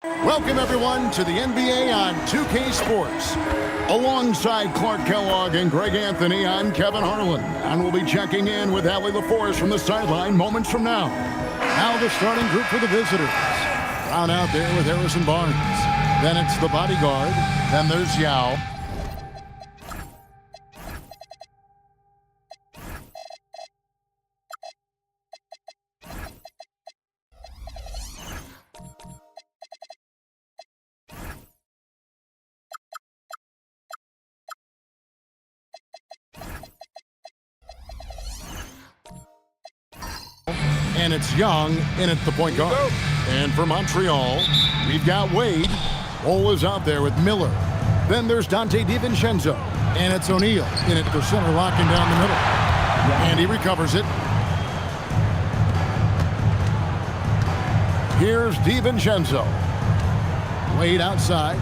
Welcome, everyone, to the NBA on 2K Sports. Alongside Clark Kellogg and Greg Anthony, I'm Kevin Harlan, and we'll be checking in with Allie LaForce from the sideline moments from now. Now the starting group for the visitors. Brown out there with Harrison Barnes. Then it's the bodyguard. Then there's Yao. And it's Young in at the point guard. And for Montreal, we've got Wade. Bol is out there with Miller. Then there's Dante DiVincenzo. And it's O'Neal in at the center, locking down the middle. And he recovers it. Here's DiVincenzo. Wade outside.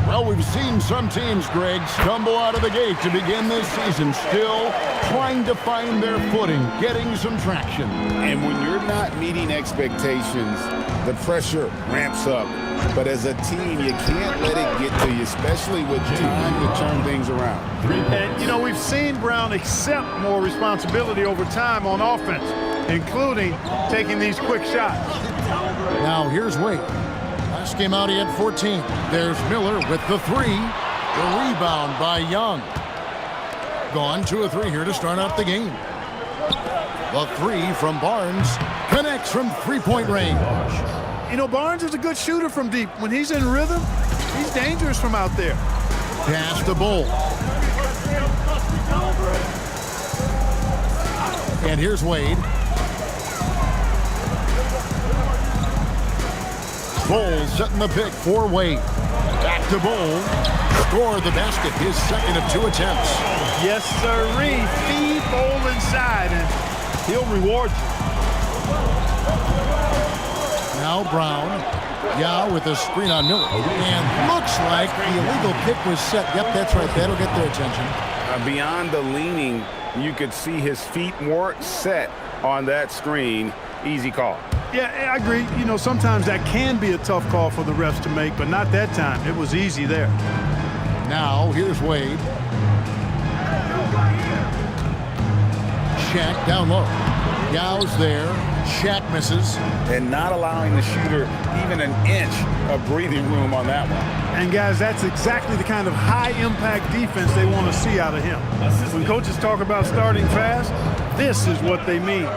Well, we've seen some teams, Greg, stumble out of the gate to begin this season, still trying to find their footing, getting some traction. And when you're not meeting expectations, the pressure ramps up. But as a team, you can't let it get to you, especially with time to turn things around. And, you know, we've seen Brown accept more responsibility over time on offense, including taking these quick shots. Now, here's Wade. Last game out, he had 14. There's Miller with the three. The rebound by Young. Gone 2 of 3 here to start out the game. The three from Barnes connects from three-point range. You know, Barnes is a good shooter from deep. When he's in rhythm, he's dangerous from out there. Pass to Bol. And here's Wade. Bol setting the pick for Wade. Back to Bol. Score the basket, his second of 2 attempts. Yes, sirree. Feed Bol inside, and he'll reward you. Now Brown. Yao with a screen on Miller. And looks like the illegal pick was set. Yep, that's right. That'll get their attention. Beyond the leaning, you could see his feet weren't set on that screen. Easy call. Yeah, I agree. You know, sometimes that can be a tough call for the refs to make, but not that time. It was easy there. Now, here's Wade. Shaq down low. Yao's there. Shaq misses. And not allowing the shooter even an inch of breathing room on that one. And, guys, that's exactly the kind of high-impact defense they want to see out of him. When coaches talk about starting fast, this is what they mean.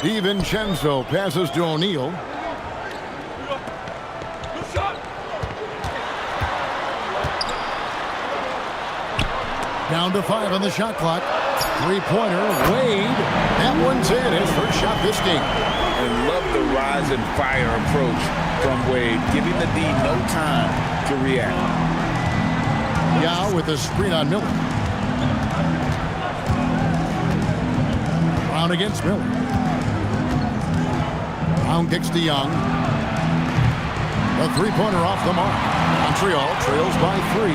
DiVincenzo passes to O'Neal. Down to 5 on the shot clock. Three-pointer, Wade. That one's in. His first shot this game. And love the rise and fire approach from Wade, giving the D no time to react. Yao with a screen on Miller. Brown against Miller. Brown kicks to Young. A three-pointer off the mark. Montreal trails by 3.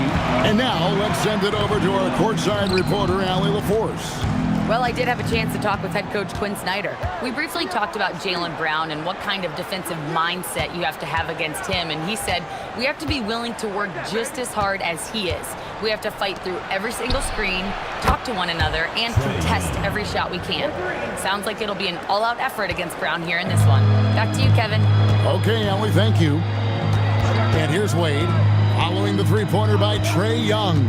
And now let's send it over to our courtside reporter, Allie LaForce. Well, I did have a chance to talk with head coach Quinn Snyder. We briefly talked about Jaylen Brown and what kind of defensive mindset you have to have against him. And he said, we have to be willing to work just as hard as he is. We have to fight through every single screen, talk to one another, and contest every shot we can. Sounds like it'll be an all-out effort against Brown here in this one. Back to you, Kevin. Okay, Allie, thank you. And here's Wade, following the three-pointer by Trae Young.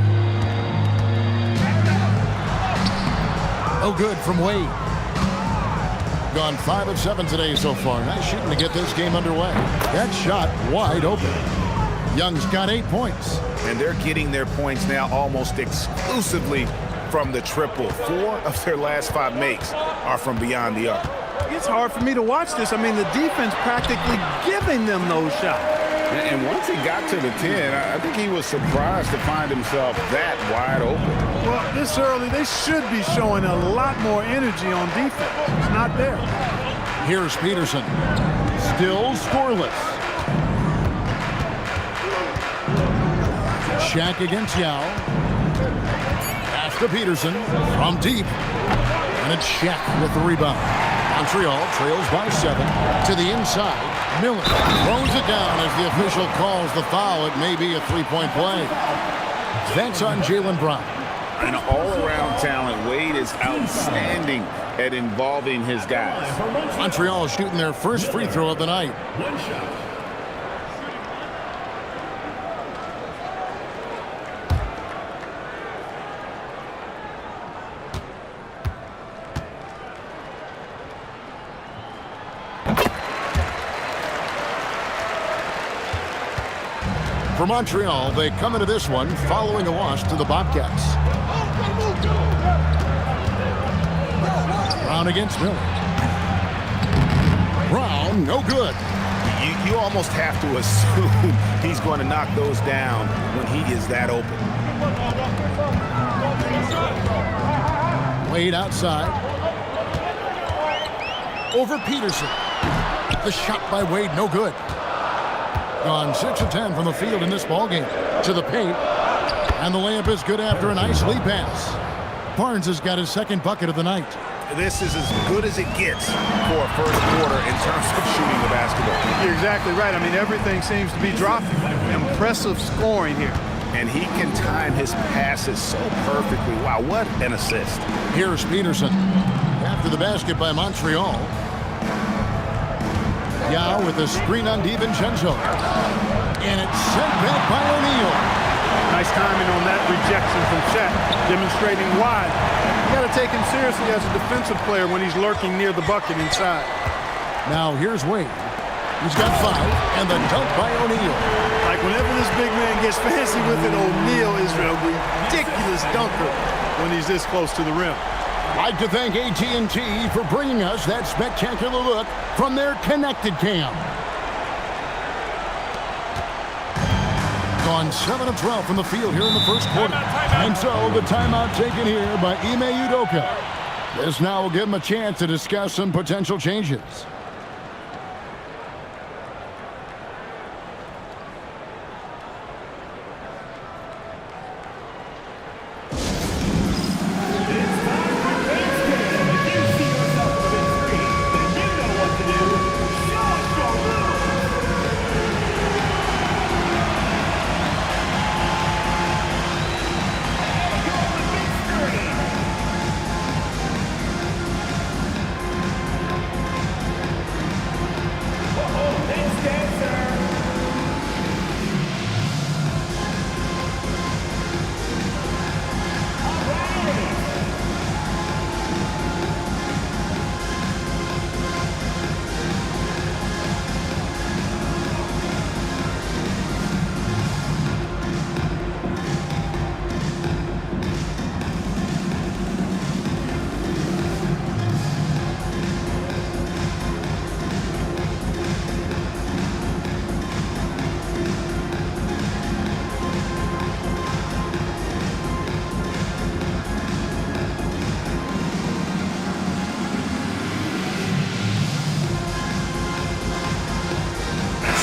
Oh, good from Wade. Gone 5 of 7 today so far. Nice shooting to get this game underway. That shot wide open. Young's got 8 points. And they're getting their points now almost exclusively from the triple. 4 of their last 5 makes are from beyond the arc. It's hard for me to watch this. I mean, the defense practically giving them those shots. And once he got to the 10, I think he was surprised to find himself that wide open. Well, this early, they should be showing a lot more energy on defense. It's not there. Here's Peterson. Still scoreless. Shaq against Yao. Pass to Peterson from deep. And it's Shaq with the rebound. Montreal trails by 7 to the inside. Miller throws it down as the official calls the foul. It may be a three-point play. That's on Jaylen Brown. An all-around talent. Wade is outstanding at involving his guys. Montreal is shooting their first free throw of the night. One shot. For Montreal, they come into this one following a loss to the Bobcats. Brown against Miller. Brown, no good. You almost have to assume he's going to knock those down when he is that open. Wade outside. Over Peterson. The shot by Wade, no good. Gone 6 of 10 from the field in this ballgame. To the paint. And the layup is good after a nice lead pass. Barnes has got his second bucket of the night. This is as good as it gets for a first quarter in terms of shooting the basketball. You're exactly right. I mean, everything seems to be dropping. Impressive scoring here. And he can time his passes so perfectly. Wow, what an assist. Here's Peterson. After the basket by Montreal. Yao with a screen on DiVincenzo. And it's sent back by O'Neal. Nice timing on that rejection from Shaq, demonstrating why. You got to take him seriously as a defensive player when he's lurking near the bucket inside. Now here's Wade. He's got 5, and the dunk by O'Neal. Like whenever this big man gets fancy with it, O'Neal is a ridiculous dunker when he's this close to the rim. I'd like to thank AT&T for bringing us that spectacular look from their connected cam. Gone 7 of 12 from the field here in the first quarter. And so the timeout taken here by Ime Udoka. This now will give him a chance to discuss some potential changes.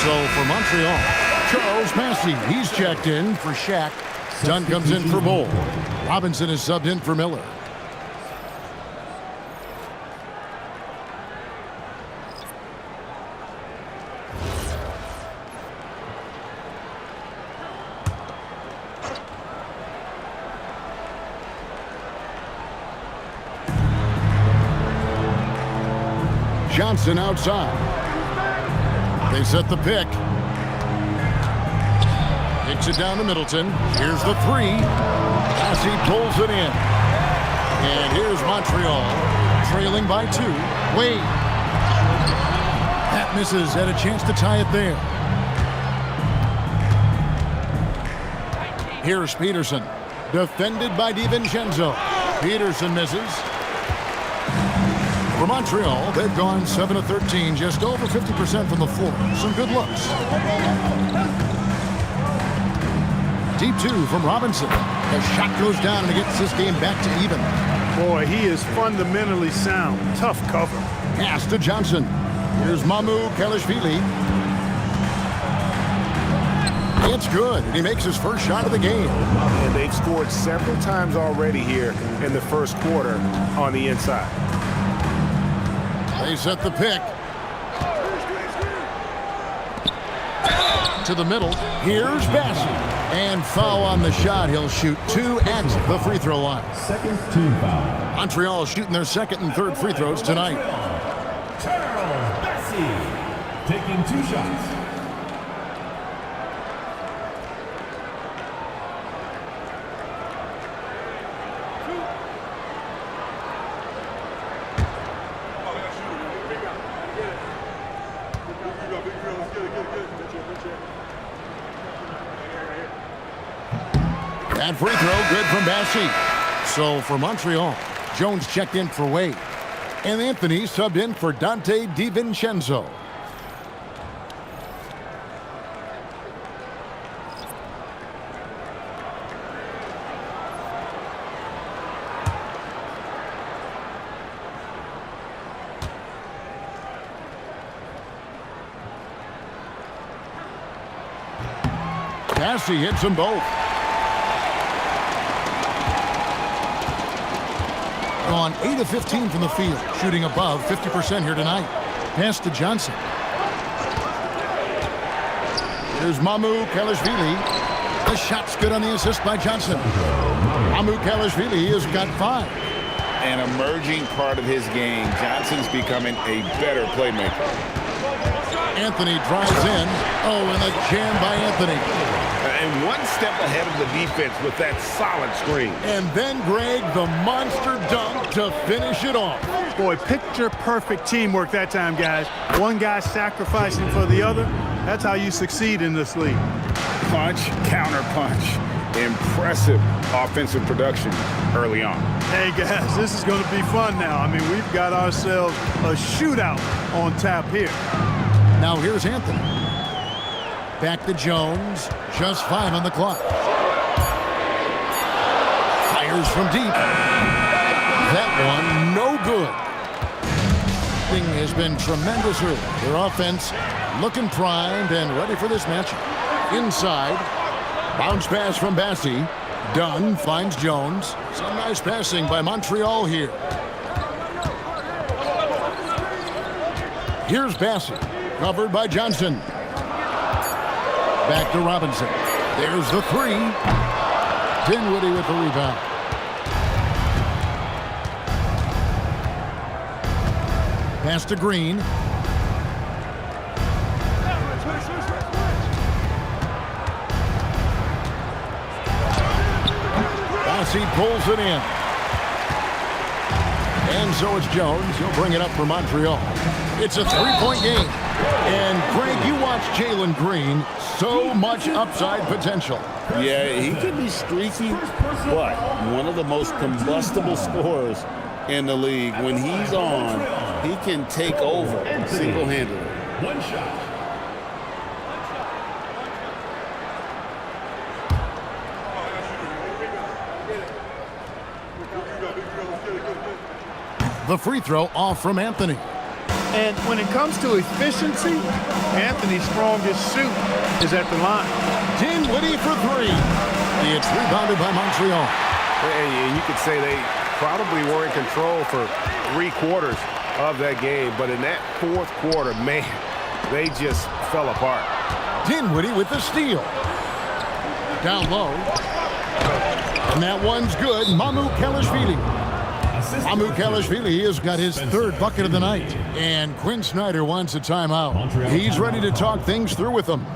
So for Montreal, Charles Massey, he's checked in for Shaq. Dunn comes in for Bull. Robinson is subbed in for Miller. Johnson outside. They set the pick. Kicks it down to Middleton. Here's the 3. Massey pulls it in. And here's Montreal, trailing by 2. Wade. That misses. Had a chance to tie it there. Here's Peterson. Defended by DiVincenzo. Peterson misses. For Montreal, they've gone 7 of 13, just over 50% from the floor. Some good looks. Deep 2 from Robinson. The shot goes down and it gets this game back to even. Boy, he is fundamentally sound. Tough cover. Pass to Johnson. Here's Mamu Kelishvili. It's good, and he makes his first shot of the game. And they've scored several times already here in the first quarter on the inside. They set the pick. To the middle. Here's Bassey. And foul on the shot. He'll shoot 2 at the free throw line. Second team foul. Montreal shooting their second and third free throws tonight. Charles Bassey taking 2 shots. That free throw good from Bassey. So for Montreal, Jones checked in for Wade. And Anthony subbed in for Dante DiVincenzo. Bassey hits them both. Gone 8 of 15 from the field, shooting above 50% here tonight. Pass to Johnson. Here's Mamu Kalashvili. The shot's good on the assist by Johnson. Mamu Kalashvili has got 5. An emerging part of his game. Johnson's becoming a better playmaker. Anthony drives in. Oh, and a jam by Anthony. And one step ahead of the defense with that solid screen. And then Greg, the monster dunk to finish it off. Boy, picture-perfect teamwork that time, guys. One guy sacrificing for the other. That's how you succeed in this league. Punch, counter punch. Impressive offensive production early on. Hey, guys, this is going to be fun now. I mean, we've got ourselves a shootout on tap here. Now here's Anthony. Back to Jones. Just 5 on the clock. Fires from deep. That one, no good. Thing has been tremendous early. Their offense looking primed and ready for this matchup. Inside. Bounce pass from Bassey. Dunn finds Jones. Some nice passing by Montreal here. Here's Bassey. Covered by Johnson. Back to Robinson. There's the 3. Dinwiddie with the rebound. Pass to Green. Bassey pulls it in. And so it's Jones. He'll bring it up for Montreal. It's a 3-point game. And, Greg, you watch Jalen Green. So much upside potential. Yeah, he can be streaky, but one of the most combustible scorers in the league. When he's on, he can take over single-handedly. 1 shot. The free throw off from Anthony. And when it comes to efficiency, Anthony's strongest suit is at the line. Dinwiddie for 3. It's rebounded by Montreal. And you could say they probably were in control for 3 quarters of that game, but in that 4th quarter, man, they just fell apart. Dinwiddie with the steal. Down low. And that one's good. Mamu Kalashvili. Mamu Kalashvili has got his 3rd bucket of the night. And Quinn Snyder wants a timeout. He's ready to talk things through with them.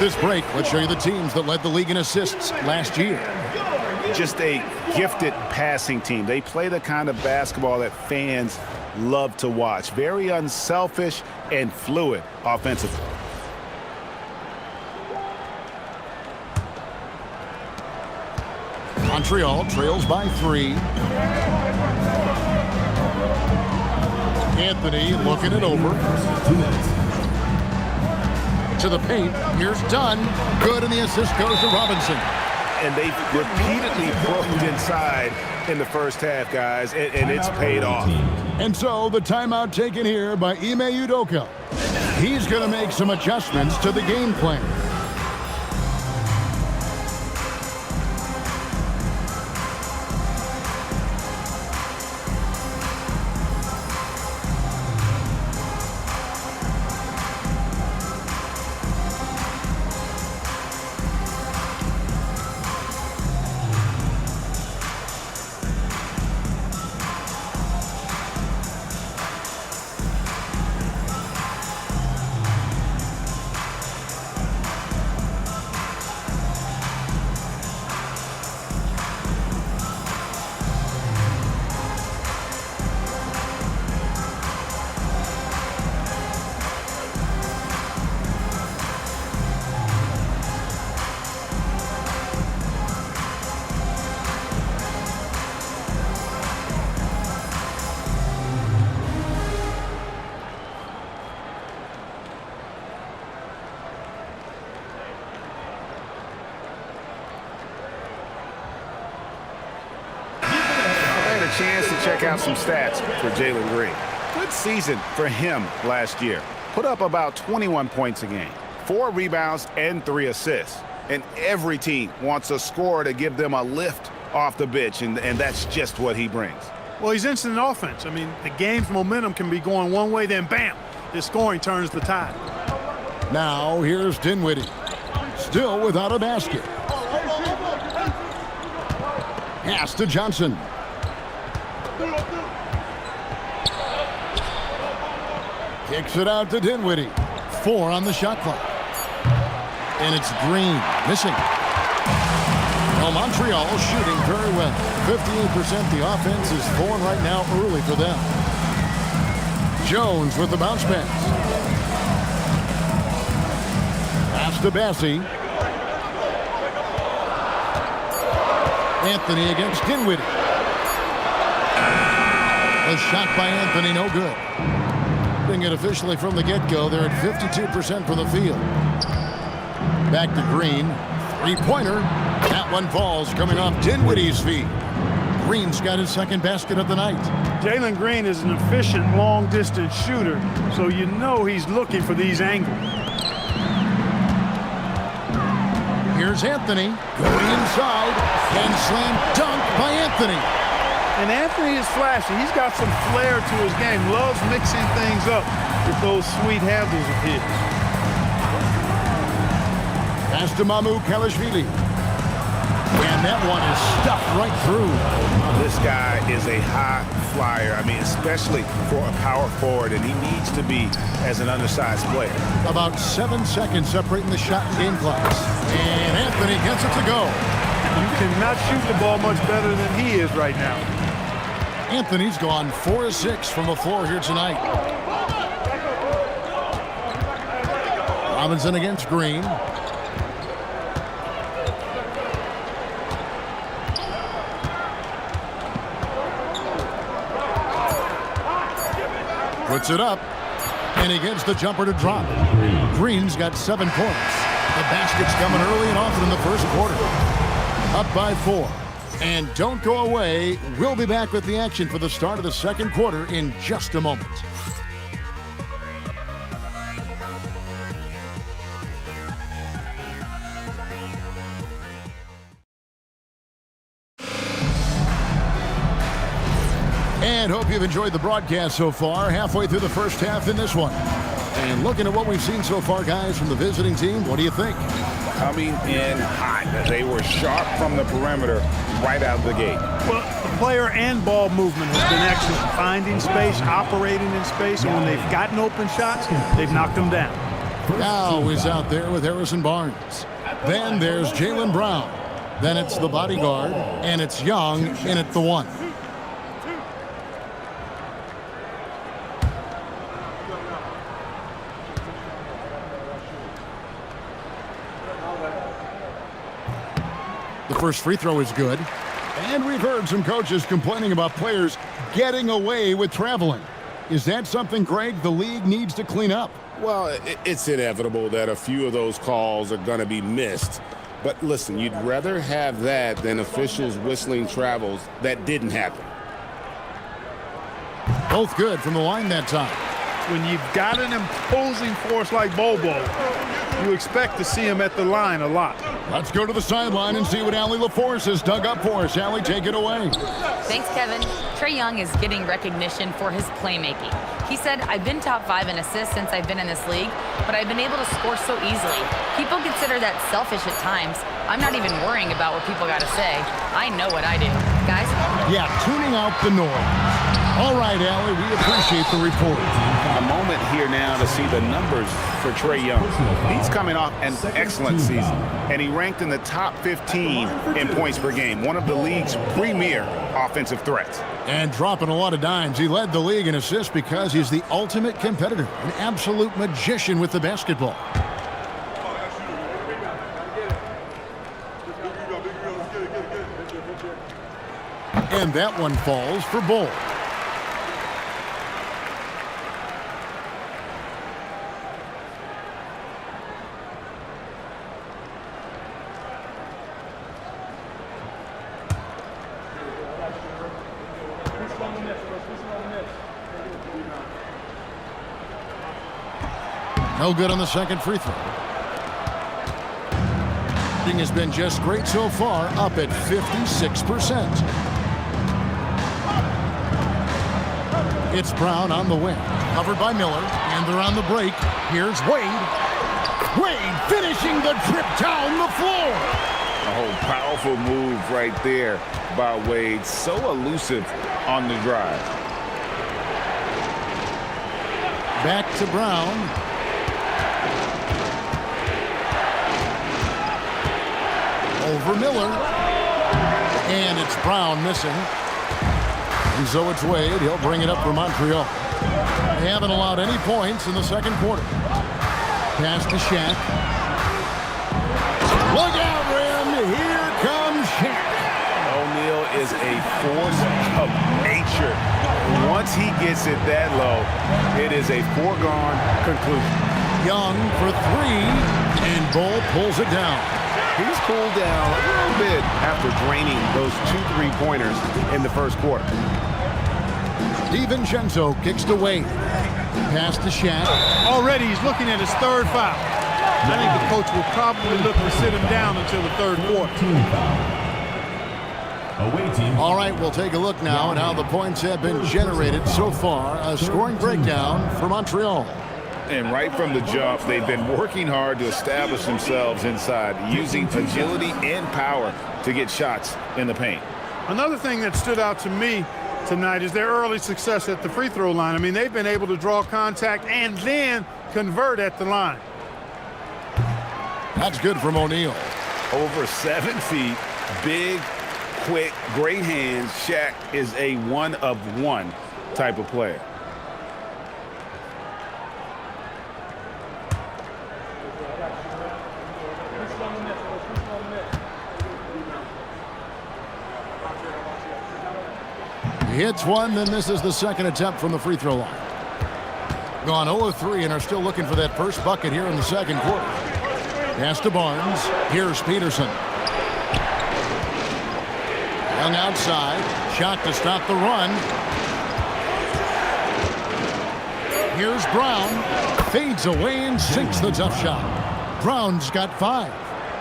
this break, let's show you the teams that led the league in assists last year. Just a gifted passing team. They play the kind of basketball that fans love to watch. Very unselfish and fluid offensively. Montreal trails by 3. Anthony looking it over. 2 minutes. To the paint. Here's Dunn. Good, and the assist goes to Robinson. And they repeatedly broke inside in the first half, guys, and it's paid off. And so the timeout taken here by Ime Udoka. He's going to make some adjustments to the game plan. Chance to check out some stats for Jalen Green. Good season for him last year. Put up about 21 points a game, 4 rebounds and 3 assists. And every team wants a scorer to give them a lift off the bench, and that's just what he brings. Well, he's instant offense. I mean, the game's momentum can be going one way, then bam, his scoring turns the tide. Now here's Dinwiddie. Still without a basket. Pass to Johnson. Kicks it out to Dinwiddie. 4 on the shot clock. And it's Green missing. Well, Montreal shooting very well. 58%. The offense is going right now early for them. Jones with the bounce pass. Pass to Bassie. Anthony against Dinwiddie. A shot by Anthony, no good. Bring it officially from the get-go. They're at 52% from the field. Back to Green. 3-pointer. That one falls, coming off Dinwiddie's feet. Green's got his second basket of the night. Jalen Green is an efficient long-distance shooter, so you know he's looking for these angles. Here's Anthony going inside, and slam dunk by Anthony. And Anthony is flashy. He's got some flair to his game. Loves mixing things up with those sweet handles of his. Pass to Mamu Kalashvili. And that one is stuffed right through. This guy is a high flyer. I mean, especially for a power forward, and he needs to be as an undersized player. About 7 seconds separating the shot and game clocks. And Anthony gets it to go. You cannot shoot the ball much better than he is right now. Anthony's gone 4 of 6 from the floor here tonight. Robinson against Green. Puts it up, and he gets the jumper to drop. Green's got 7 points. The basket's coming early and often in the first quarter. Up by 4. And don't go away. We'll be back with the action for the start of the second quarter in just a moment. And hope you've enjoyed the broadcast so far. Halfway through the first half in this one. And looking at what we've seen so far, guys, from the visiting team, what do you think? Coming in hot. They were sharp from the perimeter right out of the gate. Well, the player and ball movement has been excellent. Finding space, operating in space, and when they've gotten open shots, they've knocked them down. Now is out there with Harrison Barnes. Then there's Jaylen Brown. Then it's the bodyguard, and it's Young in at the 1. The first free throw is good. And we've heard some coaches complaining about players getting away with traveling. Is that something, Greg, the league needs to clean up? Well, it's inevitable that a few of those calls are going to be missed. But listen, you'd rather have that than officials whistling travels that didn't happen. Both good from the line that time. When you've got an imposing force like Bobo, you expect to see him at the line a lot. Let's go to the sideline and see what Allie LaForce has dug up for us. Allie, take it away. Thanks, Kevin. Trae Young is getting recognition for his playmaking. He said, "I've been top 5 in assists since I've been in this league, but I've been able to score so easily. People consider that selfish at times. I'm not even worrying about what people got to say. I know what I do." Guys? Yeah, tuning out the noise. All right, Allie, we appreciate the report. A moment here now to see the numbers for Trae Young. He's coming off an excellent season, and he ranked in the top 15 in points per game, one of the league's premier offensive threats. And dropping a lot of dimes. He led the league in assists because he's the ultimate competitor, an absolute magician with the basketball. And that one falls for Bull. No good on the second free throw. Shooting has been just great so far, up at 56%. It's Brown on the wing, covered by Miller, and they're on the break. Here's Wade. Wade finishing the trip down the floor. Oh, powerful move right there by Wade. So elusive on the drive. Back to Brown. Over Miller. And it's Brown missing. And so it's Wade. He'll bring it up for Montreal. They haven't allowed any points in the second quarter. Pass to Shaq. Look out, Rim. Here comes Shaq. O'Neal is a force of nature. Once he gets it that low, it is a foregone conclusion. Young for 3, and Bull pulls it down. He's cooled down a little bit after draining those 2 3-pointers in the first quarter. DiVincenzo kicks to Wade. Pass to Shaq. Already he's looking at his third foul. I think the coach will probably look to sit him down until the third quarter. All right, we'll take a look now at how the points have been generated so far. A scoring breakdown for Montreal. And right from the jump, they've been working hard to establish themselves inside, using agility and power to get shots in the paint. Another thing that stood out to me tonight is their early success at the free throw line. I mean, they've been able to draw contact and then convert at the line. That's good from O'Neal. Over 7 feet, big, quick, great hands. Shaq is a one-of-one type of player. He hits one, then this is the second attempt from the free throw line. Gone 0 of 3 and are still looking for that first bucket here in the second quarter. Pass to Barnes. Here's Peterson. Young outside. Shot to stop the run. Here's Brown. Fades away and sinks the tough shot. Brown's got 5.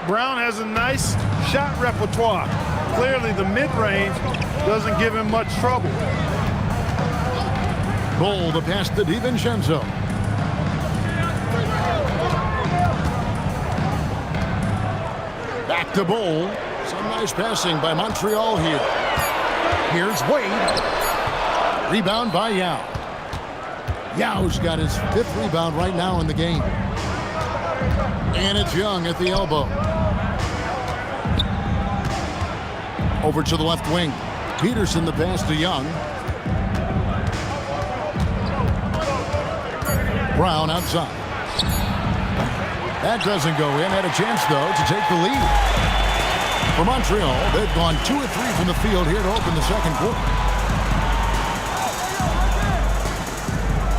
Brown has a nice shot repertoire. Clearly the mid-range doesn't give him much trouble. Bull to pass to DiVincenzo. Back to Bull. Some nice passing by Montreal here. Here's Wade. Rebound by Yao. Yao's got his 5th rebound right now in the game. And it's Young at the elbow. Over to the left wing. Peterson the pass to Young. Brown outside. That doesn't go in. Had a chance, though, to take the lead. For Montreal, they've gone 2 of 3 from the field here to open the second quarter.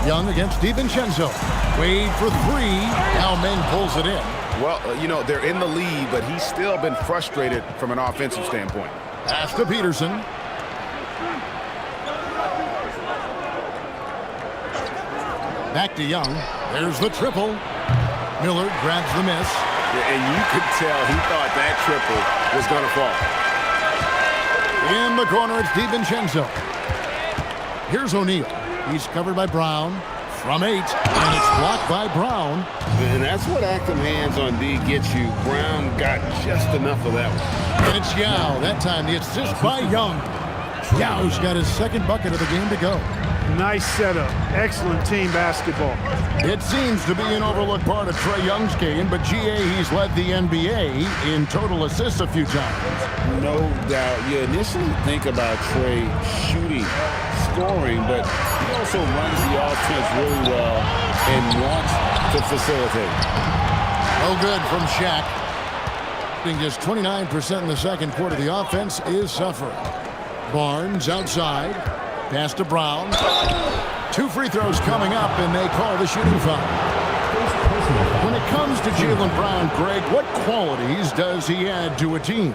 Young against DiVincenzo. Wade for 3. Now Meng pulls it in. Well, you know, they're in the lead, but he's still been frustrated from an offensive standpoint. Pass to Peterson. Back to Young. There's the triple. Miller grabs the miss. Yeah, and you could tell he thought that triple was going to fall. In the corner, it's DiVincenzo. Here's O'Neal. He's covered by Brown from 8, and it's blocked by Brown. And that's what active hands on D gets you. Brown got just enough of that one. And it's Yao. That time the assist by Young. Yao's got his second bucket of the game to go. Nice setup. Excellent team basketball. It seems to be an overlooked part of Trae Young's game, but GA, he's led the NBA in total assists a few times. No doubt. You initially think about Trae shooting, scoring, but he also runs the offense really well and wants to facilitate. No good from Shaq. Shooting just 29% in the second quarter. The offense is suffering. Barnes outside. Pass to Brown. 2 free throws coming up, and they call the shooting foul. When it comes to Jaylen Brown, Greg, what qualities does he add to a team?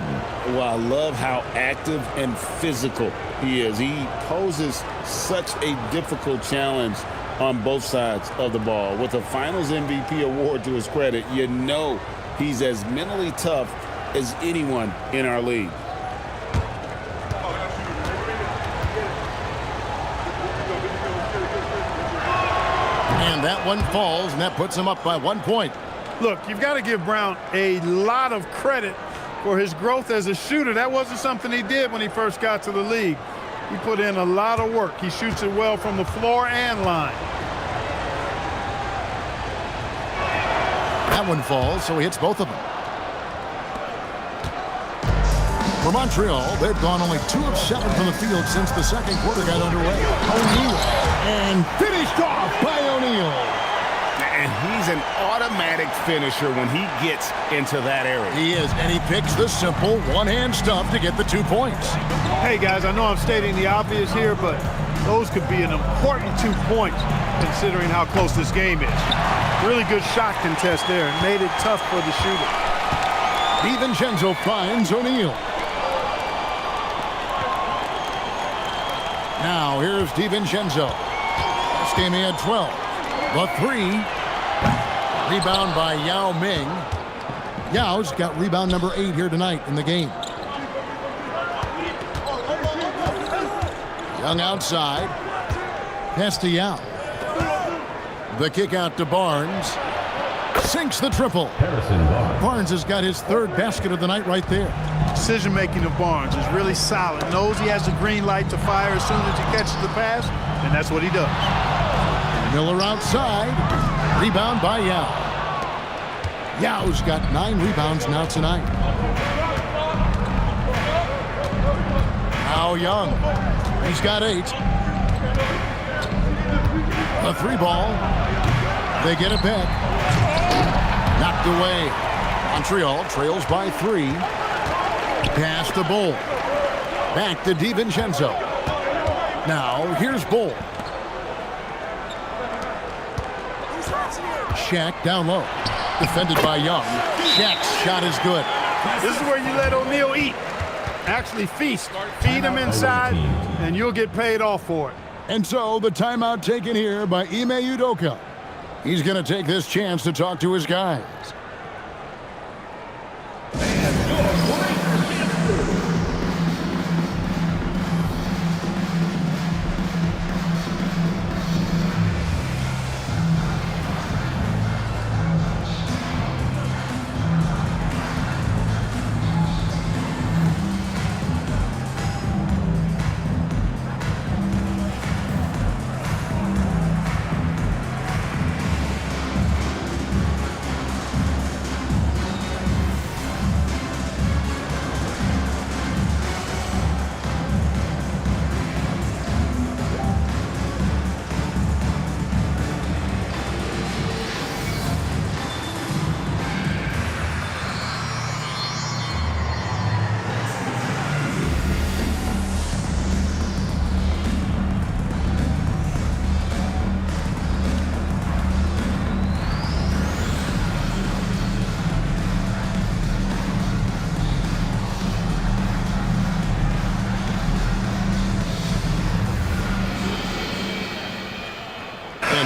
Well, I love how active and physical he is. He poses such a difficult challenge on both sides of the ball. With a Finals MVP award to his credit, you know he's as mentally tough as anyone in our league. And that one falls, and that puts him up by 1 point. Look, you've got to give Brown a lot of credit for his growth as a shooter. That wasn't something he did when he first got to the league. He put in a lot of work. He shoots it well from the floor and line. That one falls, so he hits both of them. For Montreal, they've gone only 2 of 7 from the field since the second quarter got underway. O'Neal, and finished off by O'Neal. And he's an automatic finisher when he gets into that area. He is, and he picks the simple one-hand stuff to get the 2 points. Hey, guys, I know I'm stating the obvious here, but those could be an important 2 points considering how close this game is. Really good shot contest there and made it tough for the shooter. DiVincenzo finds O'Neal. Now, here's DiVincenzo. This game he had 12. The 3. Rebound by Yao Ming. Yao's got rebound number 8 here tonight in the game. Young outside. Pass to Yao. The kick out to Barnes. Sinks the triple. Barnes has got his 3rd basket of the night right there. Decision-making of Barnes is really solid. Knows he has the green light to fire as soon as he catches the pass, and that's what he does. Miller outside. Rebound by Yao. Yao's got 9 rebounds now tonight. Now Young. He's got 8. A 3 ball. They get it back. Knocked away. Montreal trails by 3. Pass to Bull. Back to DiVincenzo. Now here's Bull. Shaq down low. Defended by Young. Shaq's shot is good. This is where you let O'Neal eat. Actually feast. Feed him inside, and you'll get paid off for it. And so the timeout taken here by Ime Udoka. He's going to take this chance to talk to his guys.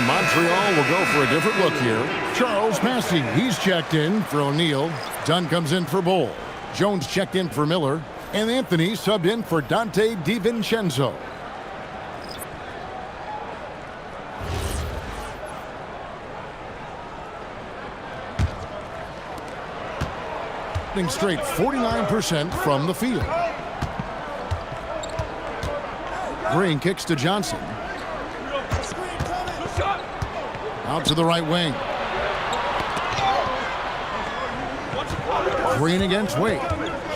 And Montreal will go for a different look here. Charles Massey, he's checked in for O'Neal. Dunn comes in for Bull. Jones checked in for Miller. And Anthony subbed in for Dante DiVincenzo. Straight 49% from the field. Green kicks to Johnson. Out to the right wing. Green against Wade.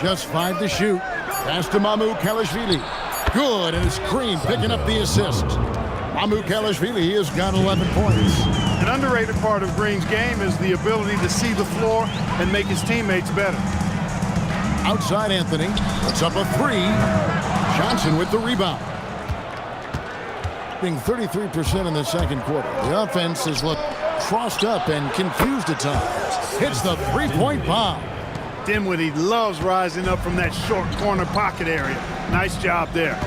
Just 5 to shoot. Pass to Mamukelashvili. Good, and it's Green picking up the assist. Mamukelashvili has got 11 points. An underrated part of Green's game is the ability to see the floor and make his teammates better. Outside Anthony. Puts up a 3. Johnson with the rebound. Being 33% in the second quarter. The offense has looked crossed up and confused at times. Hits the three-point bomb. Dinwiddie loves rising up from that short corner pocket area. Nice job there.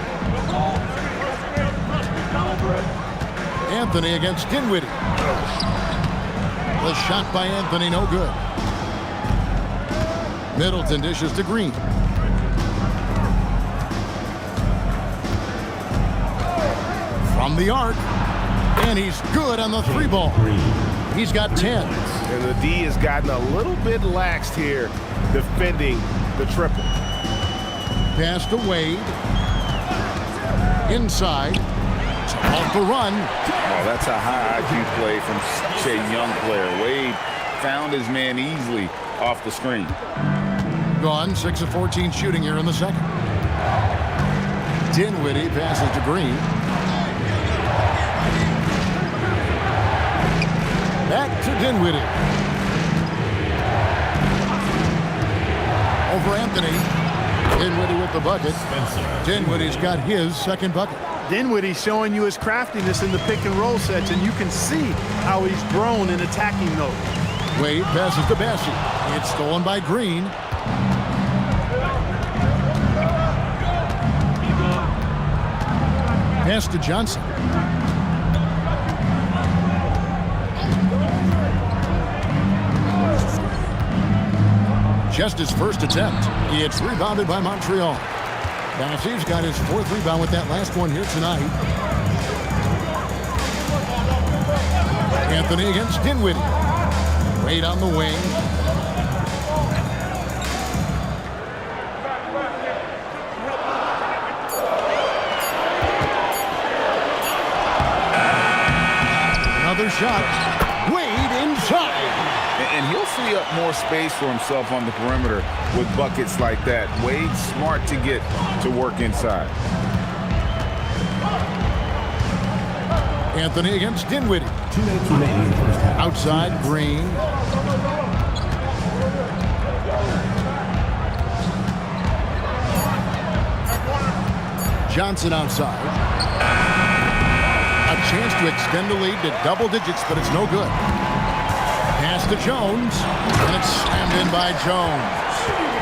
Anthony against Dinwiddie. The shot by Anthony, no good. Middleton dishes to Green. From the arc. And he's good on the 3-ball. He's got 10. And the D has gotten a little bit laxed here defending the triple. Pass to Wade. Inside. Off the run. Oh, that's a high IQ play from such a young player. Wade found his man easily off the screen. Gone 6 of 14 shooting here in the second. Dinwiddie passes to Green. Back to Dinwiddie. Over Anthony. Dinwiddie with the bucket. Dinwiddie's got his second bucket. Dinwiddie showing you his craftiness in the pick and roll sets, and you can see how he's grown in attacking those. Wade passes to Bassey. It's stolen by Green. Pass to Johnson. Just his first attempt. It's rebounded by Montreal. Bassey's got his 4th rebound with that last one here tonight. Anthony against Dinwiddie. Wade on the wing. Another shot. Wade inside. And he'll free up more space for himself on the perimeter with buckets like that. Wade's smart to get to work inside. Anthony against Dinwiddie. 2 minutes remaining in the first half. Outside, Green. Johnson outside. A chance to extend the lead to double digits, but it's no good. Pass to Jones, and it's slammed in by Jones.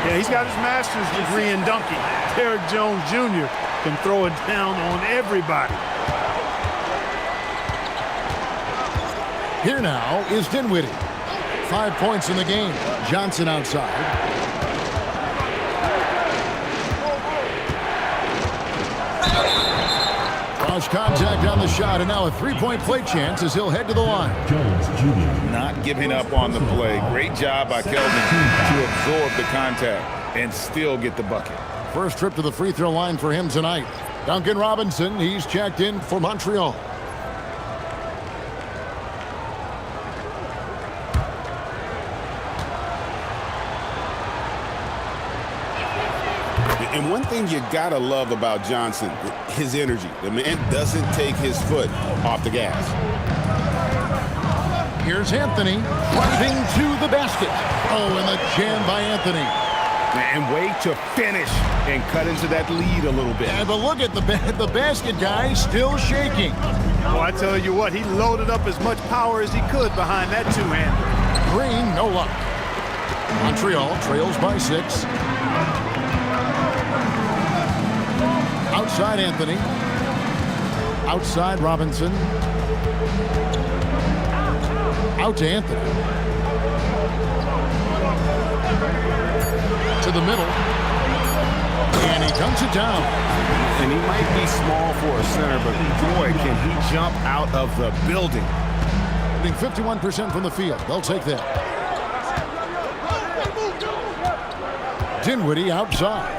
Yeah, he's got his master's degree in dunking. Derrick Jones Jr. can throw it down on everybody. Here now is Dinwiddie. 5 points in the game. Johnson outside. Cross contact on the shot, and now a 3-point play chance as he'll head to the line. Jones Jr. Not giving up on the play. Great job by Kelvin to absorb the contact and still get the bucket. First trip to the free throw line for him tonight. Duncan Robinson, he's checked in for Montreal. And one thing you gotta love about Johnson, his energy. The man doesn't take his foot off the gas. Here's Anthony driving to the basket. Oh, and the jam by Anthony. And Wade to finish and cut into that lead a little bit. Yeah, but look at the basket guy still shaking. Oh, I tell you what, he loaded up as much power as he could behind that two-hander. Green, no luck. Montreal trails by 6. Outside Anthony. Outside Robinson. Out to Anthony. To the middle. And he dunks it down. And he might be small for a center, but boy, can he jump out of the building. Shooting 51% from the field. They'll take that. Dinwiddie outside.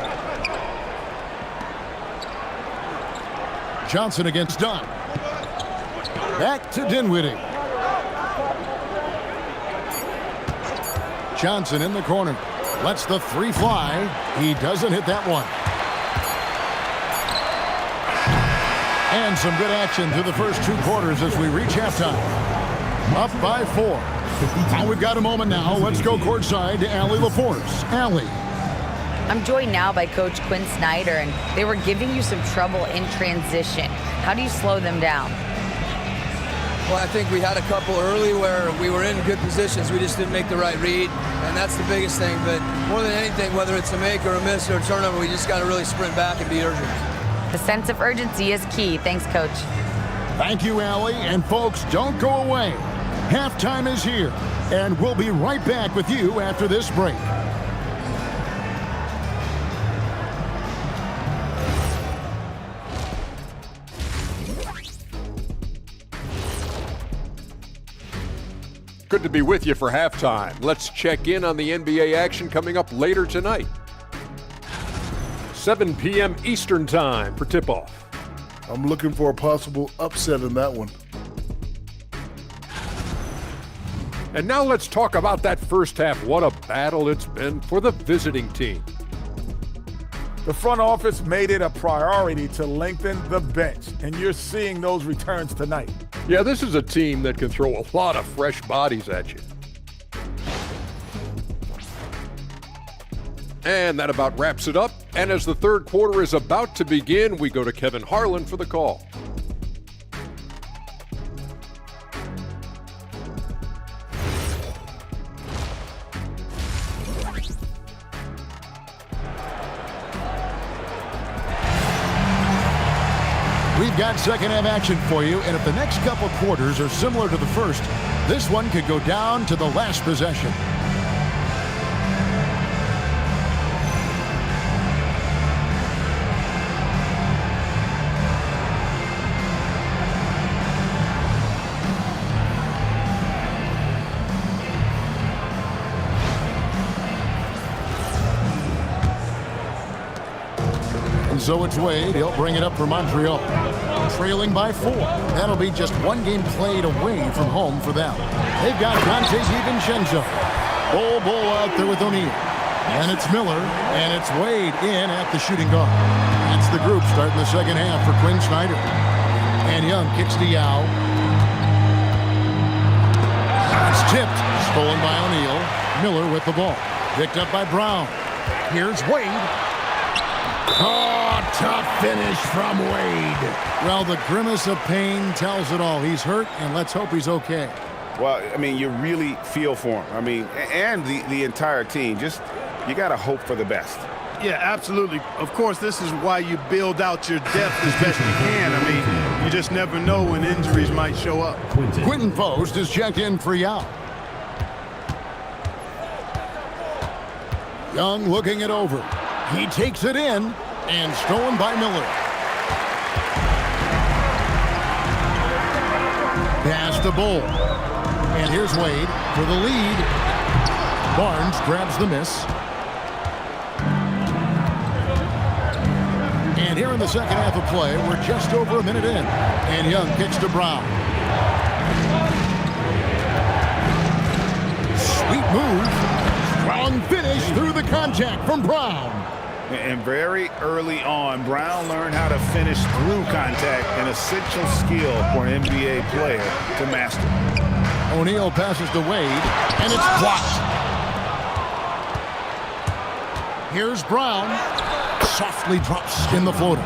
Johnson against Dunn. Back to Dinwiddie. Johnson in the corner. Lets the three fly. He doesn't hit that one. And some good action through the first 2 quarters as we reach halftime. Up by 4. Now we've got a moment now. Let's go courtside to Allie LaForce. Allie. I'm joined now by Coach Quinn Snyder, and they were giving you some trouble in transition. How do you slow them down? Well, I think we had a couple early where we were in good positions. We just didn't make the right read, and that's the biggest thing. But more than anything, whether it's a make or a miss or a turnover, we just got to really sprint back and be urgent. The sense of urgency is key. Thanks, Coach. Thank you, Allie. And folks, don't go away. Halftime is here, and we'll be right back with you after this break. Good to be with you for halftime. Let's check in on the NBA action coming up later tonight. 7 p.m. Eastern Time for tip-off. I'm looking for a possible upset in that one. And now let's talk about that first half. What a battle it's been for the visiting team. The front office made it a priority to lengthen the bench, and you're seeing those returns tonight. Yeah, this is a team that can throw a lot of fresh bodies at you. And that about wraps it up. And as the third quarter is about to begin, we go to Kevin Harlan for the call. We've got second half action for you, and if the next couple quarters are similar to the first, this one could go down to the last possession. So it's Wade. He'll bring it up for Montreal. Trailing by 4. That'll be just one game played away from home for them. They've got Dante DiVincenzo. Bull out there with O'Neal. And it's Miller. And it's Wade in at the shooting guard. That's the group starting the second half for Quinn Snyder. And Young kicks to Yao. It's tipped. Stolen by O'Neal. Miller with the ball. Picked up by Brown. Here's Wade. Oh, tough finish from Wade. Well, the grimace of pain tells it all. He's hurt, and let's hope he's okay. Well, I mean, you really feel for him. I mean, and the entire team. Just, you got to hope for the best. Yeah, absolutely. Of course, this is why you build out your depth as best you can. I mean, you just never know when injuries might show up. Quinton Post is checked in for Yao. Young looking it over. He takes it in, and stolen by Miller. Pass to Bull. And here's Wade for the lead. Barnes grabs the miss. And here in the second half of play, we're just over a minute in. And Young kicks to Brown. Sweet move. Strong finish through the contact from Brown. And very early on, Brown learned how to finish through contact, an essential skill for an NBA player to master. O'Neal passes to Wade, and it's blocked. Here's Brown. Softly drops in the floater.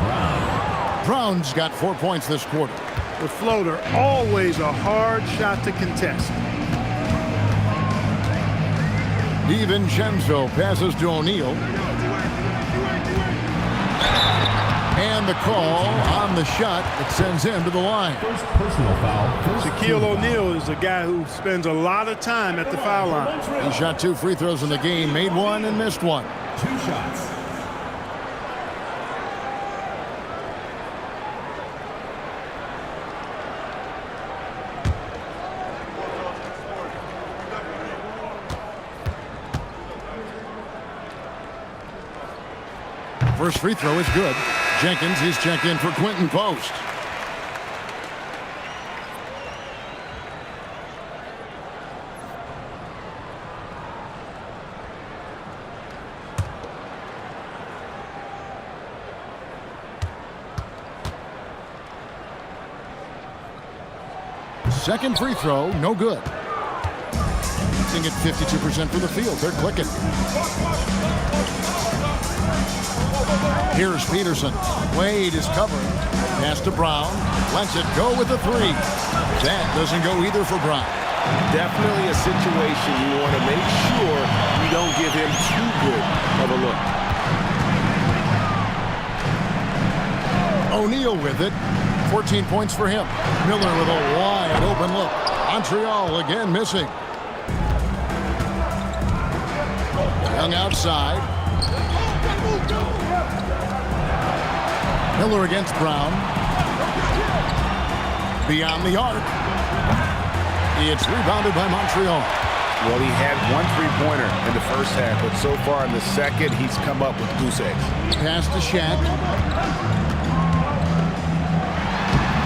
Brown's got 4 points this quarter. The floater, always a hard shot to contest. DiVincenzo passes to O'Neal. And the call on the shot that sends him to the line. First personal foul. Shaquille O'Neal is a guy who spends a lot of time at the foul line. He shot 2 free throws in the game, made one and missed one. 2 shots. First free throw is good. Jenkins, he's checked in for Quentin Post. Second free throw, no good. Sitting at 52% from the field. They're clicking. Here's Peterson. Wade is covering. Pass to Brown. Lets it go with the 3. That doesn't go either for Brown. Definitely a situation you want to make sure you don't give him too good of a look. O'Neal with it. 14 points for him. Miller with a wide open look. Montreal again missing. Young outside. Miller against Brown. Beyond the arc. It's rebounded by Montreal. Well, he had 1 3-pointer in the first half, but so far in the second, he's come up with goose eggs. Pass to Shaq.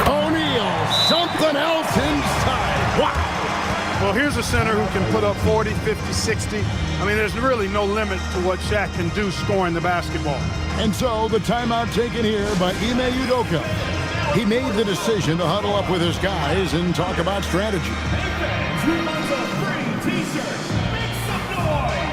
O'Neal, something else inside. Wow. Well, here's a center who can put up 40, 50, 60. I mean, there's really no limit to what Shaq can do scoring the basketball. And so the timeout taken here by Ime Udoka. He made the decision to huddle up with his guys and talk about strategy. Who wants a free t-shirt? Make some noise!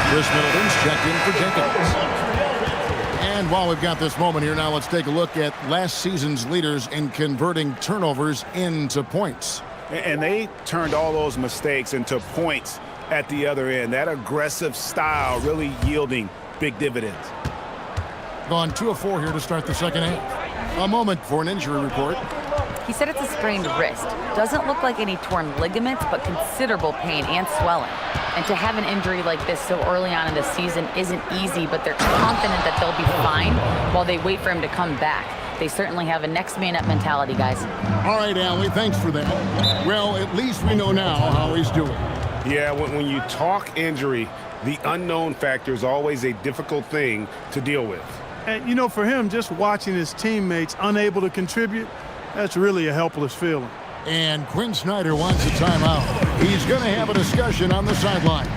Chris Middleton's checked in for Jenkins. And while we've got this moment here, now let's take a look at last season's leaders in converting turnovers into points. And they turned all those mistakes into points at the other end. That aggressive style really yielding big dividends. Gone 2 of 4 here to start the second half. A moment for an injury report. He said it's a sprained wrist. Doesn't look like any torn ligaments, but considerable pain and swelling. And to have an injury like this so early on in the season isn't easy, but they're confident that they'll be fine while they wait for him to come back. They certainly have a next man up mentality, guys. All right, Allie, thanks for that. Well, at least we know now how he's doing. Yeah, when you talk injury, the unknown factor is always a difficult thing to deal with. And, you know, for him, just watching his teammates unable to contribute, that's really a helpless feeling. And Quinn Snyder wants a timeout. He's going to have a discussion on the sideline.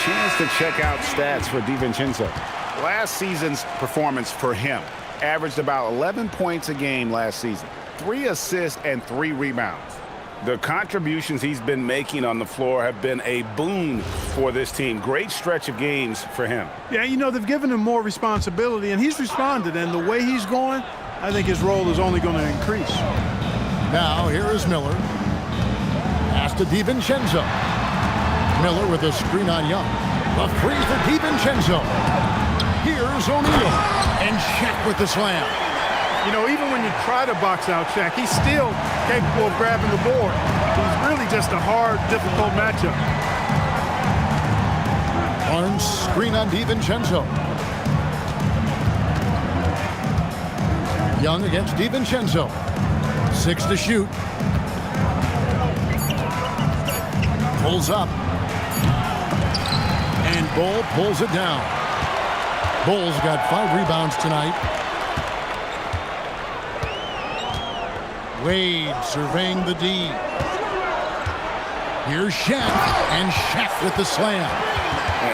chance to check out stats for DiVincenzo. Last season's performance for him averaged about 11 points a game last season, 3 assists and 3 rebounds. The contributions he's been making on the floor have been a boon for this team. Great stretch of games for him. Yeah, you know, they've given him more responsibility, and he's responded. And the way he's going, I think his role is only going to increase. Now, here is Miller. Pass to DiVincenzo. Miller with a screen on Young. A three for DiVincenzo. Here's O'Neal. And Shaq with the slam. You know, even when you try to box out Shaq, he's still capable of grabbing the board. He's really just a hard, difficult matchup. Barnes screen on DiVincenzo. Young against DiVincenzo. 6 to shoot. Pulls up. And Bull pulls it down. Bull's got 5 rebounds tonight. Wade surveying the D. Here's Shaq, and Shaq with the slam.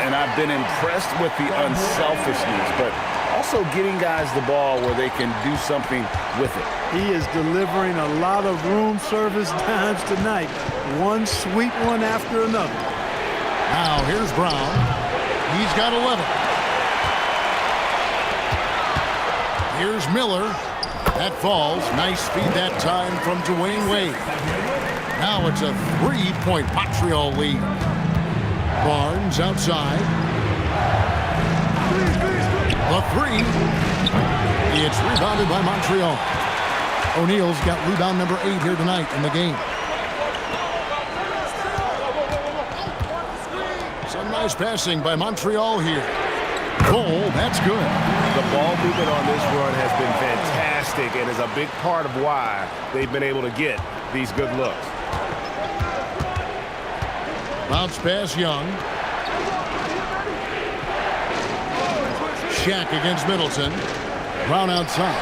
And I've been impressed with the unselfishness, but also getting guys the ball where they can do something with it. He is delivering a lot of room service times tonight. One sweet one after another. Now here's Brown. He's got 11. Here's Miller. That falls. Nice feed that time from Dwayne Wade. Now it's a 3-point Montreal lead. Barnes outside. The 3. It's rebounded by Montreal. O'Neal's got rebound number 8 here tonight in the game. Some nice passing by Montreal here. Goal, that's good. The ball movement on this run has been fantastic and is a big part of why they've been able to get these good looks. Bounce pass Young. Shaq against Middleton. Brown outside.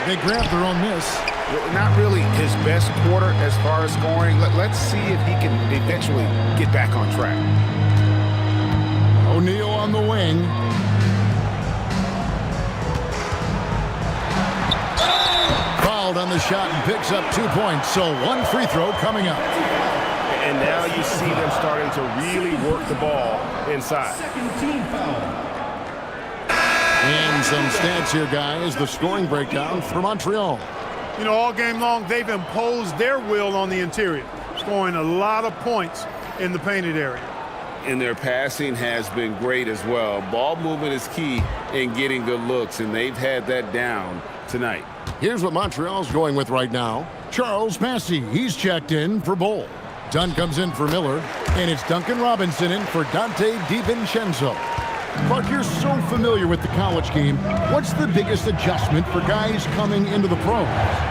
They grab their own miss. Not really his best quarter as far as scoring. Let's see if he can eventually get back on track. O'Neal on the wing. Fouled on the shot and picks up 2 points. So 1 free throw coming up. And now you see them starting to really work the ball inside. And some stats here, guys. The scoring breakdown for Montreal. You know, all game long, they've imposed their will on the interior, scoring a lot of points in the painted area. And their passing has been great as well. Ball movement is key in getting good looks, and they've had that down tonight. Here's what Montreal's going with right now. Charles Massey, he's checked in for Bull. Dunn comes in for Miller, and it's Duncan Robinson in for Dante DiVincenzo. Clark, you're so familiar with the college game. What's the biggest adjustment for guys coming into the pros?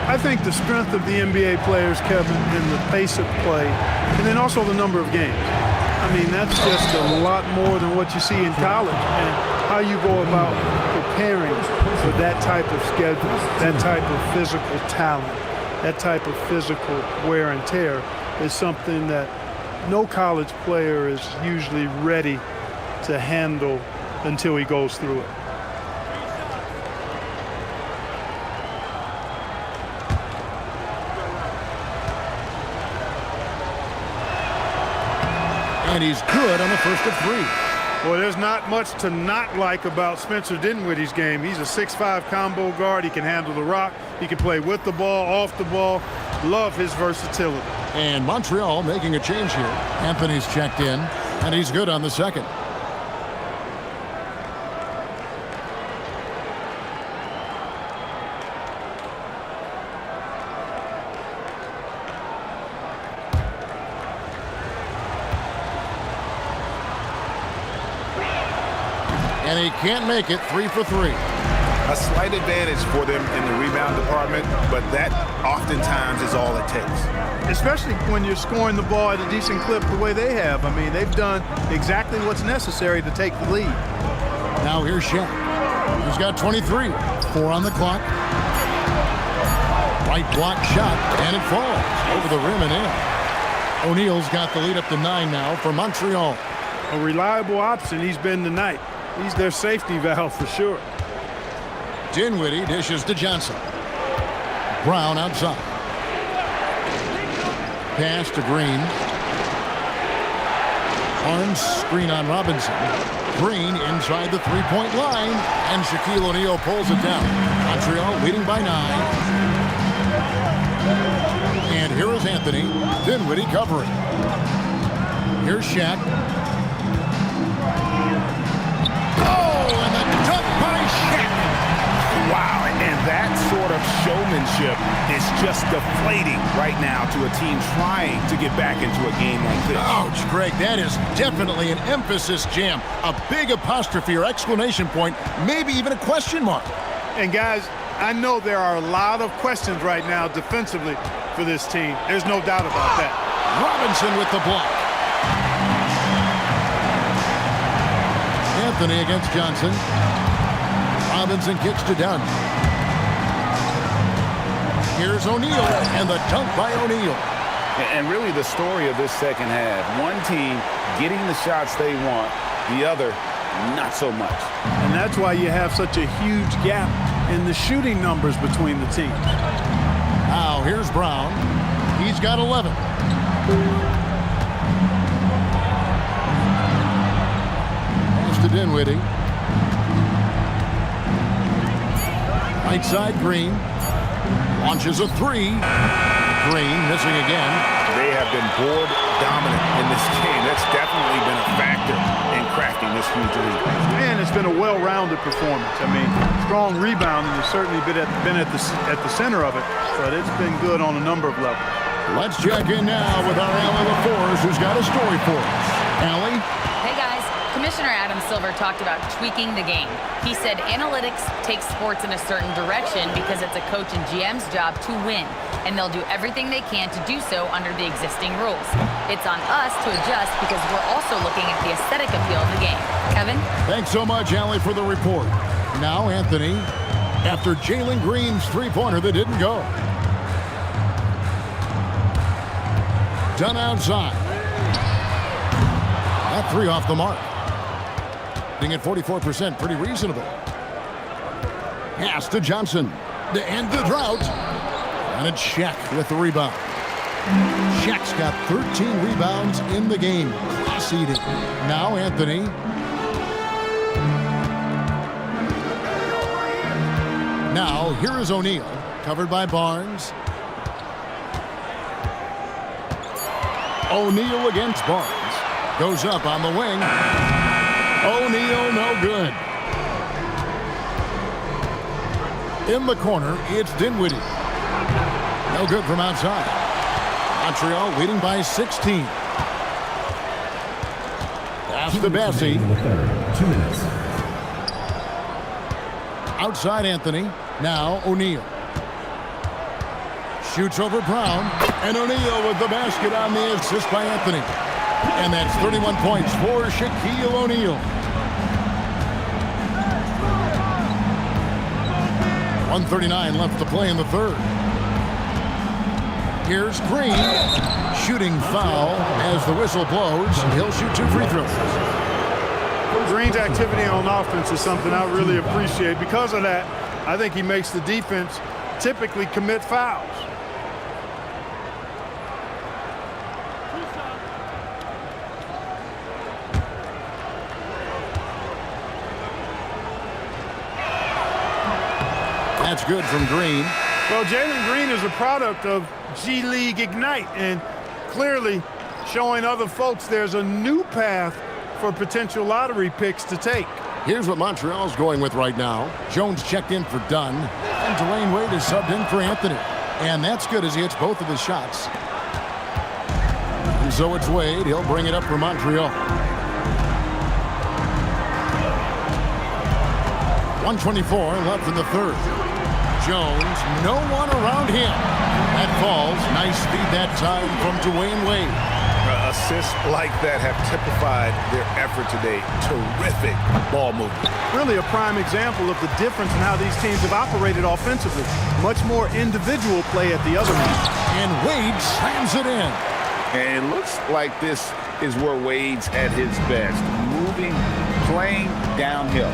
I think the strength of the NBA players, Kevin, and the pace of play, and then also the number of games. I mean, that's just a lot more than what you see in college, and how you go about preparing for that type of schedule, that type of physical talent, that type of physical wear and tear is something that no college player is usually ready to handle until he goes through it. And he's good on the first of 3. Well, there's not much to not like about Spencer Dinwiddie's game. He's a 6'5" combo guard. He can handle the rock. He can play with the ball, off the ball. Love his versatility. And Montreal making a change here. Anthony's checked in, and he's good on the second. And he can't make it. 3 for 3. A slight advantage for them in the rebound department, but that oftentimes is all it takes. Especially when you're scoring the ball at a decent clip the way they have. I mean, they've done exactly what's necessary to take the lead. Now here's Shaq. He's got 23. 4 on the clock. Right block shot, and it falls over the rim and in. O'Neal's got the lead up to 9 now for Montreal. a reliable option he's been tonight. He's their safety valve for sure. Dinwiddie dishes to Johnson. Brown outside. Pass to Green. Barnes screen on Robinson. Green inside the three-point line, and Shaquille O'Neal pulls it down. Montreal leading by 9. And here is Anthony. Dinwiddie covering. Here's Shaq. Oh, and the dunk by Shaq. Wow, and that sort of showmanship is just deflating right now to a team trying to get back into a game like this. Ouch, Greg, that is definitely an emphasis jam. A big apostrophe or exclamation point, maybe even a question mark. And guys, I know there are a lot of questions right now defensively for this team. There's no doubt about that. Robinson with the block. Anthony against Johnson. Robinson kicks to Dunn. Here's O'Neal, and the dunk by O'Neal. And really the story of this second half, one team getting the shots they want, the other not so much. And that's why you have such a huge gap in the shooting numbers between the teams. Now here's Brown. He's got 11. Pass to Dinwiddie. Right side, Green. Launches a three. Green missing again. They have been board dominant in this game. That's definitely been a factor in crafting this huge lead. And it's been a well-rounded performance. I mean, strong rebounding has certainly been at the center of it, but it's been good on a number of levels. Let's check in now with our Allie LaForce, who's got a story for us. Allie? Hey guys, Commissioner Adam Silver talked about tweaking the game. He said analytics take sports in a certain direction because it's a coach and GM's job to win, and they'll do everything they can to do so under the existing rules. It's on us to adjust because we're also looking at the aesthetic appeal of the game. Kevin? Thanks so much, Allie, for the report. Now Anthony, after Jalen Green's three-pointer that didn't go. Done outside. That three off the mark. Being at 44%, pretty reasonable. Pass to Johnson to end the drought. And it's Shaq with the rebound. Shaq's got 13 rebounds in the game. Class eating. Now Anthony. Now here is O'Neal, covered by Barnes. O'Neal against Barnes. Goes up on the wing. O'Neal, no good. In the corner, it's Dinwiddie. No good from outside. Montreal leading by 16. Pass to Bessie. 2 minutes. Outside Anthony. Now O'Neal. Shoots over Brown. And O'Neal with the basket on the assist by Anthony. And that's 31 points for Shaquille O'Neal. 1:39 left to play in the third. Here's Green. Shooting foul as the whistle blows. He'll shoot 2 free throws. Green's activity on offense is something I really appreciate. Because of that, I think he makes the defense typically commit fouls. That's good from Green. Well, Jalen Green is a product of G League Ignite, and clearly showing other folks there's a new path for potential lottery picks to take. Here's what Montreal's going with right now. Jones checked in for Dunn, and Dwayne Wade is subbed in for Anthony. And that's good as he hits both of his shots. And so it's Wade. He'll bring it up for Montreal. 1:24 left in the third. Jones, no one around him. That falls. Nice feed that time from Dwayne Wade. Assists like that have typified their effort today. Terrific ball movement. Really a prime example of the difference in how these teams have operated offensively. Much more individual play at the other end. And Wade slams it in. And it looks like this is where Wade's at his best. Moving, playing downhill.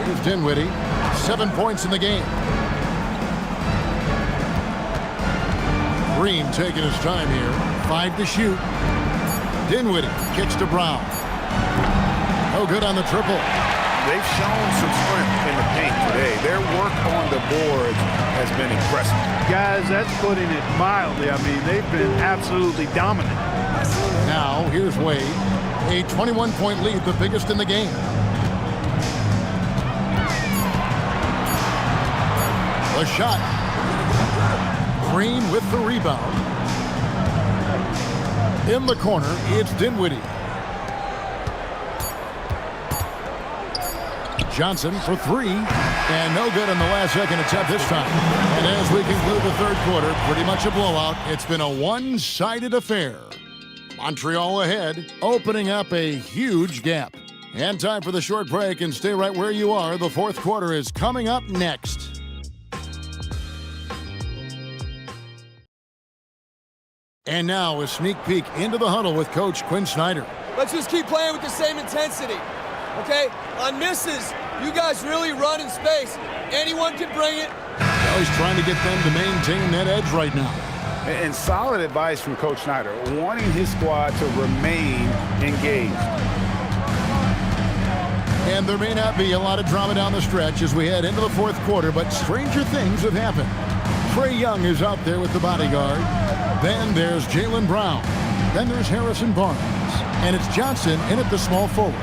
Here's Dinwiddie. 7 points in the game. Green taking his time here. 5 to shoot. Dinwiddie kicks to Brown. No good on the triple. They've shown some strength in the paint today. Their work on the boards has been impressive. Guys, that's putting it mildly. I mean, they've been absolutely dominant. Now, here's Wade. A 21-point lead, the biggest in the game. The shot. Green with the rebound. In the corner, it's Dinwiddie. Johnson for 3, and no good on the last second attempt this time. And as we conclude the third quarter, pretty much a blowout. It's been a one-sided affair. Montreal ahead, opening up a huge gap. And time for the short break, and stay right where you are. The fourth quarter is coming up next. And now a sneak peek into the huddle with Coach Quinn Snyder. Let's just keep playing with the same intensity, okay? On misses, you guys really run in space. Anyone can bring it. Well, he's trying to get them to maintain that edge right now. And solid advice from Coach Snyder, wanting his squad to remain engaged. And there may not be a lot of drama down the stretch as we head into the fourth quarter, but stranger things have happened. Trae Young is out there with the bodyguard. Then there's Jaylen Brown. Then there's Harrison Barnes. And it's Johnson in at the small forward.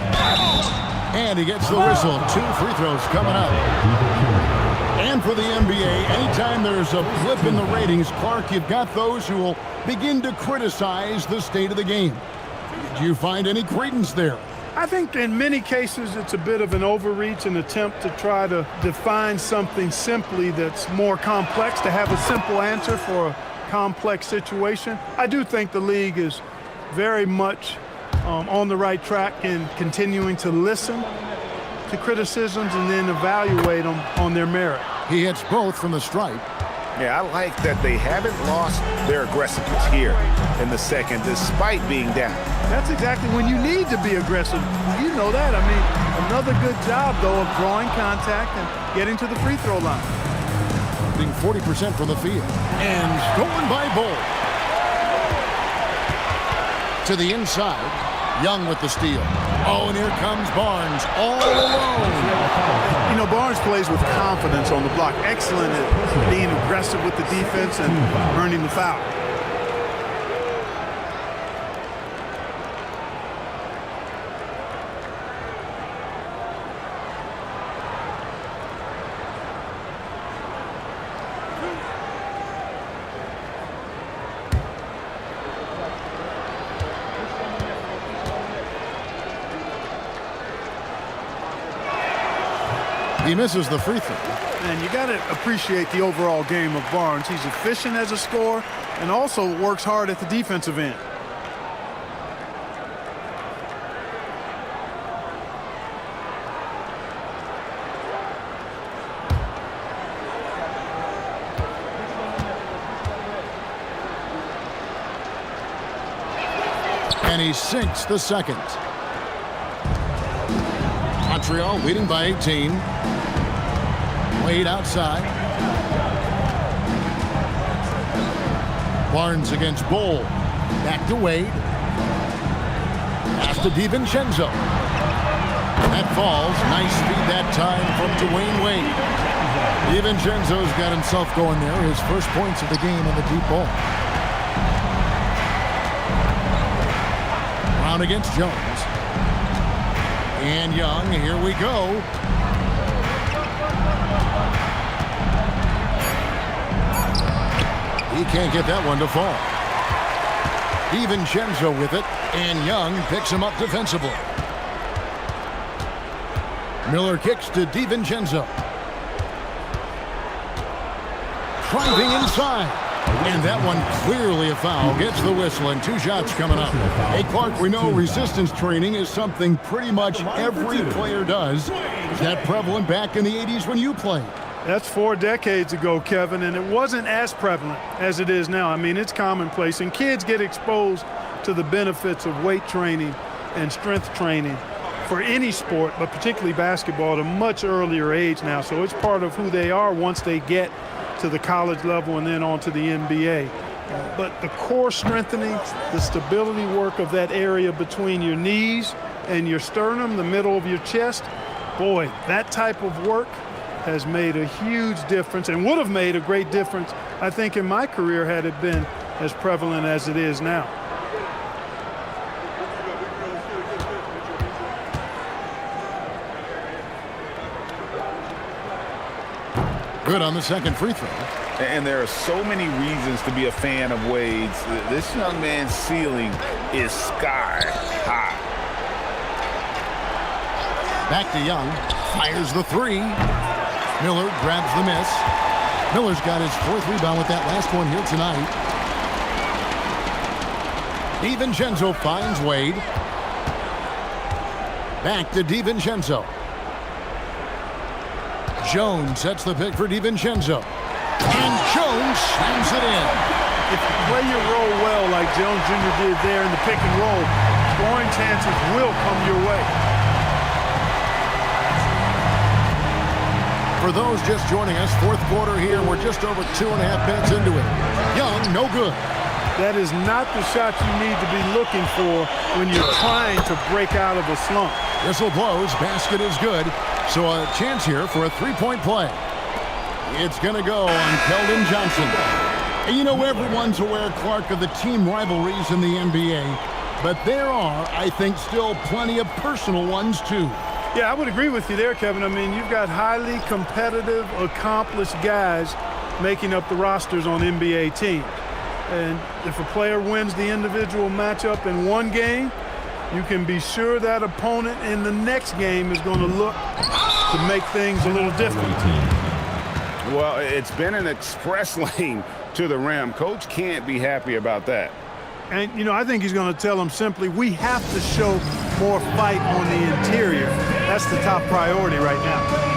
And he gets the whistle. 2 free throws coming up. And for the NBA, anytime there's a blip in the ratings, Clark, you've got those who will begin to criticize the state of the game. Do you find any credence there? I think in many cases it's a bit of an overreach, an attempt to try to define something simply that's more complex, to have a simple answer for a complex situation. I do think the league is very much on the right track in continuing to listen to criticisms and then evaluate them on their merit. He hits both from the stripe. Yeah, I like that they haven't lost their aggressiveness here in the second despite being down. That's exactly when you need to be aggressive. You know that. I mean, another good job, though, of drawing contact and getting to the free throw line. Being 40% from the field. And stolen by Bull. To the inside. Young with the steal. Oh, and here comes Barnes all alone. You know, Barnes plays with confidence on the block. Excellent at being aggressive with the defense and earning the foul. He misses the free throw. And you got to appreciate the overall game of Barnes. He's efficient as a scorer and also works hard at the defensive end. And he sinks the second. Montreal leading by 18. Wade outside. Barnes against Bull. Back to Wade. Pass to DiVincenzo. That falls. Nice speed that time from Dwayne Wade. DiVincenzo's got himself going there. His first points of the game on the deep ball. Brown against Jones. And Young, here we go. He can't get that one to fall. DiVincenzo with it, and Young picks him up defensively. Miller kicks to DiVincenzo. Driving inside. And that one clearly a foul. Gets the whistle, and 2 shots coming up. Hey, Clark, we know resistance training is something pretty much every player does. Is that prevalent back in the 80s when you played? That's 4 decades ago, Kevin, and it wasn't as prevalent as it is now. I mean, it's commonplace, and kids get exposed to the benefits of weight training and strength training for any sport, but particularly basketball, at a much earlier age now. So it's part of who they are once they get to the college level and then on to the NBA. But the core strengthening, the stability work of that area between your knees and your sternum, the middle of your chest, boy, that type of work has made a huge difference and would have made a great difference, I think, in my career had it been as prevalent as it is now. Good on the second free throw. And there are so many reasons to be a fan of Wade's. This young man's ceiling is sky high. Back to Young. Fires the three. Miller grabs the miss. Miller's got his 4th rebound with that last one here tonight. DiVincenzo finds Wade. Back to DiVincenzo. Jones sets the pick for DiVincenzo. And Jones slams it in. If you play your role well like Jones Jr. did there in the pick and roll, scoring chances will come your way. For those just joining us, 4th quarter here. We're just over 2.5 minutes into it. Young, no good. That is not the shot you need to be looking for when you're trying to break out of a slump. Whistle blows. Basket is good. So a chance here for a 3-point play. It's going to go on Keldon Johnson. And you know, everyone's aware, Clark, of the team rivalries in the NBA. But there are, I think, still plenty of personal ones, too. Yeah, I would agree with you there, Kevin. I mean, you've got highly competitive, accomplished guys making up the rosters on NBA teams. And if a player wins the individual matchup in one game, you can be sure that opponent in the next game is going to look to make things a little different. Well, it's been an express lane to the rim. Coach can't be happy about that. And, you know, I think he's going to tell them simply, we have to show more fight on the interior. That's the top priority right now.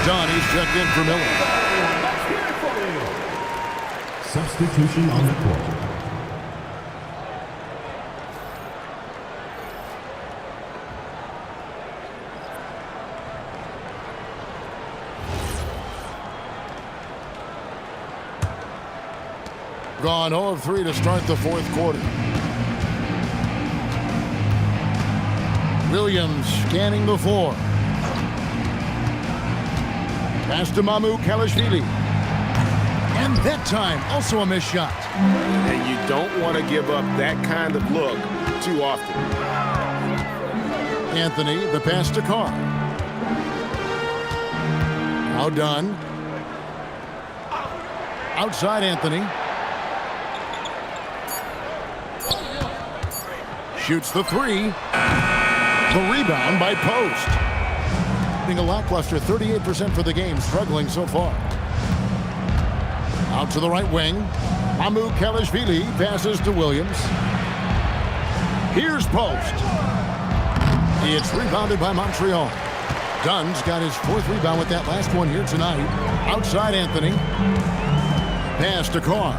Donnie's checked in for Miller. Substitution on the court. Gone 0 of 3 to start the 4th quarter. Williams scanning the floor. Pass to Mamu Kalashvili. And that time, also a missed shot. And you don't want to give up that kind of look too often. Anthony, the pass to Carr. Now done. Outside Anthony. Shoots the 3. The rebound by Post. A lackluster 38% for the game, struggling so far. Out to the right wing. Mamu Kalashvili passes to Williams. Here's Post. It's rebounded by Montreal. Dunn's got his 4th rebound with that last one here tonight. Outside Anthony. Pass to Carr.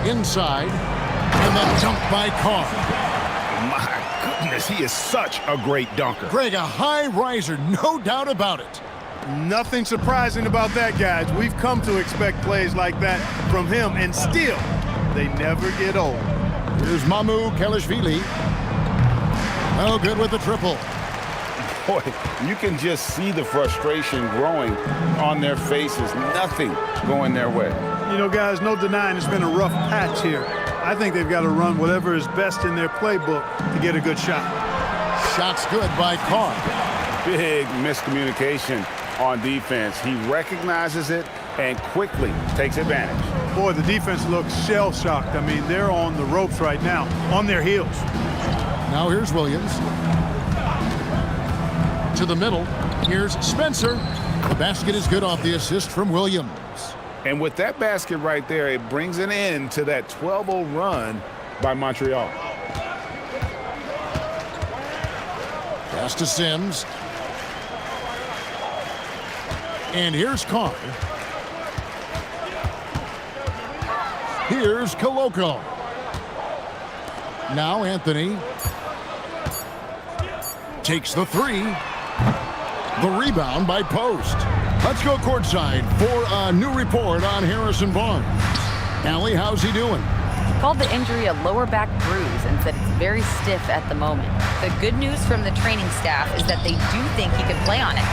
Inside. And then dumped by Carr. My goodness. goodness, he is such a great dunker. Greg, a high riser, no doubt about it. Nothing surprising about that, guys. We've come to expect plays like that from him, and still, they never get old. Here's Mamu Kelishvili. Oh, good with the triple. Boy, you can just see the frustration growing on their faces. Nothing going their way. You know, guys, no denying it's been a rough patch here. I think they've got to run whatever is best in their playbook to get a good shot. Shot's good by Carr. Big miscommunication on defense. He recognizes it and quickly takes advantage. Boy, the defense looks shell-shocked. I mean, they're on the ropes right now, on their heels. Now here's Williams. To the middle. Here's Spencer. The basket is good off the assist from Williams. And with that basket right there, it brings an end to that 12-0 run by Montreal. Pass to Sims. And here's Carr. Here's Koloko. Now Anthony takes the three. The rebound by Post. Let's go courtside for a new report on Harrison Barnes. Allie, how's he doing? Called the injury a lower back bruise and said it's very stiff at the moment. The good news from the training staff is that they do think he can play on it,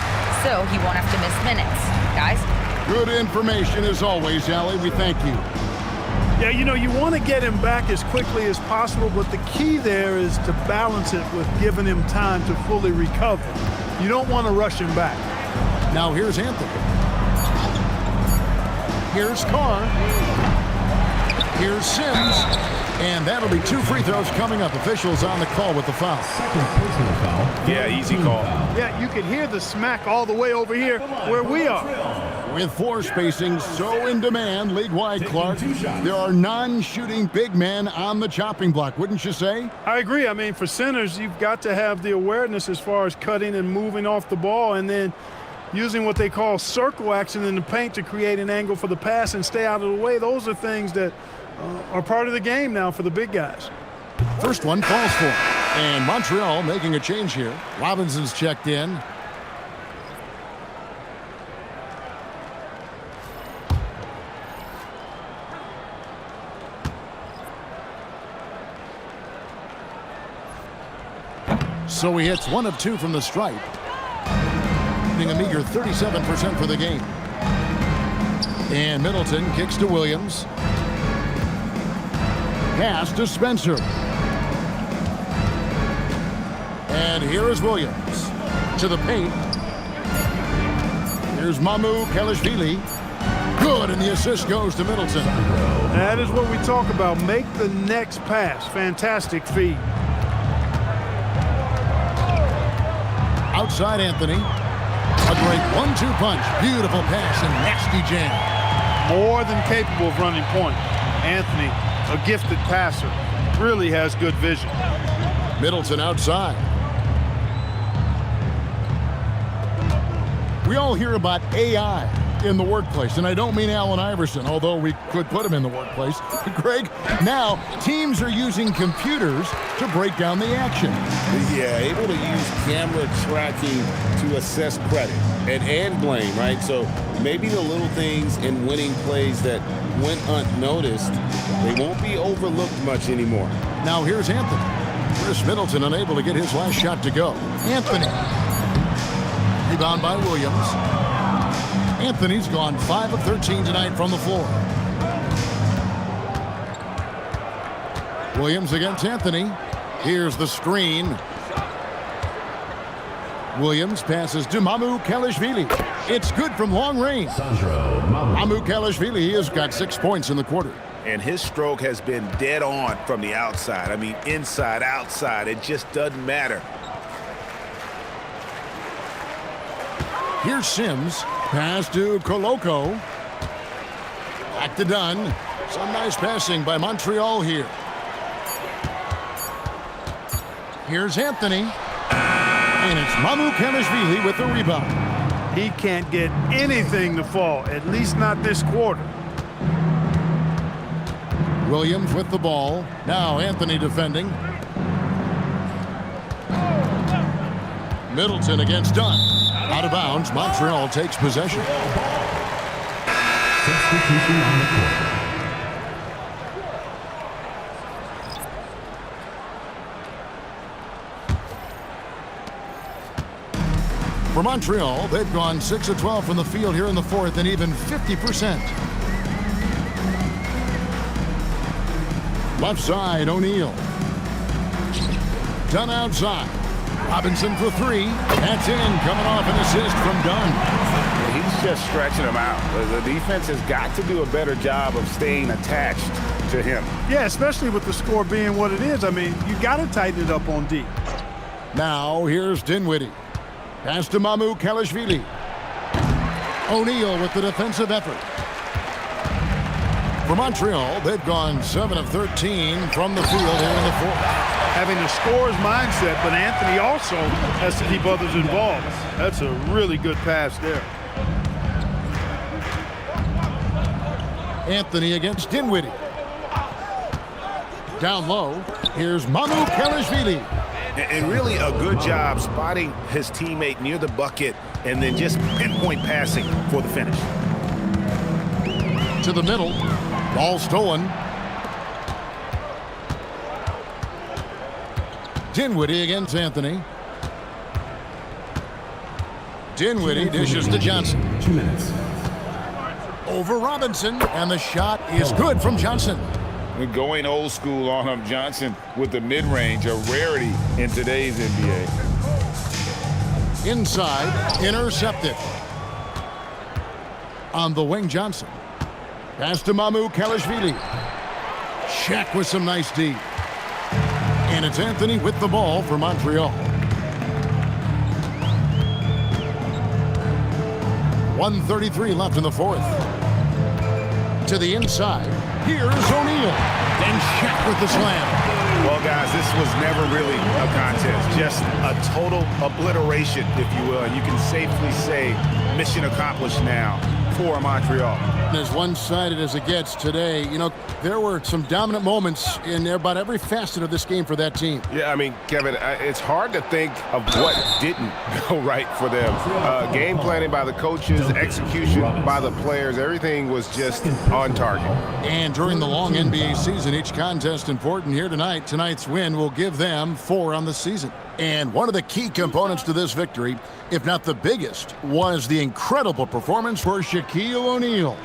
so he won't have to miss minutes. Guys? Good information as always, Allie. We thank you. Yeah, you know, you want to get him back as quickly as possible, but the key there is to balance it with giving him time to fully recover. You don't want to rush him back. Now here's Anthony. Here's Carr. Here's Sims. And that'll be 2 free throws coming up. Officials on the call with the foul. Yeah, easy call. Yeah, you can hear the smack all the way over here where we are. With floor spacing so in demand league-wide, Clark, there are non-shooting big men on the chopping block, wouldn't you say? I agree. I mean, for centers, you've got to have the awareness as far as cutting and moving off the ball and then using what they call circle action in the paint to create an angle for the pass and stay out of the way. Those are things that are part of the game now for the big guys. First one falls for him. And Montreal making a change here. Robinson's checked in. So he hits 1 of 2 from the stripe, hitting a meager 37% for the game. And Middleton kicks to Williams. Pass to Spencer. And here is Williams to the paint. Here's Mamu Kelishvili. Good, and the assist goes to Middleton. That is what we talk about. Make the next pass. Fantastic feed. Outside Anthony. A great 1-2 punch. Beautiful pass and nasty jam. More than capable of running point. Anthony, a gifted passer, really has good vision. Middleton outside. We all hear about AI in the workplace, and I don't mean Allen Iverson, although we could put him in the workplace. Greg, now teams are using computers to break down the action. Yeah, able to use camera tracking to assess credit and blame, right? So maybe the little things in winning plays that went unnoticed, they won't be overlooked much anymore. Now here's Anthony. Chris Middleton unable to get his last shot to go. Anthony. Rebound by Williams. Anthony's gone 5 of 13 tonight from the floor. Williams against Anthony. Here's the screen. Williams passes to Mamu Kelishvili. It's good from long range. Mamu Kelishvili has got 6 points in the quarter. And his stroke has been dead on from the outside. I mean, inside, outside, it just doesn't matter. Here's Sims. Pass to Koloko. Back to Dunn. Some nice passing by Montreal here. Here's Anthony. And it's Mamu Kelishvili with the rebound. He can't get anything to fall, at least not this quarter. Williams with the ball. Now Anthony defending. Middleton against Dunn. Out of bounds. Montreal takes possession. Substitution on the court. For Montreal, they've gone 6 of 12 from the field here in the fourth and even 50%. Left side, O'Neal. Dunn outside. Robinson for three. That's in, coming off an assist from Dunn. He's just stretching him out. The defense has got to do a better job of staying attached to him. Yeah, especially with the score being what it is. I mean, you got to tighten it up on D. Now, here's Dinwiddie. Pass to Mamu Kalashvili. O'Neal with the defensive effort. For Montreal, they've gone 7 of 13 from the field here in the fourth. Having a scorer's mindset, but Anthony also has to keep others involved. That's a really good pass there. Anthony against Dinwiddie. Down low, here's Mamu Kalashvili. And really a good job spotting his teammate near the bucket and then just pinpoint passing for the finish. To the middle. Ball stolen. Dinwiddie against Anthony. Dinwiddie dishes to Johnson. 2 minutes. Over Robinson, and the shot is good from Johnson. We're going old school on him. Johnson with the mid-range, a rarity in today's NBA. Inside, intercepted. On the wing, Johnson. Pass to Mamu Kalashvili. Shaq with some nice D. And it's Anthony with the ball for Montreal. 1:33 left in the fourth. To the inside. Here's O'Neal. And Shaq with the slam. Well, guys, this was never really a contest. Just a total obliteration, if you will. And you can safely say mission accomplished now for Montreal. As one-sided as it gets today, you know, there were some dominant moments in about every facet of this game for that team. Yeah, I mean, Kevin, it's hard to think of what didn't go right for them. Game planning by the coaches, execution by the players, everything was just on target. And during the long NBA season, each contest important here tonight. Tonight's win will give them 4 on the season. And one of the key components to this victory, if not the biggest, was the incredible performance for Shaquille O'Neal.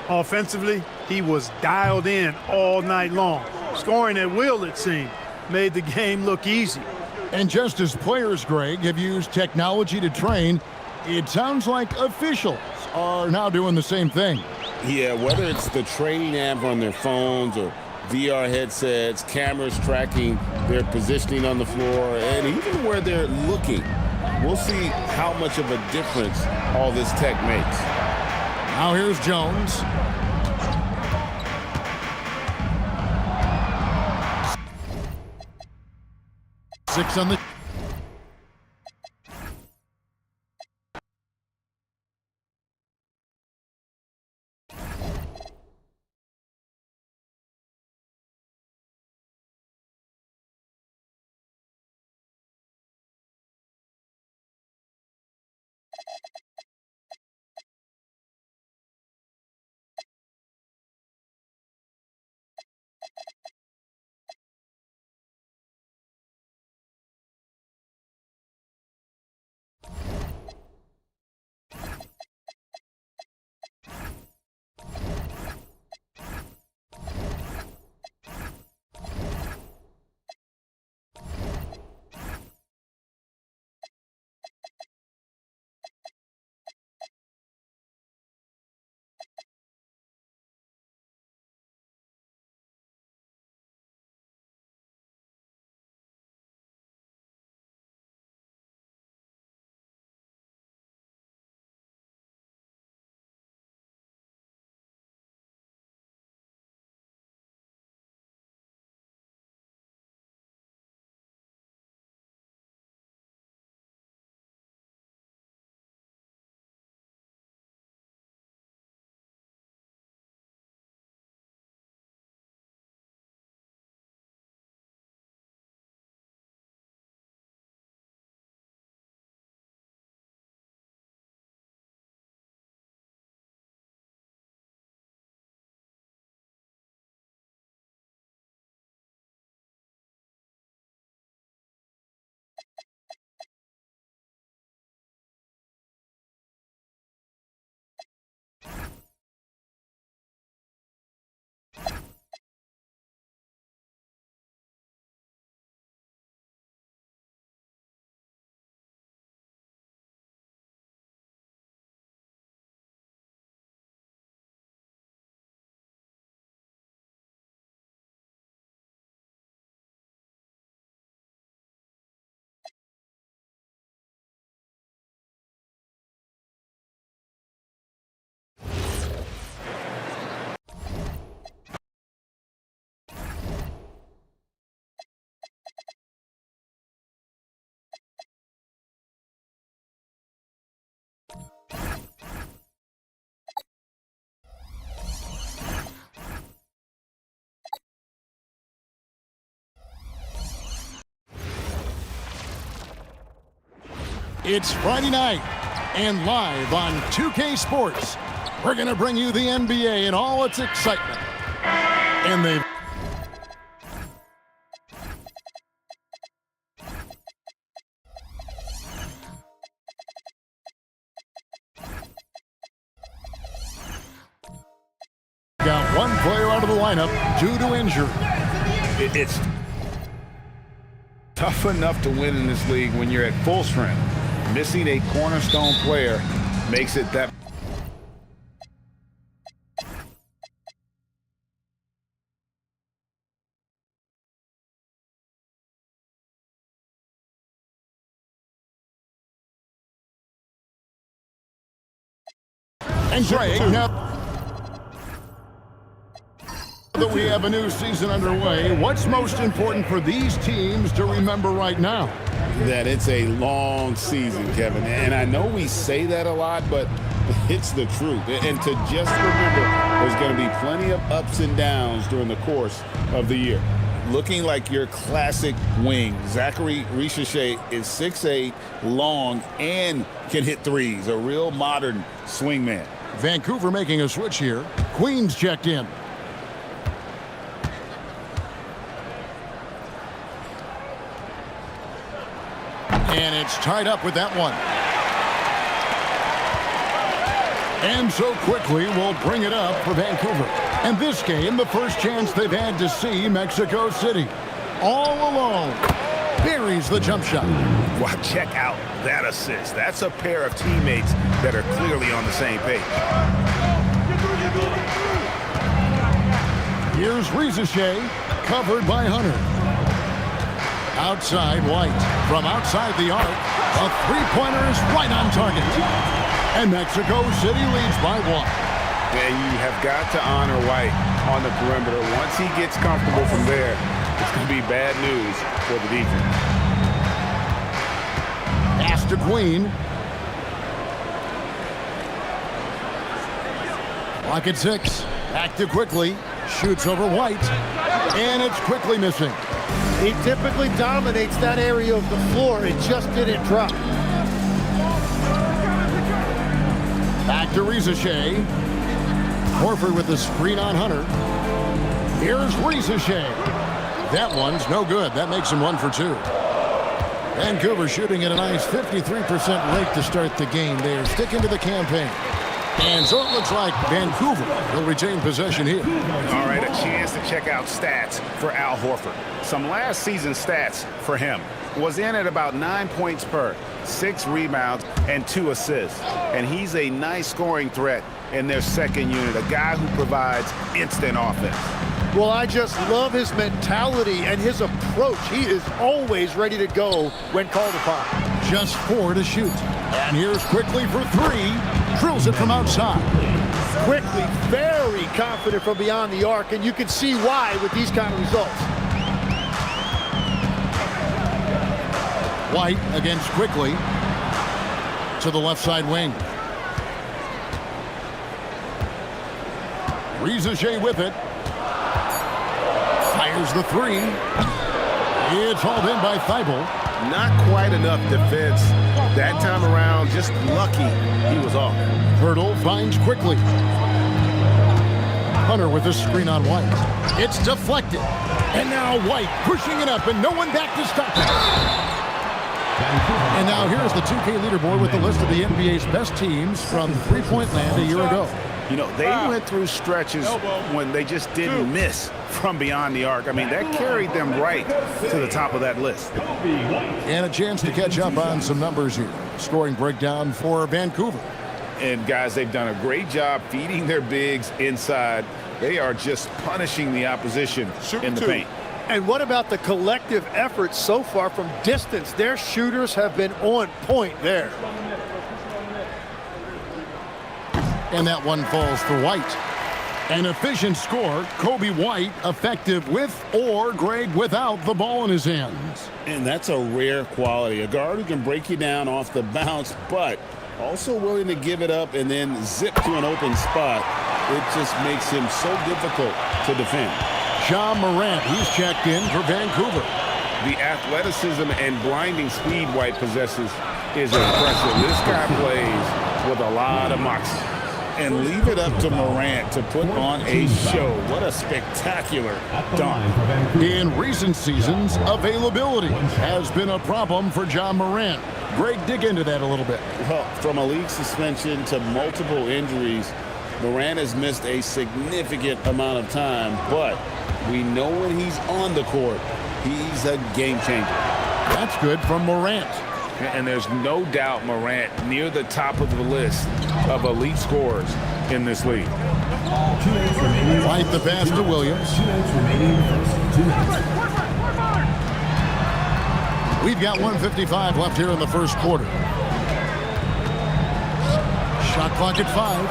Offensively, he was dialed in all night long. Scoring at will, it seemed, made the game look easy. And just as players, Greg, have used technology to train, it sounds like officials are now doing the same thing. Yeah, whether it's the training app on their phones or VR headsets, cameras tracking their positioning on the floor, and even where they're looking, we'll see how much of a difference all this tech makes. Now here's Jones. Six on the It's Friday night, and live on 2K Sports, we're going to bring you the NBA and all its excitement. And they've got one player out of the lineup due to injury. It's tough enough to win in this league when you're at full strength. Missing a cornerstone player makes it that. And Greg, now that we have a new season underway, what's most important for these teams to remember right now? That it's a long season, Kevin. And I know we say that a lot, but it's the truth. And to just remember, there's going to be plenty of ups and downs during the course of the year. Looking like your classic wing, Zachary Richeche is 6'8", long, and can hit threes. A real modern swingman. Vancouver making a switch here. Queens checked in. And it's tied up with that one. And so quickly we'll bring it up for Vancouver. And this game, the first chance they've had to see Mexico City. All alone. Buries the jump shot. Well, check out that assist. That's a pair of teammates that are clearly on the same page. Here's Rizeche, covered by Hunter. Outside White. From outside the arc, a three-pointer is right on target. And Mexico City leads by one. And you have got to honor White on the perimeter. Once he gets comfortable from there, it's going to be bad news for the defense. Pass to Queen. Clock at 6. Back to Quickly. Shoots over White. And it's Quickly missing. He typically dominates that area of the floor. It just didn't drop. Back to Rizeche. Horford with the screen on Hunter. Here's Rizeche. That one's no good. That makes him 1 for 2. Vancouver shooting at a nice 53% rate to start the game. They are sticking to the campaign. And so it looks like Vancouver will retain possession here. All right, a chance to check out stats for Al Horford. Some last season stats for him. Was in at about 9 points per, 6 rebounds, and 2 assists. And he's a nice scoring threat in their second unit, a guy who provides instant offense. Well, I just love his mentality and his approach. He is always ready to go when called upon. Just 4 to shoot. And here's Quickly for 3. Drills it from outside. Quickly, very confident from beyond the arc, and you can see why with these kind of results. White against Quickly. To the left side wing. Rizeche with it. Fires the 3. It's hauled in by Thibault. Not quite enough defense that time around. Just lucky he was off. Hurdle finds Quickly. Hunter with a screen on White. It's deflected. And now White pushing it up and no one back to stop it. And now here's the 2K leaderboard with the list of the NBA's best teams from three-point land a year ago. You know, they went through stretches when they just didn't miss from beyond the arc. I mean, that carried them right to the top of that list. And a chance to catch up on some numbers here. Scoring breakdown for Vancouver. And, guys, they've done a great job feeding their bigs inside. They are just punishing the opposition in the paint. And what about the collective effort so far from distance? Their shooters have been on point there. And that one falls for White. An efficient score. Kobe White effective with or Greg without the ball in his hands. And that's a rare quality. A guard who can break you down off the bounce, but also willing to give it up and then zip to an open spot. It just makes him so difficult to defend. Ja Morant, he's checked in for Vancouver. The athleticism and blinding speed White possesses is impressive. This guy plays with a lot of moxie. And leave it up to Morant to put on a show. What a spectacular dunk. In recent seasons, availability has been a problem for John Morant. Greg, dig into that a little bit. Well, from a league suspension to multiple injuries, Morant has missed a significant amount of time, but we know when he's on the court, he's a game changer. That's good from Morant. And there's no doubt Morant near the top of the list of elite scorers in this league. White the pass to Williams. We've got 1:55 left here in the first quarter. Shot clock at 5.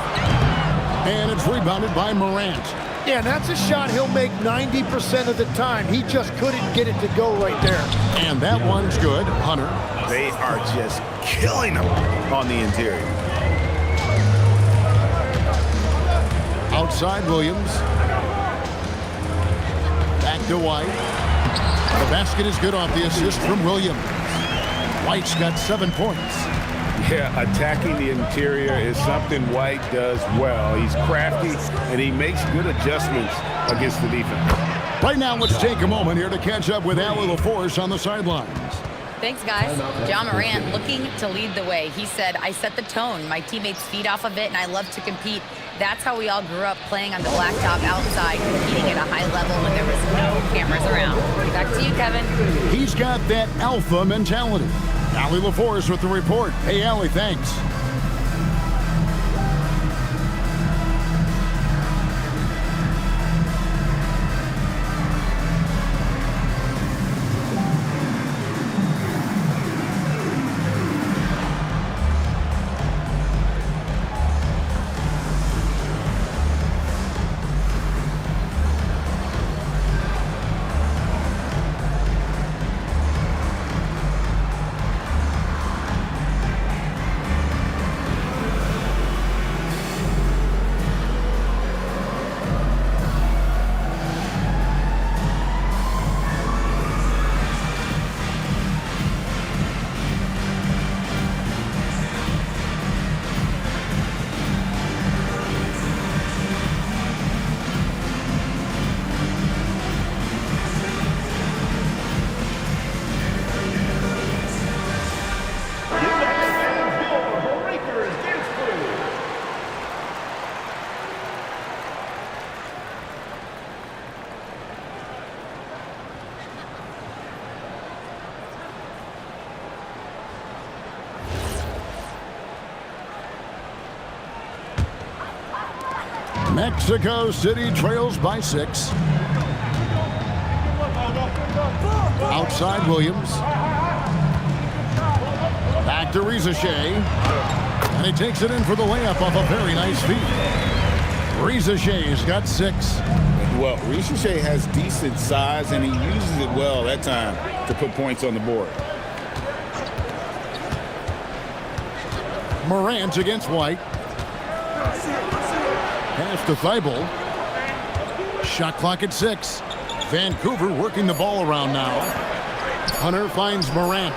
And it's rebounded by Morant. Yeah, and that's a shot he'll make 90% of the time. He just couldn't get it to go right there. And that one's good. Hunter. They are just killing him on the interior. Outside Williams. Back to White. The basket is good off the assist from Williams. White's got 7 points. Yeah, attacking the interior is something White does well. He's crafty, and he makes good adjustments against the defense. Right now, let's take a moment here to catch up with Allie LaForce on the sidelines. Thanks, guys. John Morant looking to lead the way. He said, I set the tone. My teammates feed off of it, and I love to compete. That's how we all grew up, playing on the blacktop outside, competing at a high level when there was no cameras around. Back to you, Kevin. He's got that alpha mentality. Allie LaForce with the report. Hey, Allie, thanks. Mexico City trails by 6. Outside Williams. Back to Riza Shea. And he takes it in for the layup off a very nice feed. Riza Shea's got 6. Well, Riza Shea has decent size, and he uses it well that time to put points on the board. Morant against White. Pass to Thibault. Shot clock at 6. Vancouver working the ball around now. Hunter finds Morant.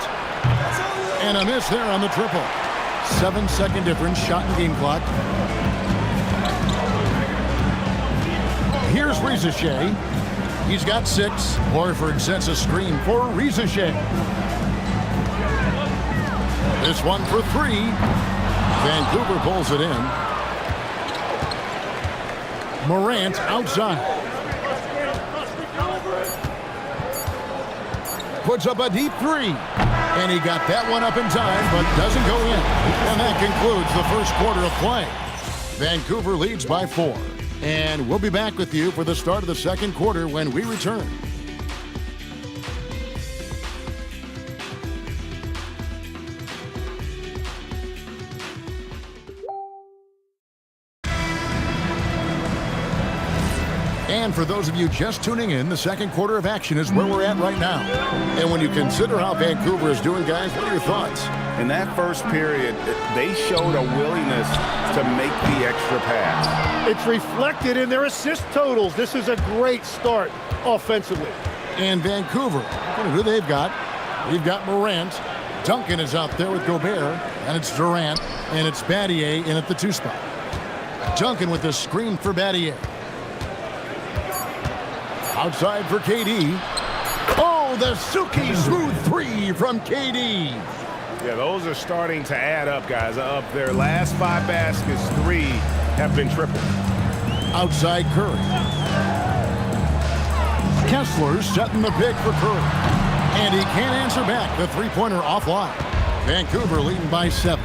And a miss there on the triple. 7-second difference, shot and game clock. Here's Riza Shea. He's got 6. Horford sets a screen for Riza Shea. This one for 3. Vancouver pulls it in. Morant outside. Puts up a deep 3. And he got that one up in time, but doesn't go in. And that concludes the first quarter of play. Vancouver leads by 4. And we'll be back with you for the start of the second quarter when we return. And for those of you just tuning in, the second quarter of action is where we're at right now. And when you consider how Vancouver is doing, guys, what are your thoughts? In that first period, they showed a willingness to make the extra pass. It's reflected in their assist totals. This is a great start offensively. And Vancouver, who they've got. We've got Morant. Duncan is out there with Gobert. And it's Durant. And it's Battier in at the 2 spot. Duncan with the screen for Battier. Outside for KD. Oh, the Suki smooth 3 from KD. Yeah, those are starting to add up, guys. Of their last 5 baskets, 3 have been triple. Outside Curry. Kessler setting the pick for Curry. And he can't answer back. The three-pointer offline. Vancouver leading by 7.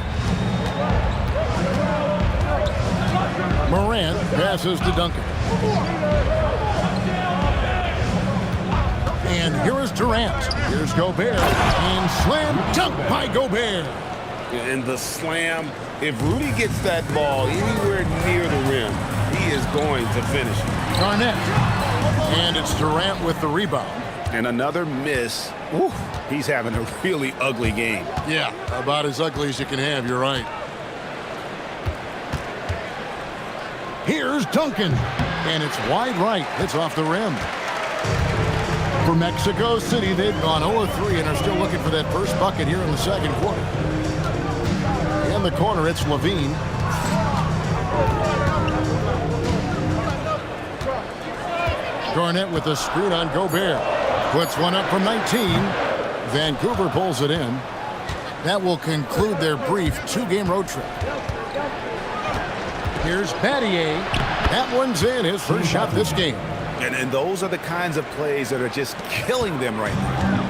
Morant passes to Duncan. And here is Durant. Here's Gobert. And slam dunk by Gobert. And the slam, if Rudy gets that ball anywhere near the rim, he is going to finish it. Garnett. And it's Durant with the rebound. And another miss. Ooh, he's having a really ugly game. Yeah, about as ugly as you can have, you're right. Here's Duncan. And it's wide right. It's off the rim. For Mexico City, they've gone 0-3 and are still looking for that first bucket here in the second quarter. In the corner, it's Levine. Garnett with the screen on Gobert. Puts one up from 19. Vancouver pulls it in. That will conclude their brief 2-game road trip. Here's Battier. That one's in, his first shot this game. And those are the kinds of plays that are just killing them right now.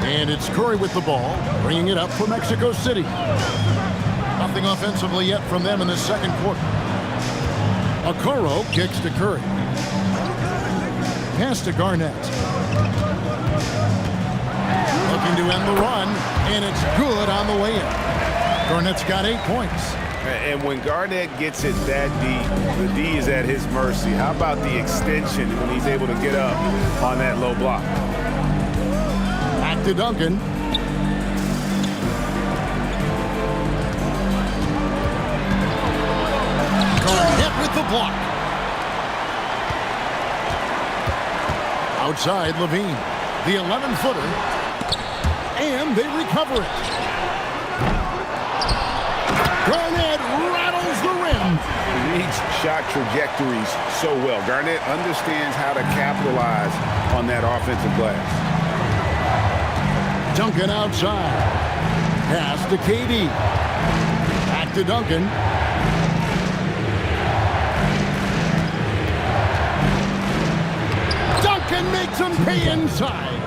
And it's Curry with the ball, bringing it up for Mexico City. Nothing offensively yet from them in the second quarter. Okoro kicks to Curry. Pass to Garnett. Looking to end the run, and it's good on the way in. Garnett's got 8 points. And when Garnett gets it that deep, the D is at his mercy. How about the extension when he's able to get up on that low block? Back to Duncan. Garnett with the block. Outside Levine. The 11-footer. And they recover it. Garnett rattles the rim. He reads shot trajectories so well. Garnett understands how to capitalize on that offensive glass. Duncan outside. Pass to KD. Back to Duncan. Duncan makes him pay inside.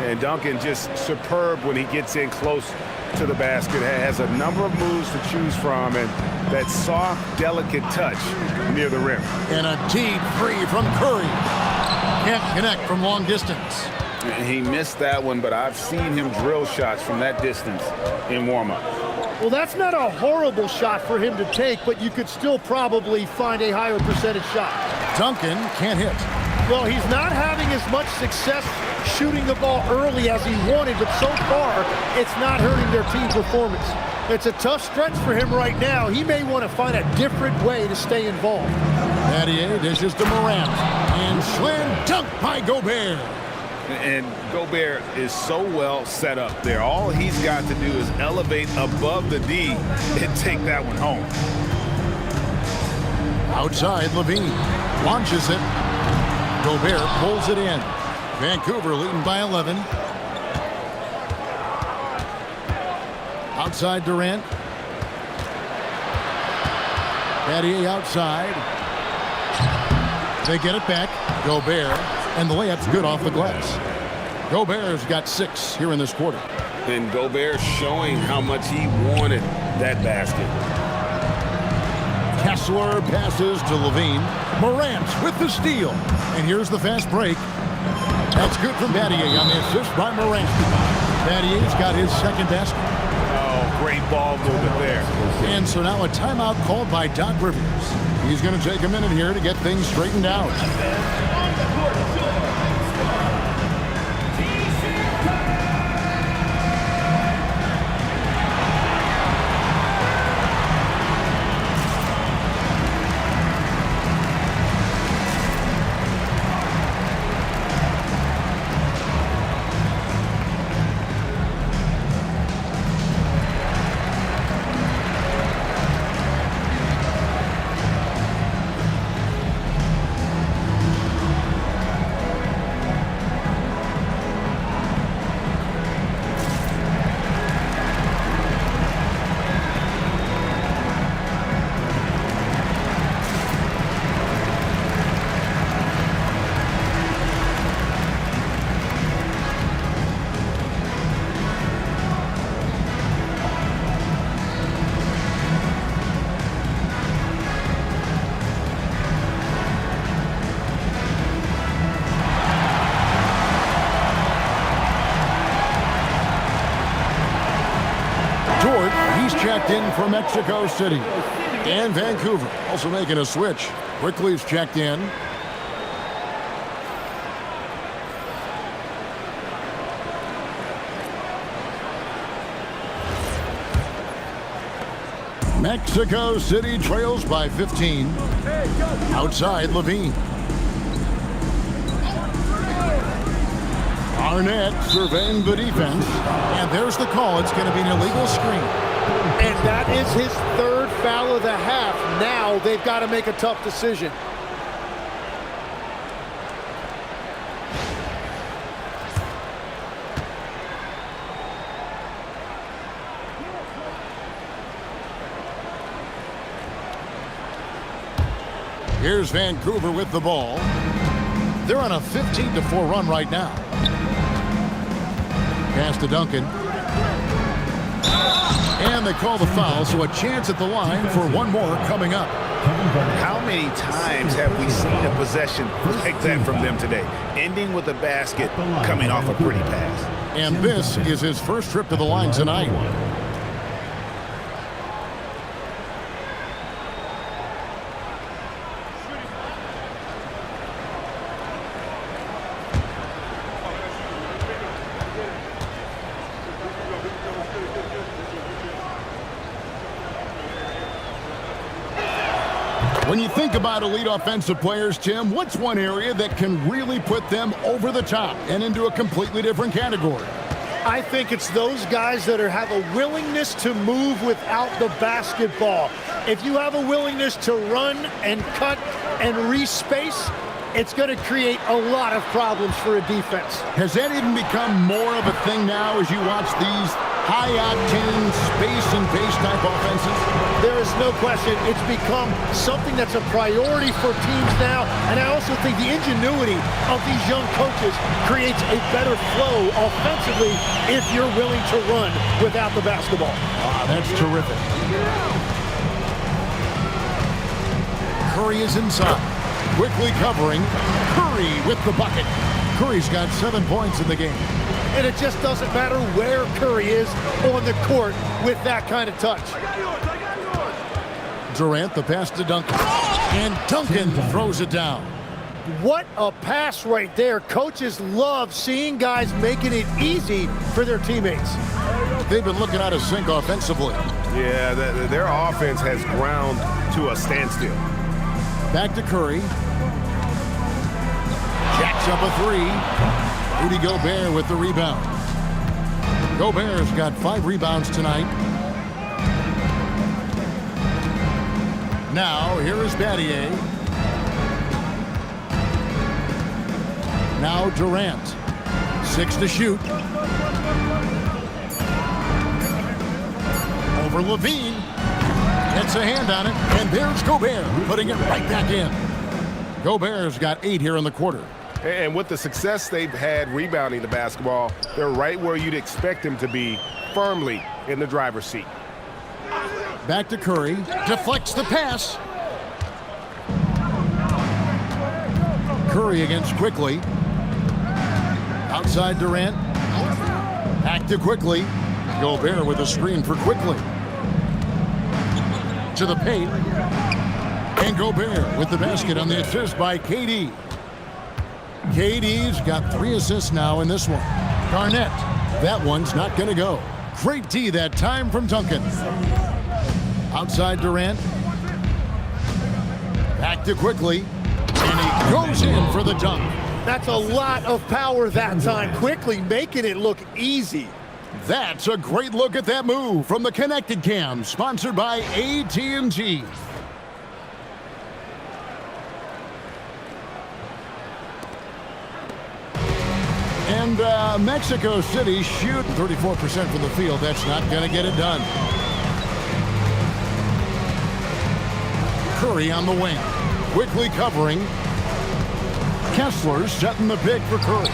And Duncan just superb when he gets in close to the basket. Has a number of moves to choose from, and that soft, delicate touch near the rim. And a deep three from Curry. Can't connect from long distance. He missed that one, but I've seen him drill shots from that distance in warm-up. Well, that's not a horrible shot for him to take, but you could still probably find a higher percentage shot. Duncan can't hit. Well, he's not having as much success shooting the ball early as he wanted, but so far, it's not hurting their team performance. It's a tough stretch for him right now. He may want to find a different way to stay involved. Battier dishes to Morant. And slam dunk by Gobert. And Gobert is so well set up there. All he's got to do is elevate above the D and take that one home. Outside, Levine launches it. Gobert pulls it in. Vancouver leading by 11. Outside Durant. Battier outside. They get it back. Gobert. And the layup's good off the glass. Gobert's got 6 here in this quarter. And Gobert showing how much he wanted that basket. Kessler passes to Levine. Morant with the steal. And here's the fast break. That's good from Battier on the assist by Morant. Battier's got his second basket. Oh, great ball movement there. And so now a timeout called by Doc Rivers. He's going to take a minute here to get things straightened out. checked in for Mexico City. And Vancouver also making a switch. Quickly's checked in. Mexico City trails by 15. Outside, Levine. Arnett surveying the defense. And there's the call. It's going to be an illegal screen. And that is his third foul of the half. Now they've got to make a tough decision. Here's Vancouver with the ball. They're on a 15-4 run right now. Pass to Duncan. And they call the foul, so a chance at the line for one more coming up. How many times have we seen a possession like that from them today? Ending with a basket, coming off a pretty pass. And this is his first trip to the line tonight. When you think about elite offensive players, Tim, what's one area that can really put them over the top and into a completely different category? I think it's those guys that have a willingness to move without the basketball. If you have a willingness to run and cut and re-space, it's going to create a lot of problems for a defense. Has that even become more of a thing now as you watch these high-octane space and pace type offenses? There is no question. It's become something that's a priority for teams now, and I also think the ingenuity of these young coaches creates a better flow offensively if you're willing to run without the basketball. That's terrific. Curry is inside. Quickly covering. Curry with the bucket. Curry's got 7 points in the game. And it just doesn't matter where Curry is on the court with that kind of touch. Durant, the pass to Duncan. And Duncan throws it down. What a pass right there. Coaches love seeing guys making it easy for their teammates. They've been looking out of sync offensively. Yeah, their offense has ground to a standstill. Back to Curry. Jacks up a three. Rudy Gobert with the rebound. Gobert's got 5 rebounds tonight. Now, here is Battier. Now Durant. 6 to shoot. Over Levine. Gets a hand on it. And there's Gobert putting it right back in. Gobert's got 8 here in the quarter. And with the success they've had rebounding the basketball, they're right where you'd expect them to be, firmly in the driver's seat. Back to Curry. Deflects the pass. Curry against Quickly. Outside Durant. Back to Quickly. Gobert with a screen for Quickly. To the paint. And Gobert with the basket on the assist by KD. KD's got 3 assists now in this one. Garnett, that one's not going to go. Great D that time from Duncan. Outside Durant. Back to Quickly. And he goes in for the dunk. That's a lot of power that time. Quickly making it look easy. That's a great look at that move from the Connected Cam, sponsored by AT&T. And Mexico City shooting 34% from the field. That's not going to get it done. Curry on the wing. Quickly covering. Kessler setting the pick for Curry.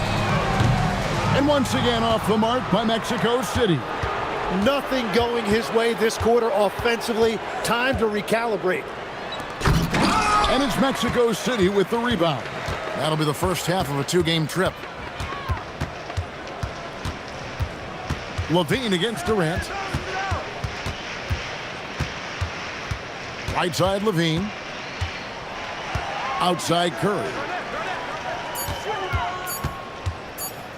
And once again off the mark by Mexico City. Nothing going his way this quarter offensively. Time to recalibrate. And it's Mexico City with the rebound. That'll be the first half of a 2-game trip. Levine against Durant. Right side Levine. Outside Curry.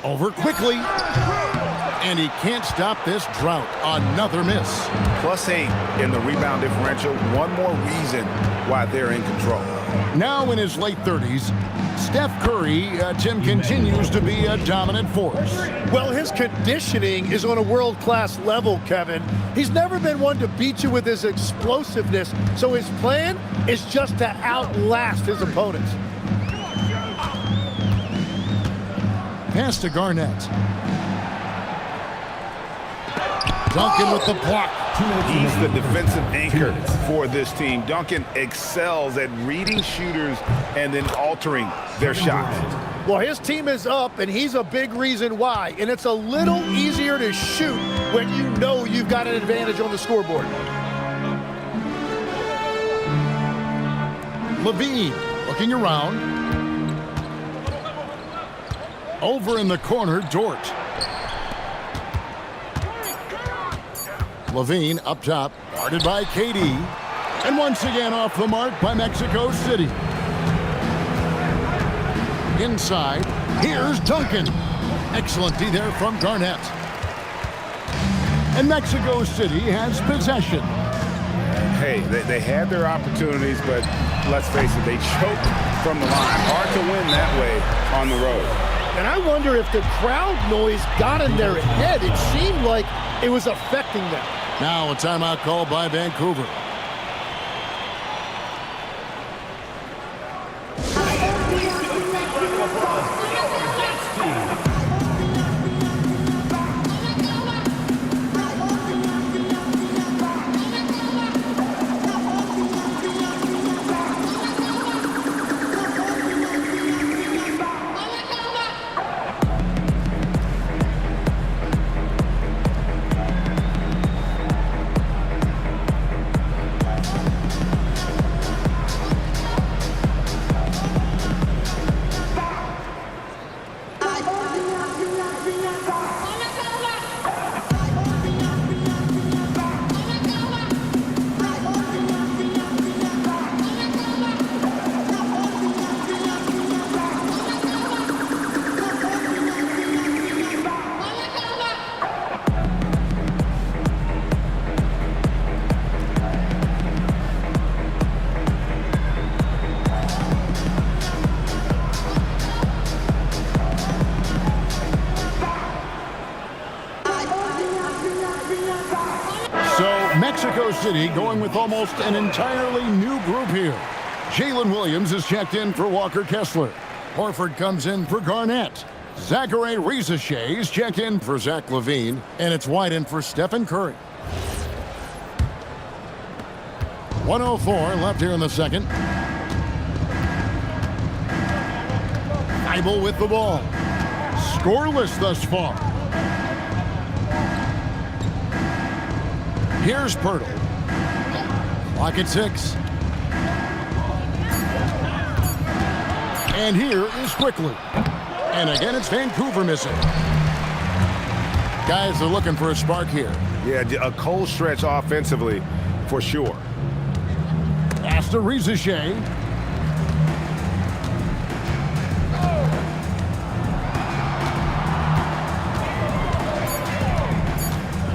Over quickly. And he can't stop this drought. Another miss. +8 in the rebound differential. One more reason why they're in control. Now in his late 30s, Steph Curry, Tim, continues to be a dominant force. Well, his conditioning is on a world-class level, Kevin. He's never been one to beat you with his explosiveness, so his plan is just to outlast his opponents. Pass to Garnett. Duncan with the block. He's the defensive anchor for this team. Duncan excels at reading shooters and then altering their shots. Well, his team is up, and he's a big reason why. And it's a little easier to shoot when you know you've got an advantage on the scoreboard. Levine looking around. Over in the corner, Dort. Levine up top, guarded by KD. And once again off the mark by Mexico City. Inside, here's Duncan. Excellent D there from Garnett. And Mexico City has possession. Hey, they had their opportunities, but let's face it, they choked from the line. Hard to win that way on the road. And I wonder if the crowd noise got in their head. It seemed like it was affecting them. Now a timeout called by Vancouver. Mexico City going with almost an entirely new group here. Jalen Williams is checked in for Walker Kessler. Horford comes in for Garnett. Zachary Rizachet is checked in for Zach LaVine. And it's wide in for Stephen Curry. 1:04 left here in the second. Thibault with the ball. Scoreless thus far. Here's Pirtle. Clock at 6. And here is Quickly. And again, it's Vancouver missing. Guys are looking for a spark here. Yeah, a cold stretch offensively for sure. Pass to Rizachet.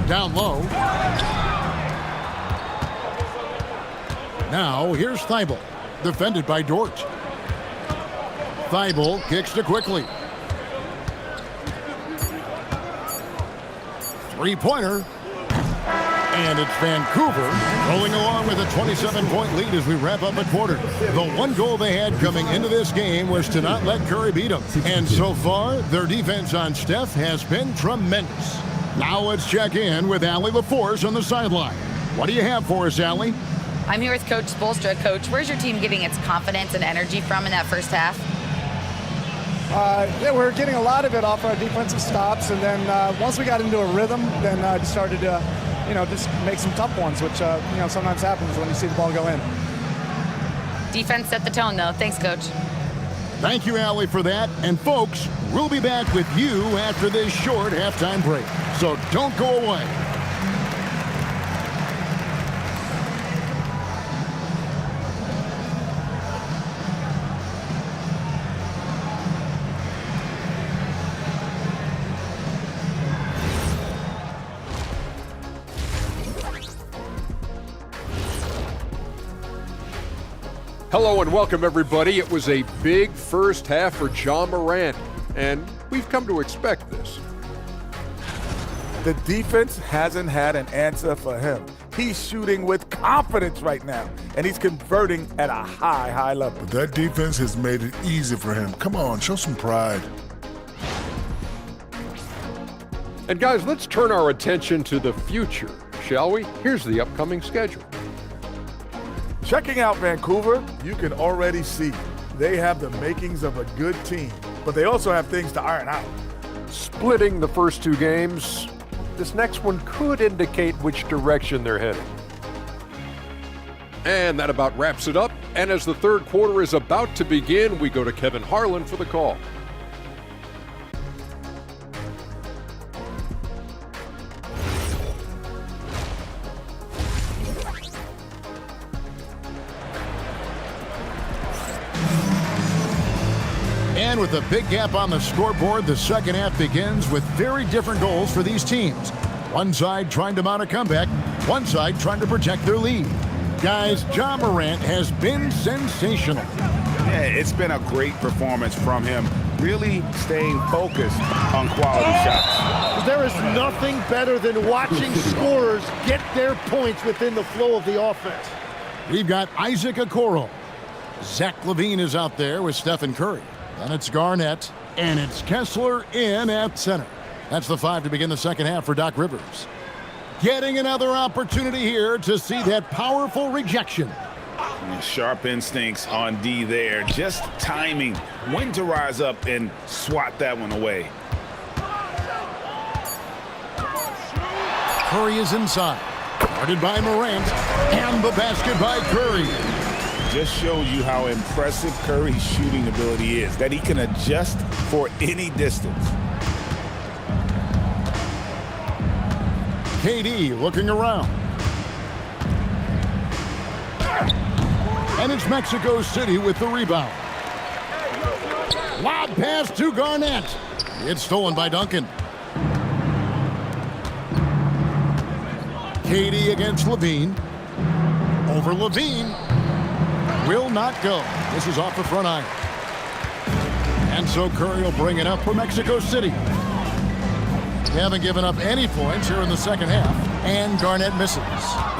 Down low. Now, here's Thibault, defended by Dort. Thibault kicks to Quickly. Three-pointer. And it's Vancouver rolling along with a 27-point lead as we wrap up a quarter. The one goal they had coming into this game was to not let Curry beat them. And so far, their defense on Steph has been tremendous. Now let's check in with Allie LaForce on the sideline. What do you have for us, Allie? I'm here with Coach Spoelstra. Coach, where's your team getting its confidence and energy from in that first half? Yeah, we're getting a lot of it off our defensive stops, and then once we got into a rhythm, then just started to, just make some tough ones, which sometimes happens when you see the ball go in. Defense set the tone, though. Thanks, Coach. Thank you, Allie, for that. And folks, we'll be back with you after this short halftime break. So don't go away. Hello and welcome, everybody. It was a big first half for John Morant, and we've come to expect this. The defense hasn't had an answer for him. He's shooting with confidence right now, and he's converting at a high level. But that defense has made it easy for him. Come on, show some pride. And guys, let's turn our attention to the future, shall we? Here's the upcoming schedule. Checking out Vancouver, you can already see they have the makings of a good team, but they also have things to iron out. Splitting the first two games, this next one could indicate which direction they're heading. And that about wraps it up. And as the third quarter is about to begin, we go to Kevin Harlan for the call. And with a big gap on the scoreboard, the second half begins with very different goals for these teams. One side trying to mount a comeback, one side trying to protect their lead. Guys, John Morant has been sensational. Yeah, it's been a great performance from him, really staying focused on quality shots. There is nothing better than watching scorers get their points within the flow of the offense. We've got Isaac Okoro. Zach LaVine is out there with Stephen Curry. Then it's Garnett, and it's Kessler in at center. That's the five to begin the second half for Doc Rivers. Getting another opportunity here to see that powerful rejection. Sharp instincts on D there. Just timing when to rise up and swat that one away. Curry is inside. Guarded by Morant, and the basket by Curry. Just shows you how impressive Curry's shooting ability is, that he can adjust for any distance. KD looking around. And it's Mexico City with the rebound. Lob pass to Garnett. It's stolen by Duncan. KD against LaVine. Over LaVine. Will not go. This is off the front iron. And so Curry will bring it up for Mexico City. They haven't given up any points here in the second half, and Garnett misses.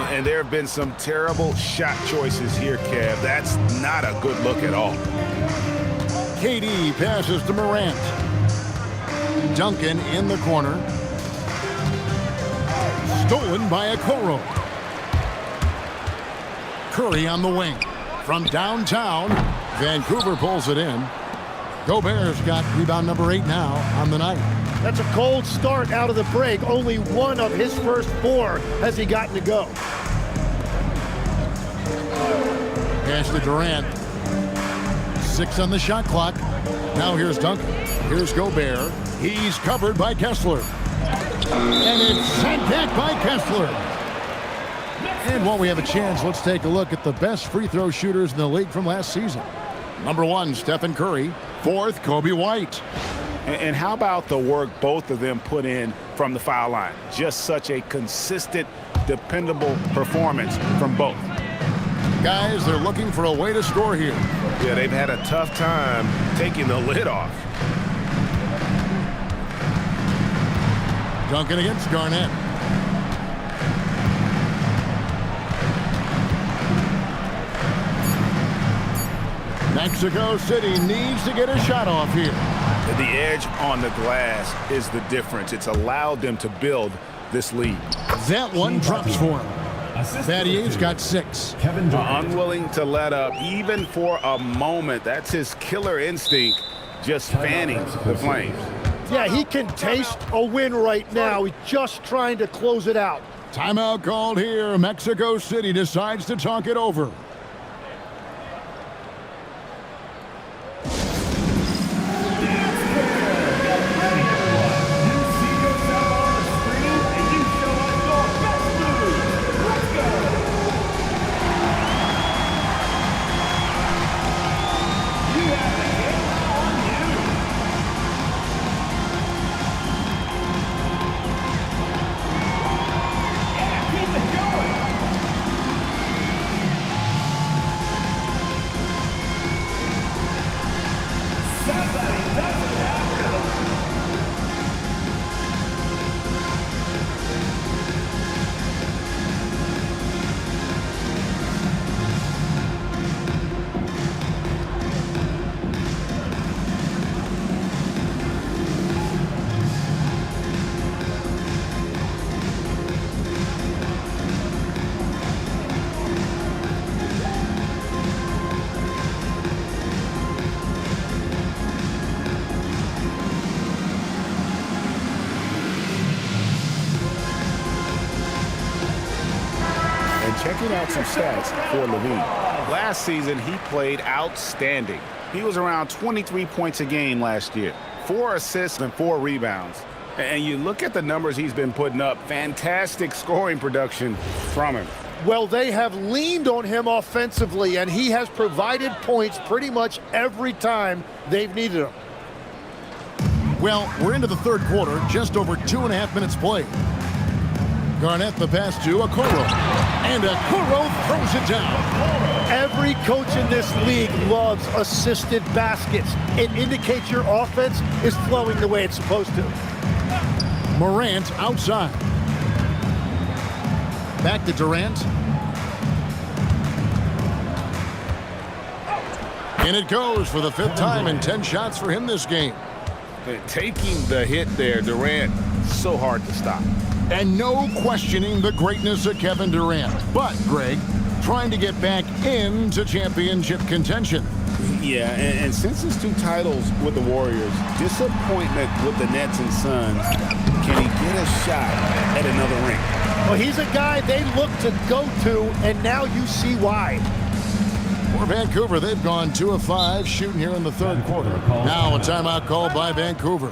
And there have been some terrible shot choices here, Kev. That's not a good look at all. KD passes to Morant. Duncan in the corner. Stolen by Okoro. Curry on the wing. From downtown, Vancouver pulls it in. Gobert's got rebound number 8 now on the night. That's a cold start out of the break. Only one of his first 4 has he gotten to go. Pass to Durant. 6 on the shot clock. Now here's Duncan. Here's Gobert. He's covered by Kessler. And it's sent back by Kessler. And while we have a chance, let's take a look at the best free throw shooters in the league from last season. Number 1, Stephen Curry. 4th, Kobe White. And how about the work both of them put in from the foul line? Just such a consistent, dependable performance from both. Guys, they're looking for a way to score here. Yeah, they've had a tough time taking the lid off. Duncan against Garnett. Mexico City needs to get a shot off here. The edge on the glass is the difference. It's allowed them to build this lead. That one drops for him. Battier's got 6. Unwilling to let up even for a moment. That's his killer instinct, just fanning the flames. Yeah, he can taste a win right now. He's just trying to close it out. Timeout called here. Mexico City decides to talk it over. checking out some stats for Levine. Last season, he played outstanding. He was around 23 points a game last year, 4 assists and 4 rebounds. And you look at the numbers he's been putting up, fantastic scoring production from him. Well, they have leaned on him offensively, and he has provided points pretty much every time they've needed him. Well, we're into the third quarter, just over 2.5 minutes played. Garnett the pass to Okoro, and Okoro throws it down. Every coach in this league loves assisted baskets. It indicates your offense is flowing the way it's supposed to. Morant outside. Back to Durant. And it goes for the 5th time in 10 shots for him this game. Taking the hit there, Durant, so hard to stop. And no questioning the greatness of Kevin Durant. But, Greg, trying to get back into championship contention. Yeah, and since his 2 titles with the Warriors, disappointment with the Nets and Suns, can he get a shot at another ring? Well, he's a guy they look to go to, and now you see why. For Vancouver, they've gone 2 of 5 shooting here in the third quarter. Now a timeout called by Vancouver.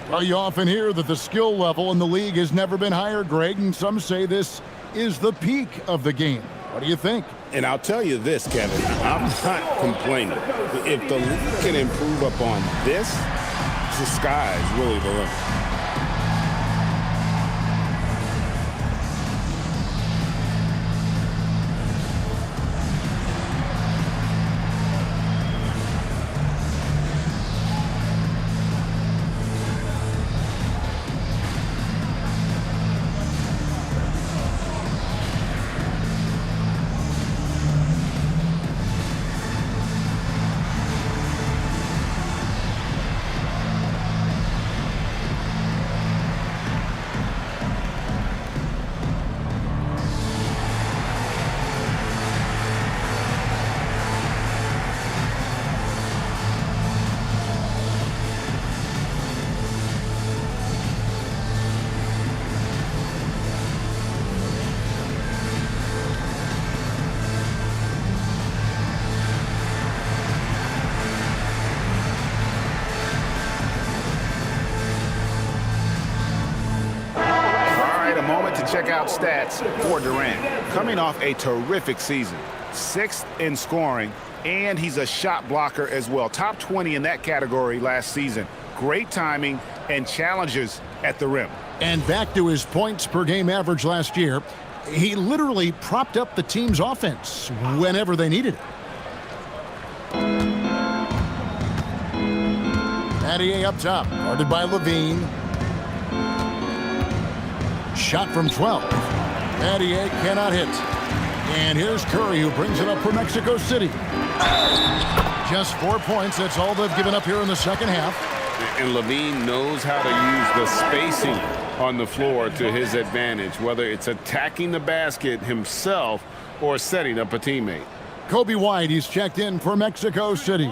Well, you often hear that the skill level in the league has never been higher, Greg, and some say this is the peak of the game. What do you think? And I'll tell you this, Kevin, I'm not complaining. If the league can improve upon this, the sky is really the limit. Check out stats for Durant. Coming off a terrific season, 6th in scoring, and he's a shot blocker as well. Top 20 in that category last season. Great timing and challenges at the rim. And back to his points per game average last year, he literally propped up the team's offense whenever they needed it. Mathieu up top, guarded by Levine. Shot from 12. Mathieu cannot hit. And here's Curry, who brings it up for Mexico City. Just 4 points. That's all they've given up here in the second half. And Levine knows how to use the spacing on the floor to his advantage, whether it's attacking the basket himself or setting up a teammate. Kobe White, he's checked in for Mexico City.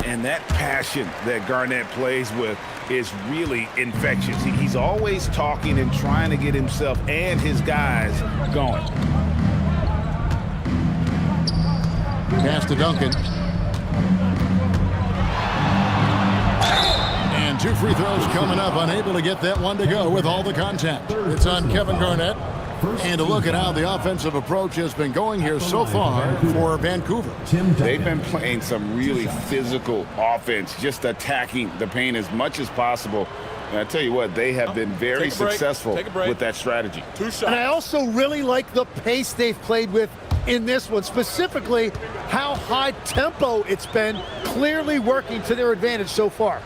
And that passion that Garnett plays with is really infectious. He's always talking and trying to get himself and his guys going. Pass to Duncan. And 2 free throws coming up. Unable to get that one to go with all the contact. It's on Kevin Garnett. And to look at how the offensive approach has been going here so far for Vancouver. They've been playing some really physical offense, just attacking the paint as much as possible. And I tell you what, they have been very successful with that strategy. And I also really like the pace they've played with in this one, specifically how high tempo it's been, clearly working to their advantage so far.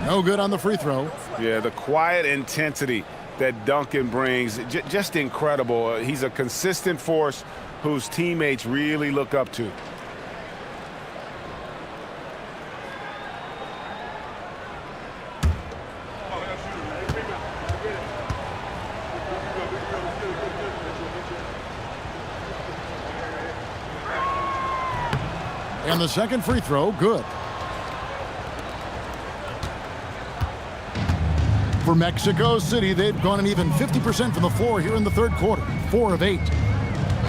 No good on the free throw. Yeah, the quiet intensity that Duncan brings, just incredible. He's a consistent force whose teammates really look up to. And the second free throw, good. For Mexico City, they've gone an even 50% from the floor here in the third quarter. 4 of 8.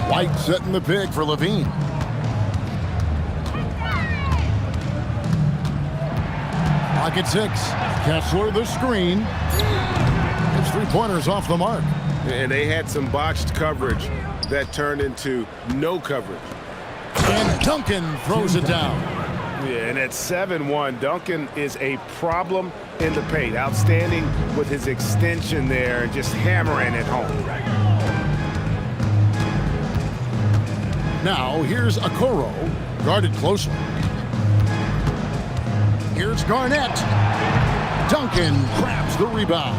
White setting the pick for Levine. Pocket 6. Kessler the screen. It's 3-pointers off the mark. And they had some botched coverage that turned into no coverage. And Duncan throws it down. Yeah, and at 7-1, Duncan is a problem in the paint. Outstanding with his extension there and just hammering it home. Now, here's Okoro, guarded closely. Here's Garnett. Duncan grabs the rebound.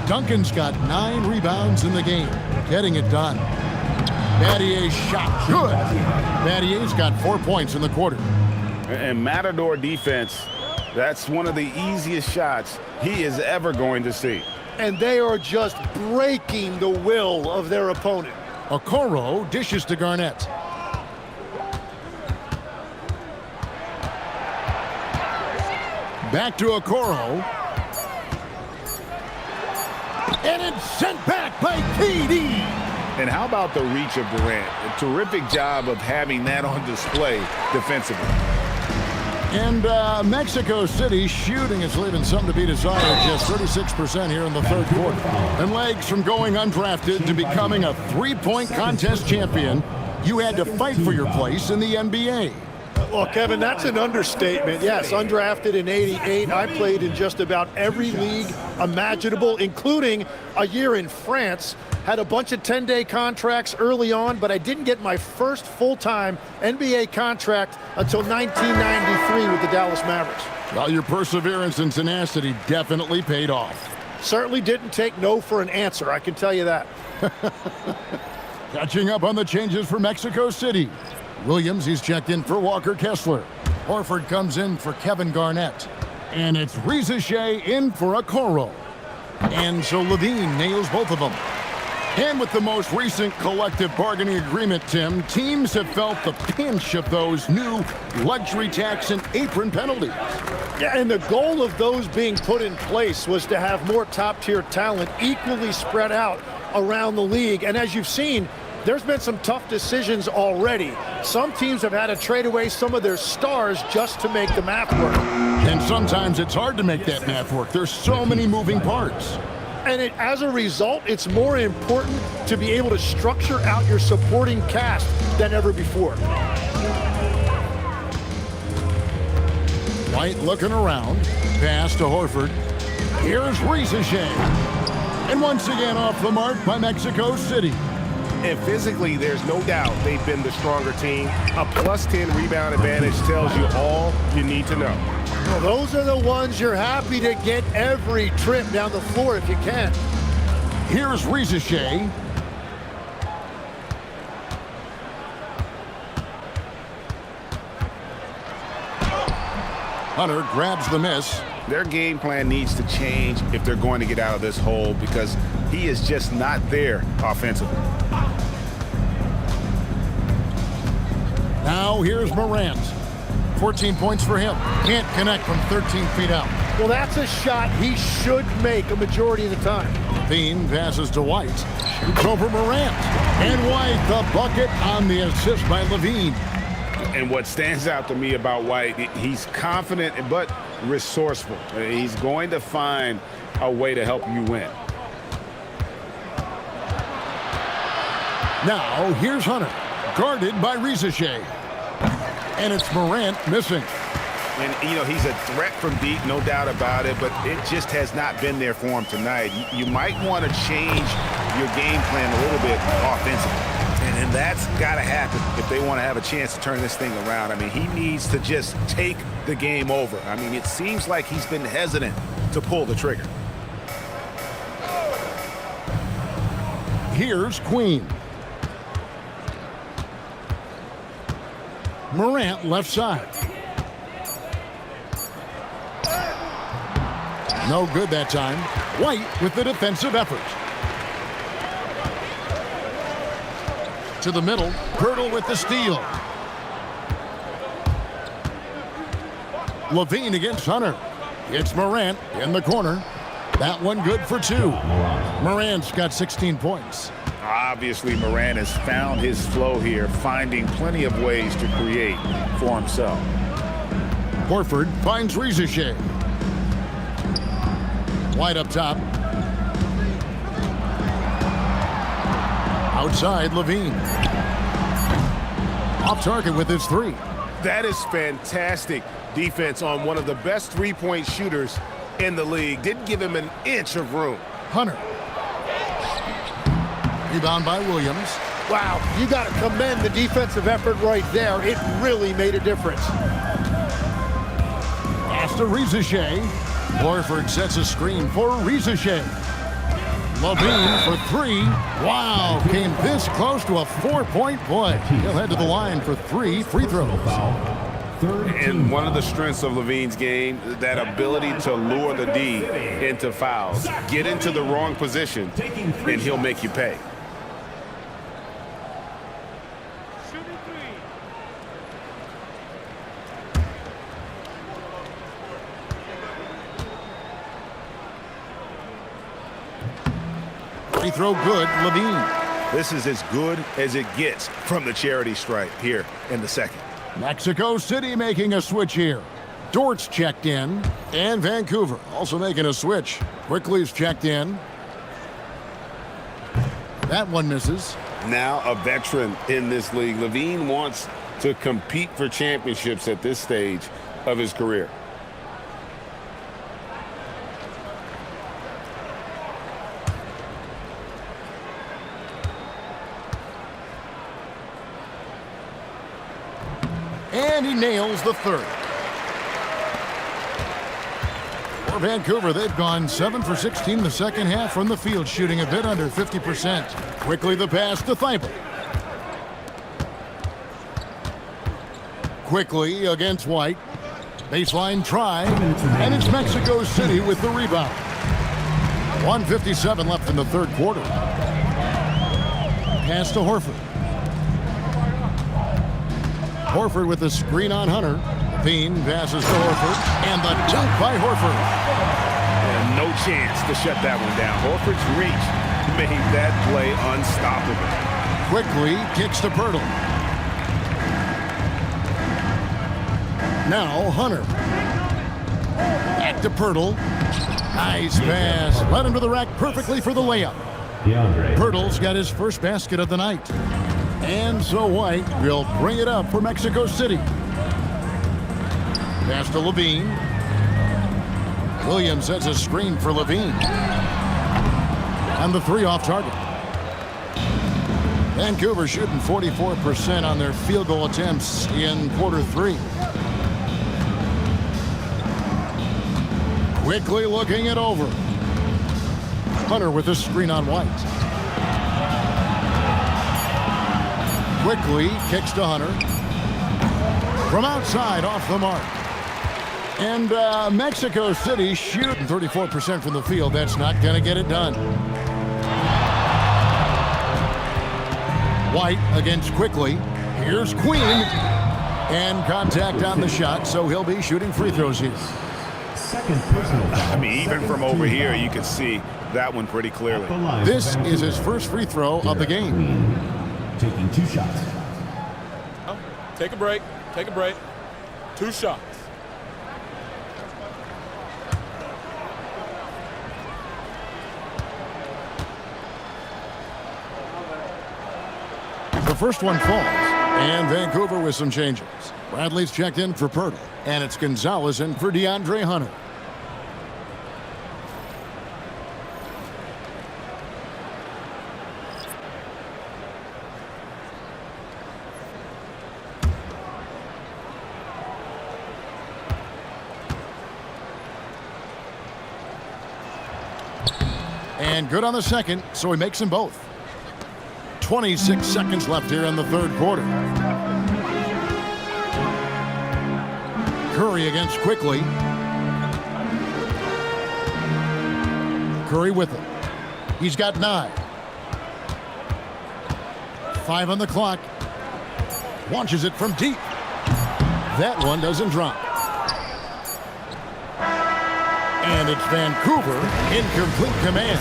Duncan's got 9 rebounds in the game, getting it done. Battier's shot, good. Battier's got 4 points in the quarter. And Matador defense, that's one of the easiest shots he is ever going to see. And they are just breaking the will of their opponent. Okoro dishes to Garnett. Back to Okoro. And it's sent back by KD. And how about the reach of Durant? A terrific job of having that on display defensively. And Mexico City shooting is leaving something to be desired. Just 36% here in the third quarter. And legs from going undrafted to becoming a 3-point contest champion, you had to fight for your place in the NBA. Well, Kevin, that's an understatement. Yes, undrafted in '88. I played in just about every league imaginable, including a year in France. Had a bunch of 10-day contracts early on, but I didn't get my first full-time NBA contract until 1993 with the Dallas Mavericks. Well, your perseverance and tenacity definitely paid off. Certainly didn't take no for an answer, I can tell you that. Catching up on the changes for Mexico City. Williams, he's checked in for Walker Kessler. Horford comes in for Kevin Garnett. And it's Rizachet in for Okoro. And so Levine nails both of them. And with the most recent collective bargaining agreement, Tim, teams have felt the pinch of those new luxury tax and apron penalties. Yeah, and the goal of those being put in place was to have more top-tier talent equally spread out around the league. And as you've seen, there's been some tough decisions already. Some teams have had to trade away some of their stars just to make the math work. And sometimes it's hard to make that math work. There's so many moving parts. And as a result, it's more important to be able to structure out your supporting cast than ever before. White looking around. Pass to Horford. Here's Rizachet. And once again off the mark by Mexico City. And physically, there's no doubt they've been the stronger team. A +10 rebound advantage tells you all you need to know. Well, those are the ones you're happy to get every trip down the floor if you can. Here's Rizachet. Hunter grabs the miss. Their game plan needs to change if they're going to get out of this hole because he is just not there offensively. Now here's Morant. 14 points for him. Can't connect from 13 feet out. Well, that's a shot he should make a majority of the time. Bean passes to White. Shoots over Morant. And White, the bucket on the assist by Levine. And what stands out to me about White, he's confident but resourceful. He's going to find a way to help you win. Now, here's Hunter, guarded by Rizachet. And it's Morant missing. And, you know, he's a threat from deep, no doubt about it, but it just has not been there for him tonight. You might want to change your game plan a little bit offensively. And that's got to happen if they want to have a chance to turn this thing around. I mean, he needs to just take the game over. I mean, it seems like he's been hesitant to pull the trigger. Here's Queen. Morant left side. No good that time. White with the defensive effort. To the middle. Pirtle with the steal. Levine against Hunter. It's Morant in the corner. That one good for 2. Morant's got 16 points. Obviously, Morant has found his flow here, finding plenty of ways to create for himself. Horford finds Rizier. White up top. Outside, Levine. Off target with his 3. That is fantastic defense on one of the best three-point shooters in the league. Didn't give him an inch of room. Hunter. Rebound by Williams. Wow, you got to commend the defensive effort right there. It really made a difference. Pass to Rizier. Horford sets a screen for Rizier. Levine for 3. Wow, came this close to a 4-point play. He'll head to the line for 3 free throws. And one of the strengths of Levine's game, that ability to lure the D into fouls. Get into the wrong position, and he'll make you pay. Free throw good, Levine. This is as good as it gets from the charity stripe here in the second. Mexico City making a switch here. Dort's checked in, and Vancouver also making a switch. Quickly's checked in. That one misses. Now a veteran in this league. Levine wants to compete for championships at this stage of his career. And he nails the 3rd. For Vancouver, they've gone 7 for 16 the second half from the field, shooting a bit under 50%. Quickly the pass to Thibault. Quickly against White. Baseline try, and it's Mexico City with the rebound. 1:57 left in the 3rd quarter. Pass to Horford. Horford with the screen on Hunter. Levine passes to Horford, and the dunk by Horford. And no chance to shut that one down. Horford's reach made that play unstoppable. Quickly kicks to Pirtle. Now Hunter. Back to Pirtle. Nice pass. Led him to the rack perfectly for the layup. Pirtle's got his first basket of the night. And so White will bring it up for Mexico City. Pass to Levine. Williams sets a screen for Levine. And the 3 off target. Vancouver shooting 44% on their field goal attempts in quarter 3. Quickly looking it over. Hunter with a screen on White. Quickly kicks to Hunter. From outside, off the mark. And Mexico City shooting 34% from the field. That's not going to get it done. White against Quickly. Here's Queen. And contact on the shot, so he'll be shooting free throws here. I mean, even from over here, you can see that one pretty clearly. This is his first free throw of the game. Taking 2 shots. Take a break. Take a break. 2 shots. The first one falls, and Vancouver with some changes. Bradley's checked in for Pirtle, and it's Gonzalez in for DeAndre Hunter. And good on the second, so he makes them both. 26 seconds left here in the 3rd quarter. Curry against Quickly. Curry with it. He's got 9. 5 on the clock. Launches it from deep. That one doesn't drop. And it's Vancouver in complete command.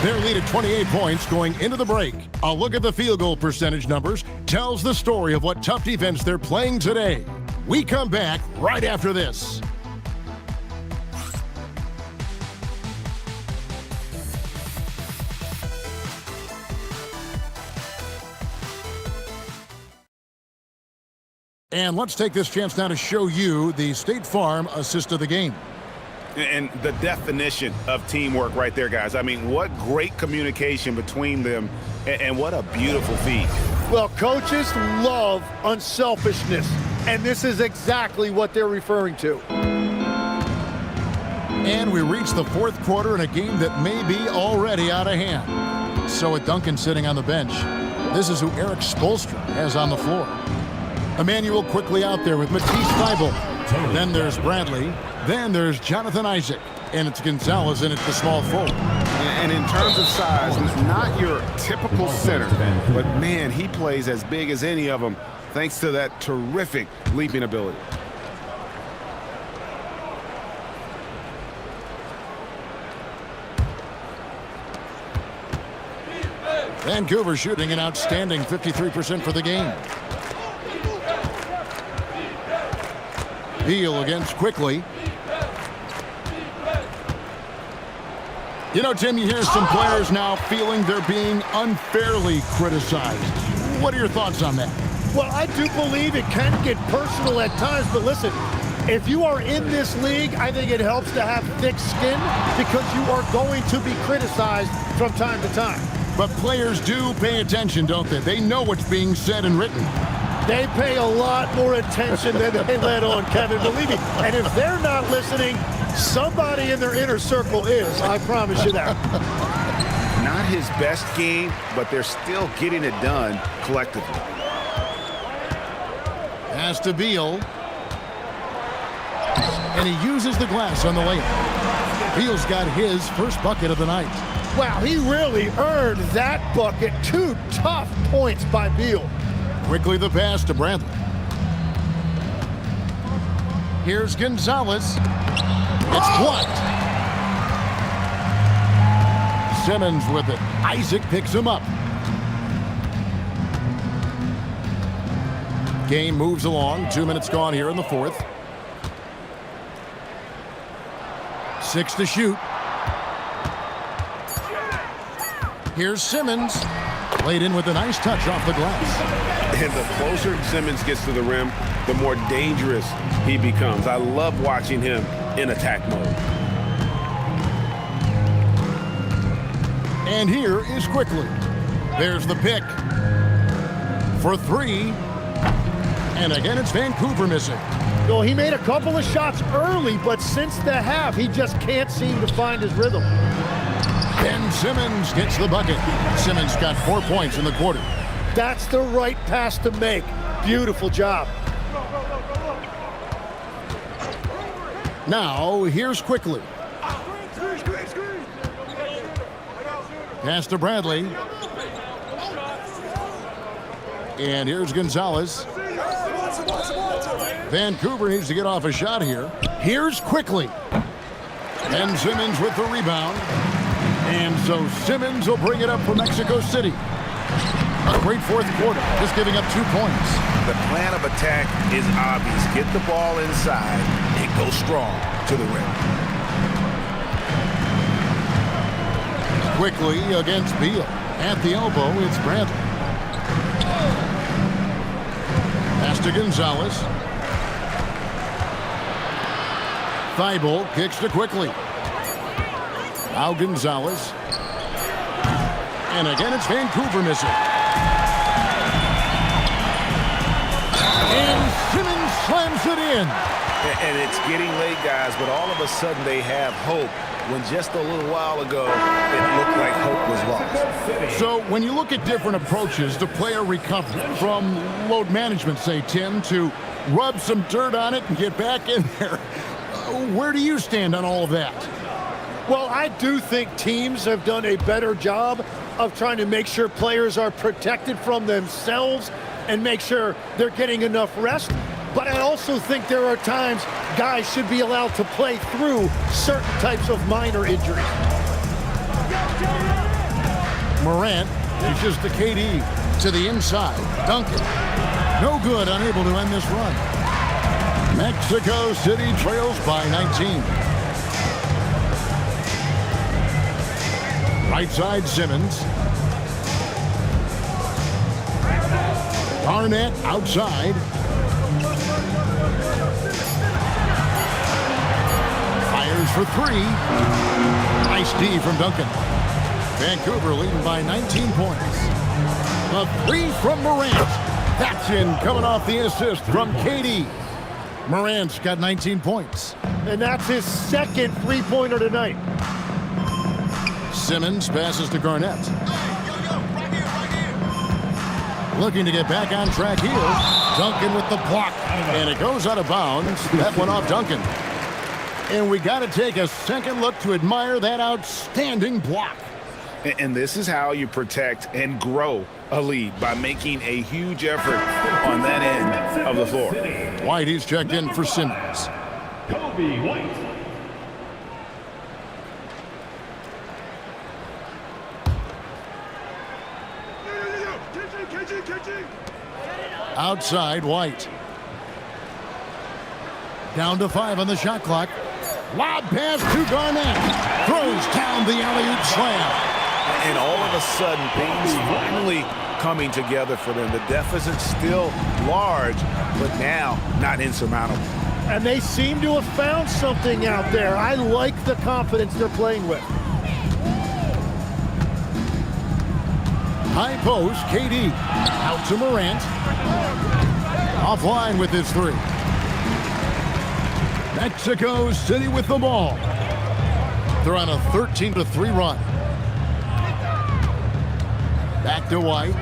Their lead at 28 points going into the break. A look at the field goal percentage numbers tells the story of what tough defense they're playing today. We come back right after this. And let's take this chance now to show you the State Farm assist of the game. And the definition of teamwork right there, guys. I mean, what great communication between them, and what a beautiful feed. Well, coaches love unselfishness, and this is exactly what they're referring to. And we reach the fourth quarter in a game that may be already out of hand. So with Duncan sitting on the bench, this is who Eric Spoelstra has on the floor. Emmanuel quickly out there with Matisse Thybulle. Then there's Bradley. Then there's Jonathan Isaac. And it's Gonzalez in at the small forward. And in terms of size, he's not your typical center. But, man, he plays as big as any of them thanks to that terrific leaping ability. Vancouver shooting an outstanding 53% for the game. Beal against Quickly. You know, Tim, you hear some players now feeling they're being unfairly criticized. What are your thoughts on that? Well, I do believe it can get personal at times, but listen, if you are in this league, I think it helps to have thick skin because you are going to be criticized from time to time. But players do pay attention, don't they? They know what's being said and written. They pay a lot more attention than they let on, Kevin, believe me. And if they're not listening, somebody in their inner circle is. I promise you that. Not his best game, but they're still getting it done collectively. Pass to Beal. And he uses the glass on the layup. Beal's got his first bucket of the night. Wow, he really earned that bucket. 2 tough points by Beal. Quickly the pass to Bradley. Here's Gonzalez. It's blocked. Simmons with it. Isaac picks him up. Game moves along. 2 minutes gone here in the fourth. 6 to shoot. Here's Simmons. Laid in with a nice touch off the glass. And the closer Simmons gets to the rim, the more dangerous he becomes. I love watching him in attack mode. And here is Quickly. There's the pick. For 3. And again, it's Vancouver missing. Well, he made a couple of shots early, but since the half, he just can't seem to find his rhythm. Ben Simmons gets the bucket. Simmons got 4 points in the quarter. That's the right pass to make. Beautiful job. Now, here's Quickly. Pass to Bradley. And here's Gonzalez. Vancouver needs to get off a shot here. Here's Quickly. Ben Simmons with the rebound. And so Simmons will bring it up for Mexico City. A great fourth quarter, just giving up 2 points. The plan of attack is obvious. Get the ball inside and go strong to the rim. Quickly against Beal. At the elbow, it's Bradley. Pass to Gonzalez. Thybulle kicks to Quickly. Now Gonzalez. And again, it's Vancouver missing. And Simmons slams it in. And it's getting late, guys, but all of a sudden they have hope when just a little while ago it looked like hope was lost. So when you look at different approaches to player recovery, from load management, say, Tim, to rub some dirt on it and get back in there, where do you stand on all of that? Well, I do think teams have done a better job of trying to make sure players are protected from themselves and make sure they're getting enough rest. But I also think there are times guys should be allowed to play through certain types of minor injuries. Morant dishes to KD. To the inside. Duncan. No good, unable to end this run. Mexico City trails by 19. Right side, Simmons. Garnett outside. Fires for three. Nice D from Duncan. Vancouver leading by 19 points. A three from Morant. That's in, coming off the assist from KD. Morant's got 19 points. And that's his second three-pointer tonight. Simmons passes to Garnett. Looking to get back on track here. Duncan with the block. And it goes out of bounds. That went off Duncan. And we got to take a second look to admire that outstanding block. And this is how you protect and grow a lead, by making a huge effort on that end of the floor. White, he's checked in for Simmons. Kobe White. Outside, White. Down to 5 on the shot clock. Lob pass to Garnett. Throws down the alley-oop slam. And all of a sudden, things finally coming together for them. The deficit's still large, but now not insurmountable. And they seem to have found something out there. I like the confidence they're playing with. High post, KD. Out to Morant. Offline with his three. Mexico City with the ball. They're on a 13-3 run. Back to White.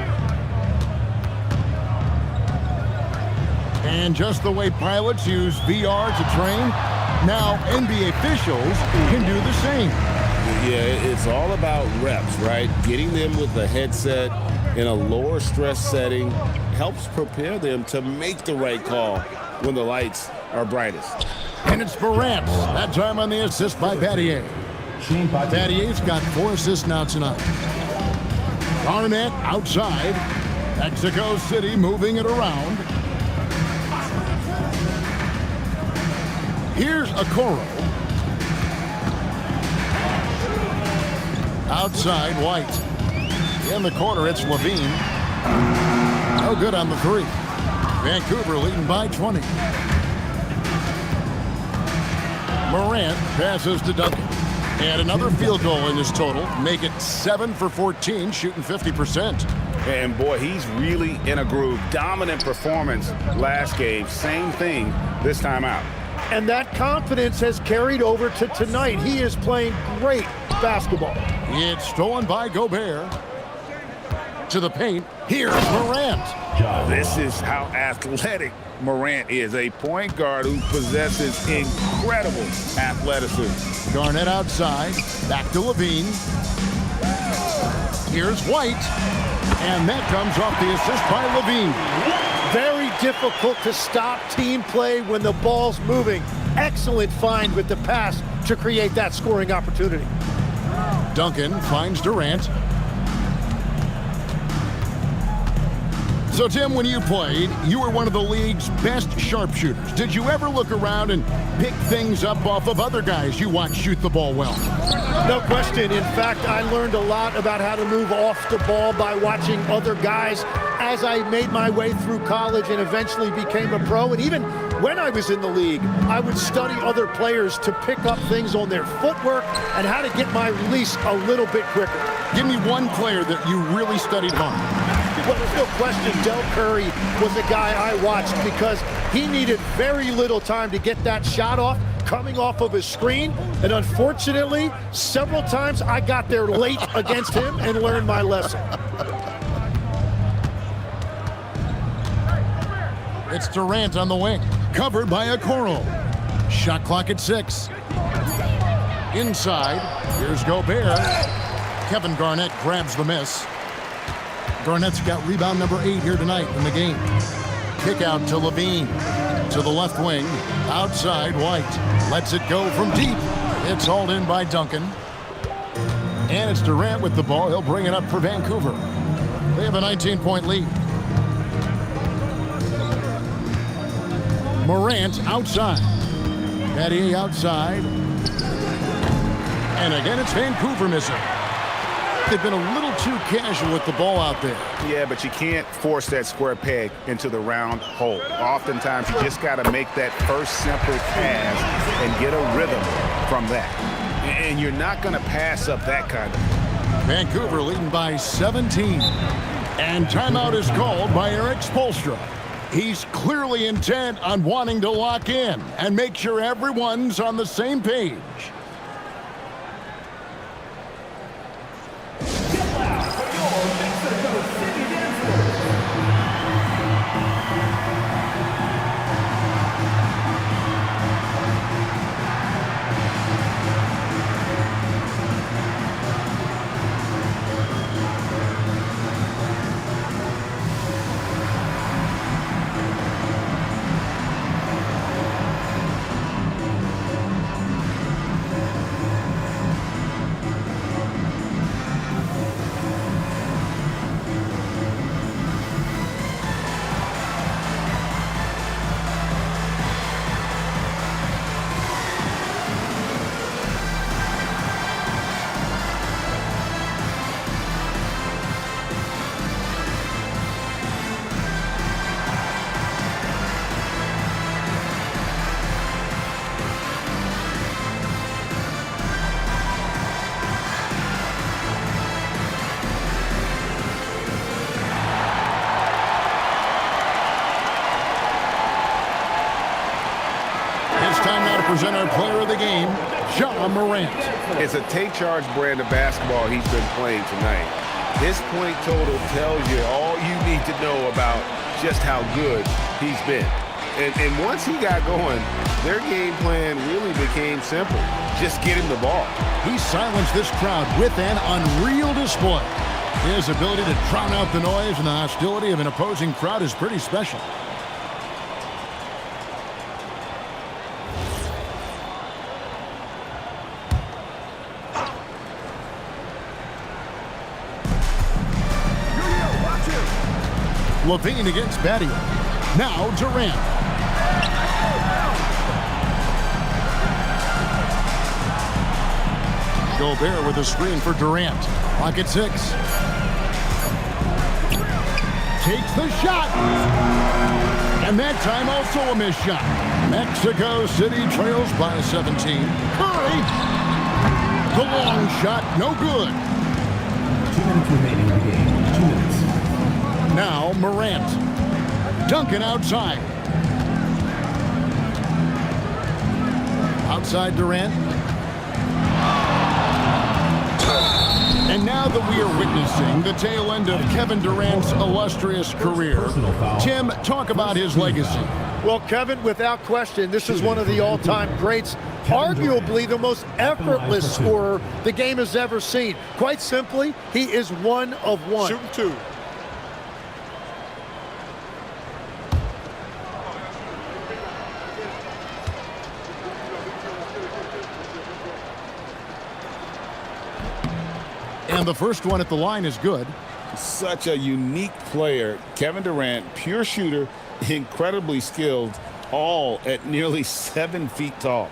And just the way pilots use VR to train, now NBA officials can do the same. Yeah, it's all about reps, right? Getting them with a headset in a lower stress setting helps prepare them to make the right call when the lights are brightest. And it's Morant. That time on the assist by Battier. Battier's got 4 assists now tonight. Garnett outside. Mexico City moving it around. Here's Okoro. Outside, White. In the corner, it's Levine. No good on the three. Vancouver leading by 20. Morant passes to Duncan. And another field goal in this total. Make it 7 for 14, shooting 50%. And boy, he's really in a groove. Dominant performance last game. Same thing this time out. And that confidence has carried over to tonight. He is playing great basketball. It's stolen by Gobert. To the paint. Here's Morant. This is how athletic Morant is. A point guard who possesses incredible athleticism. Garnett outside. Back to Levine. Here's White. And that comes off the assist by Levine. Very difficult to stop team play when the ball's moving. Excellent find with the pass to create that scoring opportunity. Duncan finds Durant. So, Tim, when you played, you were one of the league's best sharpshooters. Did you ever look around and pick things up off of other guys you watch shoot the ball well? No question. In fact, I learned a lot about how to move off the ball by watching other guys as I made my way through college and eventually became a pro. And even when I was in the league, I would study other players to pick up things on their footwork and how to get my release a little bit quicker. Give me one player that you really studied hard. Well, there's no question Del Curry was a guy I watched because he needed very little time to get that shot off coming off of his screen. And unfortunately, several times I got there late against him and learned my lesson. It's Durant on the wing, covered by Okoro. Shot clock at 6. Inside, here's Gobert. Kevin Garnett grabs the miss. Garnett's got rebound number 8 here tonight in the game. Kick out to Levine. to the left wing. Outside, White. Lets it go from deep. It's hauled in by Duncan. And it's Durant with the ball. He'll bring it up for Vancouver. They have a 19-point lead. Morant outside. Battier outside. And again, it's Vancouver missing. They've been a little too casual with the ball out there. Yeah, but you can't force that square peg into the round hole. Oftentimes, you just got to make that first simple pass and get a rhythm from that. And you're not going to pass up that kind of. Vancouver leading by 17. And timeout is called by Eric Spoelstra. He's clearly intent on wanting to lock in and make sure everyone's on the same page. Present our player of the game, Ja Morant. It's a take charge brand of basketball he's been playing tonight. His point total tells you all you need to know about just how good he's been. And once he got going, their game plan really became simple. Just get him the ball. He silenced this crowd with an unreal display. His ability to drown out the noise and the hostility of an opposing crowd is pretty special. Levine against Battier. Now Durant. Gobert with a screen for Durant. Pocket 6. Takes the shot. And that time also a missed shot. Mexico City trails by 17. Curry. The long shot, no good. 2 minutes remaining in the game. 2 minutes. Now Morant. Duncan outside. Outside Durant. And now that we are witnessing the tail end of Kevin Durant's illustrious career, Tim, talk about his legacy. Well, Kevin, without question, this is one of the all-time greats, arguably the most effortless scorer the game has ever seen. Quite simply, he is one of one. Shooting 2. And the first one at the line is good. Such a unique player. Kevin Durant, pure shooter, incredibly skilled, all at nearly 7 feet tall.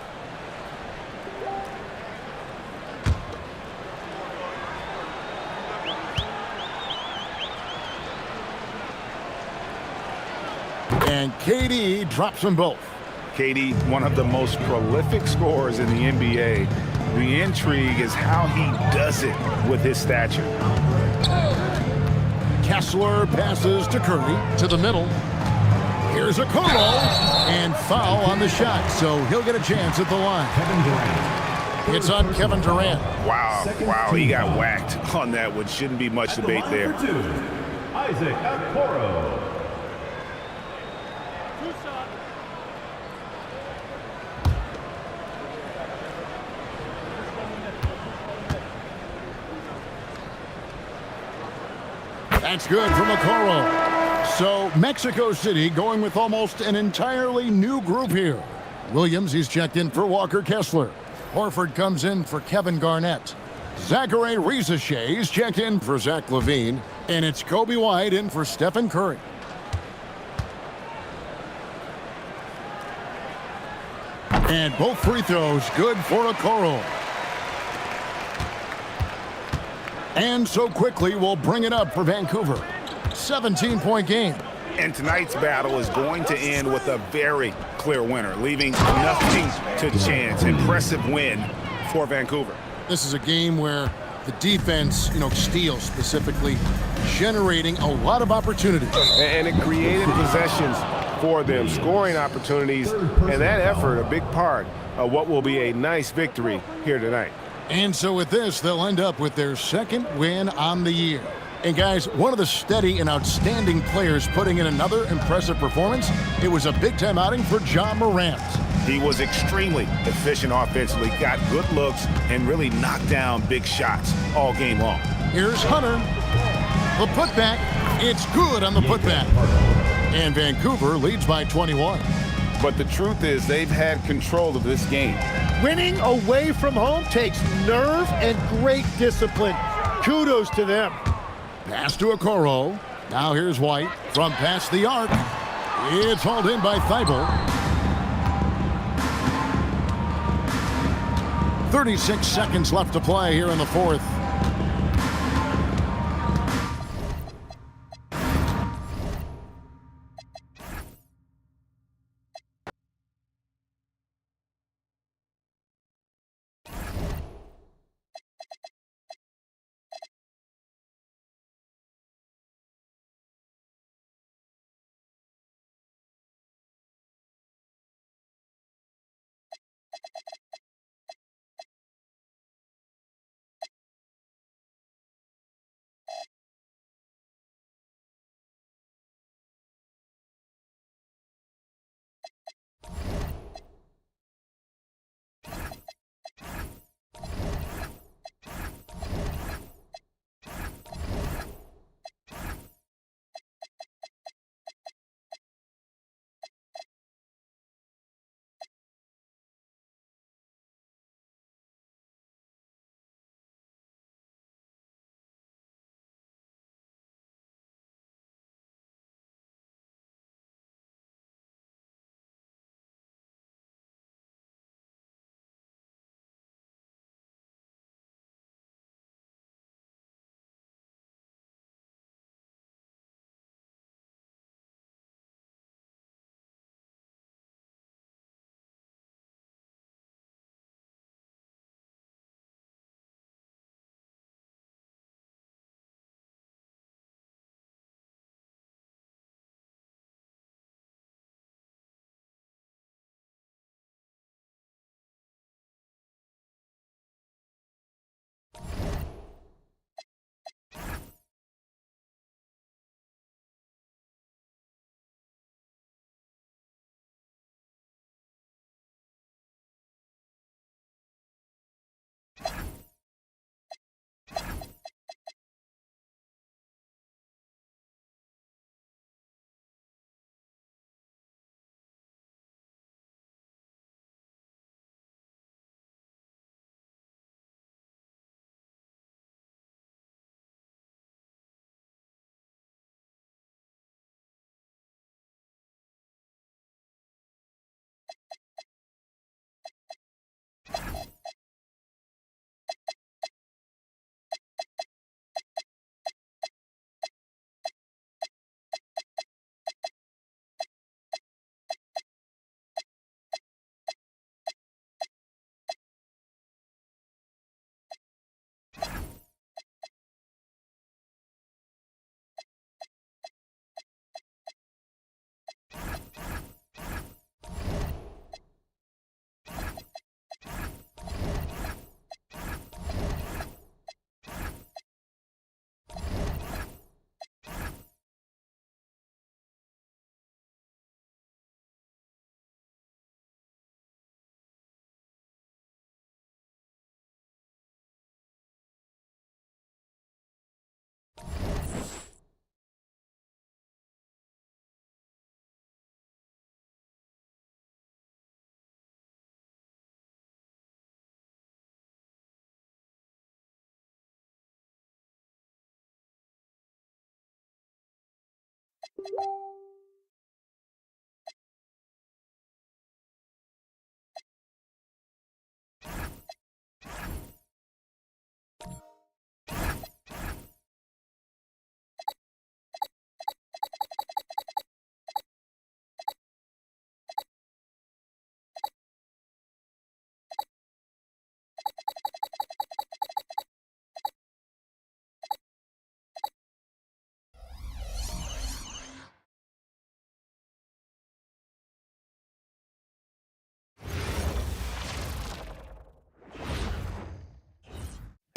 And KD drops them both. KD, one of the most prolific scorers in the NBA. The intrigue is how he does it with his stature. Kessler passes to Curry to the middle. Here's a call and foul on the shot, so he'll get a chance at the line. Kevin Durant. It's on Kevin Durant. Wow, he got whacked on that one. Shouldn't be much debate there. Isaac Okoro. That's good from Okoro. So Mexico City going with almost an entirely new group here. Williams, he's checked in for Walker Kessler. Horford comes in for Kevin Garnett. Zachary Rizachet is checked in for Zach LaVine. And it's Kobe White in for Stephen Curry. And both free throws good for Okoro. And so quickly we'll bring it up for Vancouver. 17-point game. And tonight's battle is going to end with a very clear winner, leaving nothing to chance. Impressive win for Vancouver. This is a game where the defense, steals specifically, generating a lot of opportunities. And it created possessions for them, scoring opportunities, and that effort a big part of what will be a nice victory here tonight. And so with this, they'll end up with their second win on the year. And guys, one of the steady and outstanding players putting in another impressive performance, it was a big-time outing for Ja Morant. He was extremely efficient offensively, got good looks, and really knocked down big shots all game long. Here's Hunter. The putback, it's good on the putback. And Vancouver leads by 21. But the truth is they've had control of this game. Winning away from home takes nerve and great discipline. Kudos to them. Pass to Okoro. Now here's White from past the arc. It's hauled in by Thibault. 36 seconds left to play here in the fourth.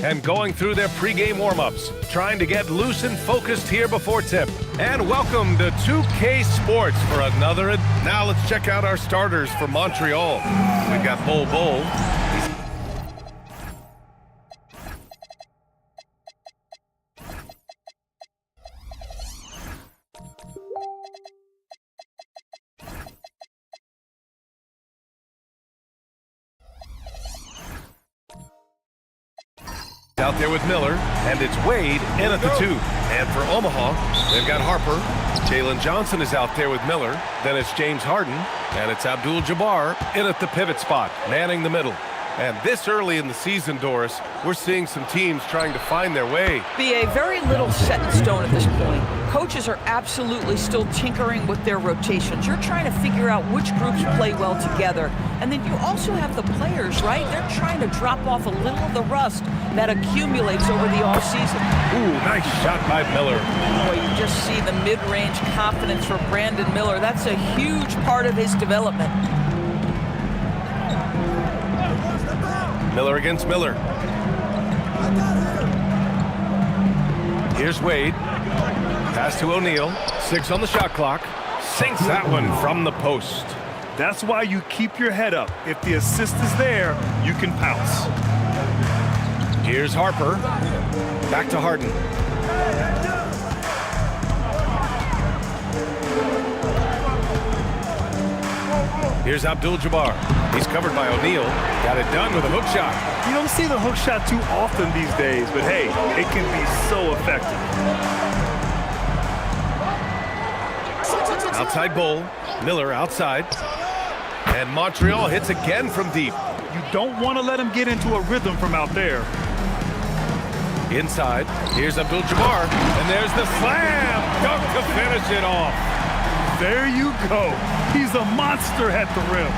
And going through their pregame warm-ups, trying to get loose and focused here before tip. And welcome to 2K Sports for another. Now let's check out our starters for Montreal. We've got Bol. Out there with Miller, and it's Wade in at the 2. And for Omaha, they've got Harper. Jalen Johnson is out there with Miller. Then it's James Harden, and it's Abdul-Jabbar in at the pivot spot, manning the middle. And this early in the season, Doris, we're seeing some teams trying to find their way. BA, very little set in stone at this point. Coaches are absolutely still tinkering with their rotations. You're trying to figure out which groups play well together. And then you also have the players, right? They're trying to drop off a little of the rust that accumulates over the offseason. Ooh, nice shot by Miller. Boy, you just see the mid-range confidence for Brandon Miller. That's a huge part of his development. Miller against Miller. Here's Wade. Pass to O'Neal. 6 on the shot clock. Sinks that one from the post. That's why you keep your head up. If the assist is there, you can pounce. Here's Harper. Back to Harden. Here's Abdul-Jabbar. He's covered by O'Neal. Got it done with a hook shot. You don't see the hook shot too often these days, but hey, it can be so effective. Outside Bol. Miller outside. And Montreal hits again from deep. You don't want to let him get into a rhythm from out there. Inside. Here's Abdul-Jabbar. And there's the slam. Dunk to finish it off. There you go. He's a monster at the rim.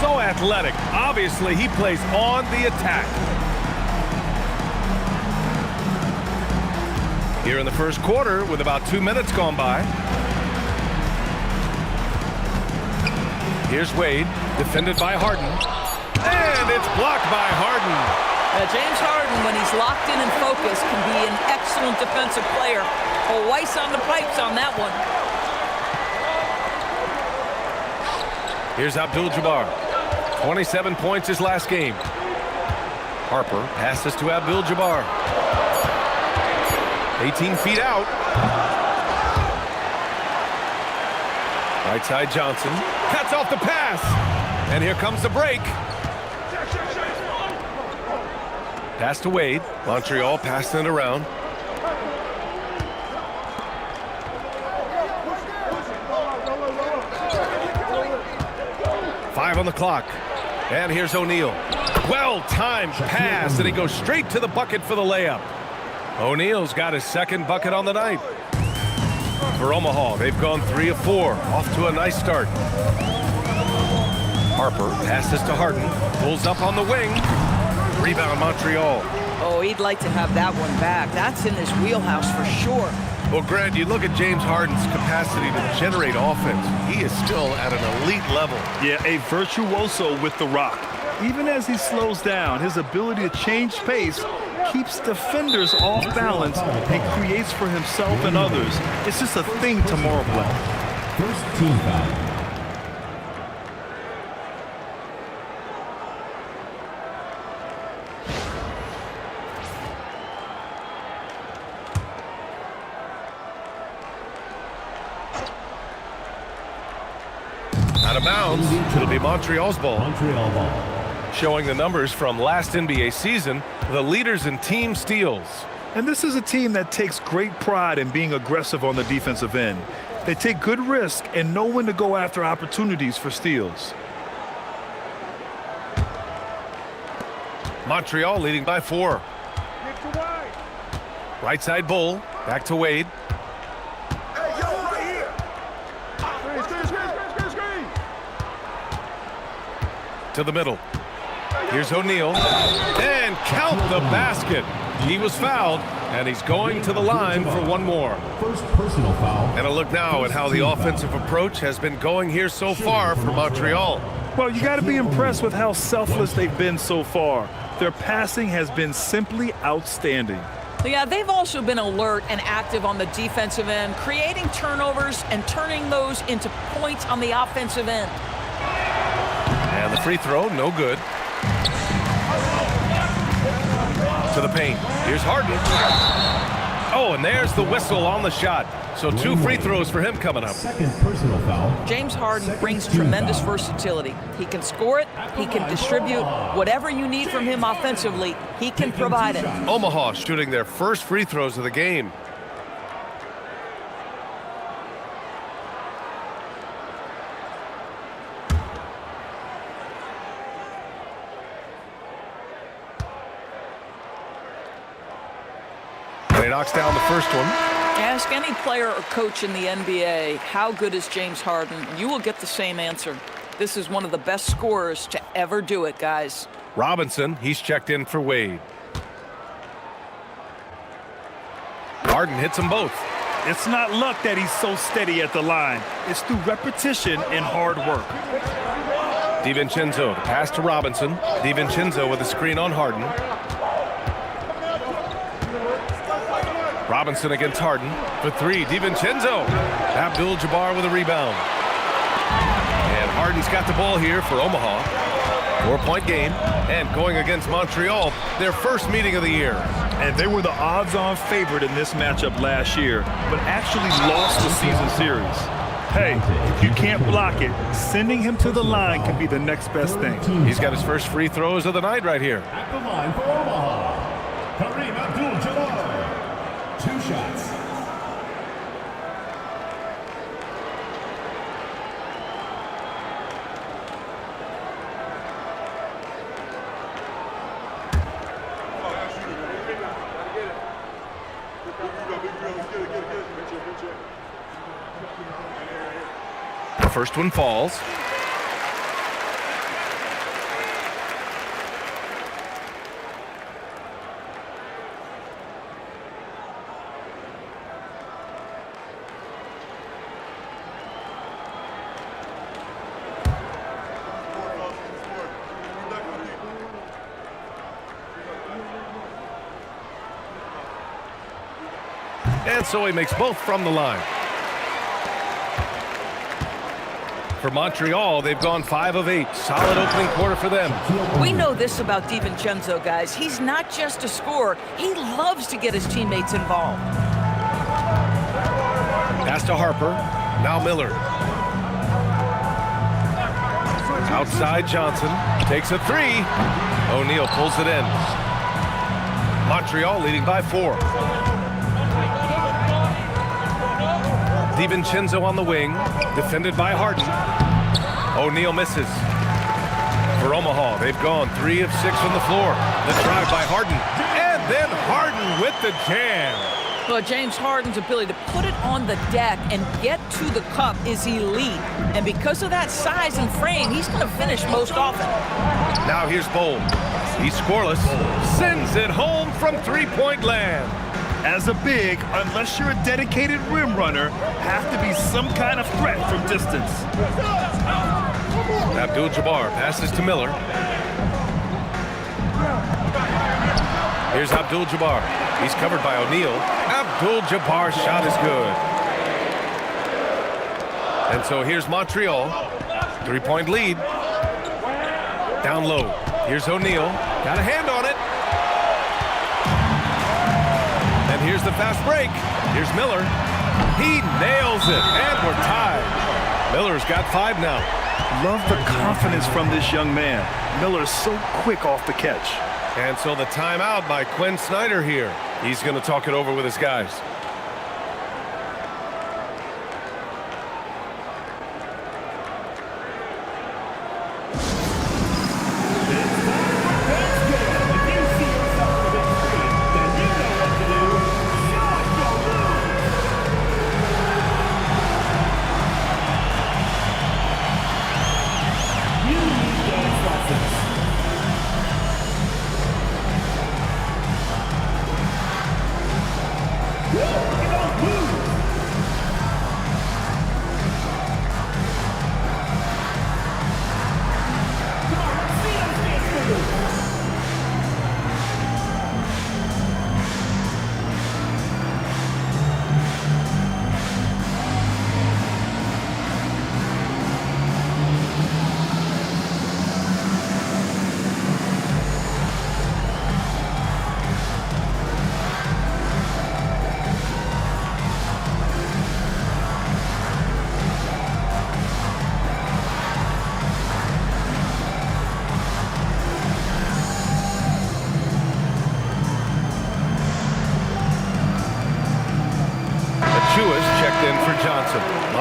So athletic. Obviously, he plays on the attack. Here in the first quarter, with about 2 minutes gone by. Here's Wade, defended by Harden. And it's blocked by Harden. James Harden, when he's locked in and focused, can be an excellent defensive player. Oh, Weiss on the pipes on that one. Here's Abdul-Jabbar. 27 points his last game. Harper passes to Abdul-Jabbar. 18 feet out. Right side Johnson. Cuts off the pass. And here comes the break. Pass to Wade. Montreal passing it around. Five on the clock. And here's O'Neal. Well-timed pass, and he goes straight to the bucket for the layup. O'Neal's got his second bucket on the night. For Omaha, they've gone 3 of 4. Off to a nice start. Harper passes to Harden. Pulls up on the wing. Rebound Montreal. Oh, he'd like to have that one back. That's in his wheelhouse for sure. Well, Grant, you look at James Harden's capacity to generate offense. He is still at an elite level. Yeah, a virtuoso with the rock. Even as he slows down, his ability to change pace keeps defenders off balance and creates for himself and others. It's just a thing tomorrow play. First team foul. Out of bounds. It'll be Montreal's ball. Montreal ball. Showing the numbers from last NBA season, the leaders in team steals. And this is a team that takes great pride in being aggressive on the defensive end. They take good risk and know when to go after opportunities for steals. Montreal leading by 4. Right side Bull. Back to Wade. To the middle. Here's O'Neal. And count the basket. He was fouled, and he's going to the line for one more. First personal foul. And a look now at how the offensive approach has been going here so far for Montreal. Well, you got to be impressed with how selfless they've been so far. Their passing has been simply outstanding. Yeah, they've also been alert and active on the defensive end, creating turnovers and turning those into points on the offensive end. And the free throw, no good. To the paint. Here's Harden. Oh, and there's the whistle on the shot. So 2 free throws for him coming up. Second personal foul. James Harden brings tremendous versatility. He can score it, he can distribute. Whatever you need from him offensively, he can provide it. Omaha shooting their first free throws of the game. He knocks down the first one. Ask any player or coach in the NBA, how good is James Harden? You will get the same answer. This is one of the best scorers to ever do it, guys. Robinson, he's checked in for Wade. Harden hits them both. It's not luck that he's so steady at the line. It's through repetition and hard work. DiVincenzo, the pass to Robinson. DiVincenzo with a screen on Harden. Robinson against Harden for 3. DiVincenzo. Abdul-Jabbar with a rebound. And Harden's got the ball here for Omaha. 4-point game. And going against Montreal, their first meeting of the year. And they were the odds-on favorite in this matchup last year, but actually lost the season series. Hey, if you can't block it, sending him to the line can be the next best thing. He's got his first free throws of the night right here. At the line for Omaha, Kareem Abdul-Jabbar. 2 shots. The first one falls. And so he makes both from the line. For Montreal, they've gone 5 of 8. Solid opening quarter for them. We know this about DiVincenzo, guys. He's not just a scorer. He loves to get his teammates involved. Pass to Harper. Now Miller. Outside Johnson. Takes a 3. O'Neal pulls it in. Montreal leading by 4. DiVincenzo on the wing, defended by Harden. O'Neal misses. For Omaha, they've gone 3 of 6 from the floor. The drive by Harden, and then Harden with the jam. Well, James Harden's ability to put it on the deck and get to the cup is elite. And because of that size and frame, he's going to finish most often. Now here's Bowl. He's scoreless, sends it home from 3-point land. As a big, unless you're a dedicated rim runner, have to be some kind of threat from distance. Abdul-Jabbar passes to Miller. Here's Abdul-Jabbar. He's covered by O'Neal. Abdul-Jabbar's shot is good. And so here's Montreal. 3-point lead. Down low. Here's O'Neal. Got a hand on it. And here's the fast break. Here's Miller. He nails it, and we're tied. Miller's got 5 now. Love the confidence from this young man. Miller's so quick off the catch. And so the timeout by Quinn Snyder here. He's going to talk it over with his guys.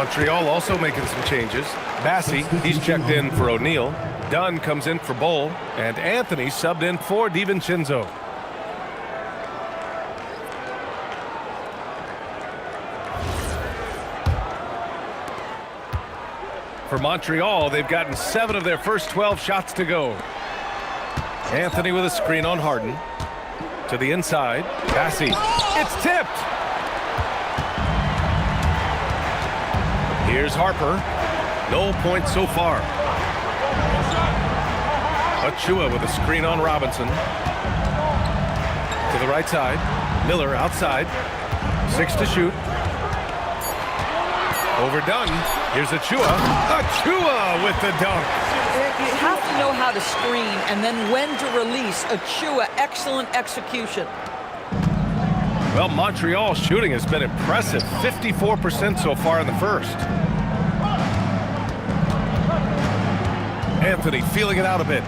Montreal also making some changes. Bassey, he's checked in for O'Neal. Dunn comes in for Bull. And Anthony subbed in for DiVincenzo. For Montreal, they've gotten 7 of their first 12 shots to go. Anthony with a screen on Harden. To the inside. Bassey. It's tipped. Here's Harper. No points so far. Achua with a screen on Robinson. To the right side. Miller outside. 6 to shoot. Overdone. Here's Achua. Achua with the dunk. You have to know how to screen and then when to release. Achua, excellent execution. Well, Montreal's shooting has been impressive. 54% so far in the first. Anthony feeling it out a bit.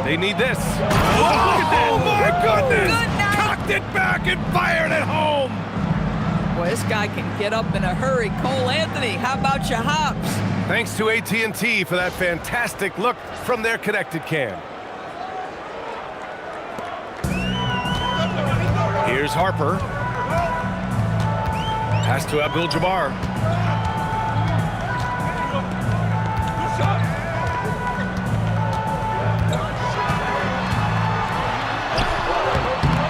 They need this. Oh my goodness! Cocked it back and fired it home. Boy, this guy can get up in a hurry. Cole Anthony, how about your hops? Thanks to AT&T for that fantastic look from their connected cam. Here's Harper. Pass to Abdul-Jabbar.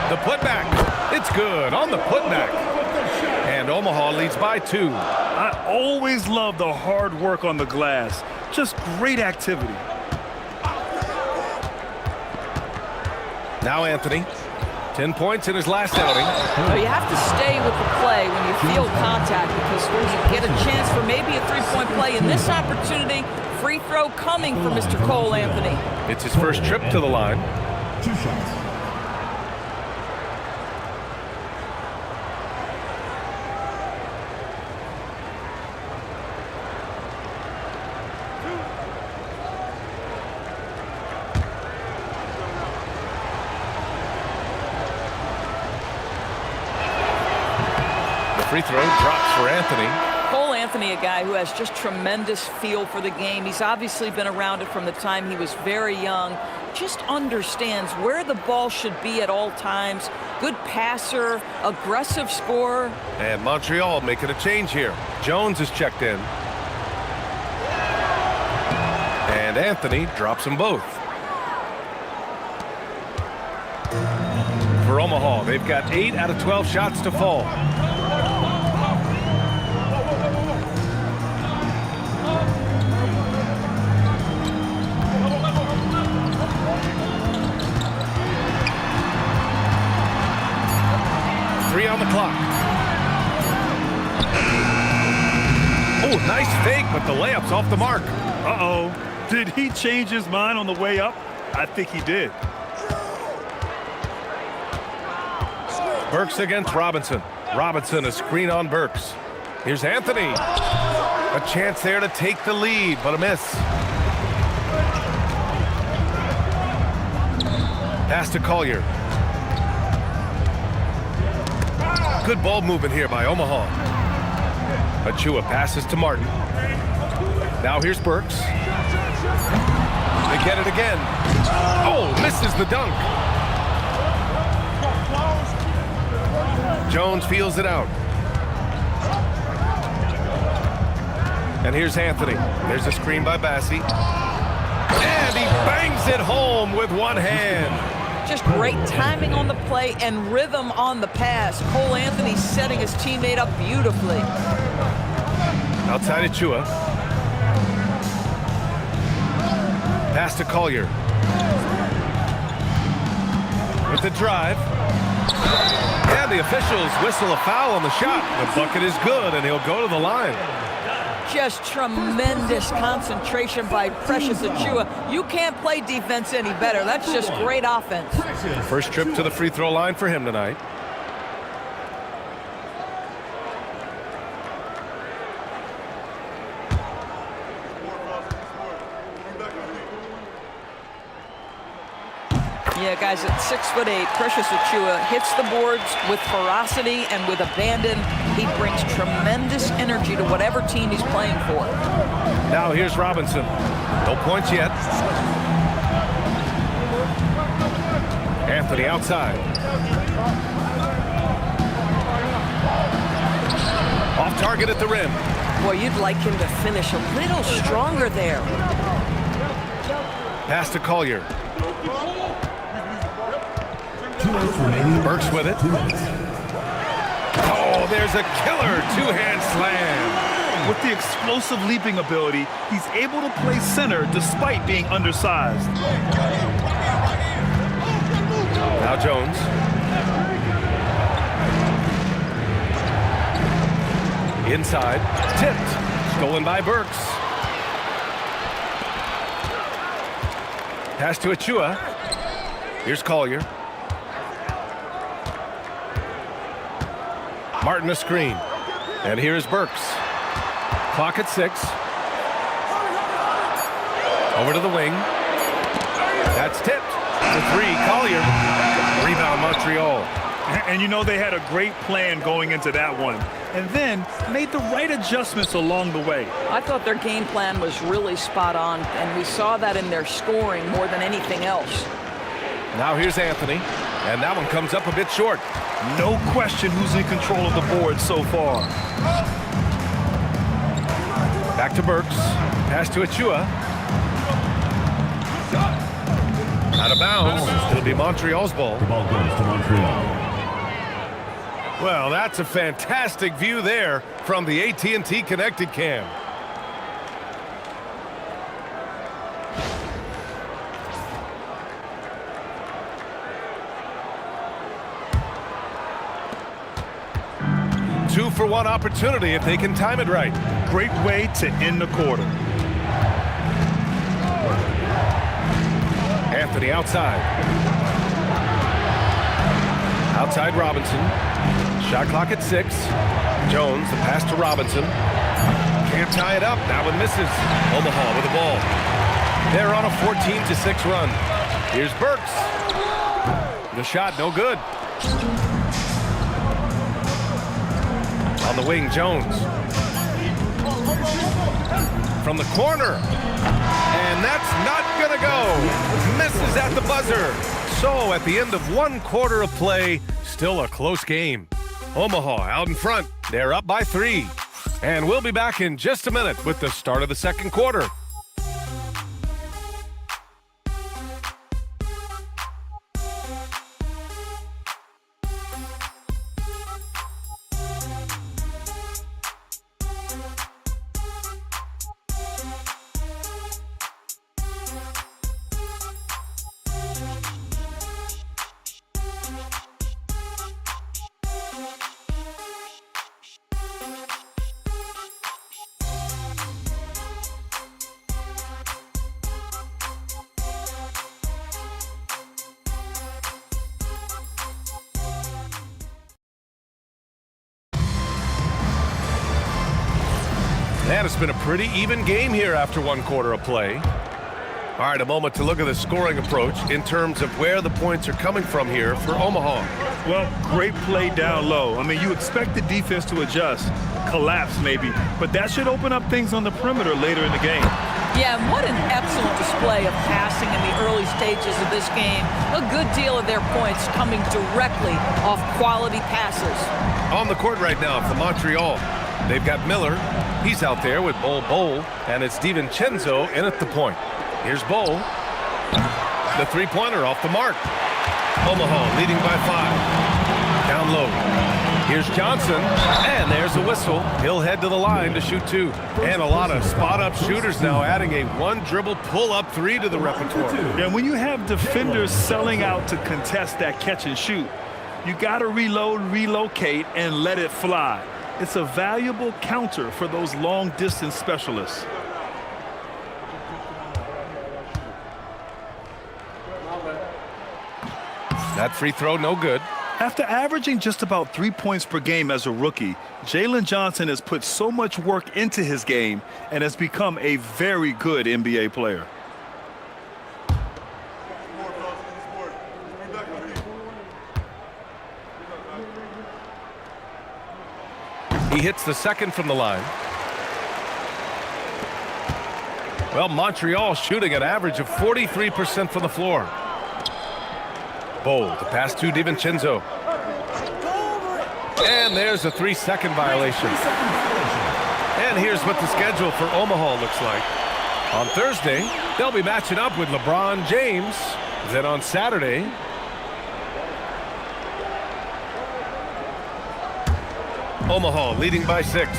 The putback. It's good on the putback. And Omaha leads by 2. I always love the hard work on the glass. Just great activity. Now Anthony. 10 points in his last outing. Well, you have to stay with the play when you feel contact, because when you get a chance for maybe a three-point play in this opportunity, free throw coming for Mr. Cole Anthony. It's his first trip to the line. 2 shots. Free throw drops for Anthony. Cole Anthony, a guy who has just tremendous feel for the game. He's obviously been around it from the time he was very young. Just understands where the ball should be at all times. Good passer, aggressive scorer. And Montreal making a change here. Jones is checked in. And Anthony drops them both. For Omaha, they've got 8 out of 12 shots to fall. On the clock. Oh, nice fake, but the layup's off the mark. Uh-oh. Did he change his mind on the way up? I think he did. Burks against Robinson. Robinson, a screen on Burks. Here's Anthony. A chance there to take the lead, but a miss. Pass to Collier. Good ball movement here by Omaha. Achua passes to Martin. Now here's Burks. They get it again. Oh, misses the dunk. Jones feels it out. And here's Anthony. There's a screen by Bassey. And he bangs it home with one hand. Just great timing on the play and rhythm on the pass. Cole Anthony setting his teammate up beautifully. Outside Achua. Pass to Collier. With the drive. And the officials whistle a foul on the shot. The bucket is good, and he'll go to the line. Just tremendous concentration by Precious Achua. You can't play defense any better. That's just great offense. First trip to the free throw line for him tonight. Yeah, guys, at 6'8", Precious Achiuwa hits the boards with ferocity and with abandon. He brings tremendous energy to whatever team he's playing for. Now here's Robinson. No points yet. Anthony outside. Off target at the rim. Boy, you'd like him to finish a little stronger there. Pass to Collier. Burks with it. Oh, there's a killer two-hand slam. With the explosive leaping ability, he's able to play center despite being undersized. Now Jones. Inside. Tipped. Stolen by Burks. Pass to Achiuwa. Here's Collier. Martin a screen. And here's Burks. Clock at 6. Over to the wing. That's tipped. For 3, Collier. Rebound Montreal. And you know they had a great plan going into that one. And then made the right adjustments along the way. I thought their game plan was really spot on, and we saw that in their scoring more than anything else. Now here's Anthony. And that one comes up a bit short. No question who's in control of the board so far. Back to Burks. Pass to Achiuwa. Out of bounds. It'll be Montreal's ball. The ball goes to Montreal. Well, that's a fantastic view there from the AT&T Connected Cam. Two for one opportunity if they can time it right. Great way to end the quarter. Anthony outside. Outside Robinson. Shot clock at 6. Jones, the pass to Robinson. Can't tie it up. That one misses. Omaha with the ball. They're on a 14-6 run. Here's Burks. The shot, no good. On the wing, Jones. From the corner. And that's not going to go. Misses at the buzzer. So at the end of 1 quarter of play, still a close game. Omaha out in front. They're up by 3. And we'll be back in just a minute with the start of the second quarter. And it's been a pretty even game here after 1 quarter of play. All right, a moment to look at the scoring approach in terms of where the points are coming from here for Omaha. Well, great play down low. I mean, you expect the defense to adjust, collapse maybe, but that should open up things on the perimeter later in the game. Yeah, and what an excellent display of passing in the early stages of this game. A good deal of their points coming directly off quality passes. On the court right now for Montreal, they've got Miller. He's out there with Bol, and it's DiVincenzo in at the point. Here's Bol. The three-pointer off the mark. Omaha leading by 5. Down low. Here's Johnson, and there's a whistle. He'll head to the line to shoot 2. And a lot of spot-up shooters now, adding a 1-dribble pull-up 3 to the repertoire. And when you have defenders selling out to contest that catch and shoot, you got to reload, relocate, and let it fly. It's a valuable counter for those long-distance specialists. That free throw, no good. After averaging just about 3 points per game as a rookie, Jalen Johnson has put so much work into his game and has become a very good NBA player. He hits the second from the line. Well, Montreal shooting an average of 43% from the floor. Bold, the pass to DiVincenzo. And there's a 3-second violation. And here's what the schedule for Omaha looks like. On Thursday, they'll be matching up with LeBron James. Then on Saturday, Omaha leading by 6.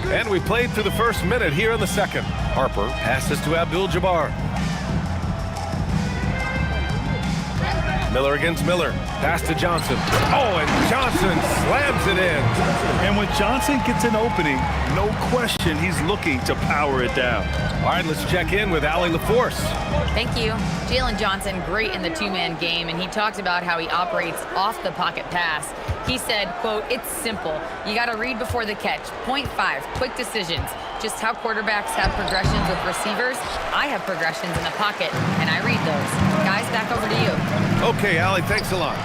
And we played through the first minute here in the second. Harper passes to Abdul-Jabbar. Miller against Miller. Pass to Johnson. Oh, and Johnson slams it in. And when Johnson gets an opening, no question he's looking to power it down. All right, let's check in with Allie LaForce. Thank you. Jalen Johnson, great in the two-man game, and he talked about how he operates off the pocket pass. He said, quote, "It's simple. You got to read before the catch. Point 5, quick decisions. Just how quarterbacks have progressions with receivers, I have progressions in the pocket, and I read those." Guys, back over to you. Okay, Allie, thanks a lot.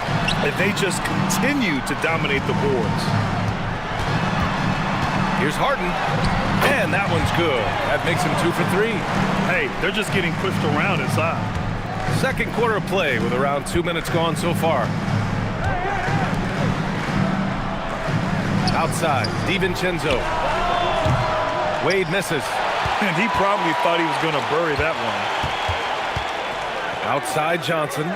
And they just continue to dominate the boards. Here's Harden. And that one's good. That makes him 2 for 3. Hey, they're just getting pushed around inside. Second quarter of play with around 2 minutes gone so far. Outside, DiVincenzo. Wade misses. And he probably thought he was going to bury that one. Outside Johnson.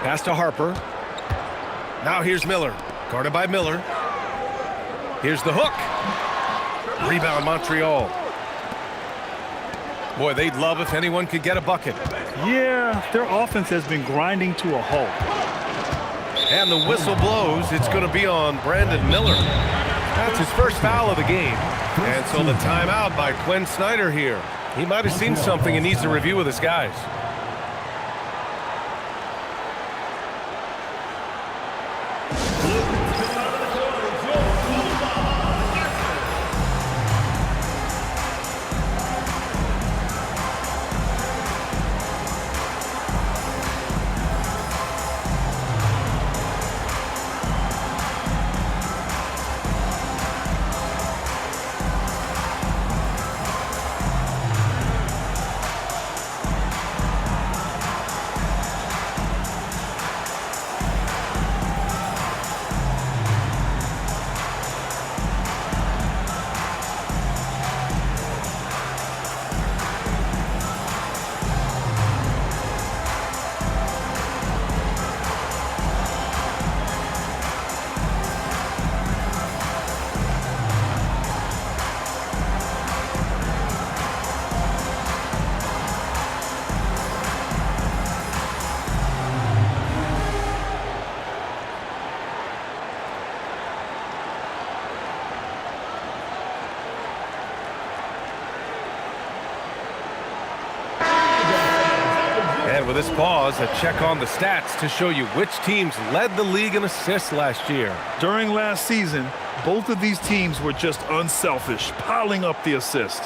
Pass to Harper. Now here's Miller. Guarded by Miller. Here's the hook. Rebound Montreal. Boy, they'd love if anyone could get a bucket. Yeah, their offense has been grinding to a halt. And the whistle blows. It's going to be on Brandon Miller. That's his first foul of the game. And so the timeout by Quinn Snyder here. He might have seen something and needs to review with his guys. With this pause, a check on the stats to show you which teams led the league in assists last year. During last season, both of these teams were just unselfish, piling up the assist.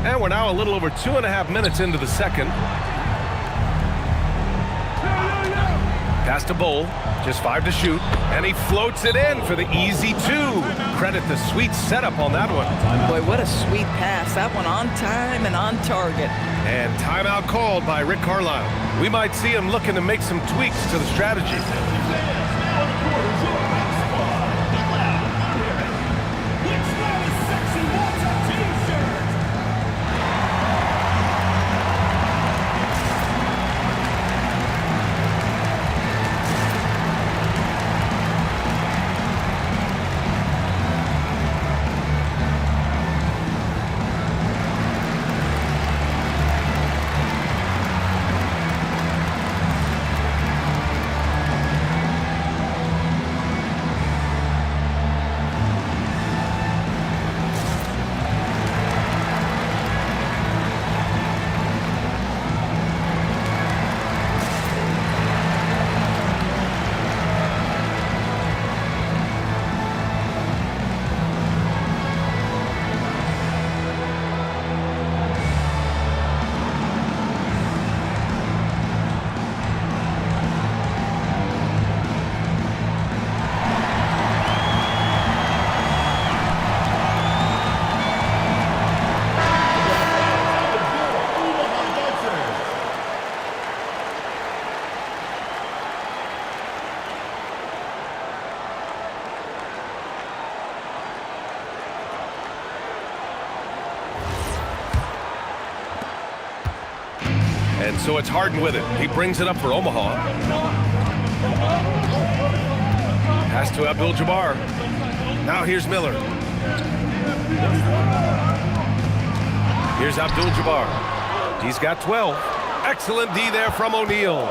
And we're now a little over 2.5 minutes into the second. Pass to Bowl, just 5 to shoot, and he floats it in for the easy 2. Credit the sweet setup on that one. Boy, what a sweet pass. That one on time and on target. And timeout called by Rick Carlisle. We might see him looking to make some tweaks to the strategy. And so it's Harden with it. He brings it up for Omaha. Pass to Abdul-Jabbar. Now here's Miller. Here's Abdul-Jabbar. He's got 12. Excellent D there from O'Neal.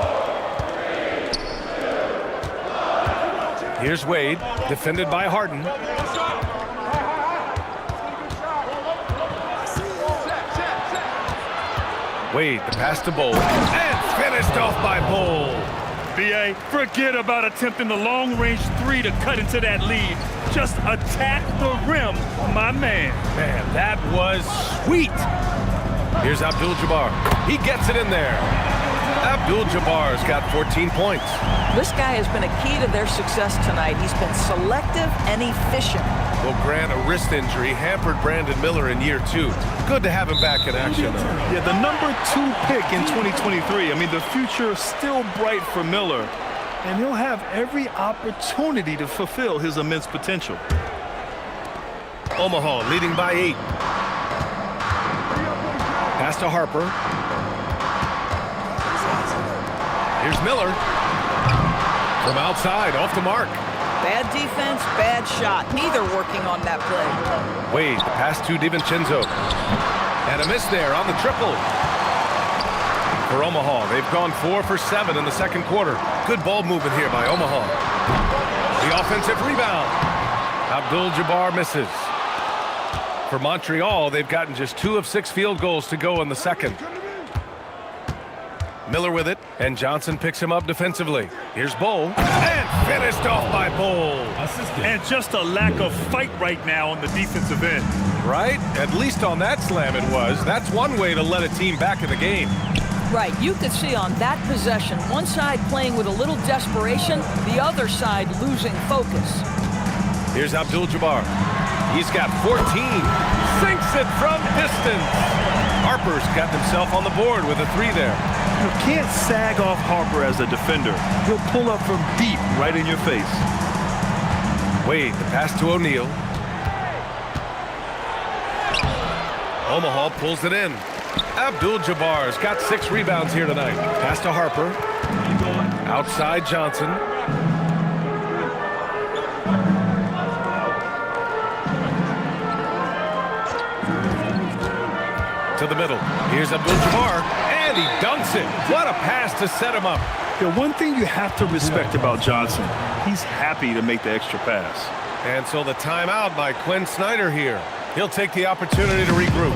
Here's Wade, defended by Harden. Wade, the pass to Bowl. And finished off by Bowl. B.A., forget about attempting the long-range three to cut into that lead. Just attack the rim, my man. Man, that was sweet. Here's Abdul-Jabbar. He gets it in there. Abdul-Jabbar's got 14 points. This guy has been a key to their success tonight. He's been selective and efficient. Well, Grant, a wrist injury hampered Brandon Miller in year 2. Good to have him back in action, though. Yeah, the number 2 pick in 2023. I mean, the future is still bright for Miller, and he'll have every opportunity to fulfill his immense potential. Omaha leading by 8. Pass to Harper. Here's Miller. From outside, off the mark. Bad defense, bad shot. Neither working on that play. Wade, the pass to DiVincenzo. And a miss there on the triple. For Omaha, they've gone 4 for 7 in the second quarter. Good ball movement here by Omaha. The offensive rebound. Abdul-Jabbar misses. For Montreal, they've gotten just 2 of 6 field goals to go in the second. Miller with it, and Johnson picks him up defensively. Here's Bowl, and finished off by Bowl. And just a lack of fight right now on the defensive end. Right? At least on that slam it was. That's one way to let a team back in the game. Right, you could see on that possession, one side playing with a little desperation, the other side losing focus. Here's Abdul-Jabbar. He's got 14. Sinks it from distance. Harper's got himself on the board with a 3 there. You can't sag off Harper as a defender. He'll pull up from deep right in your face. Wade, the pass to O'Neal. Omaha pulls it in. Abdul-Jabbar's got 6 rebounds here tonight. Pass to Harper. Outside Johnson. To the middle. Here's Abdul-Jabbar, and he dunks it. What a pass to set him up. Yeah, one thing you have to respect about Johnson, he's happy to make the extra pass. And so the timeout by Quinn Snyder here. He'll take the opportunity to regroup.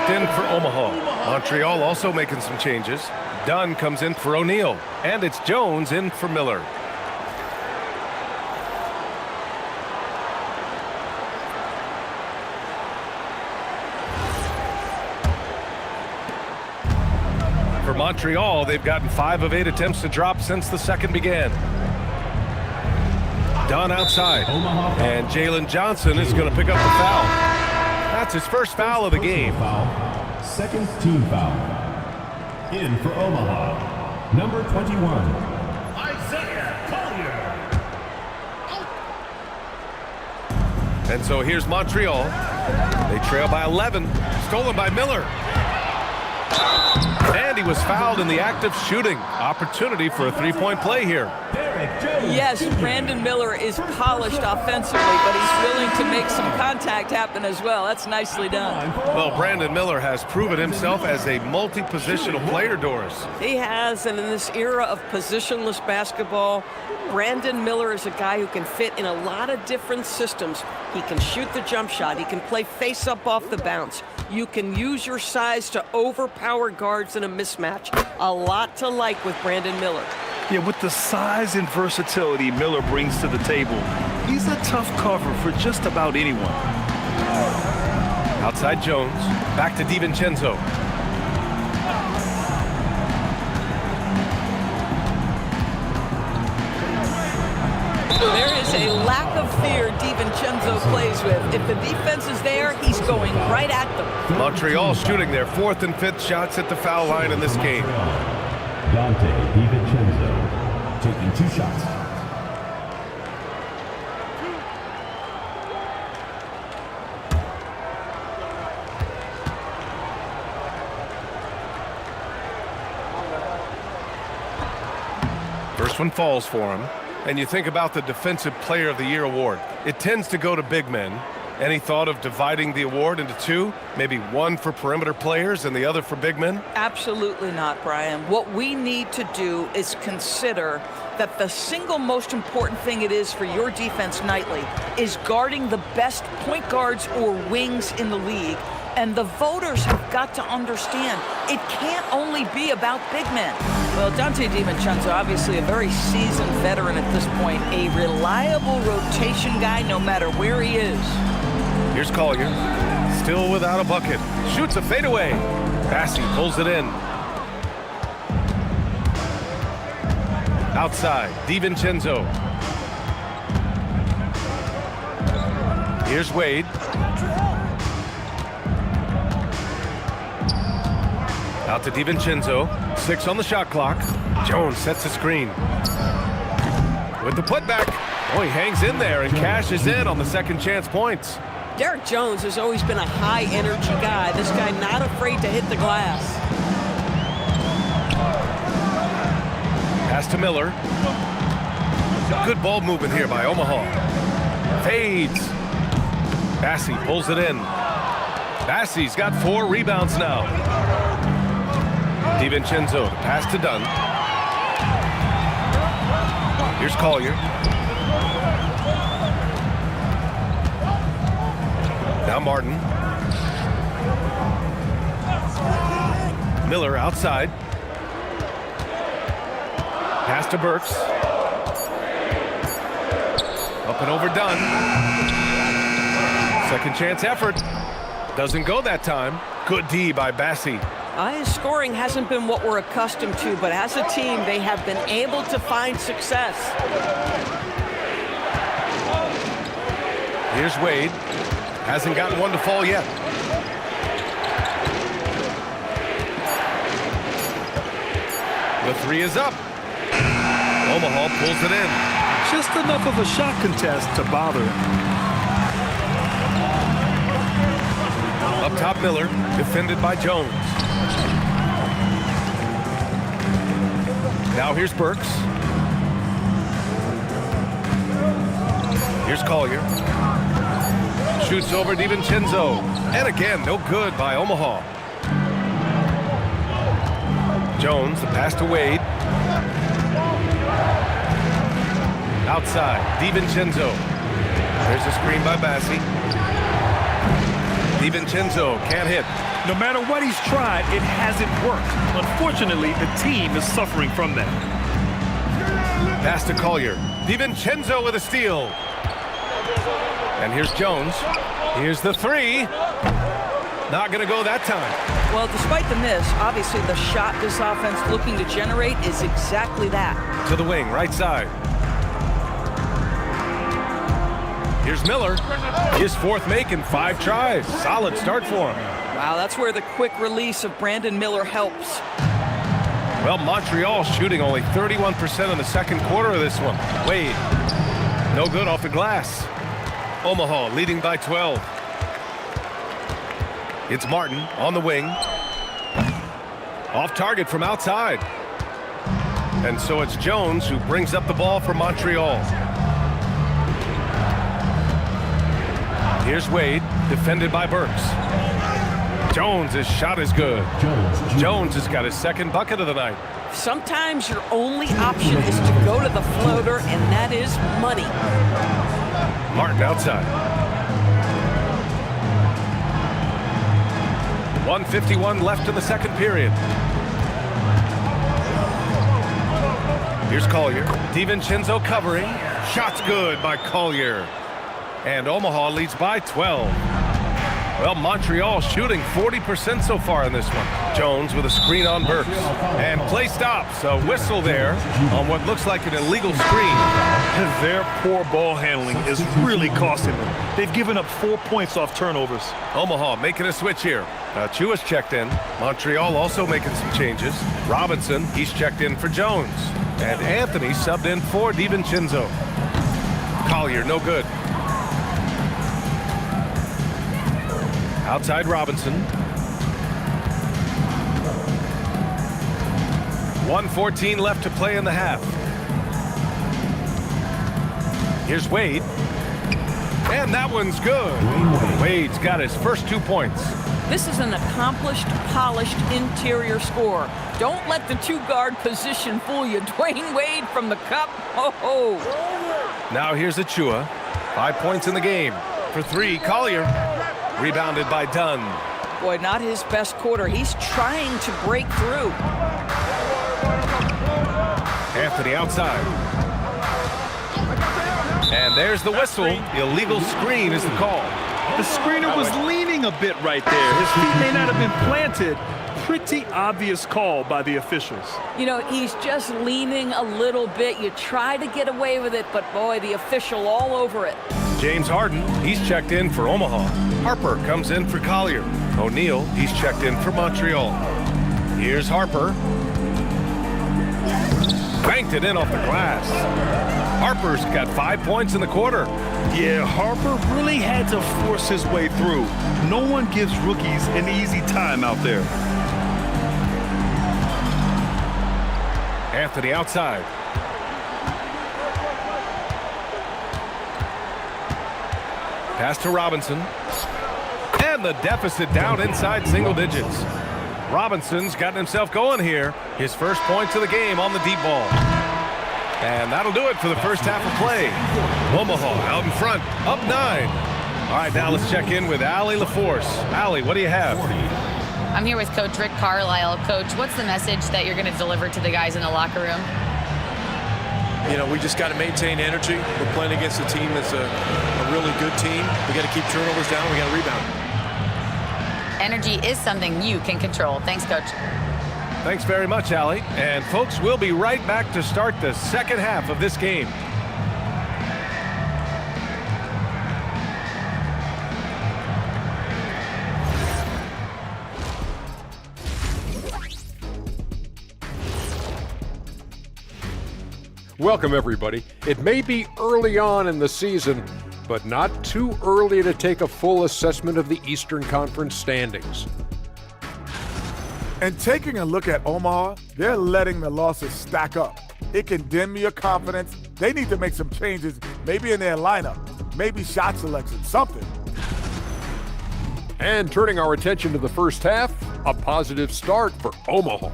In for Omaha. Montreal also making some changes. Dunn comes in for O'Neal, and it's Jones in for Miller. For Montreal, they've gotten 5 of 8 attempts to drop since the second began. Dunn outside, and Jalen Johnson is going to pick up the foul. That's his first foul of the game. Second team foul. In for Omaha, number 21, Isaiah Collier. And so here's Montreal. They trail by 11. Stolen by Miller. And he was fouled in the act of shooting. Opportunity for a 3-point play here. Yes, Brandon Miller is polished offensively, but he's willing to make some contact happen as well. That's nicely done. Well, Brandon Miller has proven himself as a multi-positional player, Doris. He has, and in this era of positionless basketball, Brandon Miller is a guy who can fit in a lot of different systems. He can shoot the jump shot. He can play face-up off the bounce. You can use your size to overpower guards in a mismatch. A lot to like with Brandon Miller. Yeah, with the size and versatility Miller brings to the table, he's a tough cover for just about anyone. Outside Jones, back to DiVincenzo. There is a lack of fear DiVincenzo plays with. If the defense is there, he's going right at them. Montreal shooting their 4th and 5th shots at the foul line in this game. Dante DiVincenzo taking 2 shots. First one falls for him. And you think about the Defensive Player of the Year award. It tends to go to big men. Any thought of dividing the award into 2? Maybe one for perimeter players and the other for big men? Absolutely not, Brian. What we need to do is consider that the single most important thing it is for your defense nightly is guarding the best point guards or wings in the league. And the voters have got to understand it can't only be about big men. Well, Dante DiVincenzo, obviously a very seasoned veteran at this point, a reliable rotation guy no matter where he is. Here's Collier, still without a bucket. Shoots a fadeaway. Bassey pulls it in. Outside, DiVincenzo. Here's Wade. Out to DiVincenzo. 6 on the shot clock. Jones sets the screen. With the putback. Oh, he hangs in there and cashes in on the second chance points. Derek Jones has always been a high-energy guy. This guy not afraid to hit the glass. Pass to Miller. Good ball movement here by Omaha. Fades. Bassey pulls it in. Bassey's got 4 rebounds now. DiVincenzo, pass to Dunn. Here's Collier. Now Martin. Miller outside. Pass to Burks. Up and over Dunn. Second chance effort. Doesn't go that time. Good D by Bassey. His scoring hasn't been what we're accustomed to, but as a team, they have been able to find success. Here's Wade. Hasn't gotten one to fall yet. The 3 is up. Omaha pulls it in. Just enough of a shot contest to bother him. Up top, Miller, defended by Jones. Now here's Burks. Here's Collier. Shoots over DiVincenzo. And again, no good by Omaha. Jones, the pass to Wade. Outside, DiVincenzo. There's a screen by Bassey. DiVincenzo can't hit. No matter what he's tried, it hasn't worked. Unfortunately, the team is suffering from that. Pass to Collier. DiVincenzo with a steal. And here's Jones. Here's the 3. Not going to go that time. Well, despite the miss, obviously the shot this offense looking to generate is exactly that. To the wing, right side. Here's Miller. His 4th make in 5 tries. Solid start for him. Wow, that's where the quick release of Brandon Miller helps. Well, Montreal shooting only 31% in the second quarter of this one. Wade, no good off the glass. Omaha leading by 12. It's Martin on the wing. Off target from outside. And so it's Jones who brings up the ball for Montreal. Here's Wade, defended by Burks. Jones' shot is good. Jones has got his second bucket of the night. Sometimes your only option is to go to the floater, and that is money. Martin outside. 1:51 left in the second period. Here's Collier. DiVincenzo covering. Shot's good by Collier. And Omaha leads by 12. Well, Montreal shooting 40% so far in this one. Jones with a screen on Burks. And play stops. A whistle there on what looks like an illegal screen. Their poor ball handling is really costing them. They've given up 4 points off turnovers. Omaha making a switch here. Chua's checked in. Montreal also making some changes. Robinson, he's checked in for Jones. And Anthony subbed in for DiVincenzo. Collier, no good. Outside Robinson. 1:14 left to play in the half. Here's Wade. And that one's good. Wade's got his first 2 points. This is an accomplished, polished interior scorer. Don't let the two-guard position fool you. Dwayne Wade from the cup. Ho-ho. Now here's Chua. 5 points in the game. For three, Collier. Rebounded by Dunn. Boy, not his best quarter. He's trying to break through. Anthony outside. And there's the whistle. Illegal screen is the call. The screener was leaning a bit right there. His feet may not have been planted. Pretty obvious call by the officials. You know, he's just leaning a little bit. You try to get away with it, but boy, the official all over it. James Harden, he's checked in for Omaha. Harper comes in for Collier. O'Neal, he's checked in for Montreal. Here's Harper. Banked it in off the glass. Harper's got 5 points in the quarter. Yeah, Harper really had to force his way through. No one gives rookies an easy time out there. Anthony outside. Pass to Robinson. And the deficit down inside single digits. Robinson's gotten himself going here. His first points of the game on the deep ball. And that'll do it for the first half of play. Omaha out in front, up 9. All right, now let's check in with Allie LaForce. Allie, what do you have? I'm here with Coach Rick Carlisle. Coach, what's the message that you're going to deliver to the guys in the locker room? You know, we just got to maintain energy. We're playing against a team that's a really good team. We got to keep turnovers down. We got to rebound. Energy is something you can control. Thanks, Coach. Thanks very much, Allie. And folks, we'll be right back to start the second half of this game. Welcome, everybody. It may be early on in the season, but not too early to take a full assessment of the Eastern Conference standings. And taking a look at Omaha, they're letting the losses stack up. It can dim your confidence. They need to make some changes, maybe in their lineup, maybe shot selection, something. And turning our attention to the first half, a positive start for Omaha.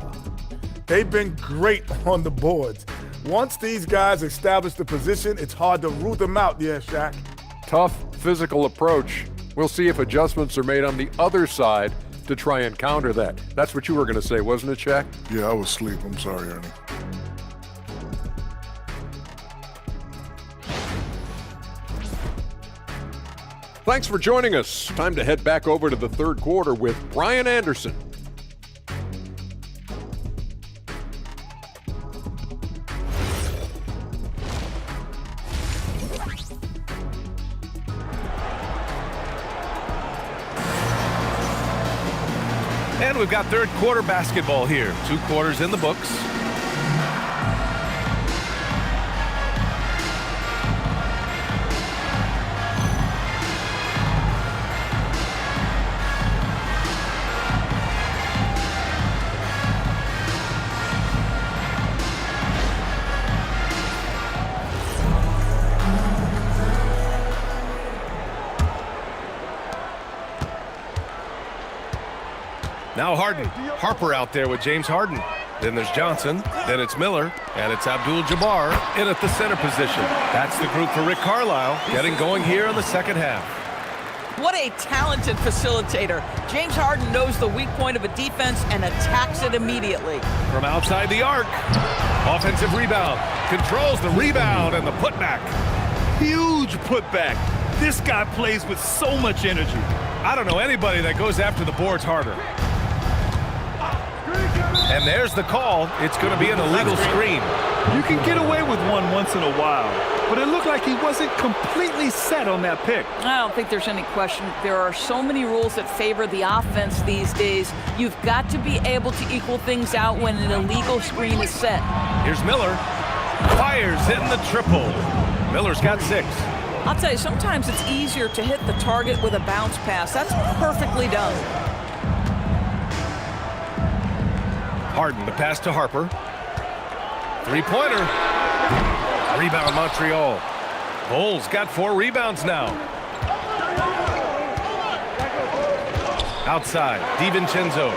They've been great on the boards. Once these guys establish the position, it's hard to root them out, yeah, Shaq. Tough physical approach. We'll see if adjustments are made on the other side to try and counter that. That's what you were going to say, wasn't it, Shaq? Yeah, I was asleep. I'm sorry, Ernie. Thanks for joining us. Time to head back over to the third quarter with Brian Anderson. And we've got third quarter basketball here. 2 quarters in the books. Now Harden. Harper out there with James Harden. Then there's Johnson. Then it's Miller. And it's Abdul-Jabbar in at the center position. That's the group for Rick Carlisle getting going here in the second half. What a talented facilitator. James Harden knows the weak point of a defense and attacks it immediately. From outside the arc. Offensive rebound. Controls the rebound and the putback. Huge putback. This guy plays with so much energy. I don't know anybody that goes after the boards harder. And there's the call. It's going to be an illegal screen. You can get away with one once in a while, but it looked like he wasn't completely set on that pick. I don't think there's any question. There are so many rules that favor the offense these days. You've got to be able to equal things out when an illegal screen is set. Here's Miller. Fires, hitting the triple. Miller's got 6. I'll tell you, sometimes it's easier to hit the target with a bounce pass. That's perfectly done. Harden, the pass to Harper. Three-pointer. Rebound, Montreal. Bulls got 4 rebounds now. Outside, DiVincenzo.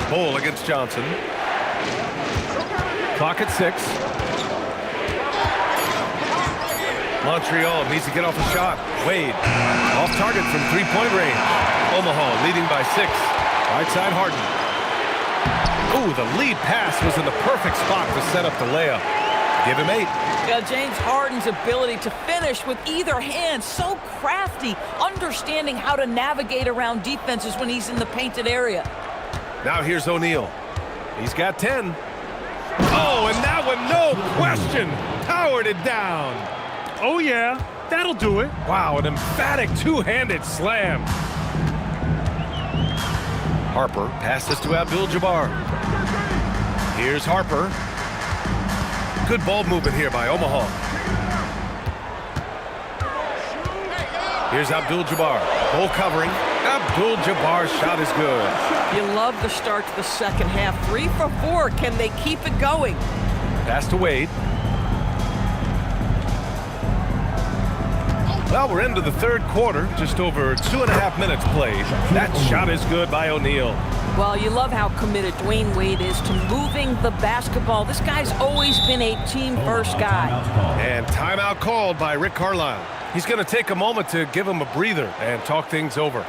Bull against Johnson. Clock at 6. Montreal needs to get off a shot. Wade, off target from three-point range. Omaha leading by 6. Right side, Harden. Ooh, the lead pass was in the perfect spot to set up the layup. Give him 8. Yeah, James Harden's ability to finish with either hand, so crafty, understanding how to navigate around defenses when he's in the painted area. Now here's O'Neal. He's got 10. Oh, and that one, no question, powered it down. Oh, yeah, that'll do it. Wow, an emphatic two-handed slam. Harper passes to Abdul-Jabbar. Here's Harper. Good ball movement here by Omaha. Here's Abdul-Jabbar. Ball covering. Abdul-Jabbar's shot is good. You love the start to the second half. 3 for 4. Can they keep it going? Pass to Wade. Well, we're into the third quarter. Just over 2.5 minutes played. That shot is good by O'Neal. Well, you love how committed Dwayne Wade is to moving the basketball. This guy's always been a team-first guy. And timeout called by Rick Carlisle. He's going to take a moment to give him a breather and talk things over.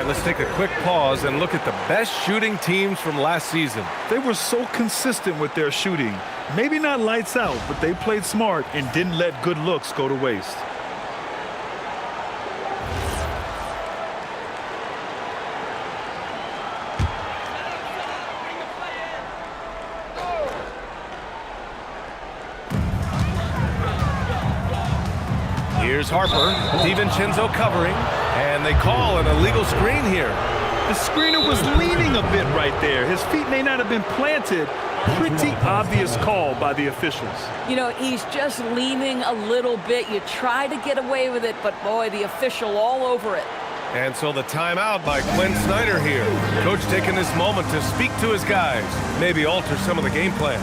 Let's take a quick pause and look at the best shooting teams from last season. They were so consistent with their shooting. Maybe not lights out, but they played smart and didn't let good looks go to waste. Here's Harper, DiVincenzo covering, and they call an illegal screen here. The screener was leaning a bit right there. His feet may not have been planted. Pretty obvious call by the officials. You know, he's just leaning a little bit. You try to get away with it, but boy, the official all over it. And so the timeout by Quinn Snyder here. Coach taking this moment to speak to his guys, maybe alter some of the game plan.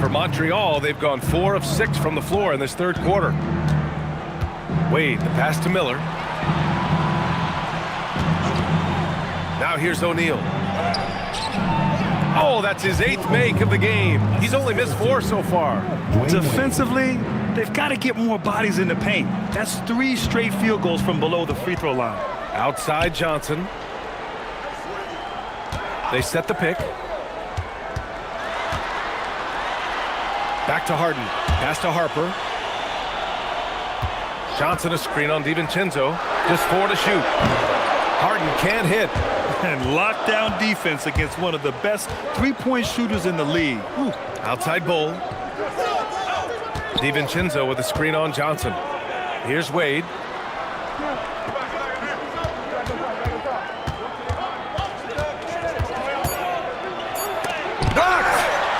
For Montreal, they've gone 4 of 6 from the floor in this third quarter. Wade, the pass to Miller. Now here's O'Neal. Oh, that's his 8th make of the game. He's only missed 4 so far. Defensively, they've got to get more bodies in the paint. That's 3 straight field goals from below the free throw line. Outside Johnson. They set the pick. Back to Harden. Pass to Harper. Johnson a screen on DiVincenzo. Just 4 to shoot. Harden can't hit. And lockdown defense against one of the best three-point shooters in the league. Ooh. Outside Bull. DiVincenzo with a screen on Johnson. Here's Wade.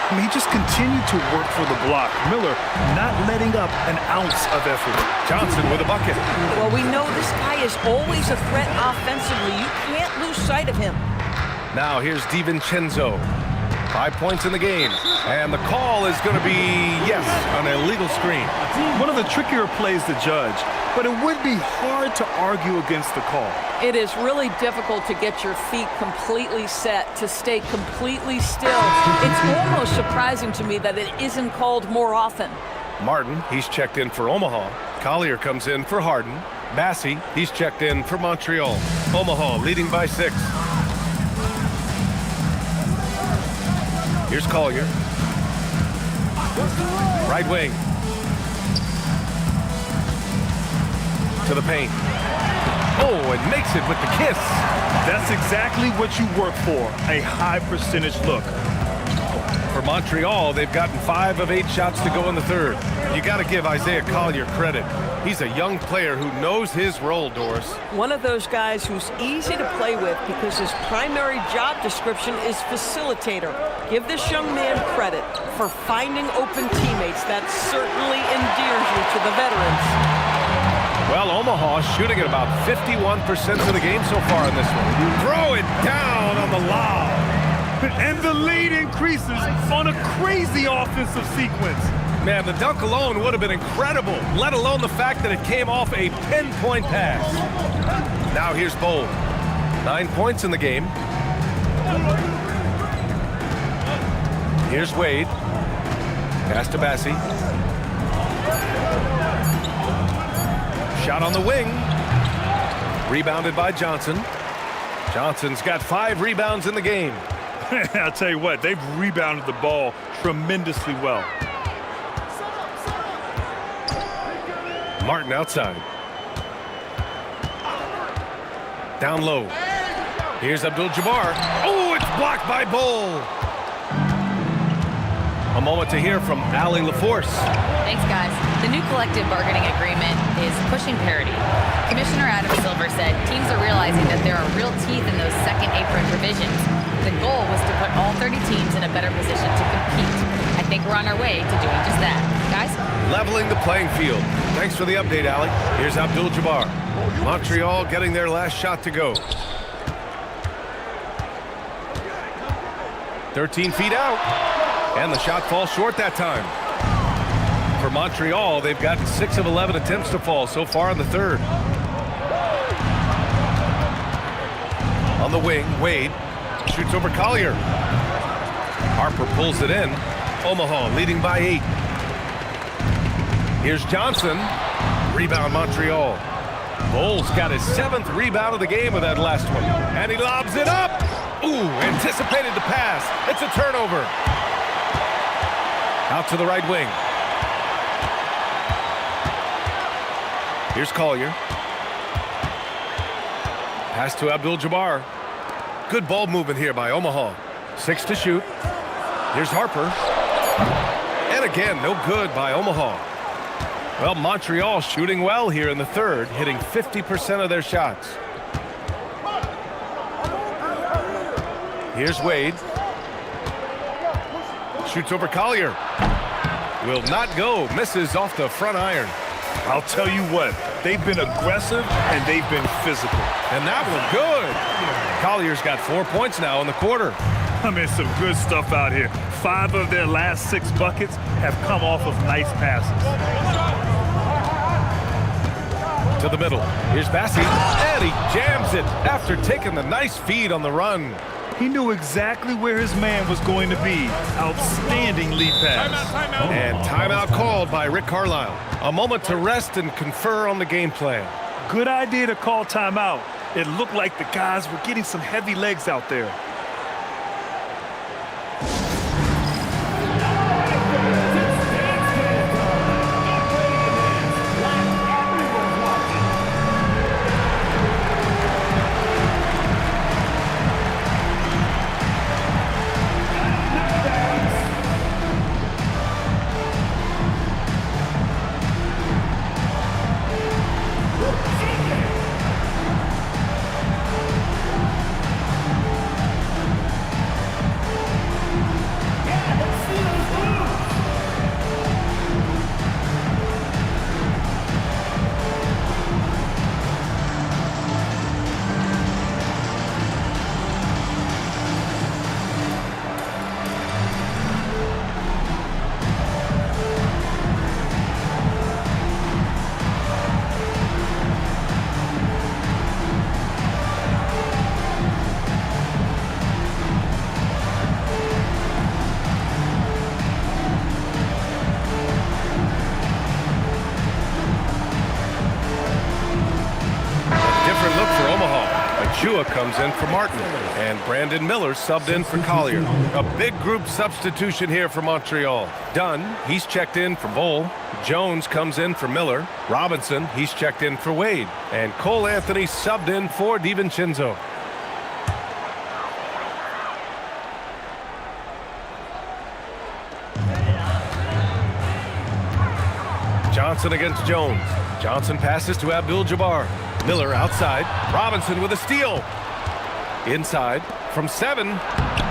I mean, he just continued to work for the block. Miller not letting up an ounce of effort. Johnson with a bucket. Well, we know this guy is always a threat offensively. You can't lose sight of him. Now here's DiVincenzo. 5 points in the game. And the call is going to be, yes, an illegal screen. One of the trickier plays to judge, but it would be hard to argue against the call. It is really difficult to get your feet completely set, to stay completely still. It's almost surprising to me that it isn't called more often. Martin, he's checked in for Omaha. Collier comes in for Harden. Massey, he's checked in for Montreal. Omaha leading by 6. Here's Collier. Right wing. To the paint. Oh, and makes it with the kiss. That's exactly what you work for, a high percentage look. For Montreal, they've gotten 5 of 8 shots to go in the third. You got to give Isaiah Collier credit. He's a young player who knows his role, Doris. One of those guys who's easy to play with because his primary job description is facilitator. Give this young man credit for finding open teammates. That certainly endears you to the veterans. Well, Omaha shooting at about 51% of the game so far in this one. Throw it down on the lob. And the lead increases on a crazy offensive sequence. Man, the dunk alone would have been incredible, let alone the fact that it came off a pinpoint pass. Now here's Bowl. 9 points in the game. Here's Wade. Pass to Bassey. Shot on the wing. Rebounded by Johnson. Johnson's got 5 rebounds in the game. I'll tell you what, they've rebounded the ball tremendously well. Martin outside. Down low. Here's Abdul-Jabbar. Oh, it's blocked by Bull. A moment to hear from Allie LaForce. Thanks, guys. The new collective bargaining agreement is pushing parity. Commissioner Adam Silver said teams are realizing that there are real teeth in those second apron provisions. The goal was to put all 30 teams in a better position to compete. I think we're on our way to doing just that. Guys? Leveling the playing field. Thanks for the update, Allie. Here's Abdul-Jabbar. Montreal getting their last shot to go. 13 feet out. And the shot falls short that time. For Montreal, they've gotten 6 of 11 attempts to fall so far in the third. On the wing, Wade shoots over Collier. Harper pulls it in. Omaha leading by 8. Here's Johnson. Rebound Montreal. Bull's got his 7th rebound of the game with that last one. And he lobs it up. Ooh, anticipated the pass. It's a turnover. Out to the right wing. Here's Collier. Pass to Abdul-Jabbar. Good ball movement here by Omaha. 6 to shoot. Here's Harper. And again, no good by Omaha. Well, Montreal shooting well here in the third, hitting 50% of their shots. Here's Wade. Shoots over Collier. Will not go. Misses off the front iron. I'll tell you what, they've been aggressive and they've been physical. And that was good. Collier's got 4 points now in the quarter. I mean, some good stuff out here. 5 of their last 6 buckets have come off of nice passes. To the middle. Here's Bassi, and he jams it after taking the nice feed on the run. He knew exactly where his man was going to be. Outstanding lead pass. Timeout. And timeout called by Rick Carlisle. A moment to rest and confer on the game plan. Good idea to call timeout. It looked like the guys were getting some heavy legs out there. Comes in for Martin, and Brandon Miller subbed in for Collier. A big group substitution here for Montreal. Dunn, he's checked in for Bowl. Jones comes in for Miller. Robinson, he's checked in for Wade. And Cole Anthony subbed in for DiVincenzo. Johnson against Jones. Johnson passes to Abdul-Jabbar. Miller outside. Robinson with a steal. Inside from 7.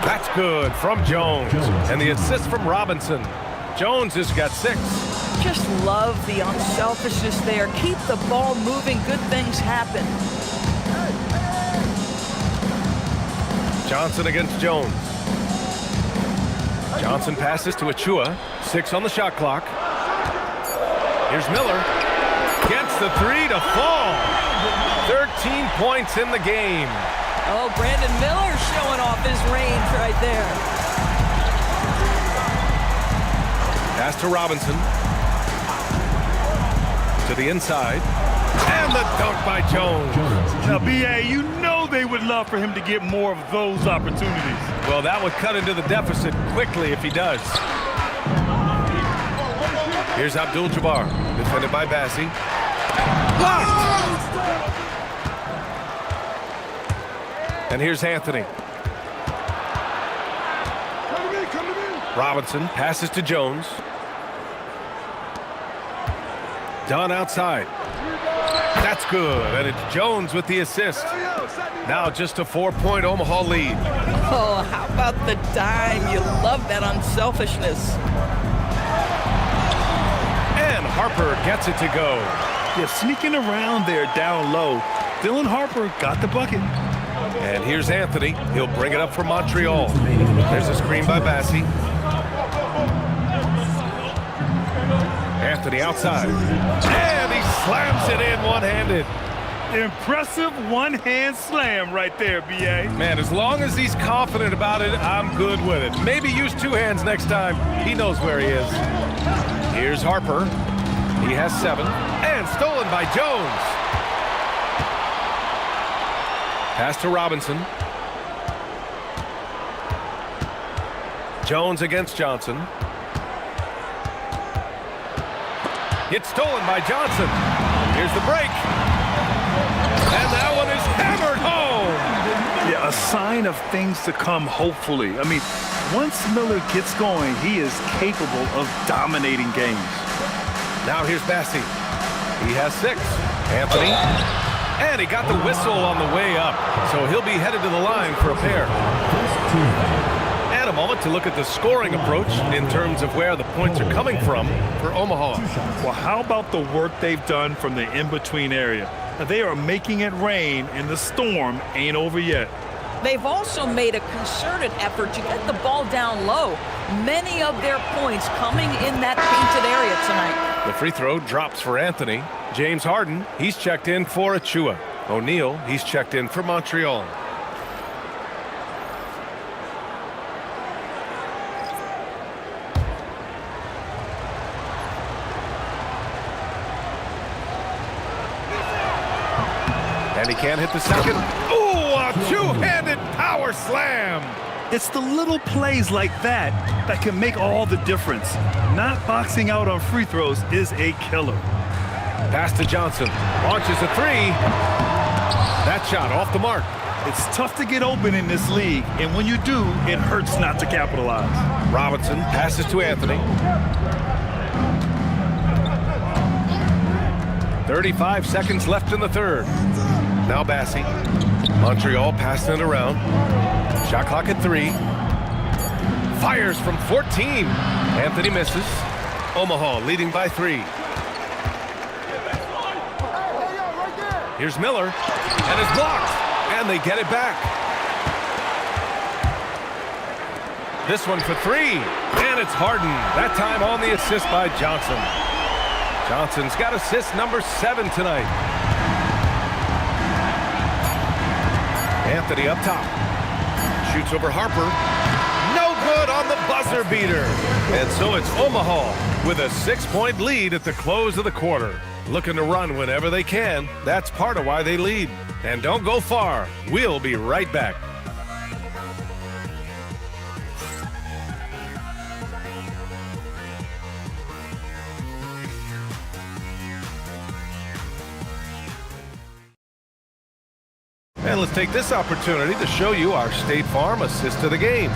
That's good from Jones. And the assist from Robinson. Jones has got 6. Just love the unselfishness there. Keep the ball moving. Good things happen. Johnson against Jones. Johnson passes to Achua. 6 on the shot clock. Here's Miller. Gets the 3 to fall. 13 points in the game. Oh, Brandon Miller showing off his range right there. Pass to Robinson. To the inside. And the dunk by Jones. Now, B.A., you know they would love for him to get more of those opportunities. Well, that would cut into the deficit quickly if he does. Here's Abdul-Jabbar, defended by Bassi. Blocked! And here's Anthony. Robinson passes to Jones. Dunn outside. That's good, and it's Jones with the assist. Now just a 4-point Omaha lead. Oh, how about the dime? You love that unselfishness. And Harper gets it to go. Yeah, sneaking around there down low. Dylan Harper got the bucket. And here's Anthony. He'll bring it up for Montreal. There's a screen by Bassi. Anthony outside. And he slams it in one-handed. Impressive one-hand slam right there, B.A. Man, as long as he's confident about it, I'm good with it. Maybe use 2 hands next time. He knows where he is. Here's Harper. He has 7. And stolen by Jones. Pass to Robinson. Jones against Johnson. It's stolen by Johnson. Here's the break. And that one is hammered home. Yeah, a sign of things to come, hopefully. I mean, once Miller gets going, he is capable of dominating games. Now here's Bassi. He has 6. Anthony. And he got the whistle on the way up. So he'll be headed to the line for a pair. And a moment to look at the scoring approach in terms of where the points are coming from for Omaha. Well, how about the work they've done from the in-between area? Now, they are making it rain, and the storm ain't over yet. They've also made a concerted effort to get the ball down low. Many of their points coming in that painted area tonight. The free throw drops for Anthony. James Harden, he's checked in for Achua. O'Neal, he's checked in for Montreal. And he can't hit the second. Ooh, a two-handed power slam. It's the little plays like that that can make all the difference. Not boxing out on free throws is a killer. Pass to Johnson. Launches a three. That shot off the mark. It's tough to get open in this league, and when you do, it hurts not to capitalize. Robinson passes to Anthony. 35 seconds left in the third. Now Bassi. Montreal passing it around. Shot clock at 3. Fires from 14. Anthony misses. Omaha leading by 3. Here's Miller. And it's blocked. And they get it back. This one for 3. And it's Harden. That time on the assist by Johnson. Johnson's got assist number 7 tonight. Anthony up top. Shoots over Harper. No good on the buzzer beater. And so it's Omaha with a 6-point lead at the close of the quarter. Looking to run whenever they can. That's part of why they lead. And don't go far. We'll be right back. And let's take this opportunity to show you our State Farm assist of the game.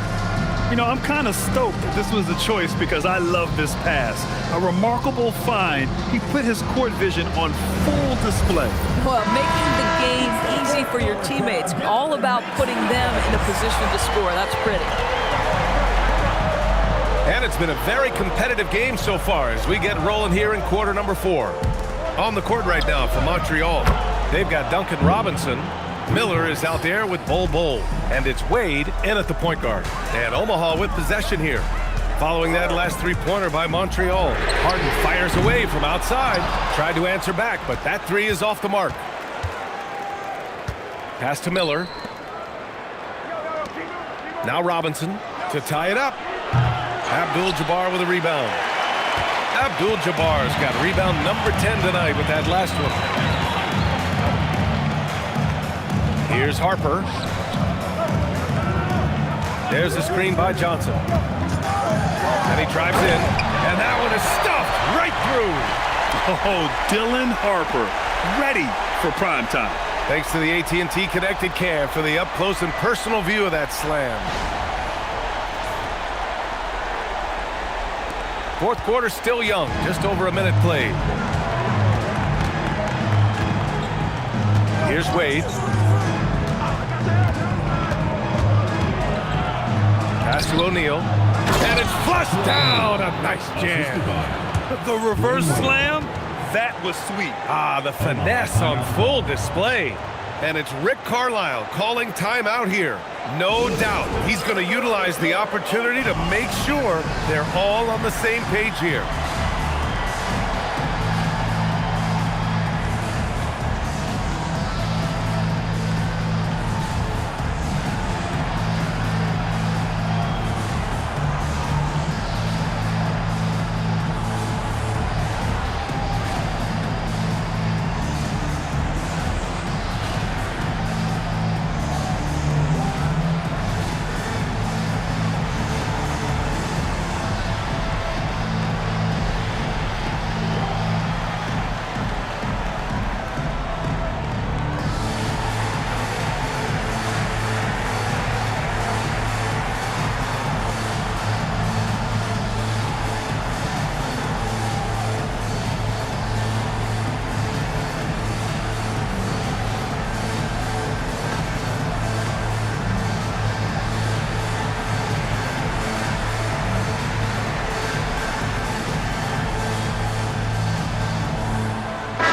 You know, I'm kind of stoked that this was a choice because I love this pass. A remarkable find. He put his court vision on full display. Well, making the game easy for your teammates. All about putting them in a position to score. That's pretty. And it's been a very competitive game so far as we get rolling here in quarter number 4. On the court right now for Montreal, they've got Duncan Robinson. Miller is out there with Bol. And it's Wade in at the point guard. And Omaha with possession here. Following that last three-pointer by Montreal. Harden fires away from outside. Tried to answer back, but that 3 is off the mark. Pass to Miller. Now Robinson to tie it up. Abdul-Jabbar with a rebound. Abdul-Jabbar's got rebound number 10 tonight with that last one. Here's Harper. There's the screen by Johnson. And he drives in. And that one is stuffed right through. Oh, Dylan Harper, ready for prime time. Thanks to the AT&T Connected Cam for the up-close and personal view of that slam. Fourth quarter still young. Just over a minute played. Here's Wade. Pass to O'Neal. And it's flushed down. A nice jam. The reverse slam, that was sweet. Ah, the finesse on full display. And it's Rick Carlisle calling timeout here. No doubt he's going to utilize the opportunity to make sure they're all on the same page here.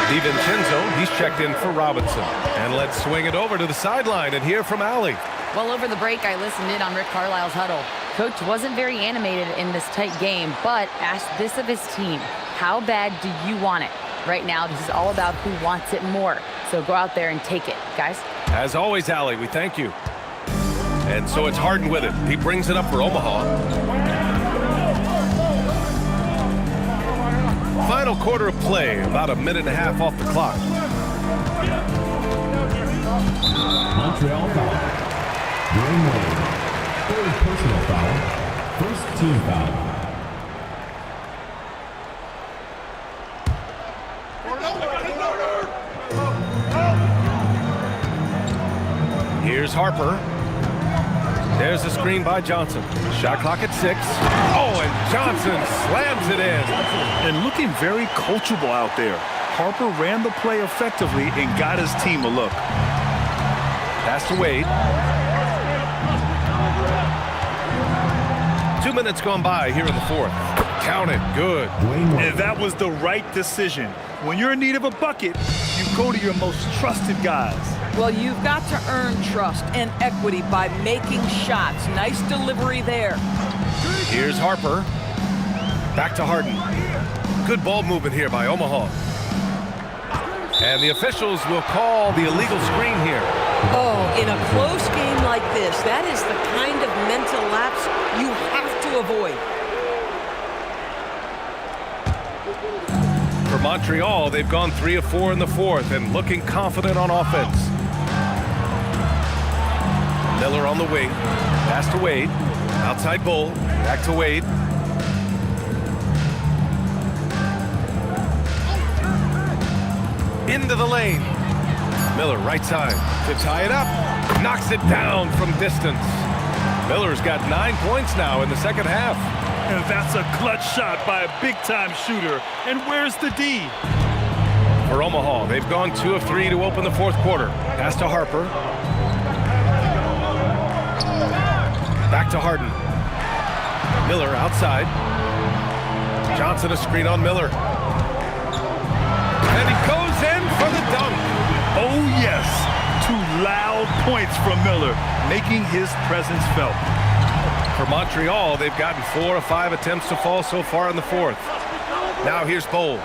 DiVincenzo, he's checked in for Robinson. And let's swing it over to the sideline and hear from Allie. Well, over the break, I listened in on Rick Carlisle's huddle. Coach wasn't very animated in this tight game, but asked this of his team: how bad do you want it? Right now, this is all about who wants it more. So go out there and take it, guys. As always, Allie, we thank you. And so it's Harden with it. He brings it up for Omaha. Final quarter of play, about a minute and a half off the clock. Montreal foul. Dwayne Wade. Third personal foul. First team foul. Here's Harper. There's the screen by Johnson. Shot clock at 6. Oh, and Johnson slams it in. And looking very coachable out there. Harper ran the play effectively and got his team a look. Pass to Wade. 2 minutes gone by here in the fourth. Count it. Good. And that was the right decision. When you're in need of a bucket, you go to your most trusted guys. Well, you've got to earn trust and equity by making shots. Nice delivery there. Here's Harper. Back to Harden. Good ball movement here by Omaha. And the officials will call the illegal screen here. Oh, in a close game like this, that is the kind of mental lapse you have to avoid. For Montreal, they've gone 3 of 4 in the fourth and looking confident on offense. Miller on the wing. Pass to Wade. Outside Bull. Back to Wade. Into the lane. Miller right side to tie it up. Knocks it down from distance. Miller's got 9 points now in the second half. And that's a clutch shot by a big-time shooter. And where's the D? For Omaha, they've gone 2 of 3 to open the fourth quarter. Pass to Harper. Back to Harden. Miller outside. Johnson a screen on Miller. And he goes in for the dunk. Oh, yes. 2 loud points from Miller, making his presence felt. For Montreal, they've gotten 4 of 5 attempts to fall so far in the fourth. Now here's Bowl.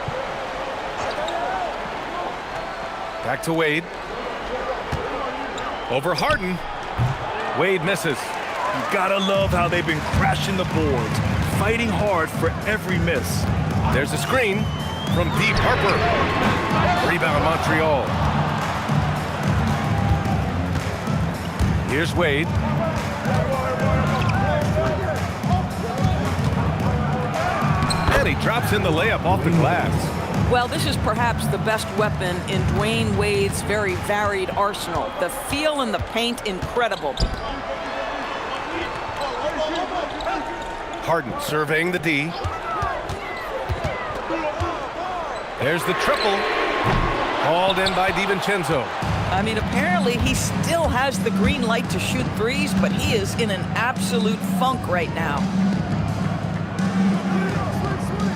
Back to Wade. Over Harden. Wade misses. You gotta love how they've been crashing the boards, fighting hard for every miss. There's a screen from deep. Harper. Rebound Montreal. Here's Wade. And he drops in the layup off the glass. Well, this is perhaps the best weapon in Dwayne Wade's very varied arsenal. The feel in the paint, incredible. Harden surveying the D. There's the triple. Hauled in by DiVincenzo. I mean, apparently he still has the green light to shoot threes, but he is in an absolute funk right now.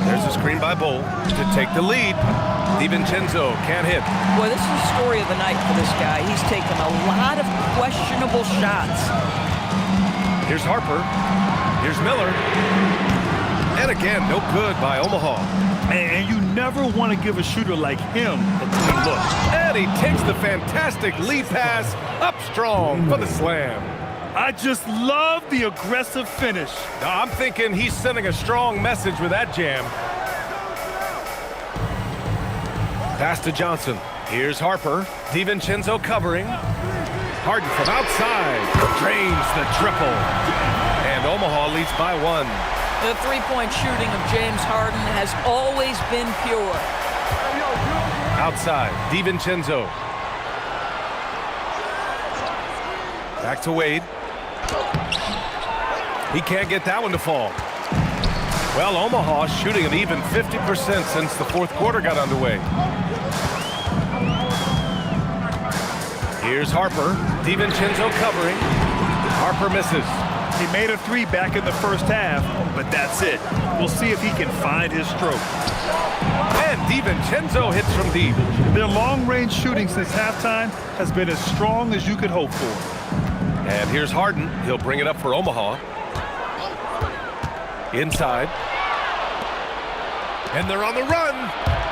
There's a screen by Bull to take the lead. DiVincenzo can't hit. Well, this is the story of the night for this guy. He's taken a lot of questionable shots. Here's Harper. Here's Miller. And again, no good by Omaha. And you never want to give a shooter like him a clean look. And he takes the fantastic lead pass up strong for the slam. I just love the aggressive finish. Now, I'm thinking he's sending a strong message with that jam. Pass to Johnson. Here's Harper. DiVincenzo covering. Harden from outside. Drains the triple. And Omaha leads by 1. The three-point shooting of James Harden has always been pure. Outside, DiVincenzo. Back to Wade. He can't get that one to fall. Well, Omaha shooting an even 50% since the fourth quarter got underway. Here's Harper. DiVincenzo covering. Harper misses. He made a 3 back in the first half, but that's it. We'll see if he can find his stroke. And DiVincenzo hits from deep. Their long-range shooting since halftime has been as strong as you could hope for. And here's Harden. He'll bring it up for Omaha. Inside. And they're on the run.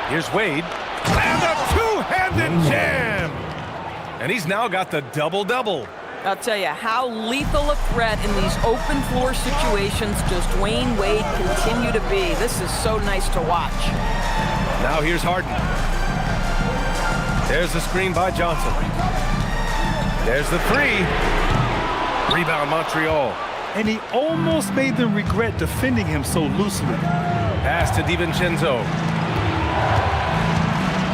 Here's Wade. And a two-handed jam. And he's now got the double-double. I'll tell you, how lethal a threat in these open floor situations does Dwayne Wade continue to be. This is so nice to watch. Now here's Harden. There's the screen by Johnson. There's the three. Rebound Montreal. And he almost made them regret defending him so loosely. Pass to DiVincenzo.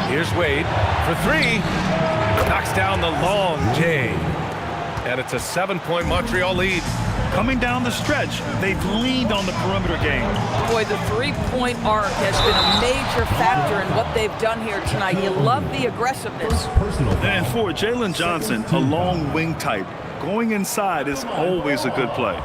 Here's Wade for three. Knocks down the long J. And it's a 7-point Montreal lead. Coming down the stretch, they've leaned on the perimeter game. Boy, the three-point arc has been a major factor in what they've done here tonight. You love the aggressiveness. And for Jalen Johnson, a long wing type, going inside is always a good play.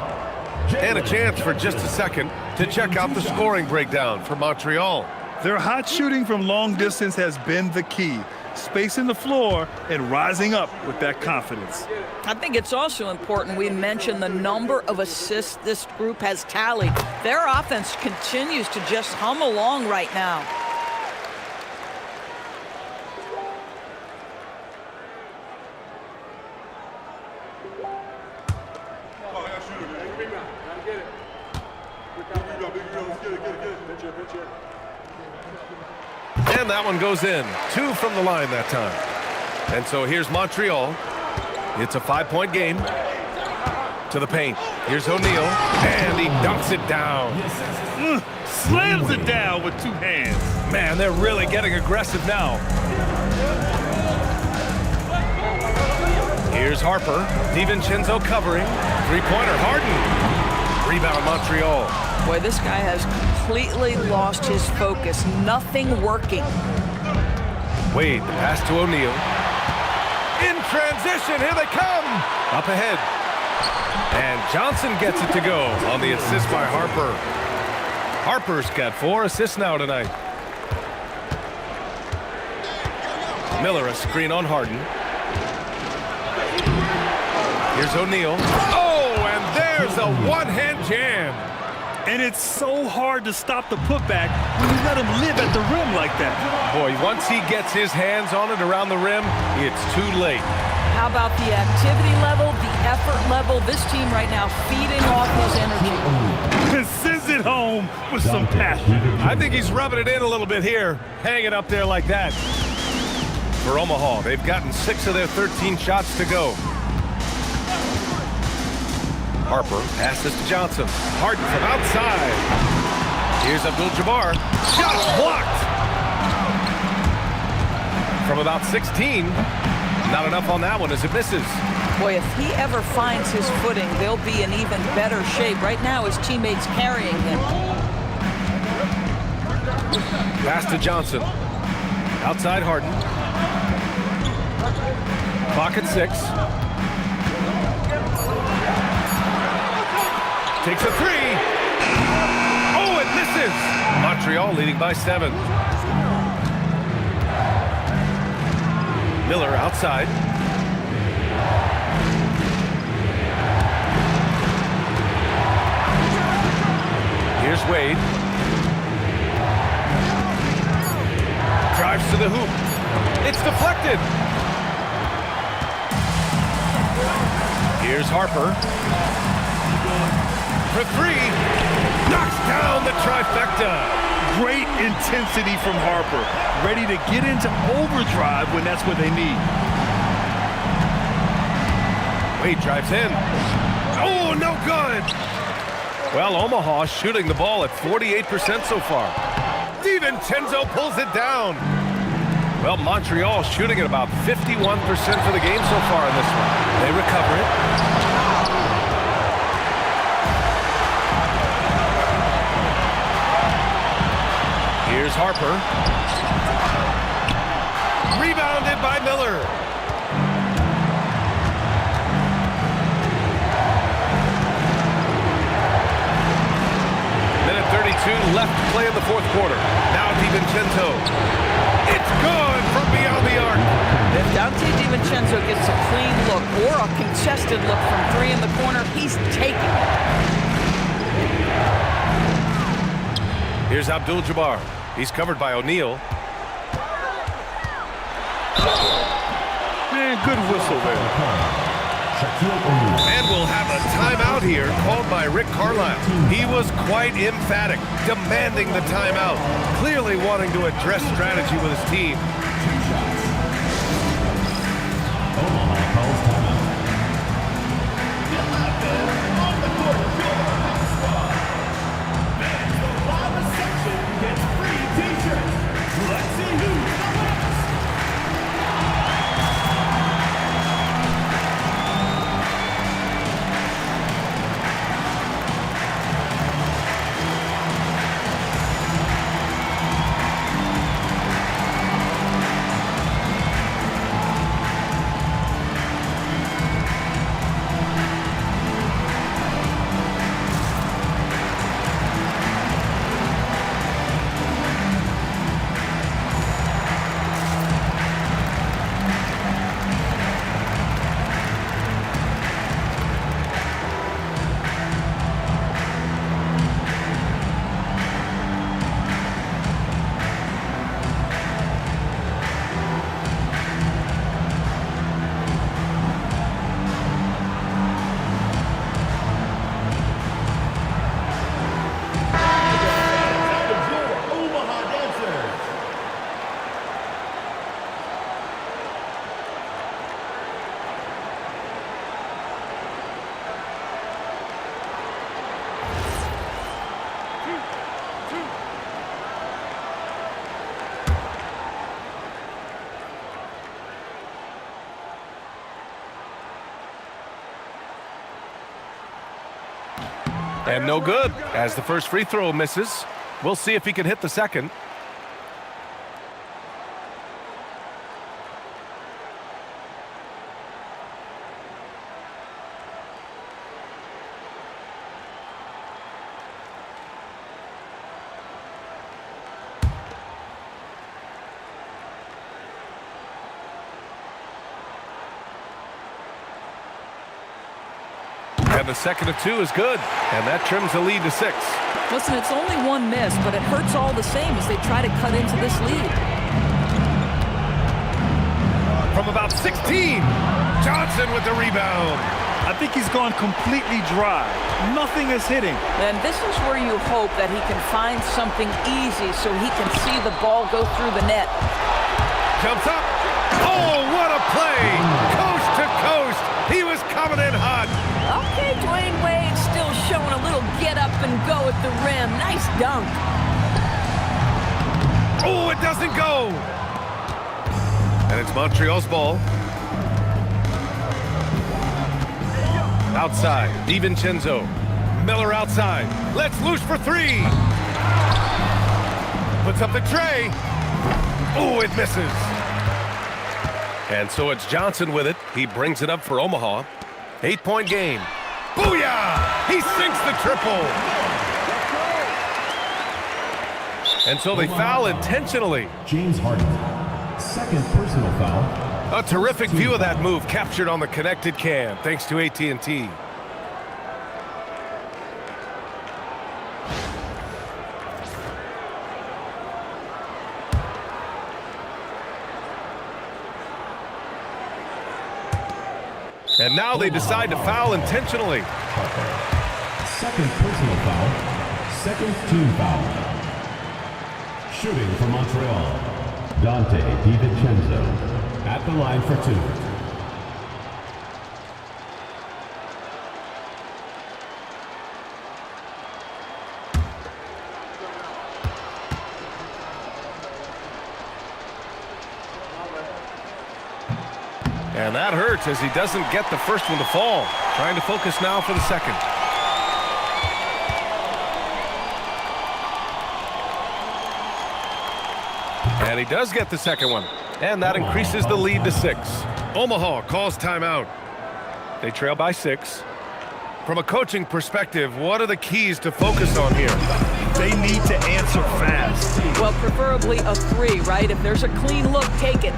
And a chance for just a second to check out the scoring breakdown for Montreal. Their hot shooting from long distance has been the key. Spacing the floor and rising up with that confidence. I think it's also important we mention the number of assists this group has tallied. Their offense continues to just hum along right now. And that one goes in. 2 from the line that time. And so here's Montreal. It's a 5-point game. To the paint. Here's O'Neal. And he dunks it down. Slams it down with 2 hands. Man, they're really getting aggressive now. Here's Harper. DiVincenzo covering. 3-pointer. Harden. Rebound Montreal. Boy, this guy has completely lost his focus. Nothing working. Wade, the pass to O'Neal. In transition, here they come. Up ahead. And Johnson gets it to go on the assist by Harper. Harper's got 4 assists now tonight. Miller, a screen on Harden. Here's O'Neal. Oh, and there's a one-hand jam. And it's so hard to stop the putback when you let him live at the rim like that. Boy, once he gets his hands on it around the rim, it's too late. How about the activity level, the effort level? This team right now feeding off his energy. And sends it home with some passion. I think he's rubbing it in a little bit here, hanging up there like that. For Omaha, they've gotten 6 of their 13 shots to go. Harper passes to Johnson. Harden from outside. Here's Abdul-Jabbar. Shot blocked. From about 16. Not enough on that one as it misses. Boy, if he ever finds his footing, they'll be in even better shape. Right now, his teammates carrying him. Pass to Johnson. Outside Harden. Clock at 6. Takes a 3. Oh, it misses. Montreal leading by 7. Miller outside. Here's Wade. Drives to the hoop. It's deflected. Here's Harper. For 3, knocks down the trifecta. Great intensity from Harper, ready to get into overdrive when that's what they need. Wade drives in. Oh, no good. Well, Omaha shooting the ball at 48% so far. DiVincenzo pulls it down. Well, Montreal shooting at about 51% for the game so far in this one. They recover it. Here's Harper. Rebounded by Miller. Minute 32 left to play in the 4th quarter. Now DiVincenzo. It's good from beyond the arc. If Dante DiVincenzo gets a clean look or a contested look from 3 in the corner, he's taking it. Here's Abdul-Jabbar. He's covered by O'Neal. Man, good whistle there. And we'll have a timeout here called by Rick Carlisle. He was quite emphatic, demanding the timeout, clearly wanting to address strategy with his team. 2 shots. Omaha calls timeout. On the court, your squad. Fans from live reception gets free t-shirts. Let's see who's the winner. And no good, as the first free throw misses. We'll see if he can hit the second. And the second of 2 is good, and that trims the lead to 6. Listen, it's only 1 miss, but it hurts all the same as they try to cut into this lead. From about 16, Johnson with the rebound. I think he's gone completely dry. Nothing is hitting. And this is where you hope that he can find something easy so he can see the ball go through the net. Jumps up. Oh, what a play! Coast to coast. He was coming in hot. Okay, Dwayne Wade still showing a little get up and go at the rim. Nice dunk. Oh, it doesn't go. And it's Montreal's ball. Outside, DiVincenzo. Miller outside. Let's loose for 3. Puts up the tray. Oh, it misses. And so it's Johnson with it. He brings it up for Omaha. 8-point game. Booyah! He sinks the triple. And so they foul intentionally. James Harden. Second personal foul. A terrific view of that move captured on the connected cam, thanks to AT&T. And now they decide to foul intentionally. Second personal foul. Second team foul. Shooting for Montreal. Dante DiVincenzo at the line for 2. And that hurts as he doesn't get the first one to fall. Trying to focus now for the second. And he does get the second one. And that increases the lead to 6. Omaha calls timeout. They trail by 6. From a coaching perspective, what are the keys to focus on here? They need to answer fast. Well, preferably a 3, right? If there's a clean look, take it.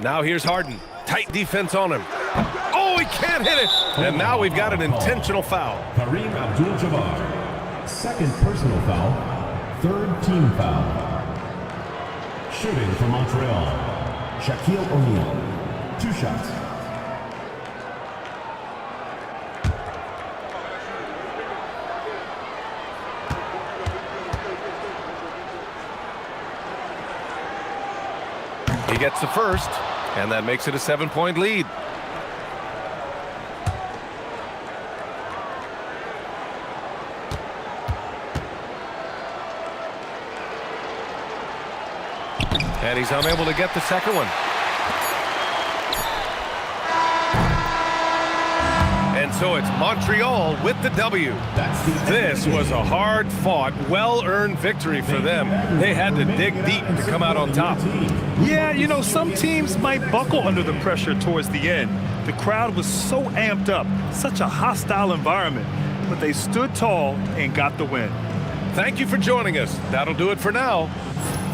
Now here's Harden. Tight defense on him. Oh, he can't hit it. And now we've got an intentional foul. Kareem Abdul-Jabbar. Second personal foul. Third team foul. Shooting for Montreal. Shaquille O'Neal. 2 shots. He gets the first, and that makes it a 7-point lead. And he's unable to get the second one. And so it's Montreal with the W. This was a hard-fought, well-earned victory for them. They had to dig deep to come out on top. Yeah, you know, some teams might buckle under the pressure towards the end. The crowd was so amped up, such a hostile environment, but they stood tall and got the win. Thank you for joining us. That'll do it for now.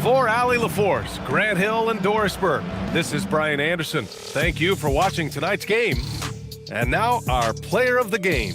For Allie LaForce, Grant Hill, and Dorisburg, this is Brian Anderson. Thank you for watching tonight's game. And now our player of the game.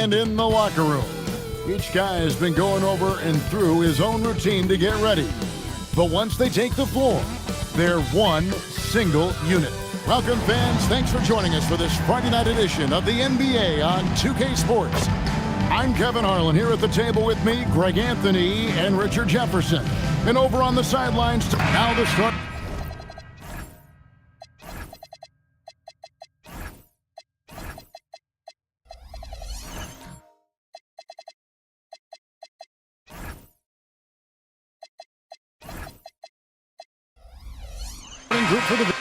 And in the locker room, each guy has been going over and through his own routine to get ready. But once they take the floor, they're one single unit. Welcome, fans. Thanks for joining us for this Friday night edition of the NBA on 2K Sports. I'm Kevin Harlan, here at the table with me, Greg Anthony and Richard Jefferson. And over on the sidelines, now the start. Group for the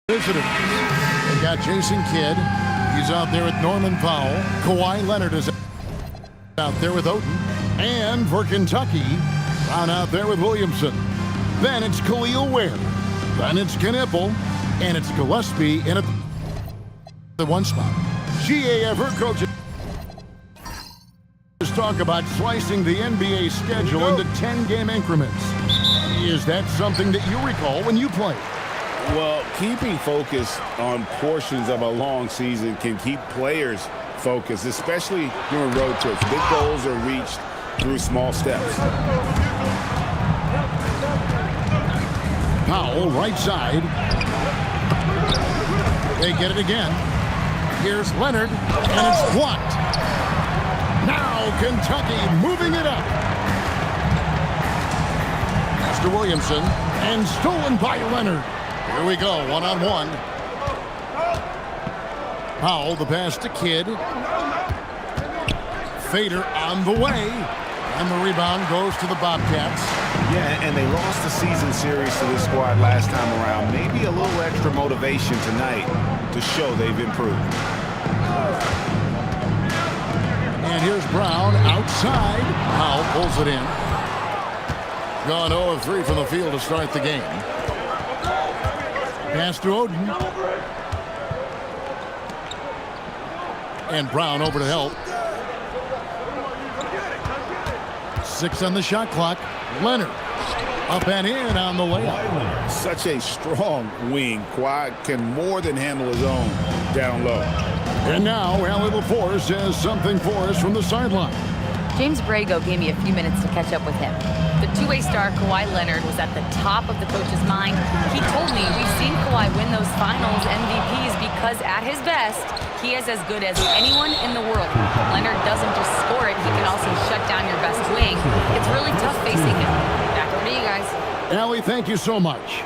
visitors. They got Jason Kidd. He's out there with Norman Powell. Kawhi Leonard is out there with Oden. And for Kentucky, Brown out there with Williamson. Then it's Khalil Ware. Then it's Knipple. And it's Gillespie in at the one spot. GAF head coaches talk about slicing the NBA schedule into 10-game increments. Is that something that you recall when you played? Well, keeping focus on portions of a long season can keep players focused, especially during road trips. Big goals are reached through small steps. Powell, right side. They get it again. Here's Leonard, and it's blocked. Now Kentucky moving it up. Mr. Williamson, and stolen by Leonard. Here we go, one-on-one. Powell, the pass to Kidd. Fader on the way. And the rebound goes to the Bobcats. Yeah, and they lost the season series to this squad last time around. Maybe a little extra motivation tonight to show they've improved. And here's Brown outside. Powell pulls it in. Gone 0 of 3 from the field to start the game. Pass to Oden. And Brown over to help. 6 on the shot clock. Leonard up and in on the layup. Such a strong wing. Quad can more than handle his own down low. And now Allie LaForce has something for us from the sideline. James Borrego gave me a few minutes to catch up with him. The two-way star Kawhi Leonard was at the top of the coach's mind. He told me we've seen Kawhi win those finals MVPs because at his best, he is as good as anyone in the world. Leonard doesn't just score it, he can also shut down your best wing. It's really tough facing him. Back over to you guys. Allie, thank you so much.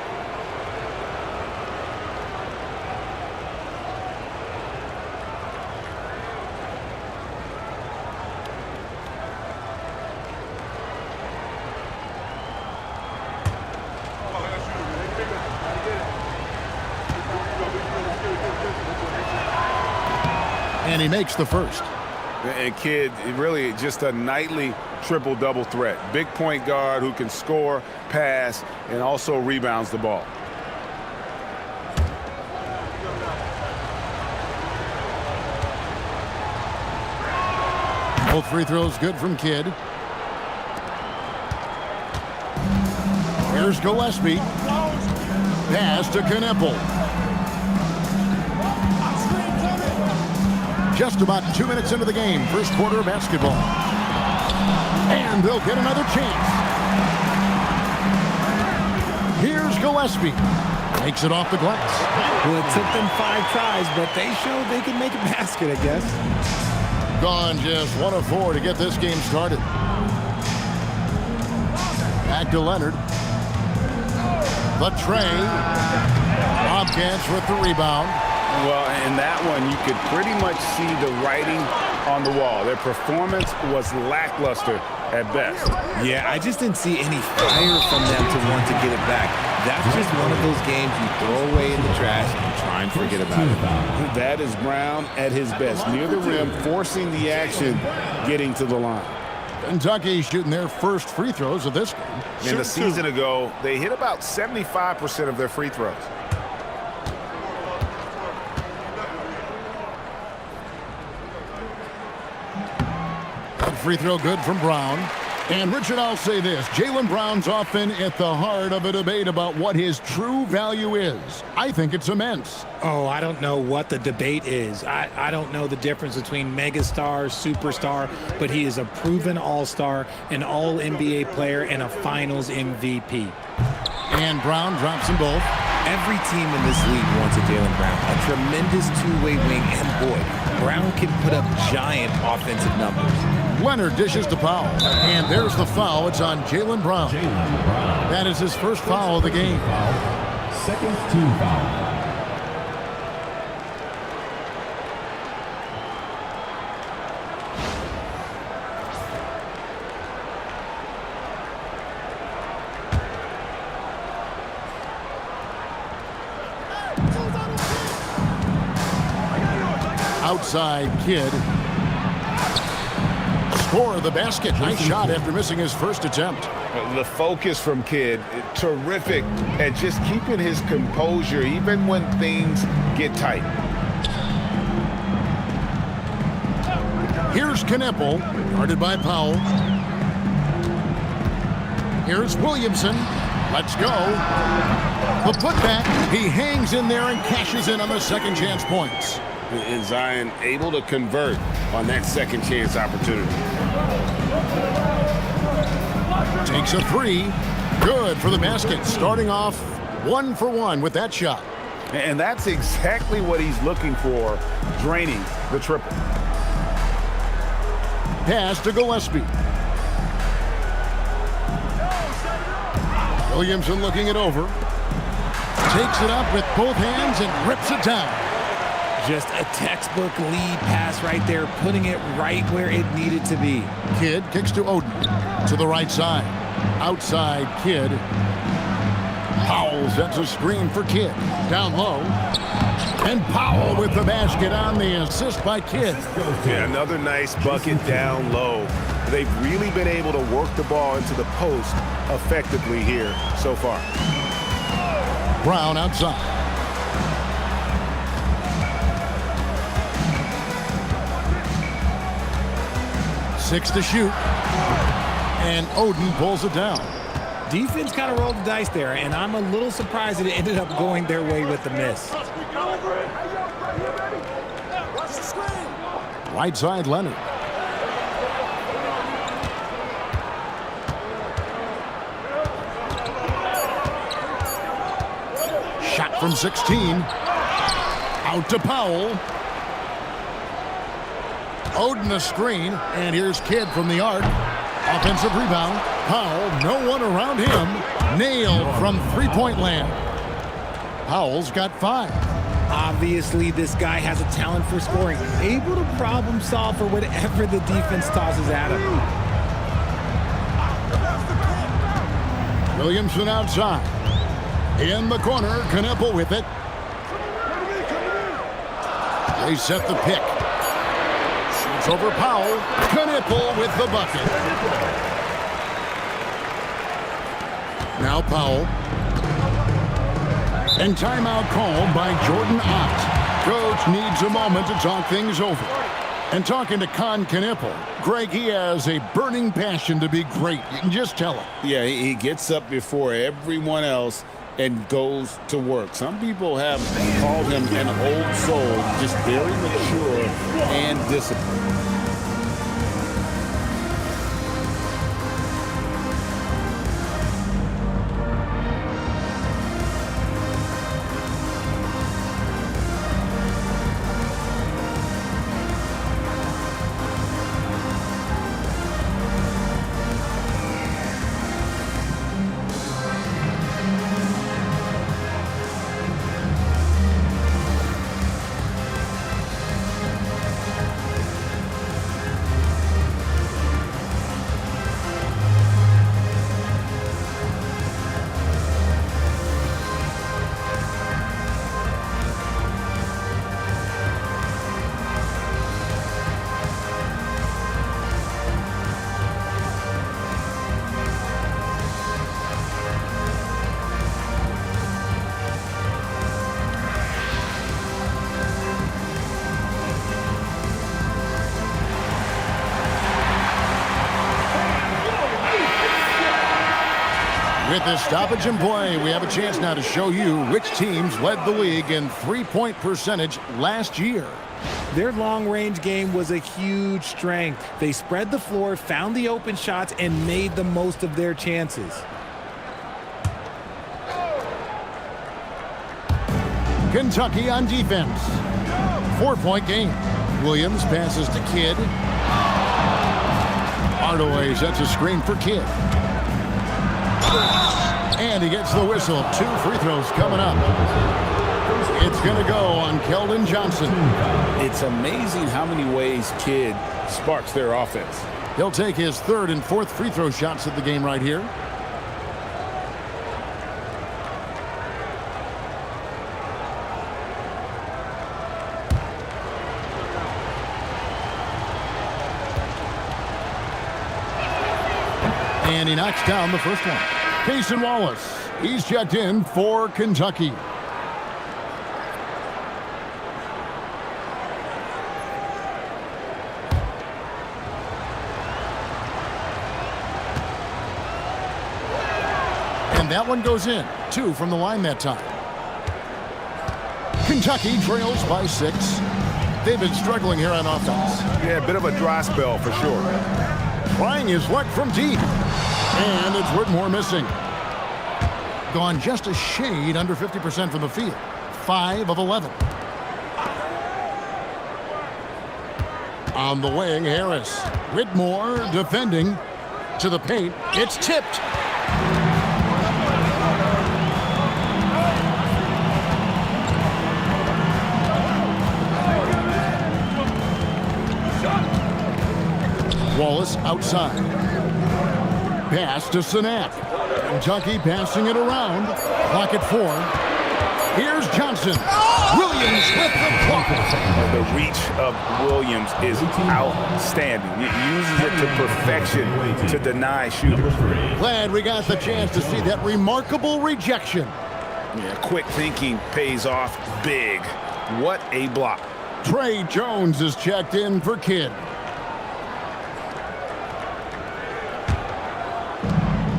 And he makes the first. And Kidd, really just a nightly triple-double threat. Big point guard who can score, pass, and also rebounds the ball. Both free throws good from Kidd. Here's Gillespie. Pass to Knipple. just about 2 minutes into the game, first quarter of basketball. And they'll get another chance. Here's Gillespie. Makes it off the glass. Well, it took them 5 tries, but they showed they can make a basket, I guess. Gone just 1 of 4 to get this game started. Back to Leonard. The tray. Bobcats with the rebound. Well, in that one, you could pretty much see the writing on the wall. Their performance was lackluster at best. Yeah, I just didn't see any fire from them to want to get it back. That's just one of those games you throw away in the trash and try and forget about it. That is Brown at his best. Near the rim, forcing the action, getting to the line. Kentucky shooting their first free throws of this game. And a season ago, they hit about 75% of their free throws. Free throw good from Brown. And Richard, I'll say this. Jaylen Brown's often at the heart of a debate about what his true value is. I think it's immense. Oh, I don't know what the debate is. I don't know the difference between megastar, superstar, but he is a proven all-star, an all-NBA player, and a finals MVP. And Brown drops them both. Every team in this league wants a Jaylen Brown, a tremendous two-way wing, and boy, Brown can put up giant offensive numbers. Leonard dishes to Powell. And there's the foul. It's on Jaylen Brown. That is his first foul of the game. Second team foul. Outside Kidd. Score the basket. Nice shot after missing his first attempt. The focus from Kidd, terrific at just keeping his composure even when things get tight. Here's Kneppel, guarded by Powell. Here's Williamson. Let's go. The putback. He hangs in there and cashes in on the second chance points. And Zion able to convert on that second chance opportunity. Takes a 3. Good for the basket. Starting off 1 for 1 with that shot. And that's exactly what he's looking for, draining the triple. Pass to Gillespie. Williamson looking it over. Takes it up with both hands and rips it down. Just a textbook lead pass right there, putting it right where it needed to be. Kidd kicks to Oden. To the right side. Outside Kidd. Powell sets a screen for Kidd. Down low. And Powell with the basket on the assist by Kidd. Yeah, another nice bucket down low. They've really been able to work the ball into the post effectively here so far. Brown outside. Six to shoot. And Oden pulls it down. Defense kind of rolled the dice there, and I'm a little surprised that it ended up going their way with the miss. Right side, Leonard. Shot from 16. Out to Powell. Oden a screen, and here's Kidd from the arc. Offensive rebound. Powell, no one around him. Nailed from three-point land. Powell's got 5. Obviously, this guy has a talent for scoring, able to problem solve for whatever the defense tosses at him. Williamson outside. In the corner, Kneppel with it. They set the pick. Shoots over Powell. Kneppel with the bucket. Now Powell. And timeout called by Jordan Ott. Coach needs a moment to talk things over. And talking to Con Kneppel, Greg, he has a burning passion to be great. You can just tell him. Yeah, he gets up before everyone else and goes to work. Some people have called him an old soul, just very mature and disciplined. With this stoppage in play, we have a chance now to show you which teams led the league in three-point percentage last year. Their long-range game was a huge strength. They spread the floor, found the open shots, and made the most of their chances. Kentucky on defense. 4-point game. Williams passes to Kidd. Hardaway sets a screen for Kidd. And he gets the whistle. 2 free throws coming up. It's going to go on Keldon Johnson. It's amazing how many ways Kidd sparks their offense. He'll take his 3rd and 4th free throw shots of the game right here. And he knocks down the first one. Cason Wallace, he's checked in for Kentucky. And that one goes in. 2 from the line that time. Kentucky trails by 6. They've been struggling here on offense. Yeah, a bit of a dry spell for sure. Trying his luck from deep. And it's Whitmore missing. Gone just a shade under 50% from the field. 5 of 11. On the wing, Harris. Whitmore defending to the paint. It's tipped. Wallace outside. Pass to Sinak. Kentucky passing it around. Clock at 4. Here's Johnson. Williams with the clock. The reach of Williams is outstanding. It uses it to perfection to deny shooters. Glad we got the chance to see that remarkable rejection. Yeah, quick thinking pays off big. What a block. Trey Jones is checked in for Kidd.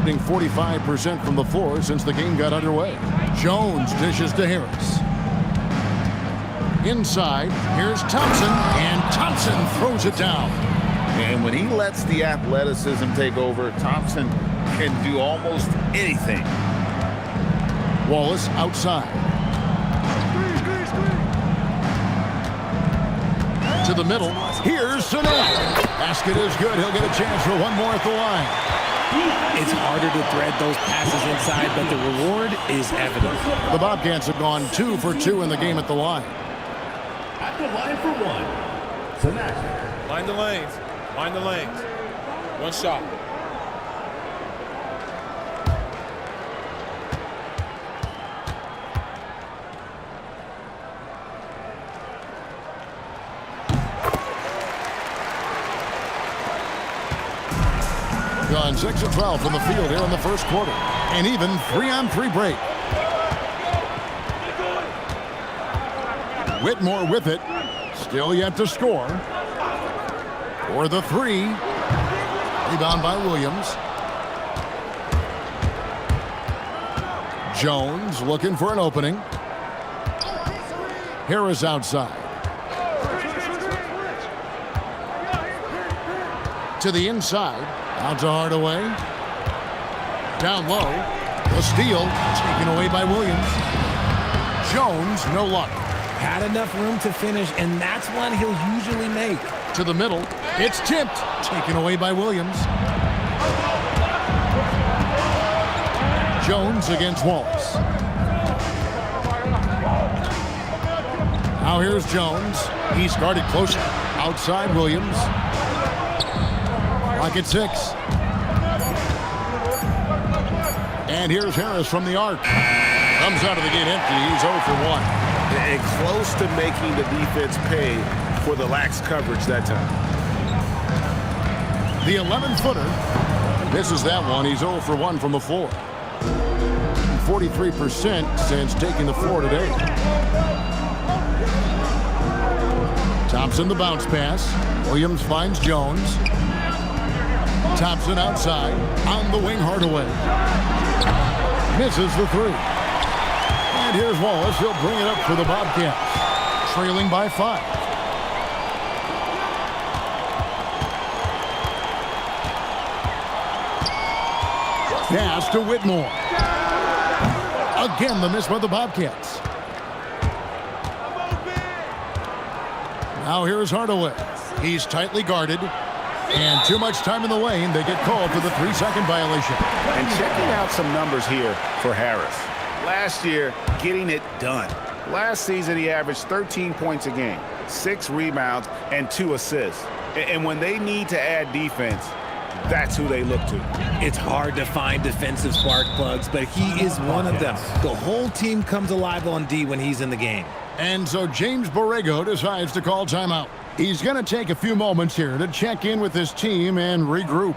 45% from the floor since the game got underway. Jones dishes to Harris. Inside, here's Thompson, and Thompson throws it down. And when he lets the athleticism take over, Thompson can do almost anything. Wallace outside. To the middle. Here's Sinak. Basket is good. He'll get a chance for one more at the line. It's harder to thread those passes inside, but the reward is evident. The Bobcats have gone 2 for 2 in the game at the line. At the line for 1, Sinak. Mind the lanes. Mind the lanes. One shot. Gone 6 of 12 from the field here in the first quarter. And even 3-on-3 break. Whitmore with it. Still yet to score. For the 3. Rebound by Williams. Jones looking for an opening. Harris outside. To the inside. Out to Hardaway. Down low. The steal taken away by Williams. Jones, no luck. Had enough room to finish, and that's one he'll usually make. To the middle. It's tipped. Taken away by Williams. Jones against Wallace. Now here's Jones. He's guarded close. Outside Williams. Clock at 6. And here's Harris from the arc. Comes out of the gate empty. He's 0 for 1. And close to making the defense pay for the lax coverage that time. The 11-footer. Misses that one. He's 0 for 1 from the floor. 43% since taking the floor today. Thompson the bounce pass. Williams finds Jones. Thompson outside. On the wing, Hardaway. Misses the 3. And here's Wallace. He'll bring it up for the Bobcats. Trailing by 5. Pass to Whitmore. Again, the miss by the Bobcats. Now here's Hardaway. He's tightly guarded. And too much time in the lane. They get called for the 3-second violation. And checking out some numbers here for Harris. Last year, getting it done. Last season, he averaged 13 points a game, 6 rebounds, and 2 assists. And when they need to add defense, that's who they look to. It's hard to find defensive spark plugs, but he is one of them. The whole team comes alive on D when he's in the game. And so James Borrego decides to call timeout. He's going to take a few moments here to check in with his team and regroup.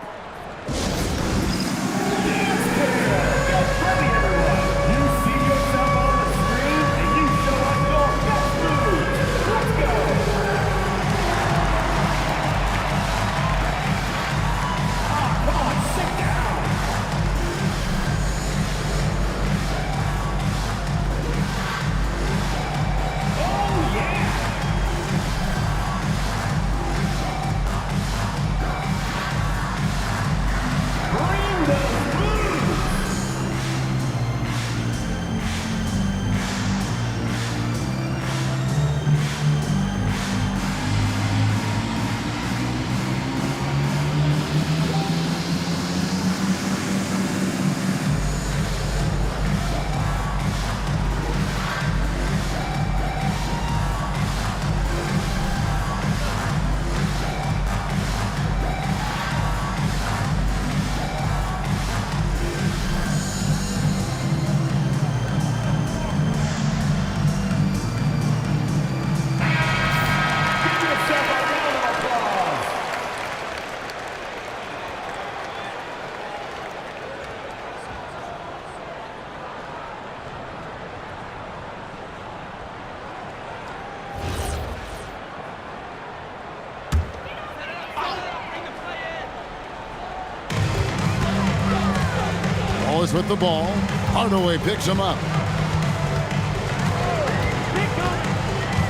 With the ball. Hardaway picks him up.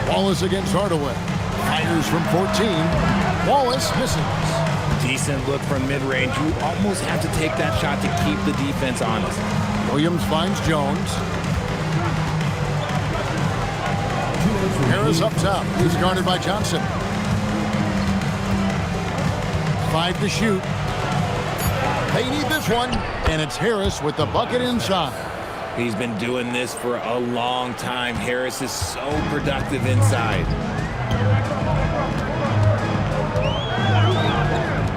Wallace against Hardaway. Fires from 14. Wallace misses. Decent look from mid-range. You almost have to take that shot to keep the defense honest. Williams finds Jones. Harris up top. He's guarded by Johnson. 5 to shoot. They need this one, and it's Harris with the bucket inside. He's been doing this for a long time. Harris is so productive inside.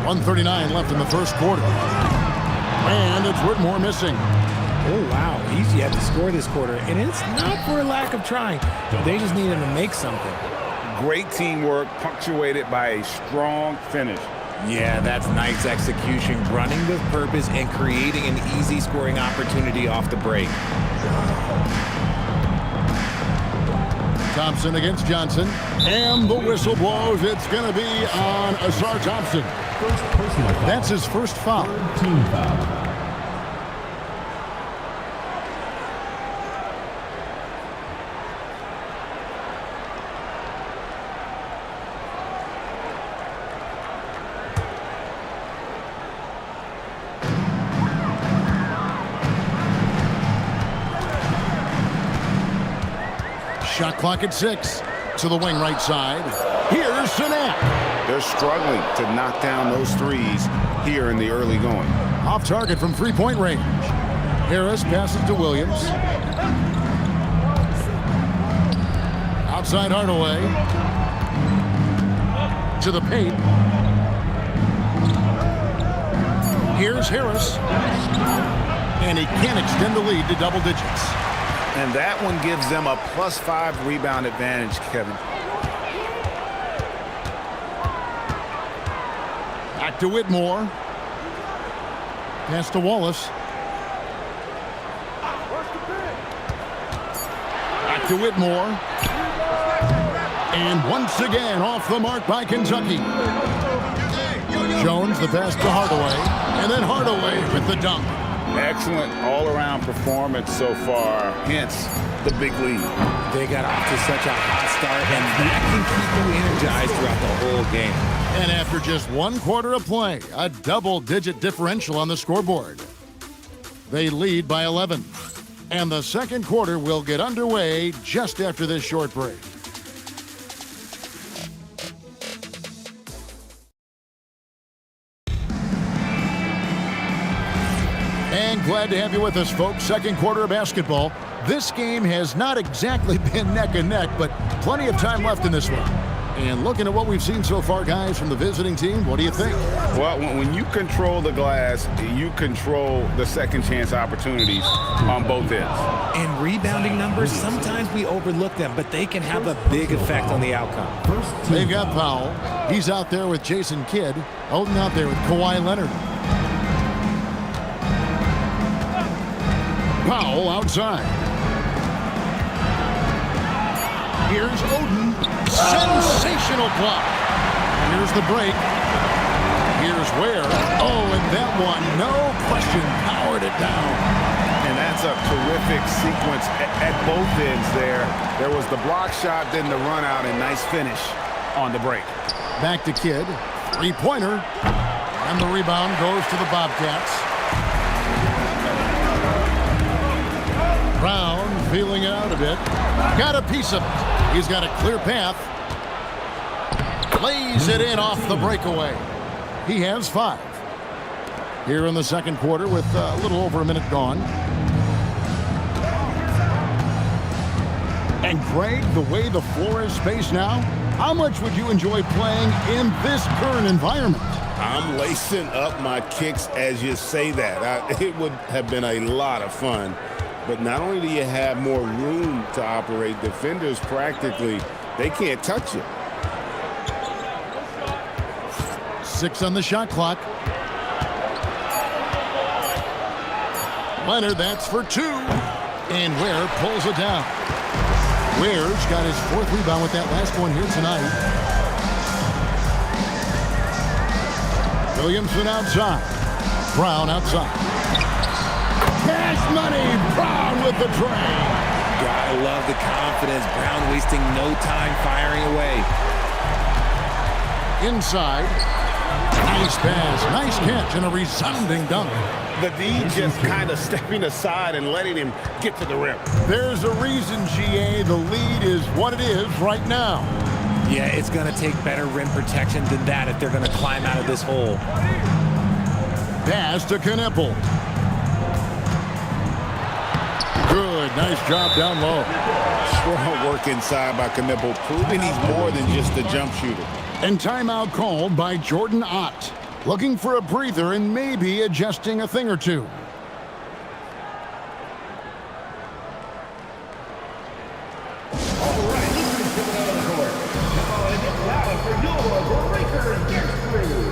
1:39 left in the first quarter. And it's Whitmore missing. Oh, wow. He's yet to score this quarter, and it's not for a lack of trying. They just need him to make something. Great teamwork punctuated by a strong finish. Yeah, that's nice execution, running with purpose and creating an easy scoring opportunity off the break. Thompson against Johnson, and the whistle blows. It's going to be on Asar Thompson. That's his first foul. Team foul. Shot clock at 6. To the wing right side. Here's Sinak. They're struggling to knock down those threes here in the early going. Off target from three-point range. Harris passes to Williams. Outside Hardaway. To the paint. Here's Harris. And he can extend the lead to double digits. And that one gives them a +5 rebound advantage, Kevin. Back to Whitmore. Pass to Wallace. Back to Whitmore. And once again off the mark by Kentucky. Jones the pass to Hardaway. And then Hardaway with the dunk. Excellent all-around performance so far, hence the big lead. They got off to such a hot start, and that can keep you energized throughout the whole game. And after just 1 quarter of play, a double-digit differential on the scoreboard. They lead by 11. And the second quarter will get underway just after this short break. And glad to have you with us, folks. Second quarter of basketball. This game has not exactly been neck and neck, but plenty of time left in this one. And looking at what we've seen so far, guys, from the visiting team, what do you think? Well, when you control the glass, you control the second chance opportunities on both ends. And rebounding numbers, sometimes we overlook them, but they can have a big effect on the outcome. They've got Powell. He's out there with Jason Kidd. Oden out there with Kawhi Leonard. Powell outside. Here's Oden. Sensational block. Here's the break. Here's Ware. Oh, and that one, no question, powered it down. And that's a terrific sequence at both ends there. There was the block shot, then the run out, and nice finish on the break. Back to Kidd. Three-pointer. And the rebound goes to the Bobcats. Brown feeling it out a bit. Got a piece of it. He's got a clear path. Lays it in off the breakaway. He has 5. Here in the second quarter with a little over a minute gone. And Greg, the way the floor is spaced now, how much would you enjoy playing in this current environment? I'm lacing up my kicks as you say that. It would have been a lot of fun. But not only do you have more room to operate, defenders practically, they can't touch you. 6 on the shot clock. Leonard, that's for 2. And Ware pulls it down. Ware's got his 4th rebound with that last one here tonight. Williamson outside. Brown outside. Cash money. Brown with the drain. Gotta love the confidence. Brown wasting no time firing away. Inside. Nice pass. Nice catch and a resounding dunk. The D just kind of stepping aside and letting him get to the rim. There's a reason, GA, the lead is what it is right now. Yeah, it's going to take better rim protection than that if they're going to climb out of this hole. Pass to Knippel. Good, nice job down low. Strong work inside by Knippel, proving he's more than just a jump shooter. And timeout called by Jordan Ott. Looking for a breather and maybe adjusting a thing or two. All right, coming out of the court. Come on and get loud for your breaker gets through.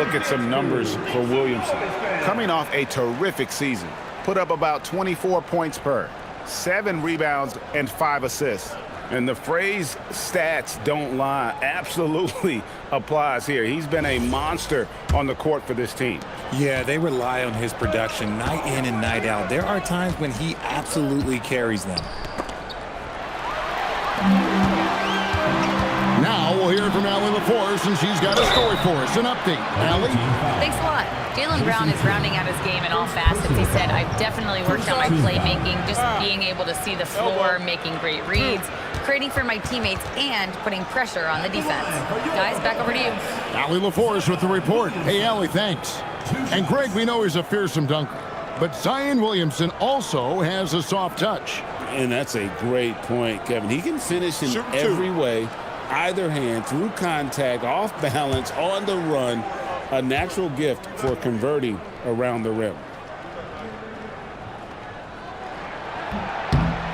look at some numbers for Williamson. Coming off a terrific season, put up about 24 points per, 7 rebounds, and 5 assists. And the phrase stats don't lie absolutely applies here. He's been a monster on the court for this team. Yeah, they rely on his production night in and night out. There are times when he absolutely carries them. Now we'll hear from Allie LaForce, and she's got a story for us. An update. Allie? Thanks a lot. Jaylen Brown is rounding out his game in all facets. He said, I've definitely worked on my playmaking, just being able to see the floor, making great reads, creating for my teammates, and putting pressure on the defense. Guys, back over to you. Allie LaForce with the report. Hey, Allie, thanks. And Greg, we know he's a fearsome dunker, but Zion Williamson also has a soft touch. And that's a great point, Kevin. He can finish in every way, either hand, through contact, off balance, on the run. A natural gift for converting around the rim.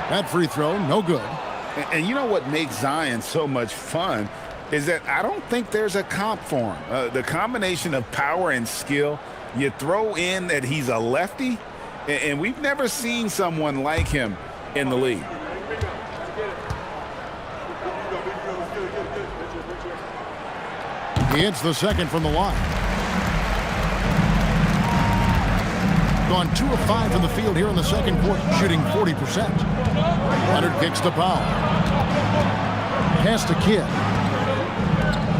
That free throw, no good. And you know what makes Zion so much fun is that I don't think there's a comp for him. The combination of power and skill, you throw in that he's a lefty, and we've never seen someone like him in the league. He hits the second from the line. Gone 2 of 5 from the field here in the second quarter, shooting 40%. Leonard kicks to Powell. Pass to Kidd.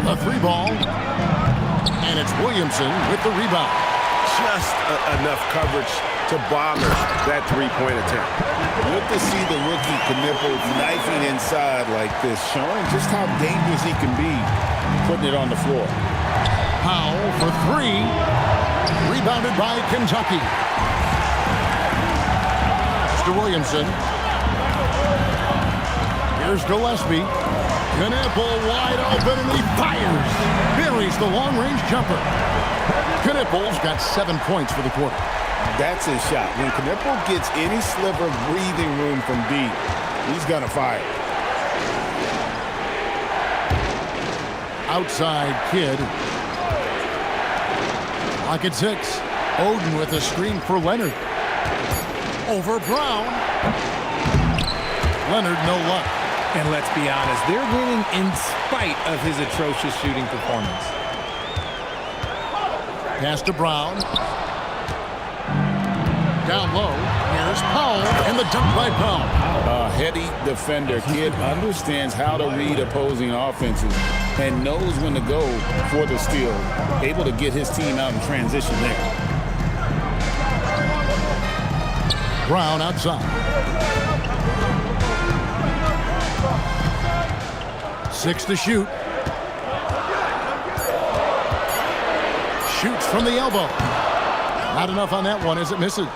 A 3-ball. And it's Williamson with the rebound. Just enough coverage to bother that three-point attempt. Good to see the rookie Knipple knifing inside like this, showing just how dangerous he can be putting it on the floor. Powell for 3. Rebounded by Kentucky. To Williamson. Here's Gillespie. Knipple wide open, and he fires. Buries the long-range jumper. Knipple's got 7 points for the quarter. That's his shot. When Knipple gets any sliver of breathing room from deep, he's gonna fire. Outside Kidd. Pocket 6. Oden with a screen for Leonard. Over Brown. Leonard, no luck. And let's be honest, they're winning in spite of his atrocious shooting performance. Pass to Brown. Down low. Here's Powell, and the dunk by Powell. A heady defender. Kidd understands how to read opposing offenses and knows when to go for the steal. Able to get his team out in transition there. Brown outside. 6 to shoot. Shoots from the elbow. Not enough on that one as it misses.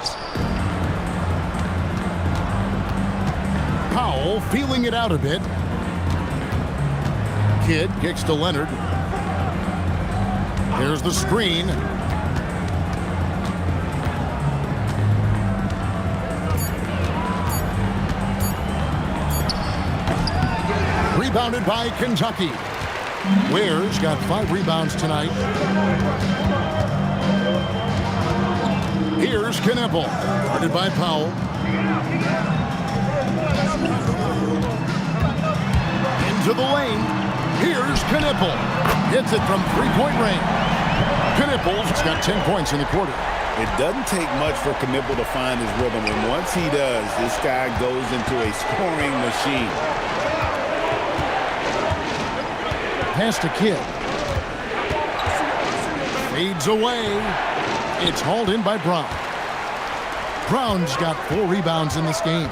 Powell feeling it out a bit. Kidd kicks to Leonard. Here's the screen. Rebounded by Kentucky. Ware's got 5 rebounds tonight. Here's Knipple. Guarded by Powell. Into the lane. Here's Knipple. Hits it from 3-point range. Knipple's got 10 points in the quarter. It doesn't take much for Knipple to find his rhythm, and once he does, this guy goes into a scoring machine. Pass to Kidd. Fades away. It's hauled in by Brown. Brown's got 4 rebounds in this game.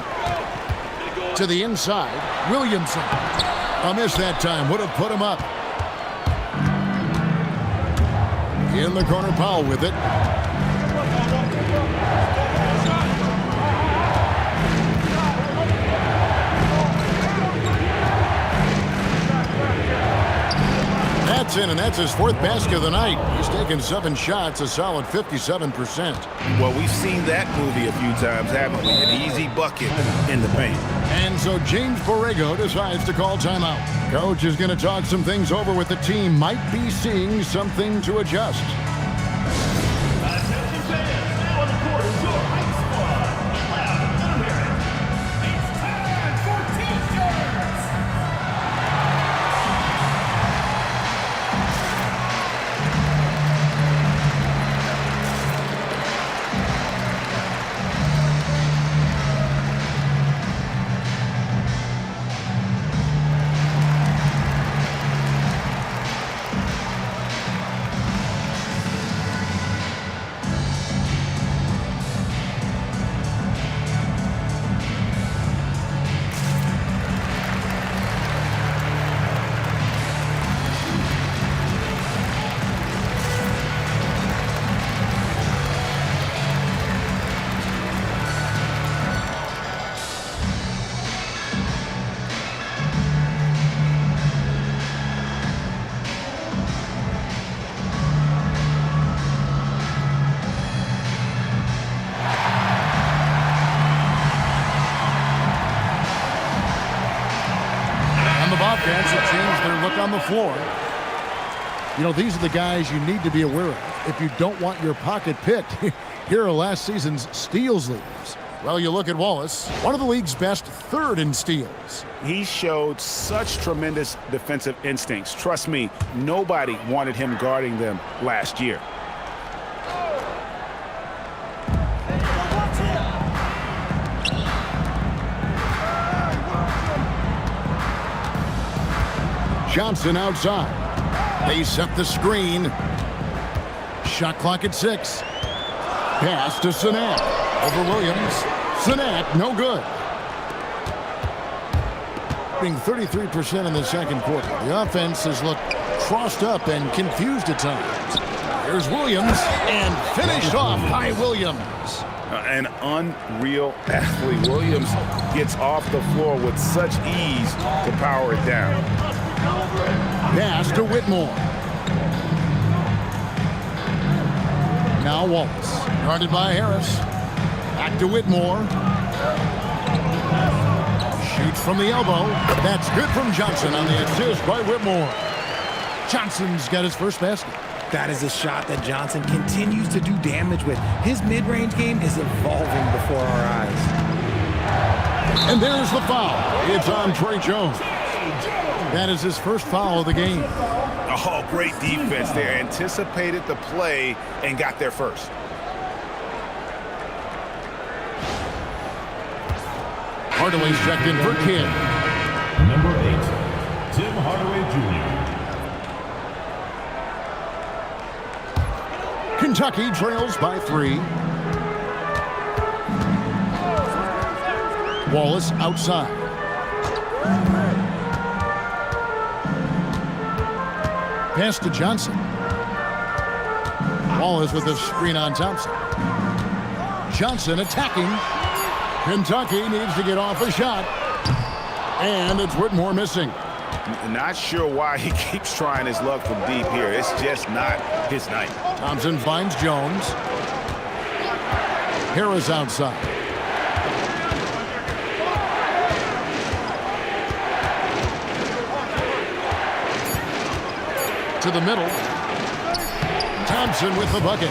To the inside, Williamson. A miss that time. Would have put him up. In the corner, Powell with it. That's in, and that's his 4th basket of the night. He's taken 7 shots, a solid 57%. Well, we've seen that movie a few times, haven't we? An easy bucket in the paint. And so James Borrego decides to call timeout. Coach is going to talk some things over with the team. Might be seeing something to adjust. on the floor. You know, these are the guys you need to be aware of if you don't want your pocket picked. Here are last season's steals leaders. Well, you look at Wallace, one of the league's best, third in steals. He showed such tremendous defensive instincts. Trust me, nobody wanted him guarding them last year. Johnson outside. They set the screen. Shot clock at 6. Pass to Sinnett. Over Williams. Sinnett, no good. Being 33% in the second quarter. The offense has looked crossed up and confused at times. Here's Williams, and finished off by Williams. An unreal athlete. Williams gets off the floor with such ease to power it down. Pass to Whitmore. Now Wallace, guarded by Harris. Back to Whitmore. Shoots from the elbow. That's good from Johnson on the assist by Whitmore. Johnson's got his first basket. That is a shot that Johnson continues to do damage with. His mid-range game is evolving before our eyes. And there's the foul. It's on Trey Jones. That is his first foul of the game. Oh, great defense there. Anticipated the play and got there first. Hardaway's checked in for Kidd. Number 8, Tim Hardaway Jr. Kentucky trails by 3. Wallace outside. Pass to Johnson. Wallace with a screen on Thompson. Johnson attacking. Kentucky needs to get off a shot. And it's Whitmore missing. Not sure why he keeps trying his luck from deep here. It's just not his night. Thompson finds Jones. Harris outside. To the middle. Thompson with the bucket.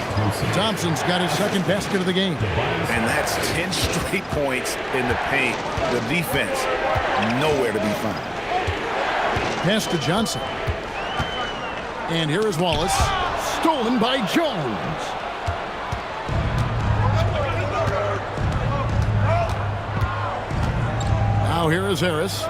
Thompson's got his second basket of the game. And that's 10 straight points in the paint. The defense, nowhere to be found. Pass to Johnson. And here is Wallace. Stolen by Jones. Now here is Harris.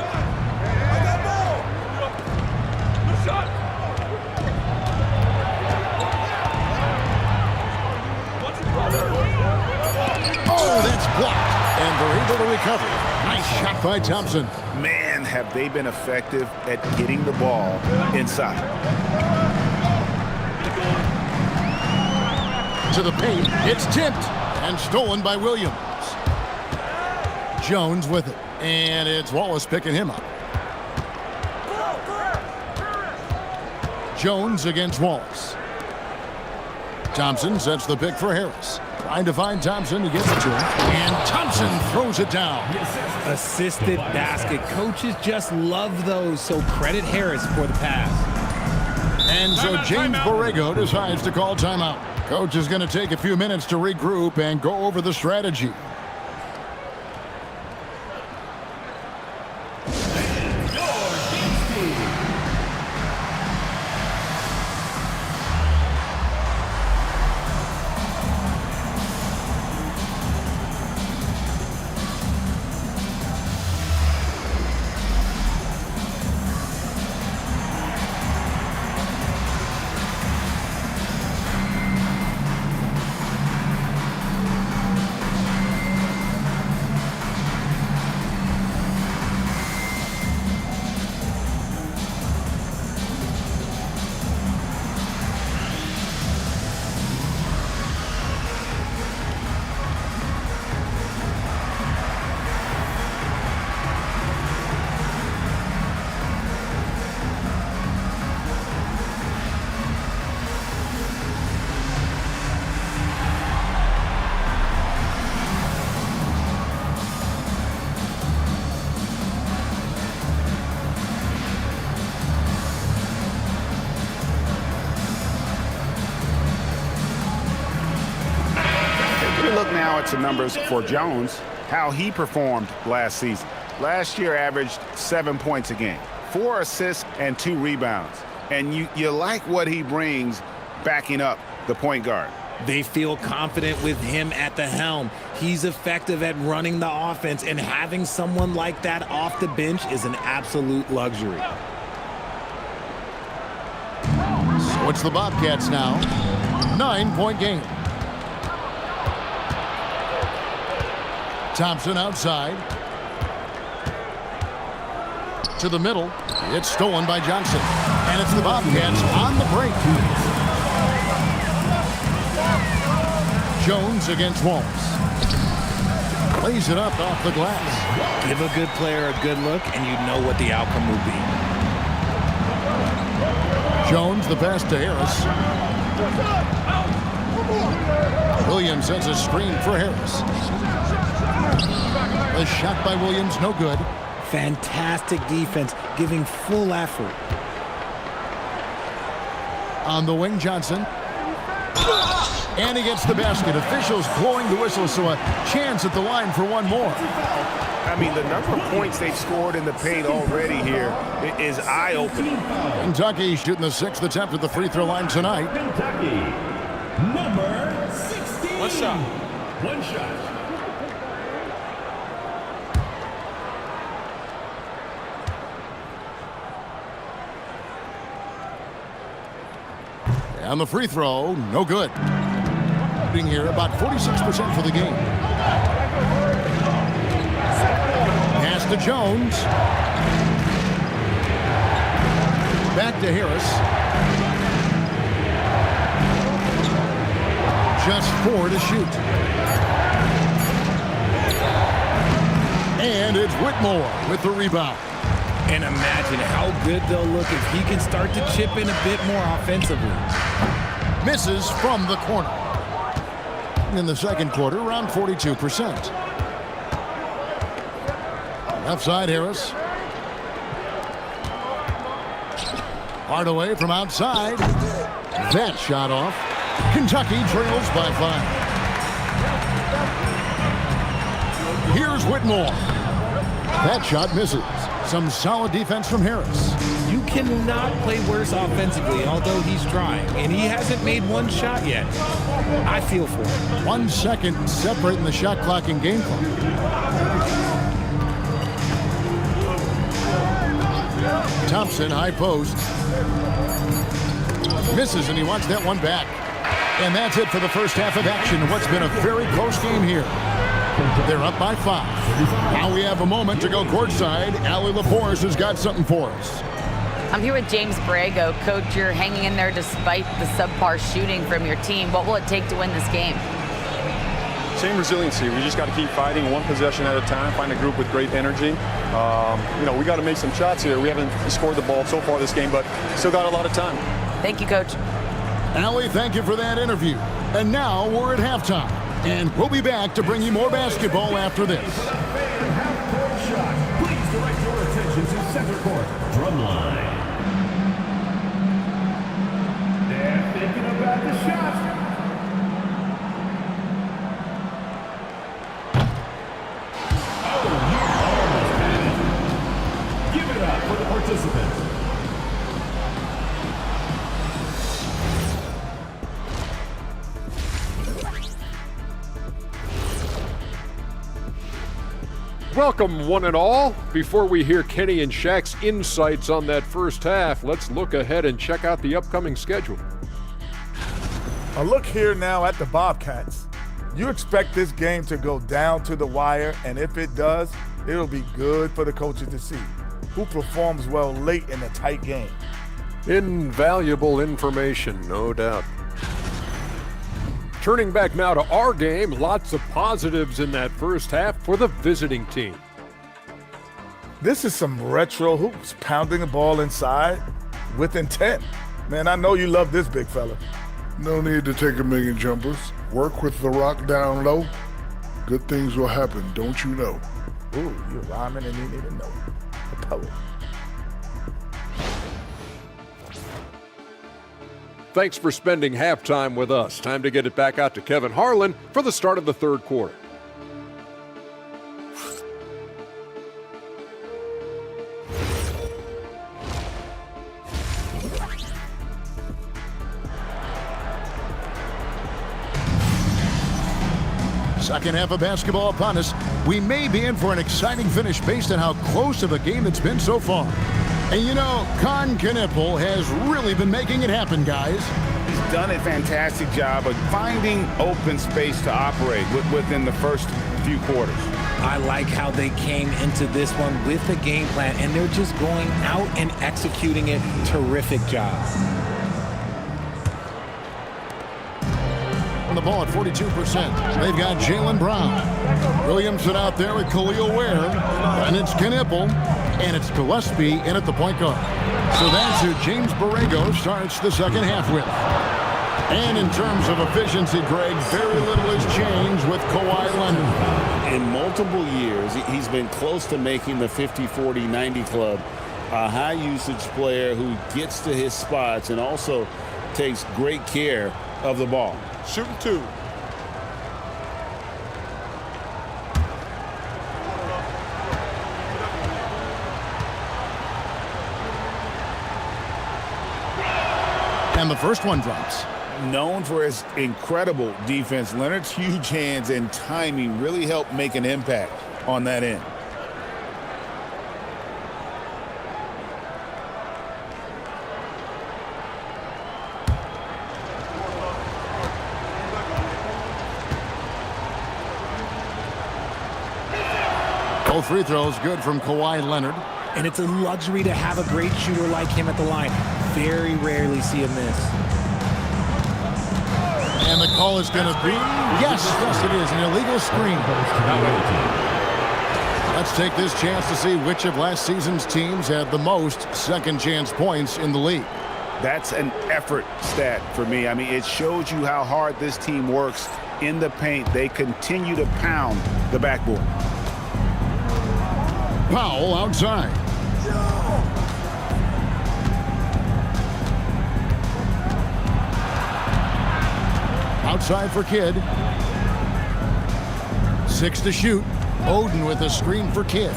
Oh, that's blocked. And they're able to recover. Nice shot by Thompson. Man, have they been effective at getting the ball inside. To the paint. It's tipped and stolen by Williams. Jones with it. And it's Wallace picking him up. Jones against Wallace. Thompson sets the pick for Harris. Trying to find Thompson. He gets it to him. And Thompson throws it down. Assisted basket. Coaches just love those, so credit Harris for the pass. And so James Borrego decides to call timeout. Coach is going to take a few minutes to regroup and go over the strategy. at some numbers for Jones, how he performed last season. Last year averaged 7 points a game, 4 assists and 2 rebounds. And you like what he brings backing up the point guard. They feel confident with him at the helm. He's effective at running the offense, and having someone like that off the bench is an absolute luxury. So it's the Bobcats now. 9-point game. Thompson outside. To the middle. It's stolen by Johnson. And it's the Bobcats on the break. Jones against Walls. Lays it up off the glass. Give a good player a good look, and you know what the outcome will be. Jones, the pass to Harris. Williams sends a screen for Harris. A shot by Williams, no good. Fantastic defense, giving full effort. On the wing, Johnson. And he gets the basket. Officials blowing the whistle, so a chance at the line for one more. I mean, the number of points they've scored in the paint already here is eye-opening. Kentucky shooting the 6th attempt at the free throw line tonight. Kentucky, number 16. One shot. One shot. And the free throw, no good. Shooting here about 46% for the game. Pass to Jones. Back to Harris. Just 4 to shoot. And it's Whitmore with the rebound. And imagine how good they'll look if he can start to chip in a bit more offensively. Misses from the corner. In the second quarter, around 42%. Left side, Harris. Hardaway from outside. That shot off. Kentucky trails by 5. Here's Whitmore. That shot misses. Some solid defense from Harris. You cannot play worse offensively, although he's trying, and he hasn't made one shot yet. I feel for him. 1 second separating the shot clock and game clock. Thompson, high post. Misses, and he wants that one back. And that's it for the first half of action. What's been a very close game here. They're up by 5. Now we have a moment to go courtside. Allie LaForce has got something for us. I'm here with James Borrego. Coach, you're hanging in there despite the subpar shooting from your team. What will it take to win this game? Same resiliency. We just got to keep fighting one possession at a time, find a group with great energy. We got to make some shots here. We haven't scored the ball so far this game, but still got a lot of time. Thank you, Coach. Allie, thank you for that interview. And now we're at halftime. And we'll be back to bring you more basketball after this. Half-court shot. Please direct your attention to center court. Drumline. They're thinking about the shot. Oh, you almost had it. Give it up for the participants. Welcome, one and all. Before we hear Kenny and Shaq's insights on that first half, let's look ahead and check out the upcoming schedule. A look here now at the Bobcats. You expect this game to go down to the wire, and if it does, it'll be good for the coaches to see who performs well late in a tight game. Invaluable information, no doubt. Turning back now to our game, lots of positives in that first half for the visiting team. This is some retro hoops, pounding the ball inside with intent. Man, I know you love this big fella. No need to take a million jumpers. Work with the rock down low. Good things will happen, don't you know? Ooh, you're rhyming and you need to know the poet. thanks for spending halftime with us. Time to get it back out to Kevin Harlan for the start of the third quarter. Second half of basketball upon us. We may be in for an exciting finish based on how close of a game it's been so far. And you know, Con Knippel has really been making it happen, guys. He's done a fantastic job of finding open space to operate within the first few quarters. I like how they came into this one with a game plan, and they're just going out and executing it. Terrific job. On the ball at 42%. They've got Jaylen Brown. Williamson out there with Khalil Ware. And it's Knippel. And it's Gillespie in at the point guard. So that's who James Borrego starts the second half with. And in terms of efficiency, Greg, very little has changed with Kawhi Leonard. In multiple years, he's been close to making the 50-40-90 club. A high-usage player who gets to his spots and also takes great care of the ball. Shooting two. And the first one drops. Known for his incredible defense, Leonard's huge hands and timing really helped make an impact on that end. Both free throws good from Kawhi Leonard. And it's a luxury to have a great shooter like him at the line. Very rarely see a miss. And the call is going to be, yes, it is, an illegal screen. Let's take this chance to see which of last season's teams had the most second chance points in the league. That's an effort stat for me. I mean, it shows you how hard this team works in the paint. They continue to pound the backboard. Powell outside. Outside for Kidd. 6 to shoot. Oden with a screen for Kidd.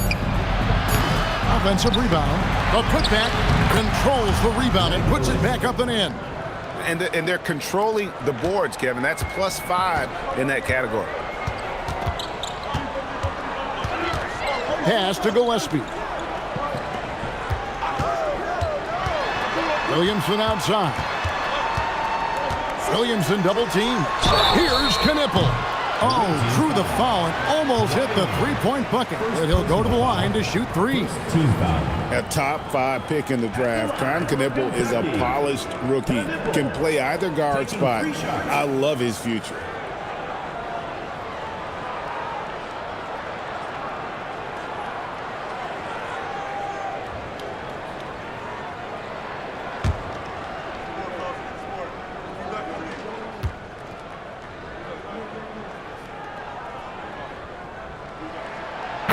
Offensive rebound. The putback controls the rebound and puts it back up and in. And they're controlling the boards, Kevin. That's +5 in that category. Pass to Gillespie. Williamson outside. Williamson double team. Here's Knippel. Oh, drew the foul and almost hit the three-point bucket. But he'll go to the line to shoot three. A top 5 pick in the draft. Con Knippel is a polished rookie. Can play either guard spot. I love his future.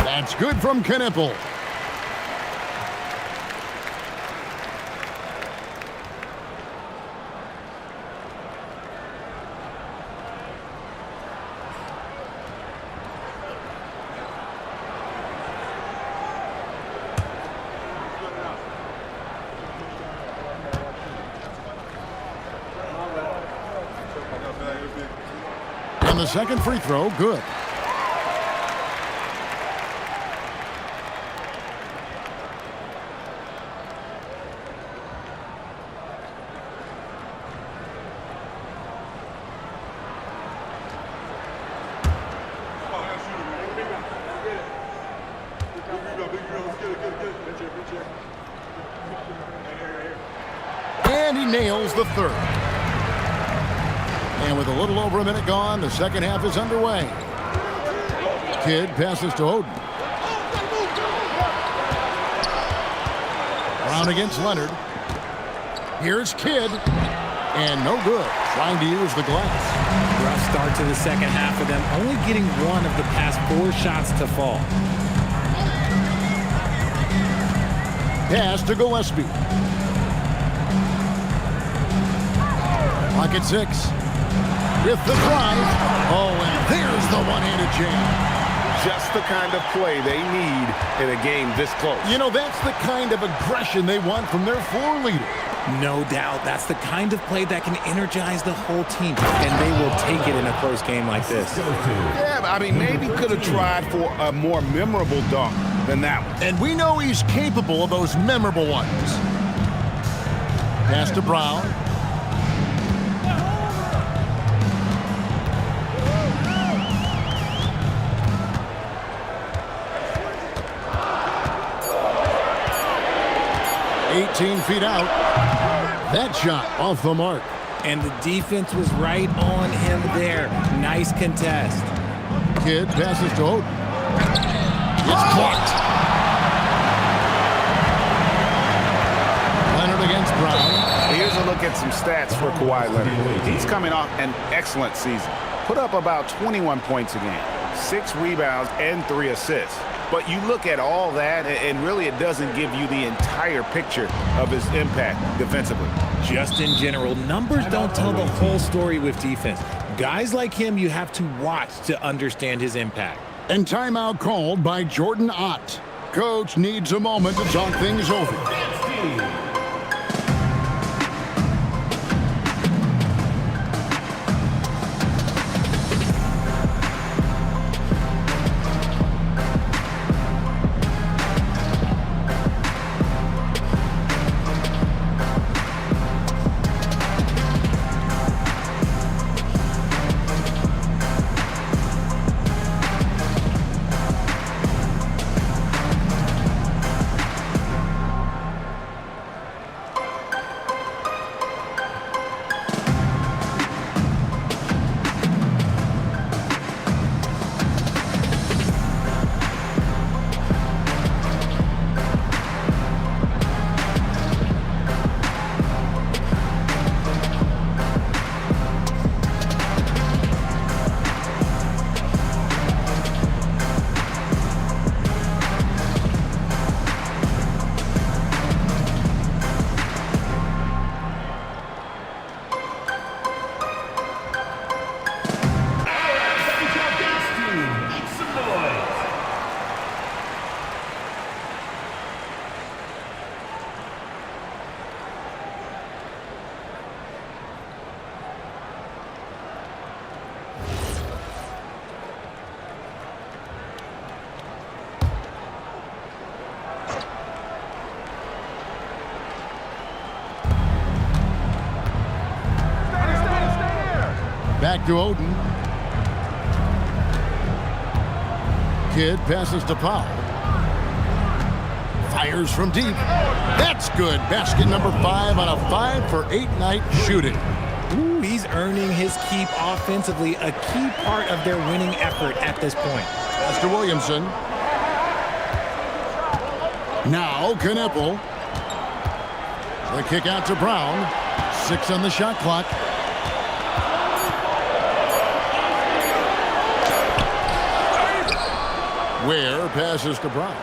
That's good from Knippel. And the second free throw, good. And he nails the third. And with a little over a minute gone, the second half is underway. Kidd passes to Oden. Brown against Leonard. Here's Kidd. And no good. Trying to use the glass. Rough start to the second half for them. Only getting one of the past 4 shots to fall. Pass to Gillespie. Clock at 6. With the drive. Oh, and there's the one-handed jam. Just the kind of play they need in a game this close. You know, that's the kind of aggression they want from their floor leader. No doubt. That's the kind of play that can energize the whole team, and they will take it in a close game like this. Yeah, I mean, maybe could have tried for a more memorable dunk than that one. And we know he's capable of those memorable ones. Pass to Brown. $18 feet out. That shot off the mark. And the defense was right on him there. Nice contest. Kidd passes to Oden. It's clocked. Leonard against Brown. Here's a look at some stats for Kawhi Leonard. He's coming off an excellent season. Put up about 21 points a game, 6 rebounds, and 3 assists. But you look at all that, and really it doesn't give you the entire picture of his impact defensively. Just in general, numbers don't tell the whole story with defense. Guys like him, you have to watch to understand his impact. And timeout called by Jordan Ott. Coach needs a moment to talk things over. Back to Oden. Kidd passes to Powell. Fires from deep. That's good. Basket number 5 on a 5-for-8 night shooting. Ooh, he's earning his keep offensively, a key part of their winning effort at this point. Pass to Williamson. Now Knippel. The kick out to Brown. 6 on the shot clock. Ware passes to Brown.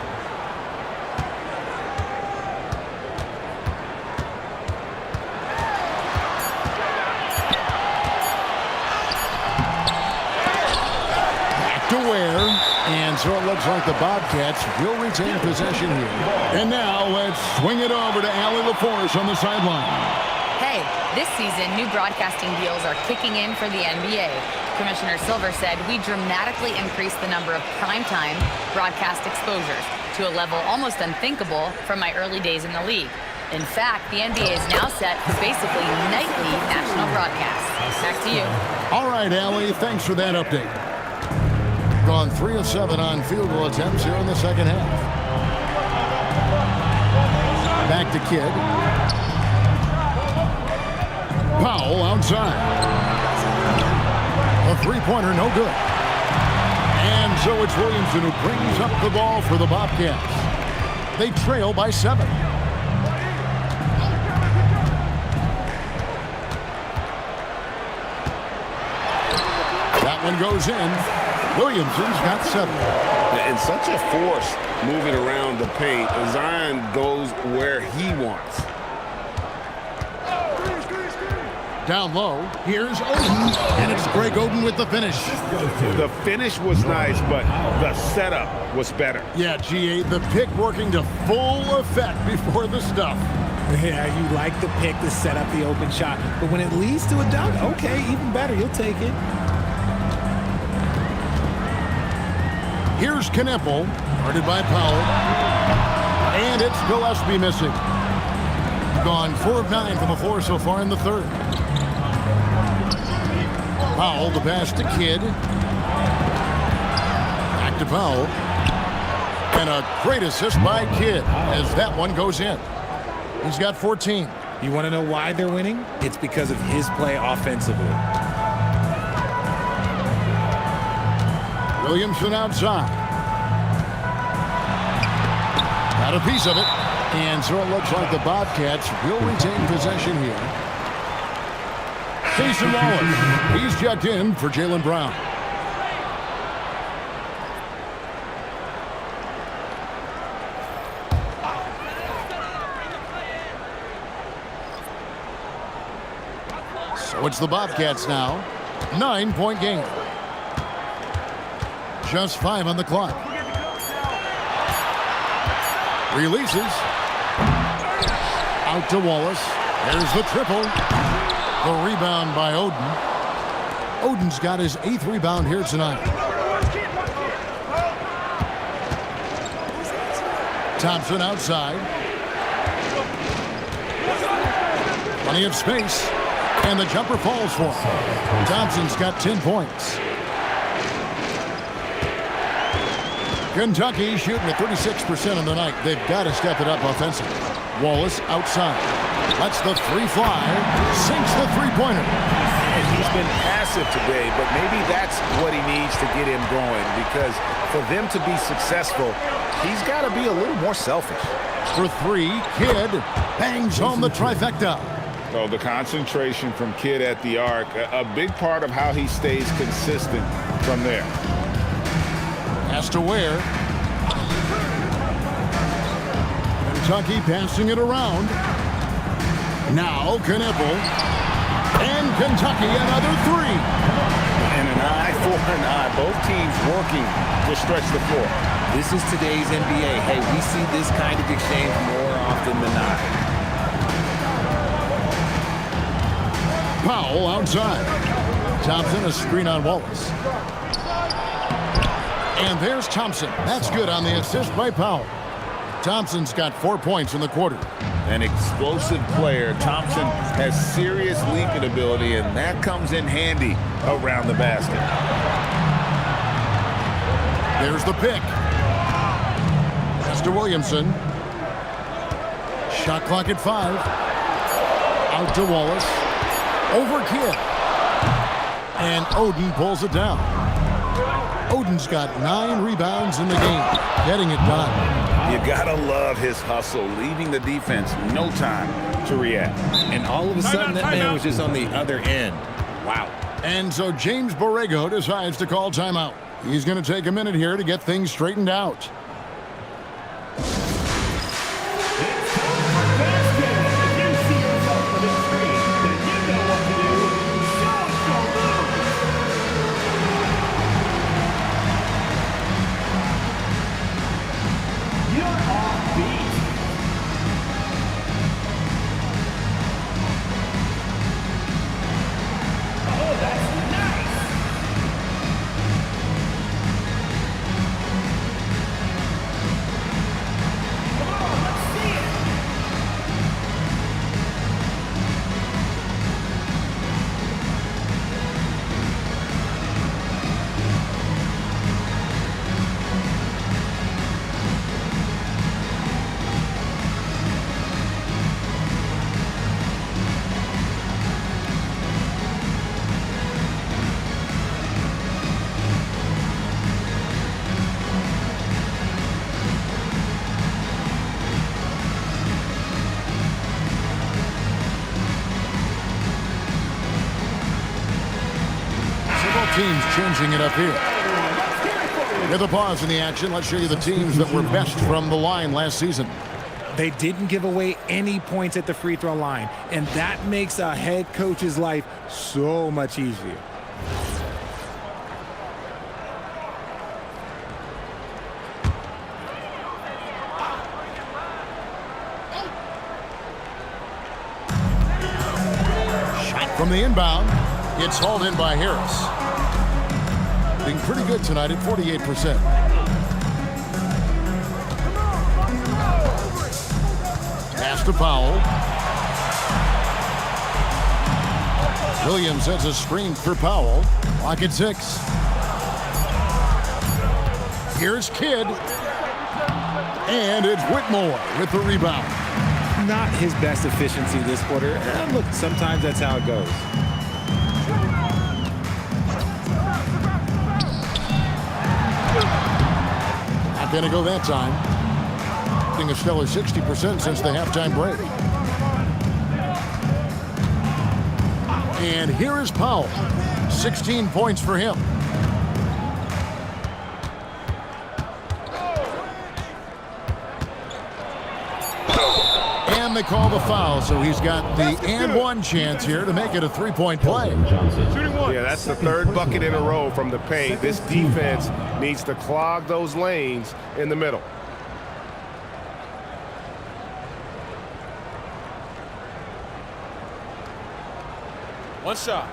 Back to Ware. And so it looks like the Bobcats will retain possession here. And now let's swing it over to Allie LaForce on the sideline. Hey, this season, new broadcasting deals are kicking in for the NBA. Commissioner Silver said we dramatically increased the number of primetime broadcast exposures to a level almost unthinkable from my early days in the league. In fact, the NBA is now set for basically nightly national broadcasts. Back to you. All right, Allie, thanks for that update. Gone 3 of 7 on field goal attempts here in the second half. Back to Kidd. Powell outside. A three-pointer, no good. And so it's Williamson who brings up the ball for the Bobcats. They trail by 7. That one goes in. Williamson's got 7. And such a force moving around the paint. Zion goes where he wants. Down low, here's Oden, and it's Greg Oden with the finish. The finish was nice, but the setup was better. Yeah, GA, the pick working to full effect before the stuff. Yeah, you like the pick to set up the open shot, but when it leads to a dunk, okay, even better, you'll take it. Here's Kneppel, guarded by Powell, and it's Gillespie missing. Gone 4 of 9 from the floor so far in the third. Powell, the pass to Kidd. Back to Powell. And a great assist by Kidd as that one goes in. He's got 14. You want to know why they're winning? It's because of his play offensively. Williamson outside. Got a piece of it. And so it looks like the Bobcats will retain possession here. Jason Wallace, he's checked in for Jaylen Brown. So it's the Bobcats now. 9-point game. Just 5 on the clock. Releases. Out to Wallace. There's the triple. The rebound by Oden. Oden's got his 8th rebound here tonight. Thompson outside. Plenty of space. And the jumper falls for him. Thompson's got 10 points. Kentucky shooting at 36% on the night. They've got to step it up offensively. Wallace outside. Lets the three fly. Sinks the three-pointer. And he's been passive today, but maybe that's what he needs to get him going, because for them to be successful, he's got to be a little more selfish. For 3, Kidd bangs home the trifecta. So the concentration from Kidd at the arc, a big part of how he stays consistent from there. Has to wear. Kentucky passing it around. Now Kneppel. And Kentucky another 3. And an eye for an eye. Both teams working to stretch the floor. This is today's NBA. Hey, we see this kind of exchange more often than not. Powell outside. Thompson a screen on Wallace. And there's Thompson. That's good on the assist by Powell. Thompson's got 4 points in the quarter. An explosive player. Thompson has serious leaping ability, and that comes in handy around the basket. There's the pick. Pass to Williamson. Shot clock at 5. Out to Wallace. Over Kidd. And Oden pulls it down. Oden's got 9 rebounds in the game, getting it done. You gotta love his hustle, leaving the defense no time to react. And all of a sudden, that man was just on the other end. Wow. And so James Borrego decides to call timeout. He's going to take a minute here to get things straightened out. Teams changing it up here. With a pause in the action, let's show you the teams that were best from the line last season. They didn't give away any points at the free throw line, and that makes a head coach's life so much easier. From the inbound, it's hauled in by Harris. Being pretty good tonight at 48%. Pass to Powell. Williams sets a screen for Powell. Lock at 6. Here's Kidd. And it's Whitmore with the rebound. Not his best efficiency this quarter. Look, sometimes that's how it goes. Not going to go that time. Getting a stellar 60% since the halftime break. And here is Powell. 16 points for him. And they call the foul, so he's got the and one chance here to make it a three-point play. Yeah, that's the third bucket in a row from the paint. This defense needs to clog those lanes in the middle. One shot.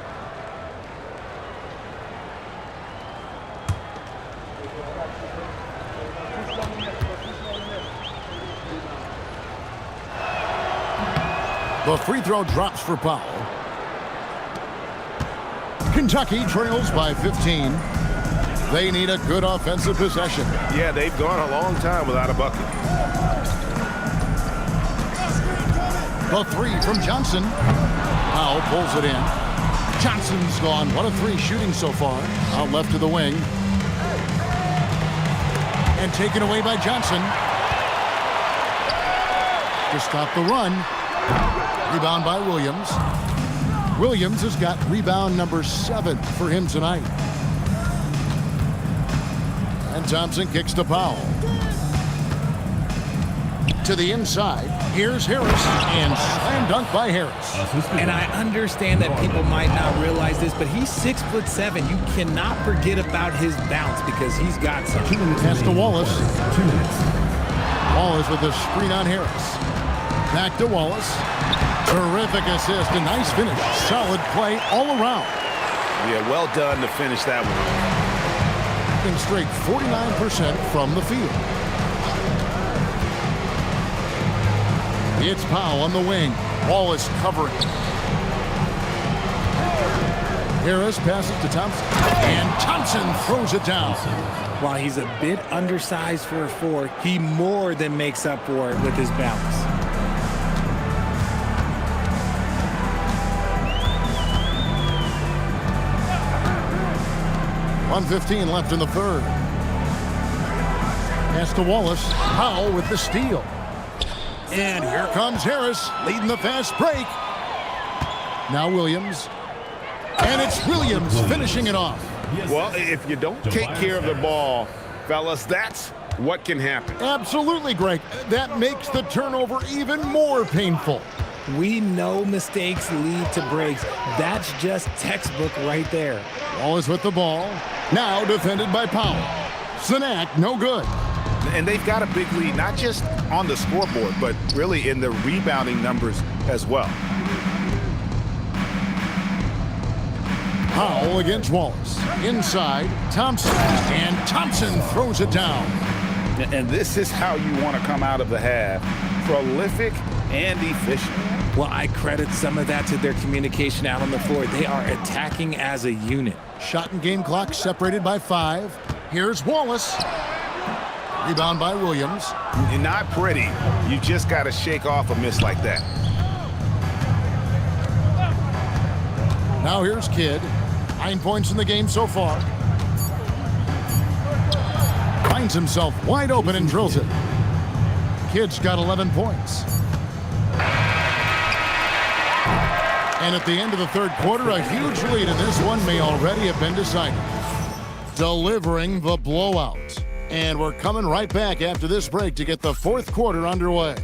The free throw drops for Powell. Kentucky trails by 15. They need a good offensive possession. Yeah, they've gone a long time without a bucket. The three from Johnson. Powell pulls it in. Johnson's gone 1 of 3 shooting so far. Out left to the wing. And taken away by Johnson. To stop the run. Rebound by Williams. Williams has got rebound number 7 for him tonight. And Thompson kicks to Powell. To the inside. Here's Harris. And slam dunk by Harris. And I understand that people might not realize this, but he's 6'7". You cannot forget about his bounce because he's got some. Pass to Wallace. Wallace with the screen on Harris. Back to Wallace. Terrific assist. A nice finish. Solid play all around. Yeah, well done to finish that one. Been straight 49% from the field. It's Powell on the wing. Wallace covering. Harris passes to Thompson. And Thompson throws it down. While he's a bit undersized for a 4, he more than makes up for it with his bounce. .115 left in the third. Pass to Wallace. Powell with the steal. And here comes Harris leading the fast break. Now Williams. And it's Williams finishing it off. Well, if you don't take care of the ball, fellas, that's what can happen. Absolutely, Greg. That makes the turnover even more painful. We know mistakes lead to breaks. That's just textbook right there. Wallace with the ball. Now defended by Powell. Sinak, no good. And they've got a big lead, not just on the scoreboard, but really in the rebounding numbers as well. Powell against Wallace. Inside, Thompson. And Thompson throws it down. And this is how you want to come out of the half. Prolific and efficient. Well, I credit some of that to their communication out on the floor. They are attacking as a unit. Shot and game clock separated by 5. Here's Wallace. Rebound by Williams. And not pretty. You just got to shake off a miss like that. Now here's Kidd. 9 points in the game so far. Finds himself wide open and drills it. Kidd's got 11 points. And at the end of the third quarter, a huge lead in this one may already have been decided. Delivering the blowout. And we're coming right back after this break to get the fourth quarter underway.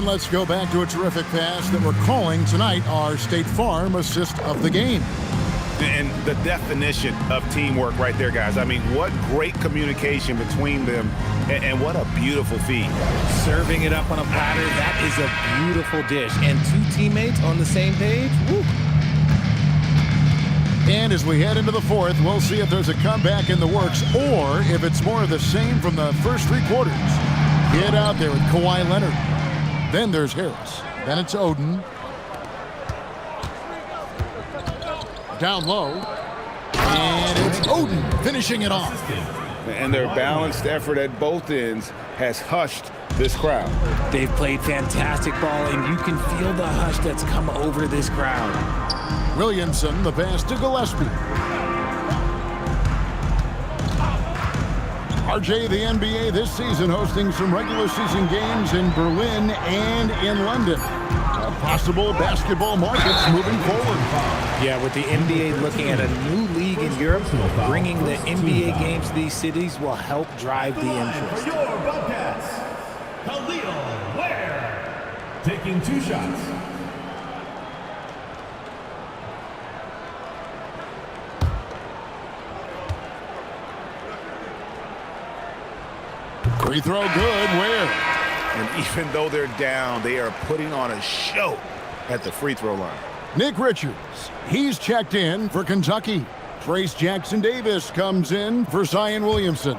And let's go back to a terrific pass that we're calling tonight our State Farm assist of the game. And the definition of teamwork right there, guys. I mean, what great communication between them, and what a beautiful feed. Serving it up on a platter, that is a beautiful dish. And two teammates on the same page, woo. And as we head into the fourth, we'll see if there's a comeback in the works or if it's more of the same from the first three quarters. Get out there with Kawhi Leonard. Then there's Harris. Then it's Oden. Down low. And it's Oden finishing it off. And their balanced effort at both ends has hushed this crowd. They've played fantastic ball, and you can feel the hush that's come over this crowd. Williamson, the pass to Gillespie. RJ, the NBA this season hosting some regular season games in Berlin and in London. Possible basketball markets moving forward. Yeah, with the NBA looking at a new league in Europe, bringing the NBA games to these cities will help drive the interest. For your Bobcats, Khalil Ware, taking 2 shots. Free throw good, Ware. And even though they're down, they are putting on a show at the free throw line. Nick Richards, he's checked in for Kentucky. Trace Jackson Davis comes in for Zion Williamson.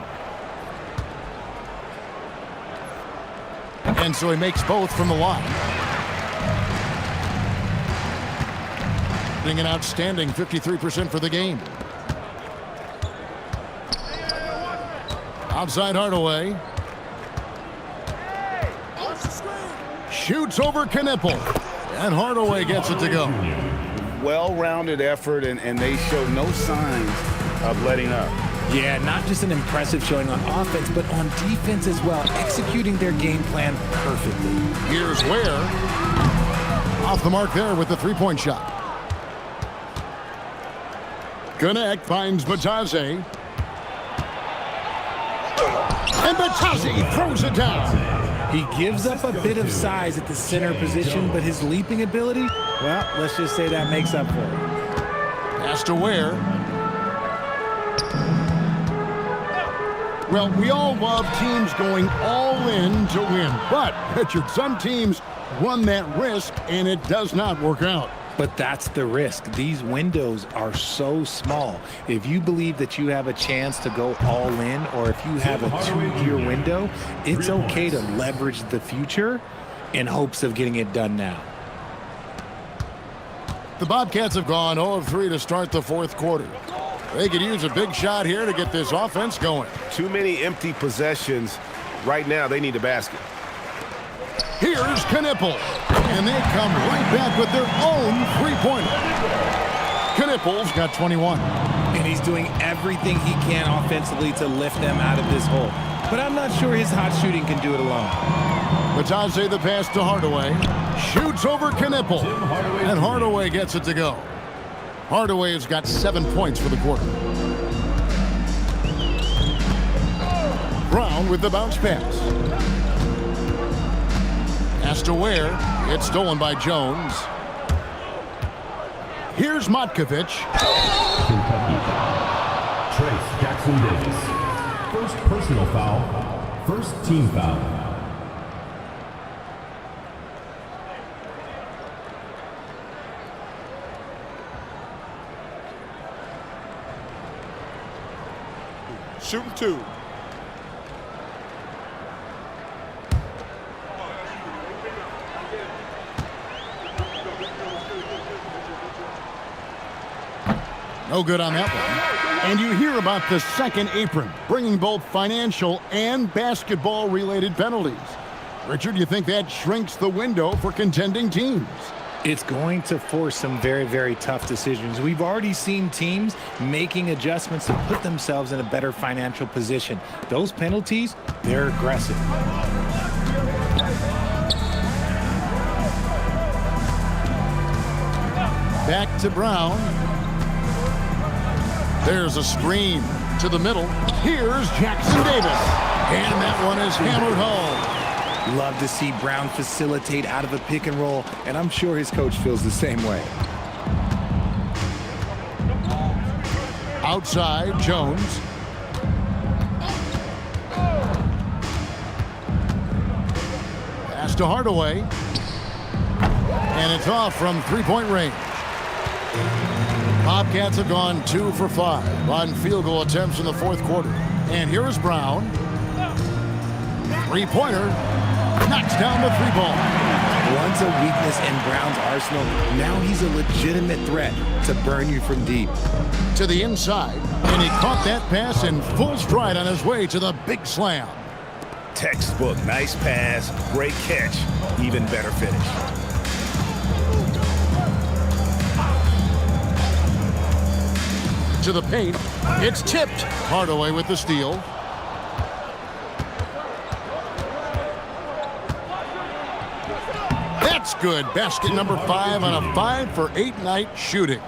And so he makes both from the line. Being an outstanding 53% for the game. Outside Hardaway. Shoots over Knipple. And Hardaway gets it to go. Well-rounded effort, and they show no signs of letting up. Yeah, not just an impressive showing on offense, but on defense as well, executing their game plan perfectly. Here's Ware. Off the mark there with the three-point shot. Connect finds Batazzi. And Batazzi throws it down. He gives up a bit of size at the center position, but his leaping ability, well, let's just say that makes up for it. Pass to Ware. Well, we all love teams going all in to win. But, Richard, some teams run that risk, and it does not work out. But that's the risk. These windows are so small. If you believe that you have a chance to go all in, or if you have a 2-year window, it's okay to leverage the future in hopes of getting it done now. The Bobcats have gone 0 of 3 to start the fourth quarter. They could use a big shot here to get this offense going. Too many empty possessions. Right now, they need a basket. Here's Knipple. And they come right back with their own three-pointer. Knipple's got 21. And he's doing everything he can offensively to lift them out of this hole. But I'm not sure his hot shooting can do it alone. Batazzi the pass to Hardaway. Shoots over Knipple. And Hardaway gets it to go. Hardaway has got 7 points for the quarter. Brown with the bounce pass. Pass to Ware. It's stolen by Jones. Here's Matkovic. Kentucky. Trace Jackson Davis. First personal foul. First team foul. Shooting 2. No good on that one. And you hear about the second apron, bringing both financial and basketball-related penalties. Richard, you think that shrinks the window for contending teams? It's going to force some very, very tough decisions. We've already seen teams making adjustments to put themselves in a better financial position. Those penalties, they're aggressive. Back to Brown. There's a screen to the middle. Here's Jackson Davis. And that one is hammered home. Love to see Brown facilitate out of a pick and roll, and I'm sure his coach feels the same way. Outside, Jones. Pass to Hardaway. And it's off from three-point range. Bobcats have gone 2 for 5 on field goal attempts in the fourth quarter. And here is Brown. Three-pointer. Knocks down the three ball. Once a weakness in Brown's arsenal, now he's a legitimate threat to burn you from deep. To the inside, and he caught that pass in full stride on his way to the big slam. Textbook, nice pass, great catch, even better finish. To the paint, it's tipped. Hardaway with the steal. That's good. Basket number 5 on a 5 for 8 night shooting.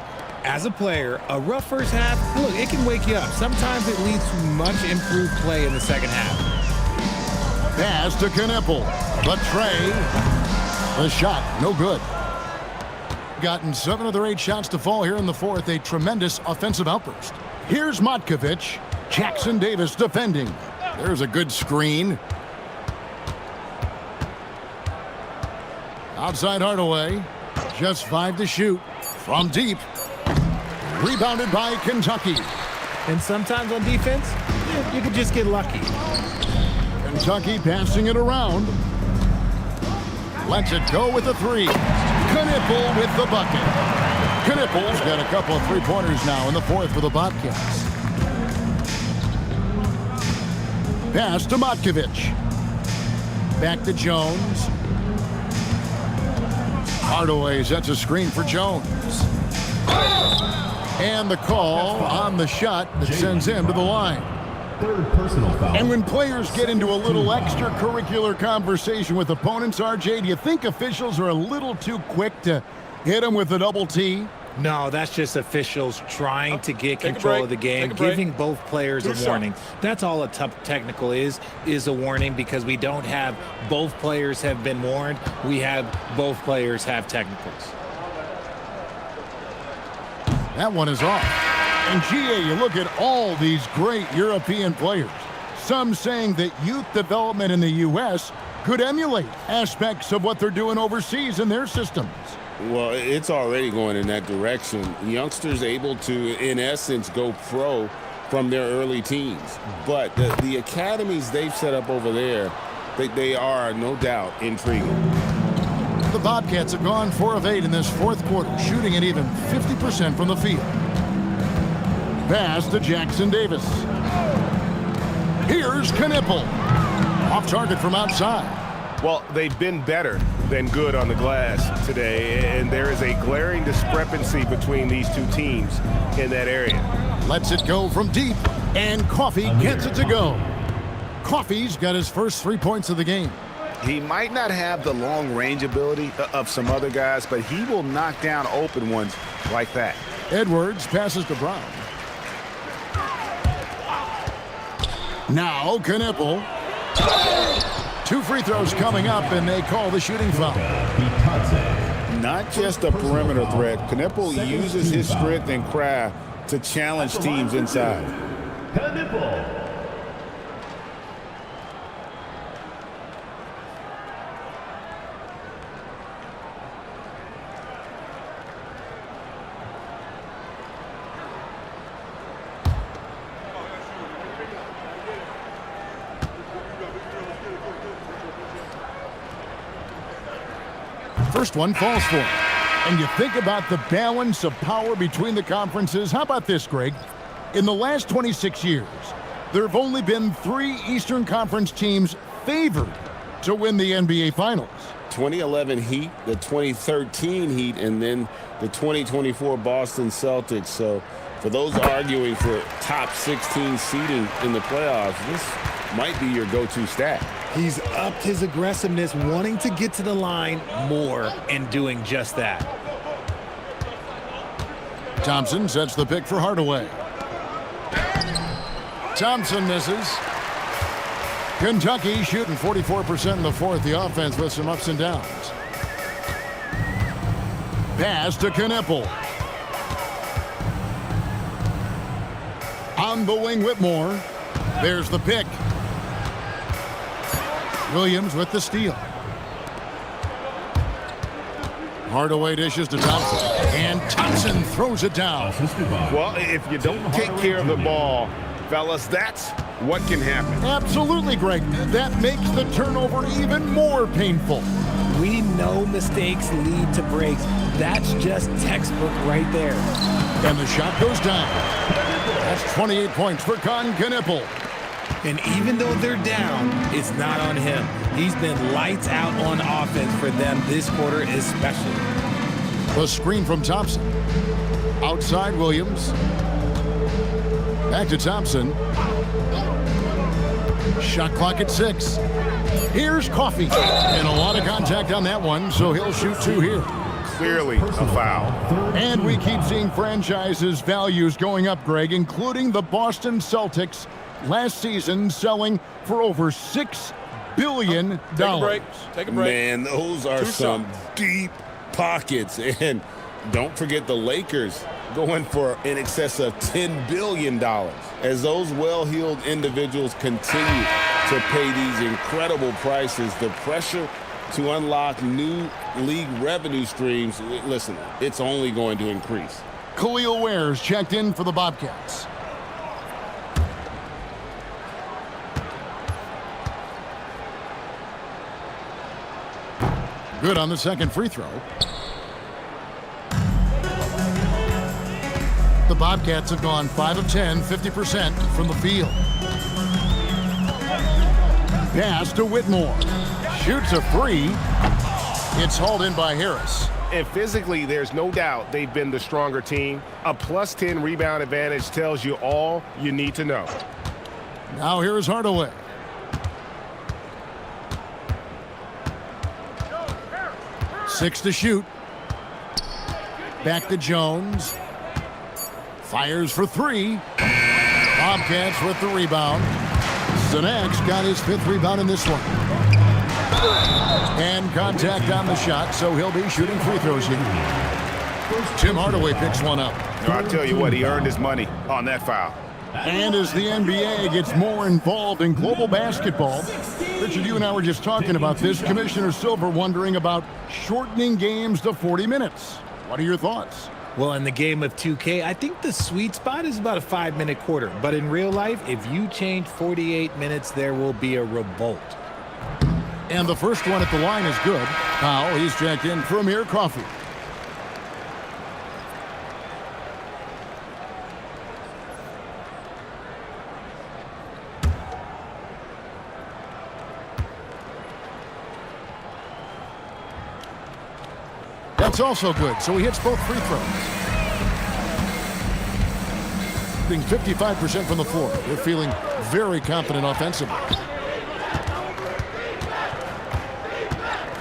As a player, a rough first half, look, it can wake you up. Sometimes it leads to much improved play in the second half. Pass to Knipple. The tray. The shot, no good. Gotten 7 of their 8 shots to fall here in the fourth. A tremendous offensive outburst. Here's Motkovich. Jackson Davis defending. There's a good screen. Outside Hardaway. Just 5 to shoot. From deep. Rebounded by Kentucky. And sometimes on defense, you can just get lucky. Kentucky passing it around. Lets it go with the 3. Knipple with the bucket. Knipple's got a couple of three-pointers now in the fourth for the Bobcats. Pass to Motkovich. Back to Jones. Hardaway sets a screen for Jones. And the call on the shot that sends him to the line. Third personal foul. And when players get into a little extracurricular conversation with opponents, RJ, do you think officials are a little too quick to hit them with a double T? No, that's just officials trying to get control of the game, giving both players a warning. That's all a tough technical is a warning, because we don't have both players have been warned. We have both players have technicals. That one is off. And GA, you look at all these great European players. Some saying that youth development in the U.S. could emulate aspects of what they're doing overseas in their systems. Well, it's already going in that direction. Youngsters able to, in essence, go pro from their early teens. But the academies they've set up over there, they are, no doubt, intriguing. The Bobcats have gone 4 of 8 in this fourth quarter, shooting at even 50% from the field. Pass to Jackson Davis. Here's Knipple. Off target from outside. Well, they've been better than good on the glass today, and there is a glaring discrepancy between these two teams in that area. Lets it go from deep, and Coffee gets it to go. Coffee's got his first 3 points of the game. He might not have the long-range ability of some other guys, but he will knock down open ones like that. Edwards passes to Brown. Now Knipple. 2 free throws coming up, and they call the shooting foul. Not just a perimeter threat. Knipple uses his strength and craft to challenge teams inside. Knipple. First one falls for him. And you think about the balance of power between the conferences. How about this, Greg? In the last 26 years, there have only been 3 Eastern Conference teams favored to win the NBA Finals. 2011 Heat, the 2013 Heat, and then the 2024 Boston Celtics. So for those arguing for top 16 seeding in the playoffs, this might be your go-to stat. He's upped his aggressiveness, wanting to get to the line more and doing just that. Thompson sets the pick for Hardaway. Thompson misses. Kentucky shooting 44% in the fourth. The offense with some ups and downs. Pass to Knipple. On the wing, Whitmore. There's the pick. Williams with the steal. Hardaway dishes to Thompson. And Thompson throws it down. Well, if you don't take care of the ball, fellas, that's what can happen. Absolutely, Greg. That makes the turnover even more painful. We know mistakes lead to breaks. That's just textbook right there. And the shot goes down. That's 28 points for Con Knipple. And even though they're down, it's not on him. He's been lights out on offense for them this quarter especially. The screen from Thompson. Outside Williams. Back to Thompson. Shot clock at 6. Here's Coffey. And a lot of contact on that one, so he'll shoot 2 here. Clearly a foul. And we keep seeing franchises' values going up, Greg, including the Boston Celtics last season selling for over $6 billion. Take a break. Take a break. Man, those are some deep pockets. And don't forget the Lakers going for in excess of $10 billion. As those well-heeled individuals continue to pay these incredible prices, the pressure to unlock new league revenue streams, listen, it's only going to increase. Khalil Ware's checked in for the Bobcats. Good on the second free throw. The Bobcats have gone 5 of 10, 50% from the field. Pass to Whitmore. Shoots a 3. It's hauled in by Harris. And physically, there's no doubt they've been the stronger team. A +10 rebound advantage tells you all you need to know. Now here's Hardaway. Six to shoot. Back to Jones. Fires for 3. Bobcats with the rebound. Zinak's got his 5th rebound in this one. And contact on the shot, so he'll be shooting free throws here. Tim Hardaway picks one up. I'll tell you what, he earned his money on that foul. And as the NBA gets more involved in global basketball, Richard, you and I were just talking about this. Commissioner Silver wondering about shortening games to 40 minutes. What are your thoughts? Well, in the game of 2K, I think the sweet spot is about a 5-minute quarter. But in real life, if you change 48 minutes, there will be a revolt. And the first one at the line is good. Powell, he's checked in for Amir Coffey. That's also good, so he hits both free throws. Being 55% from the floor. They're feeling very confident offensively.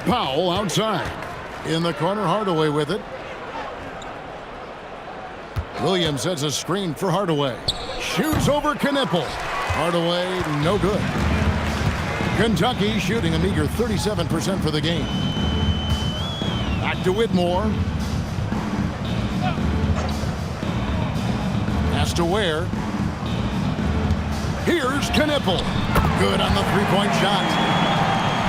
Powell outside. In the corner, Hardaway with it. Williams sets a screen for Hardaway. Shoots over Knipple. Hardaway, no good. Kentucky shooting a meager 37% for the game. Back to Whitmore. Pass to Ware. Here's Knipple. Good on the three-point shot.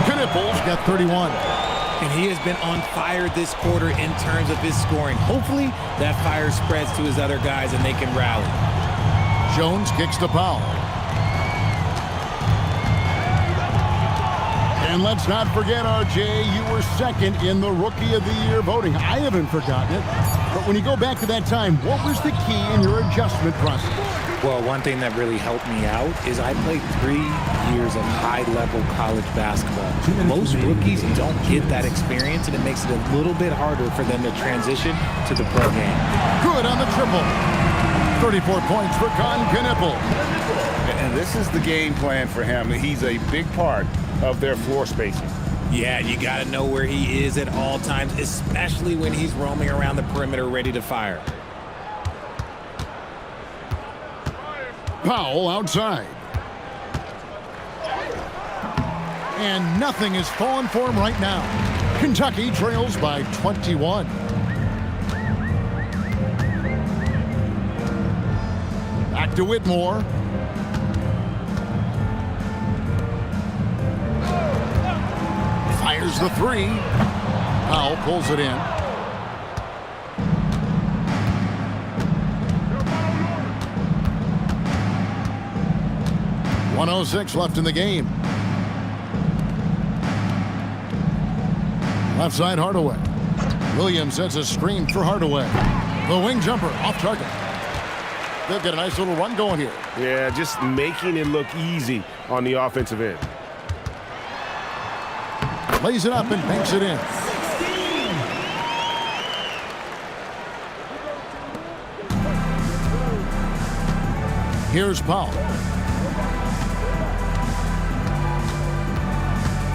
Knipple's got 31. And he has been on fire this quarter in terms of his scoring. Hopefully that fire spreads to his other guys and they can rally. Jones kicks to Powell. And let's not forget, RJ, you were second in the Rookie of the Year voting. I haven't forgotten it. But when you go back to that time, what was the key in your adjustment process? Well, one thing that really helped me out is I played 3 years of high-level college basketball. Most rookies don't get that experience, and it makes it a little bit harder for them to transition to the pro game. Good on the triple. 34 points for Con Knipple. And this is the game plan for him. He's a big part of their floor spacing. Yeah, you got to know where he is at all times, especially when he's roaming around the perimeter ready to fire. Powell outside. And nothing is falling for him right now. Kentucky trails by 21. Back to Whitmore. Fires the three. Powell pulls it in. .106 left in the game. Left side Hardaway. Williams sets a screen for Hardaway. The wing jumper off target. They've got a nice little run going here. Yeah, just making it look easy on the offensive end. Lays it up and banks it in. Here's Powell.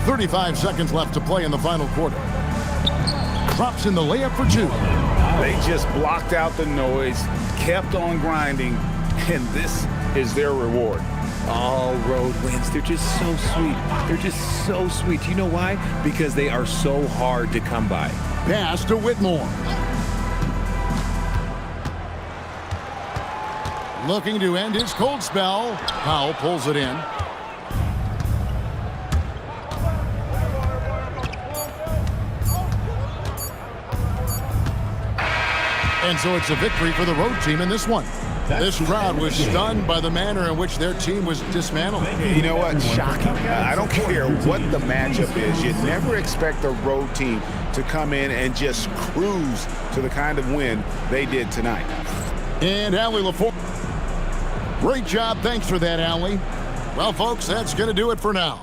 35 seconds left to play in the final quarter. Drops in the layup for two. They just blocked out the noise, kept on grinding, and this is their reward. All road wins. They're just so sweet. They're just so sweet. You know why? Because they are so hard to come by. Pass to Whitmore. Looking to end his cold spell. Powell pulls it in. And so it's a victory for the road team in this one. This crowd was stunned by the manner in which their team was dismantled. You know what? Shocking. I don't care what the matchup is. You never expect a road team to come in and just cruise to the kind of win they did tonight. And Allie LaForce. Great job. Thanks for that, Allie. Well, folks, that's going to do it for now.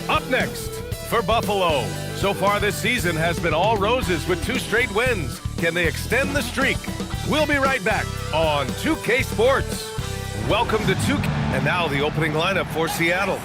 Up next, for Buffalo. So far this season has been all roses with 2 straight wins. Can they extend the streak? We'll be right back on 2K Sports. Welcome to 2K. And now the opening lineup for Seattle.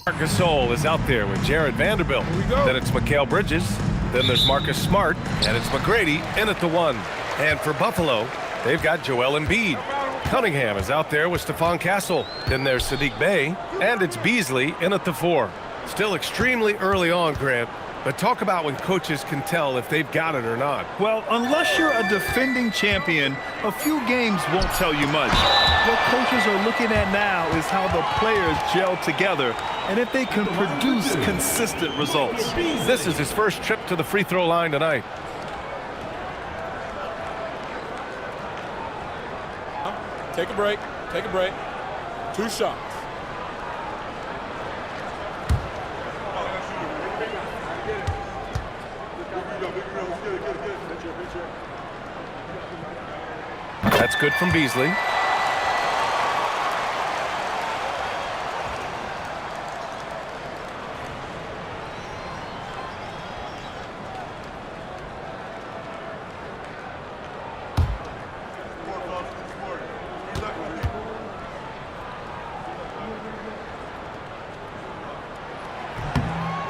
Marcus Gasol is out there with Jared Vanderbilt. Then it's Mikal Bridges. Then there's Marcus Smart. And it's McGrady in at the 1. And for Buffalo, they've got Joel Embiid. Cunningham is out there with Stephon Castle. Then there's Sadiq Bey. And it's Beasley in at the 4. Still extremely early on, Grant. But talk about when coaches can tell if they've got it or not. Well, unless you're a defending champion, a few games won't tell you much. What coaches are looking at now is how the players gel together and if they can produce consistent results. This is his first trip to the free throw line tonight. Take a break. Take a break. 2 shots. That's good from Beasley.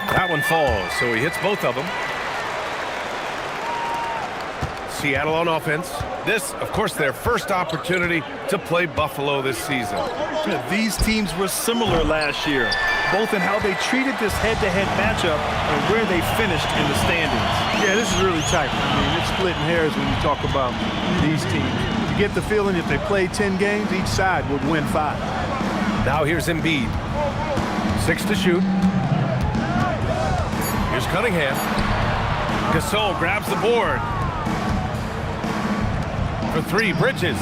That one falls, so he hits both of them. Seattle on offense. This, of course, their first opportunity to play Buffalo this season. These teams were similar last year, both in how they treated this head-to-head matchup and where they finished in the standings. Yeah, this is really tight. I mean, it's splitting hairs when you talk about these teams. You get the feeling if they played 10 games, each side would win 5. Now here's Embiid. 6 to shoot. Here's Cunningham. Gasol grabs the board. For 3, Bridges.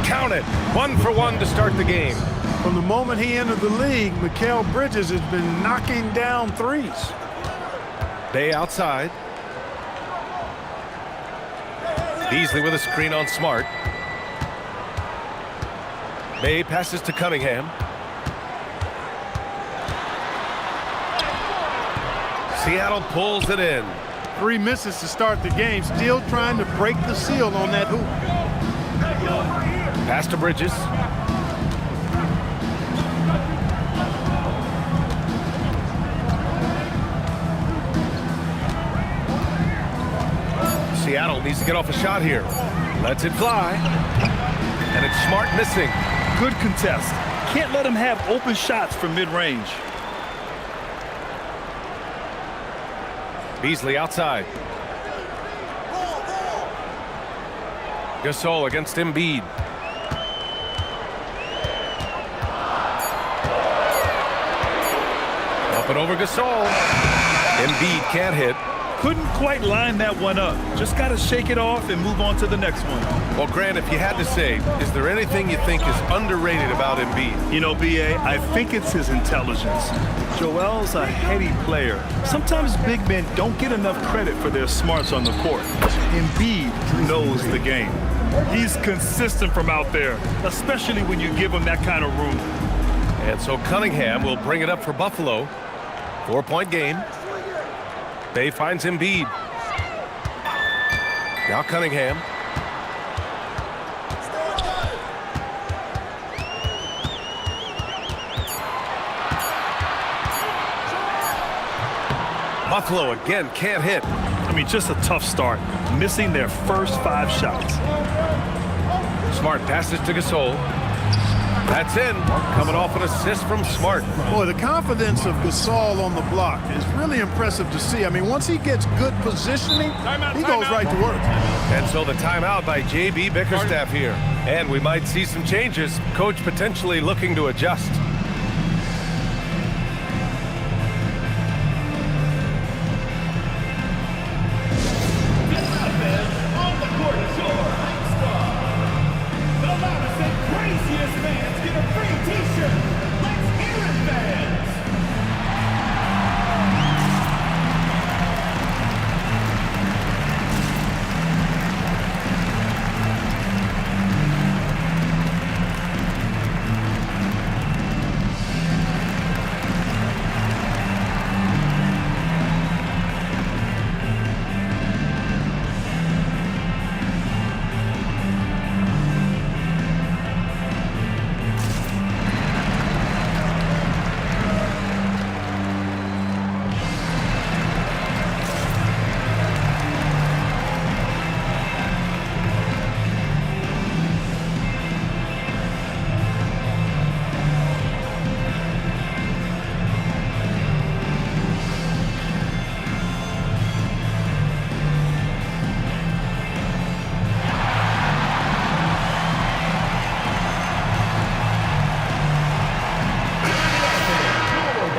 Count it. 1 for 1 to start the game. From the moment he entered the league, Mikal Bridges has been knocking down threes. Bay outside. Beasley with a screen on Smart. Bay passes to Cunningham. Seattle pulls it in. 3 misses to start the game, still trying to break the seal on that hoop. Pass to Bridges. Seattle needs to get off a shot here. Lets it fly. And it's Smart missing. Good contest. Can't let him have open shots from mid-range. Beasley outside. Gasol against Embiid. Up and over Gasol. Embiid can't hit. Couldn't quite line that one up. Just got to shake it off and move on to the next one. Well, Grant, if you had to say, is there anything you think is underrated about Embiid? You know, B.A., I think it's his intelligence. Joel's a heady player. Sometimes big men don't get enough credit for their smarts on the court. Embiid knows the game. He's consistent from out there, especially when you give him that kind of room. And so Cunningham will bring it up for Buffalo. 4-point game. Bay finds Embiid. Now Cunningham. Buffalo again can't hit. I mean, just a tough start, missing their first 5 shots. Smart passes to Gasol. That's in. Coming off an assist from Smart. Boy, the confidence of Gasol on the block is really impressive to see. I mean, once he gets good positioning, he goes right to work. And so the timeout by J.B. Bickerstaff here. And we might see some changes. Coach potentially looking to adjust.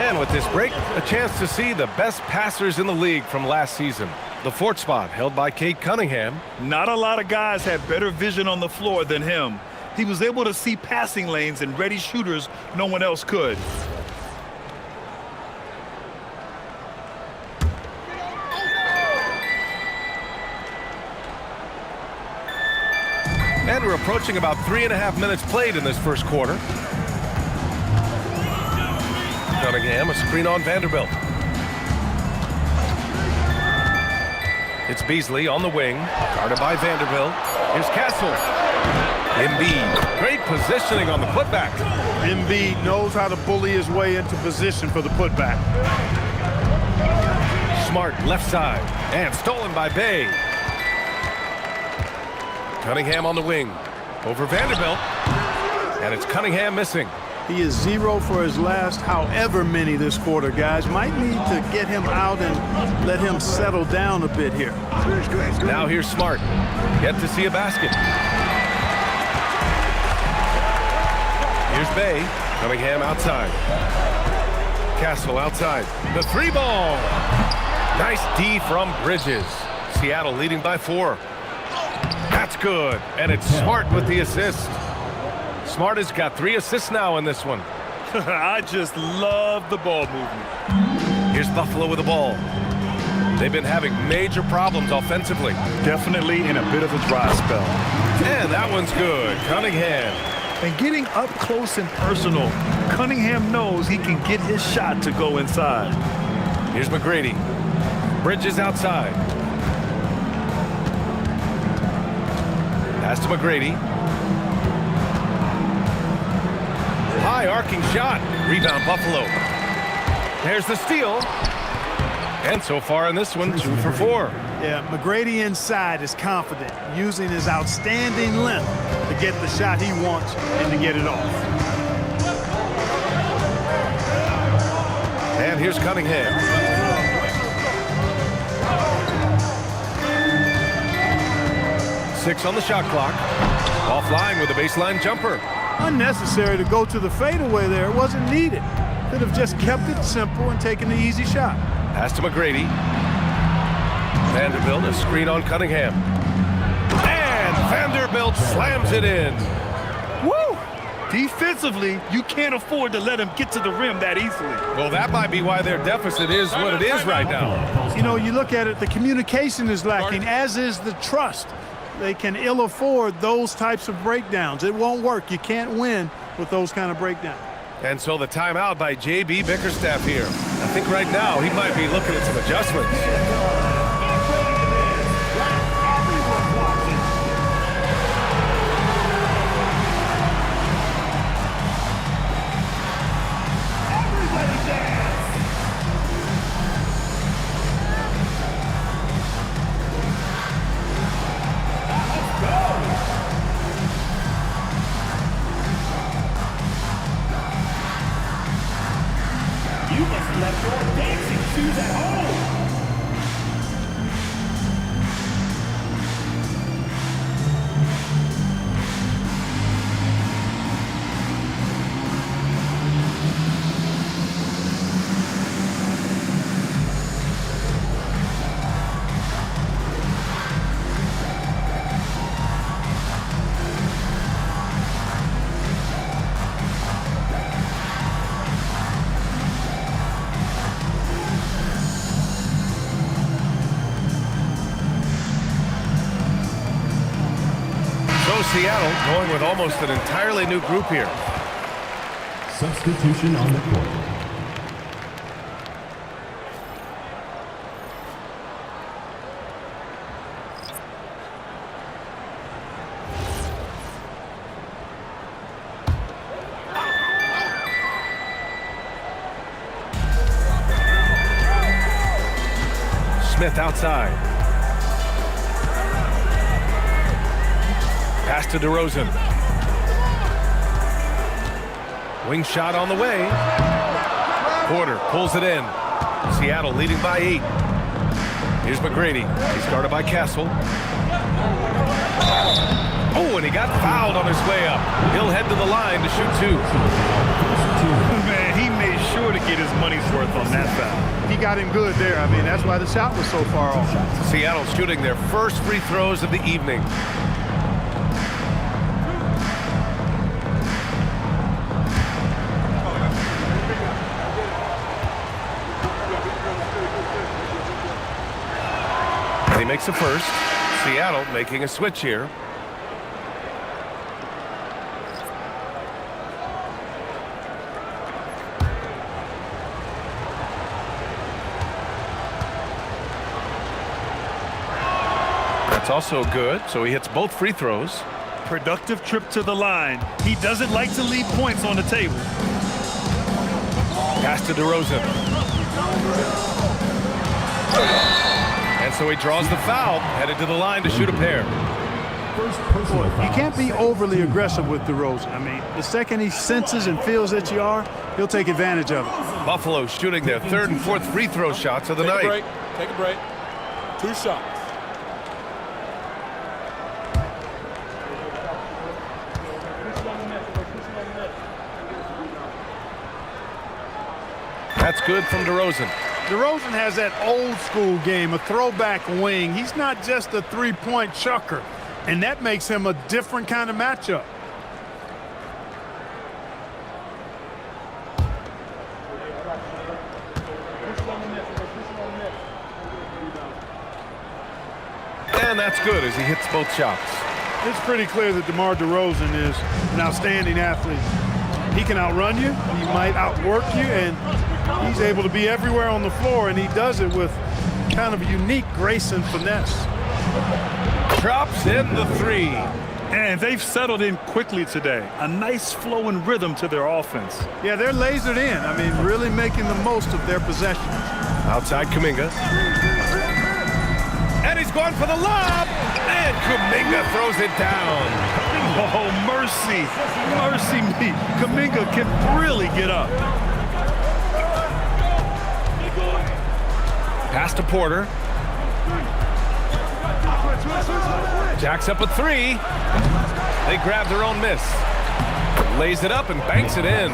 And with this break, a chance to see the best passers in the league from last season. The fourth spot held by Cade Cunningham. Not a lot of guys had better vision on the floor than him. He was able to see passing lanes and ready shooters no one else could. And we're approaching about 3.5 minutes played in this first quarter. Cunningham, a screen on Vanderbilt. It's Beasley on the wing, guarded by Vanderbilt. Here's Castle. Embiid, great positioning on the putback. Embiid knows how to bully his way into position for the putback. Smart left side, and stolen by Bay. Cunningham on the wing, over Vanderbilt, and it's Cunningham missing. He is 0 for his last however many this quarter, guys. Might need to get him out and let him settle down a bit here. Now here's Smart, yet to see a basket. Here's Bay, Cunningham outside. Castle outside, the 3 ball. Nice D from Bridges. Seattle leading by 4. That's good, and it's Smart with the assist. Smart has got 3 assists now in this one. I just love the ball movement. Here's Buffalo with the ball. They've been having major problems offensively. Definitely in a bit of a dry spell. And that one's good. Cunningham. And getting up close and personal, Cunningham knows he can get his shot to go inside. Here's McGrady. Bridges outside. Pass to McGrady. High arcing shot. Rebound Buffalo. There's the steal. And so far in this one, 2 for 4. Yeah, McGrady inside is confident, using his outstanding length to get the shot he wants and to get it off. And here's Cunningham. Six on the shot clock. Offline with a baseline jumper. Unnecessary to go to the fadeaway there. It wasn't needed. Could have just kept it simple and taken the easy shot. Pass to McGrady. Vanderbilt, a screen on Cunningham. And Vanderbilt slams it in. Woo! Defensively, you can't afford to let him get to the rim that easily. Well, that might be why their deficit is what it is right now. You know, you look at it, the communication is lacking, as is the trust. They can ill afford those types of breakdowns. It won't work. You can't win with those kind of breakdowns. And so the timeout by J.B. Bickerstaff here. I think right now he might be looking at some adjustments. Seattle going with almost an entirely new group here. Substitution on the court. Smith outside. Pass to DeRozan. Wing shot on the way. Porter pulls it in. Seattle leading by 8. Here's McGrady. He's guarded by Castle. Oh, and he got fouled on his way up. He'll head to the line to shoot 2. Man, he made sure to get his money's worth on that foul. He got him good there. I mean, that's why the shot was so far off. Seattle shooting their first free throws of the evening. And he makes the first. Seattle making a switch here. That's also good, so he hits both free throws. Productive trip to the line. He doesn't like to leave points on the table. Pass to DeRozan. And so he draws the foul, headed to the line to shoot a pair. You can't be overly aggressive with DeRozan. I mean, the second he senses and feels that you are, he'll take advantage of it. Buffalo shooting their third and fourth free throw shots of the night. Take a break. 2 shots. That's good from DeRozan. DeRozan has that old school game, a throwback wing. He's not just a three-point chucker, and that makes him a different kind of matchup. And that's good as he hits both shots. It's pretty clear that DeMar DeRozan is an outstanding athlete. He can outrun you, he might outwork you, and he's able to be everywhere on the floor, and he does it with kind of a unique grace and finesse. Drops in the three. And they've settled in quickly today. A nice flow and rhythm to their offense. Yeah, they're lasered in. I mean, really making the most of their possessions. Outside Kuminga. And he's going for the lob. And Kuminga throws it down. Oh, mercy. Mercy me. Kuminga can really get up. Pass to Porter. Jacks up a three. They grab their own miss. Lays it up and banks it in.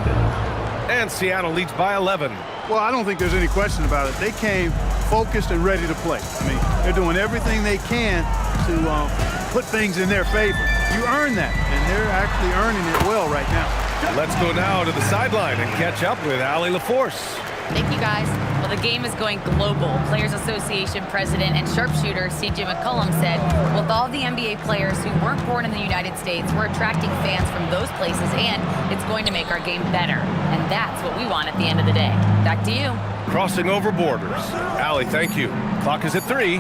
And Seattle leads by 11. Well, I don't think there's any question about it. They came focused and ready to play. I mean, they're doing everything they can to put things in their favor. You earn that, and they're actually earning it well right now. Let's go now to the sideline and catch up with Allie LaForce. Thank you, guys. Well, the game is going global. Players Association president and sharpshooter C.J. McCollum said, with all the NBA players who weren't born in the United States, we're attracting fans from those places, and it's going to make our game better. And that's what we want at the end of the day. Back to you. Crossing over borders. Allie, thank you. Clock is at 3.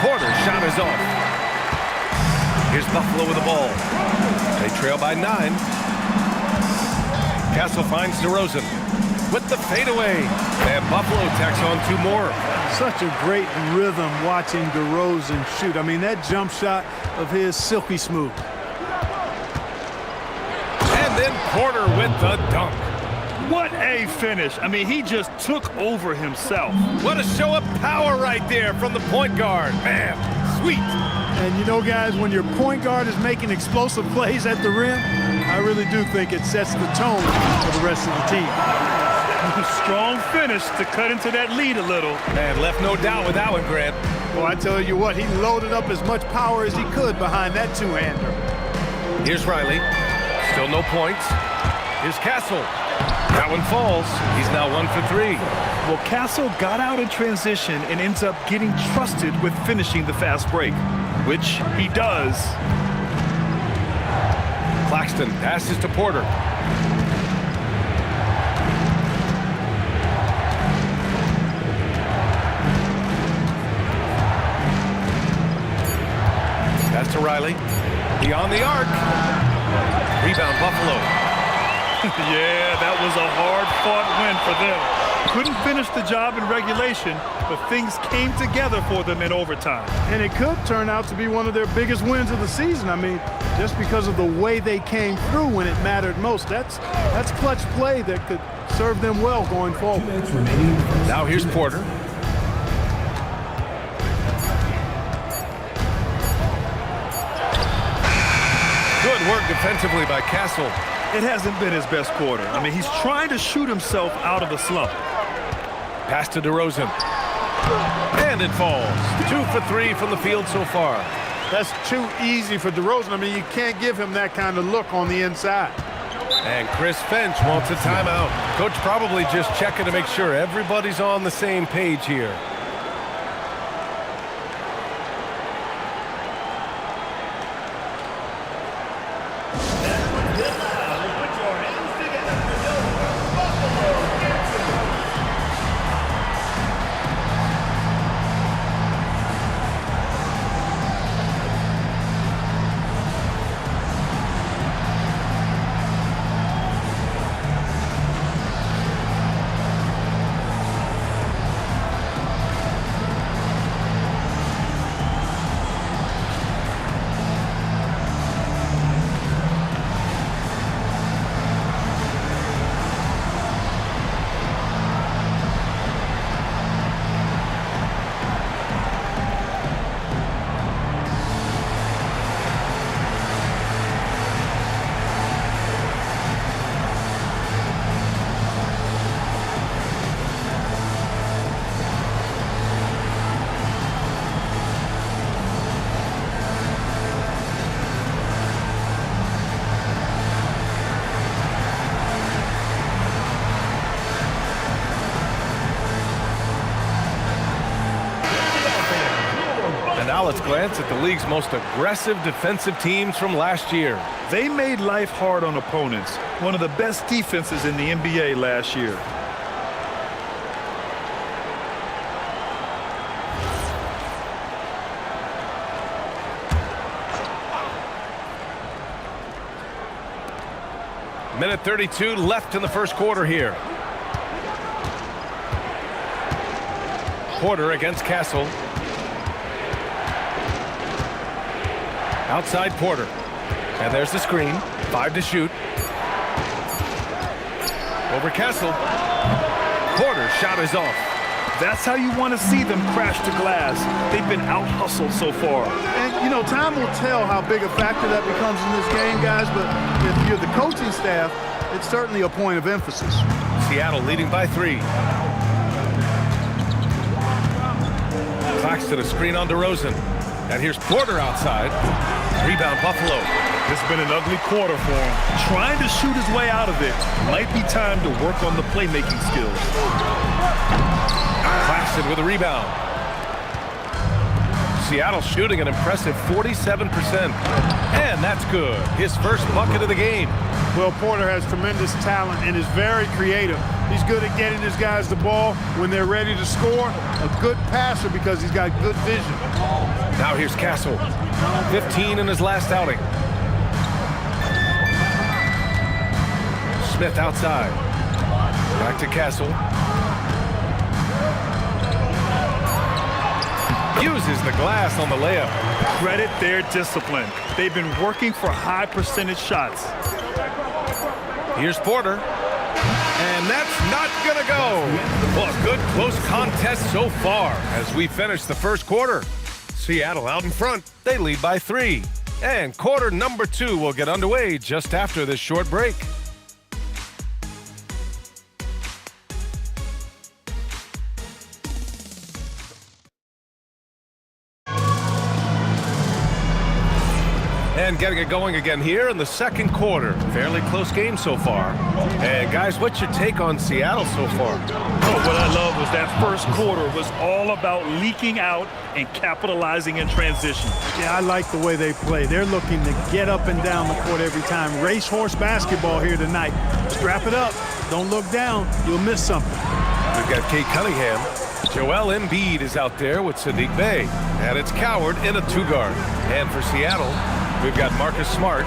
Porter's shot is off. Here's Buffalo with the ball. They trail by 9. Castle finds DeRozan with the fadeaway. And Buffalo tacks on 2 more. Such a great rhythm watching DeRozan shoot. I mean, that jump shot of his silky smooth. And then Porter with the dunk. What a finish. I mean, he just took over himself. What a show of power right there from the point guard. Man, sweet. And you know, guys, when your point guard is making explosive plays at the rim, I really do think it sets the tone for the rest of the team. Strong finish to cut into that lead a little. Man, left no doubt with that one, Grant. Well, I tell you what, he loaded up as much power as he could behind that two-hander. Here's Riley. Still no points. Here's Castle. That one falls. He's now 1 for 3. Well, Castle got out in transition and ends up getting trusted with finishing the fast break, which he does. Claxton passes to Porter. Pass to Riley. Beyond the arc. Rebound Buffalo. Yeah, that was a hard-fought win for them. Couldn't finish the job in regulation, but things came together for them in overtime. And it could turn out to be one of their biggest wins of the season. I mean, just because of the way they came through when it mattered most. That's clutch play that could serve them well going forward. Now here's Porter. Good work defensively by Castle. It hasn't been his best quarter. I mean, he's trying to shoot himself out of a slump. Pass to DeRozan. And it falls. 2 for 3 from the field so far. That's too easy for DeRozan. I mean, you can't give him that kind of look on the inside. And Chris Finch wants a timeout. Coach probably just checking to make sure everybody's on the same page here. Now let's glance at the league's most aggressive defensive teams from last year. They made life hard on opponents. One of the best defenses in the NBA last year. Minute 32 left in the first quarter here. Porter against Castle. Outside Porter. And there's the screen. 5 to shoot. Over Castle. Porter's shot is off. That's how you want to see them crash the glass. They've been out-hustled so far. And, you know, time will tell how big a factor that becomes in this game, guys, but if you're the coaching staff, it's certainly a point of emphasis. Seattle leading by 3. Claxton a screen on DeRozan. And here's Porter outside. Rebound Buffalo. It's been an ugly quarter for him. Trying to shoot his way out of it. Might be time to work on the playmaking skills. Claxton with a rebound. Seattle shooting an impressive 47%. And that's good. His first bucket of the game. Well, Porter has tremendous talent and is very creative. He's good at getting his guys the ball when they're ready to score. A good passer because he's got good vision. Now here's Castle. 15 in his last outing. Smith outside. Back to Castle. Uses the glass on the layup. Credit their discipline. They've been working for high percentage shots. Here's Porter. And that's not going to go. Well, a good close contest so far as we finish the first quarter. Seattle out in front. They lead by 3. And quarter number 2 will get underway just after this short break. And getting it going again here in the second quarter. Fairly close game so far. And guys, what's your take on Seattle so far? Oh, what I love was that first quarter was all about leaking out and capitalizing in transition. Yeah, I like the way they play. They're looking to get up and down the court every time. Racehorse basketball here tonight. Strap it up. Don't look down. You'll miss something. We've got Kate Cunningham. Joel Embiid is out there with Sadiq Bey. And it's Coward in a 2-guard. And for Seattle, we've got Marcus Smart.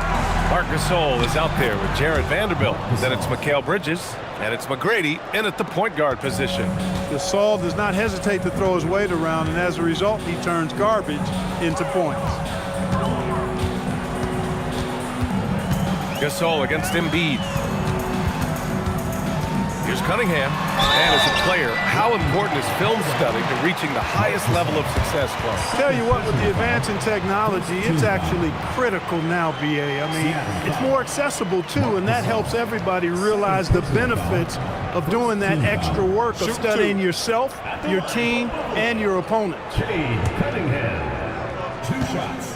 Marc Gasol is out there with Jared Vanderbilt. Then it's Mikal Bridges. And it's McGrady in at the point guard position. Gasol does not hesitate to throw his weight around, and as a result, he turns garbage into points. Gasol against Embiid. Here's Cunningham. And as a player, how important is film study to reaching the highest level of success, Clark? Tell you what, with the advance in technology, it's actually critical now, BA. I mean, it's more accessible, too, and that helps everybody realize the benefits of doing that extra work of studying yourself, your team, and your opponent. Cunningham, 2 shots.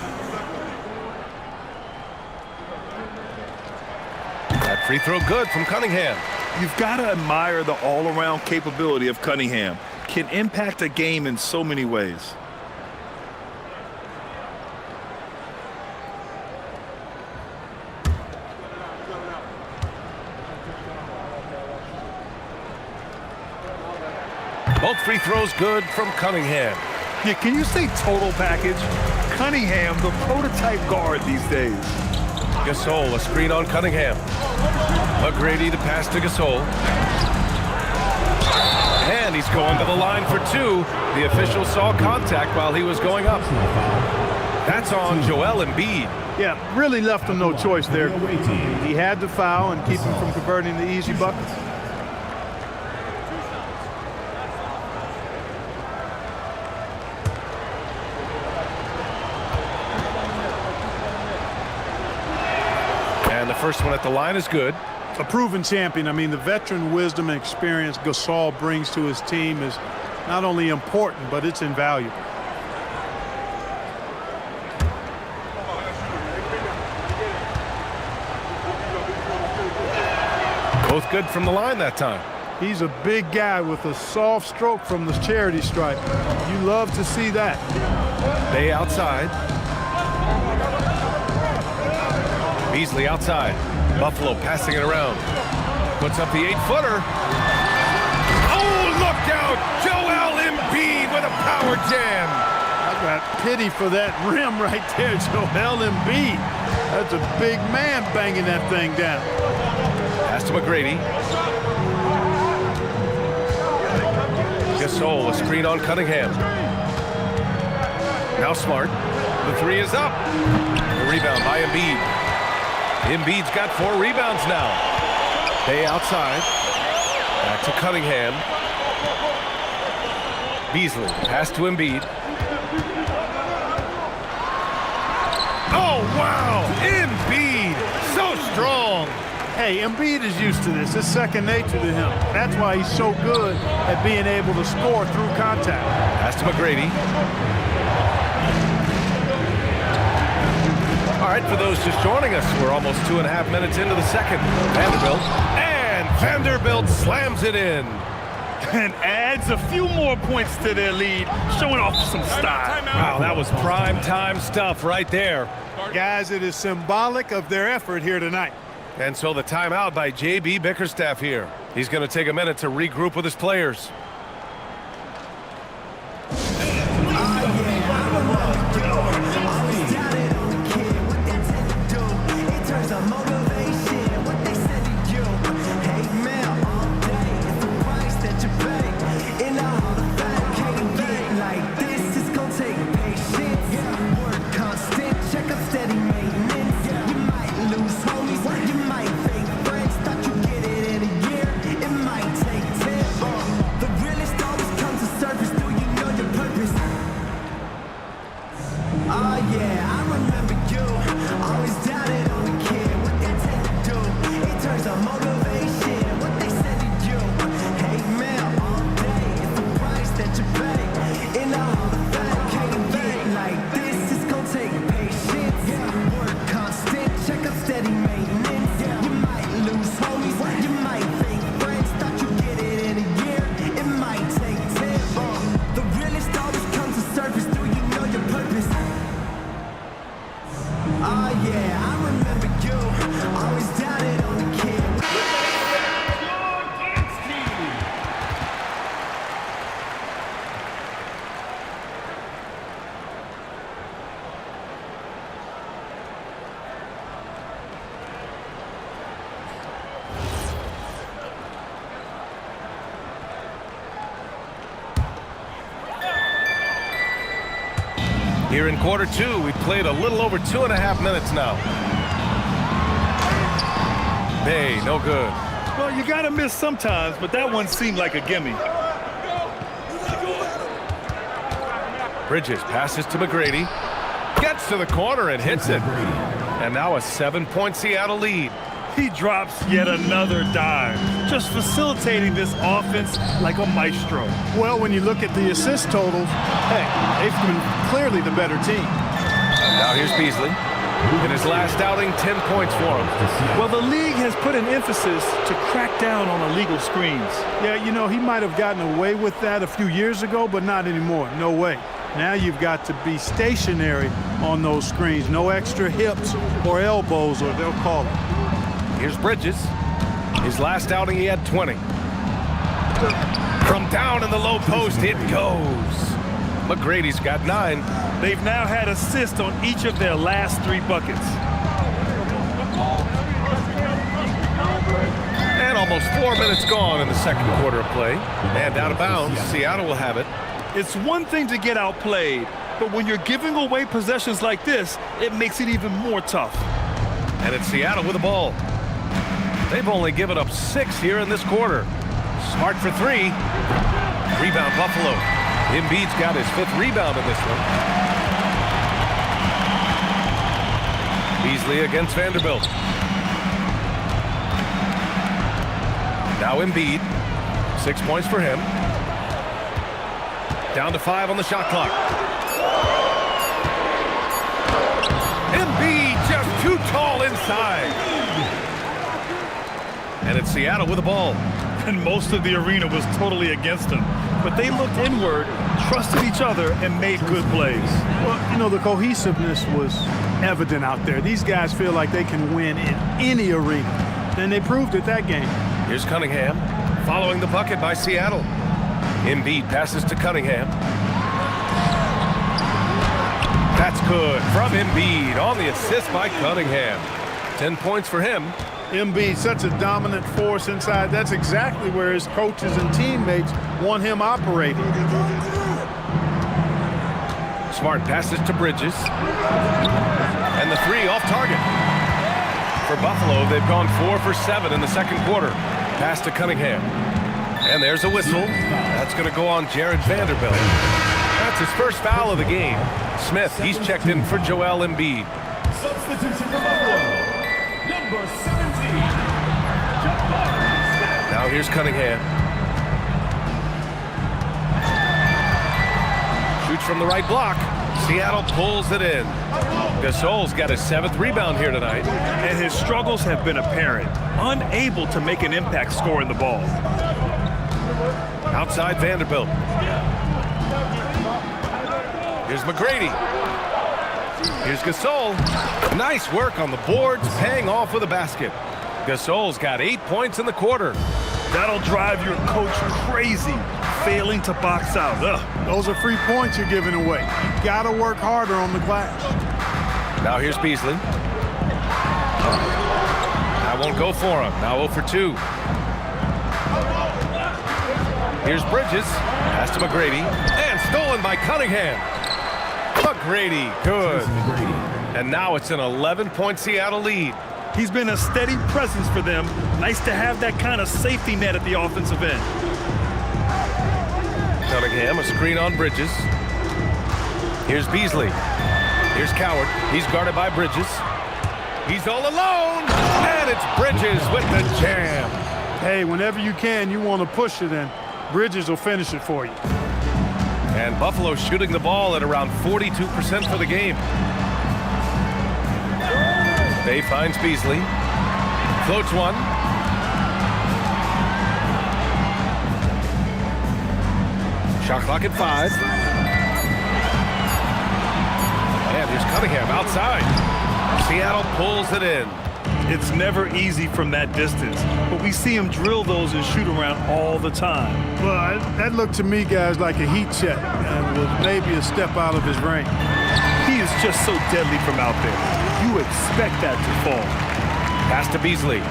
That free throw good from Cunningham. You've got to admire the all-around capability of Cunningham. Can impact a game in so many ways. Both free throws good from Cunningham. Yeah, can you say total package? Cunningham, the prototype guard these days. Gasol, a screen on Cunningham. McGrady, the pass to Gasol. And he's going to the line for 2. The official saw contact while he was going up. That's on Joel Embiid. Yeah, really left him no choice there. He had to foul and keep him from converting the easy bucket. And the first one at the line is good. A proven champion. I mean, the veteran wisdom and experience Gasol brings to his team is not only important, but it's invaluable. Both good from the line that time. He's a big guy with a soft stroke from the charity stripe. You love to see that. Bay outside. Beasley outside. Buffalo passing it around. Puts up the 8-footer. Oh, look out! Joel Embiid with a power jam. I got pity for that rim right there, Joel Embiid. That's a big man banging that thing down. Pass to McGrady. Gasol, a screen on Cunningham. Now Smart. The 3 is up. The rebound by Embiid. Embiid's got 4 rebounds now. Bay outside. Back to Cunningham. Beasley, pass to Embiid. Oh, wow! Embiid, so strong. Hey, Embiid is used to this. It's second nature to him. That's why he's so good at being able to score through contact. Pass to McGrady. All right, for those just joining us, we're almost 2.5 minutes into the second. Vanderbilt slams it in. And adds a few more points to their lead, showing off some style. Wow, that was prime time stuff right there. Guys, it is symbolic of their effort here tonight. And so the timeout by J.B. Bickerstaff here. He's going to take a minute to regroup with his players. Here in quarter 2, we played a little over 2.5 minutes now. Bay, no good. Well, You got to miss sometimes, but that one seemed like a gimme. Bridges passes to McGrady. Gets to the corner and hits it. And now a 7-point Seattle lead. He drops yet another dime, just facilitating this offense like a maestro. Well, when you look at the assist totals, hey, they've been clearly the better team. And now here's Beasley. In his last outing, 10 points for him. Well, the league has put an emphasis to crack down on illegal screens. Yeah, you know, he might have gotten away with that a few years ago, but not anymore. No way. Now you've got to be stationary on those screens. No extra hips or elbows, or they'll call it. Here's Bridges. His last outing, he had 20. From down in the low post, it goes. McGrady's got 9. They've now had assists on each of their last 3 buckets. And almost 4 minutes gone in the second quarter of play. And out of bounds, Seattle will have it. It's one thing to get outplayed, but when you're giving away possessions like this, it makes it even more tough. And it's Seattle with the ball. They've only given up 6 here in this quarter. Smart for 3. Rebound Buffalo. Embiid's got his 5th rebound in this one. Beasley against Vanderbilt. Now Embiid. 6 points for him. Down to 5 on the shot clock. Embiid just too tall inside. And it's Seattle with the ball. And most of the arena was totally against him. But they looked inward, trusted each other, and made good plays. Well, you know, the cohesiveness was evident out there. These guys feel like they can win in any arena. And they proved it that game. Here's Cunningham, following the bucket by Seattle. Embiid passes to Cunningham. That's good from Embiid on the assist by Cunningham. 10 points for him. Embiid, such a dominant force inside. That's exactly where his coaches and teammates want him operating. Smart passes to Bridges. And the 3 off target. For Buffalo, they've gone 4 for 7 in the second quarter. Pass to Cunningham. And there's a whistle. That's going to go on Jared Vanderbilt. That's his first foul of the game. Smith, he's checked in for Joel Embiid. Substitution for Buffalo, number 17. Now here's Cunningham. Shoots from the right block. Seattle pulls it in. Gasol's got his 7th rebound here tonight. And his struggles have been apparent. Unable to make an impact scoring the ball. Outside Vanderbilt. Here's McGrady. Here's Gasol. Nice work on the boards, paying off with a basket. Gasol's got 8 points in the quarter. That'll drive your coach crazy, failing to box out. Ugh. Those are free points you're giving away. You got to work harder on the glass. Now here's Beasley. That won't go for him. Now 0 for 2. Here's Bridges. Pass to McGrady. And stolen by Cunningham. McGrady, good. And now it's an 11-point Seattle lead. He's been a steady presence for them. Nice to have that kind of safety net at the offensive end. Cunningham, a screen on Bridges. Here's Beasley. Here's Coward. He's guarded by Bridges. He's all alone. And it's Bridges with the jam. Hey, whenever you can, you want to push it in. Bridges will finish it for you. And Buffalo shooting the ball at around 42% for the game. Bay finds Beasley. Floats one. Shot clock at 5. And here's Cunningham outside. Seattle pulls it in. It's never easy from that distance, but we see him drill those and shoot around all the time. Well, that looked to me, guys, like a heat check and was maybe a step out of his range. He is just so deadly from out there. You expect that to fall. Pass to Beasley.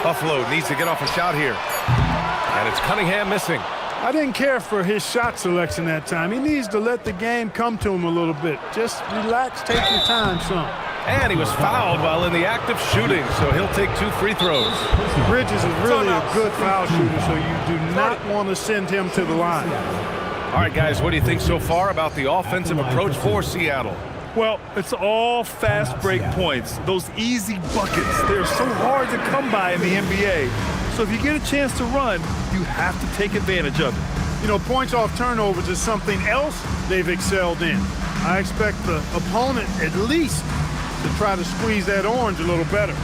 Buffalo needs to get off a shot here. And And it's Cunningham missing. I didn't care for his shot selection that time. He needs to let the game come to him a little bit. Just relax, take your time, son. And he was fouled while in the act of shooting, so he'll take 2 free throws. Bridges is really a good foul shooter, so you do not want to send him to the line. All right, guys, what do you think so far about the offensive approach for Seattle? Well, it's all fast break points. Those easy buckets, they're so hard to come by in the NBA. So if you get a chance to run, you have to take advantage of it. You know, points off turnovers is something else they've excelled in. I expect the opponent at least to try to squeeze that orange a little better.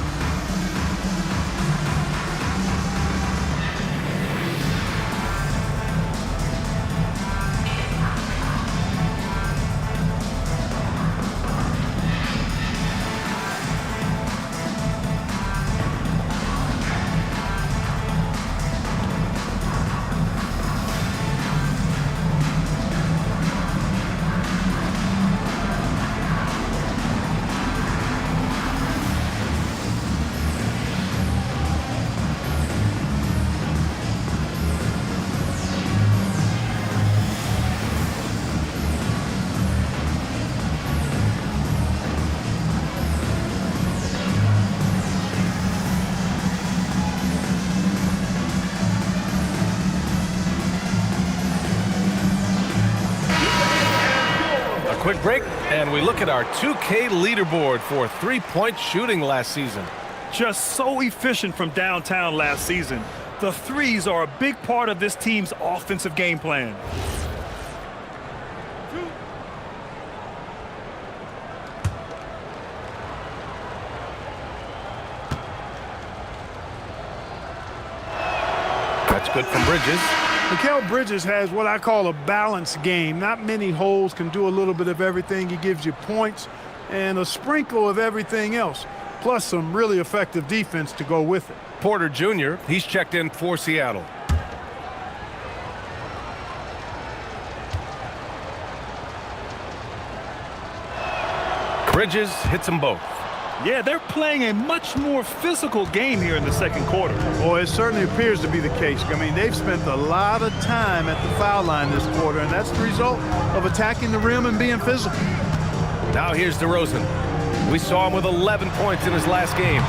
Quick break, and we look at our 2K leaderboard for three-point shooting last season. Just so efficient from downtown last season. The threes are a big part of this team's offensive game plan. That's good from Bridges. Mikal Bridges has what I call a balanced game. Not many holes, can do a little bit of everything. He gives you points and a sprinkle of everything else, plus some really effective defense to go with it. Porter Jr., he's checked in for Seattle. Bridges hits them both. Yeah, they're playing a much more physical game here in the second quarter. Well, it certainly appears to be the case. I mean, they've spent a lot of time at the foul line this quarter, and that's the result of attacking the rim and being physical. Now here's DeRozan. We saw him with 11 points in his last game.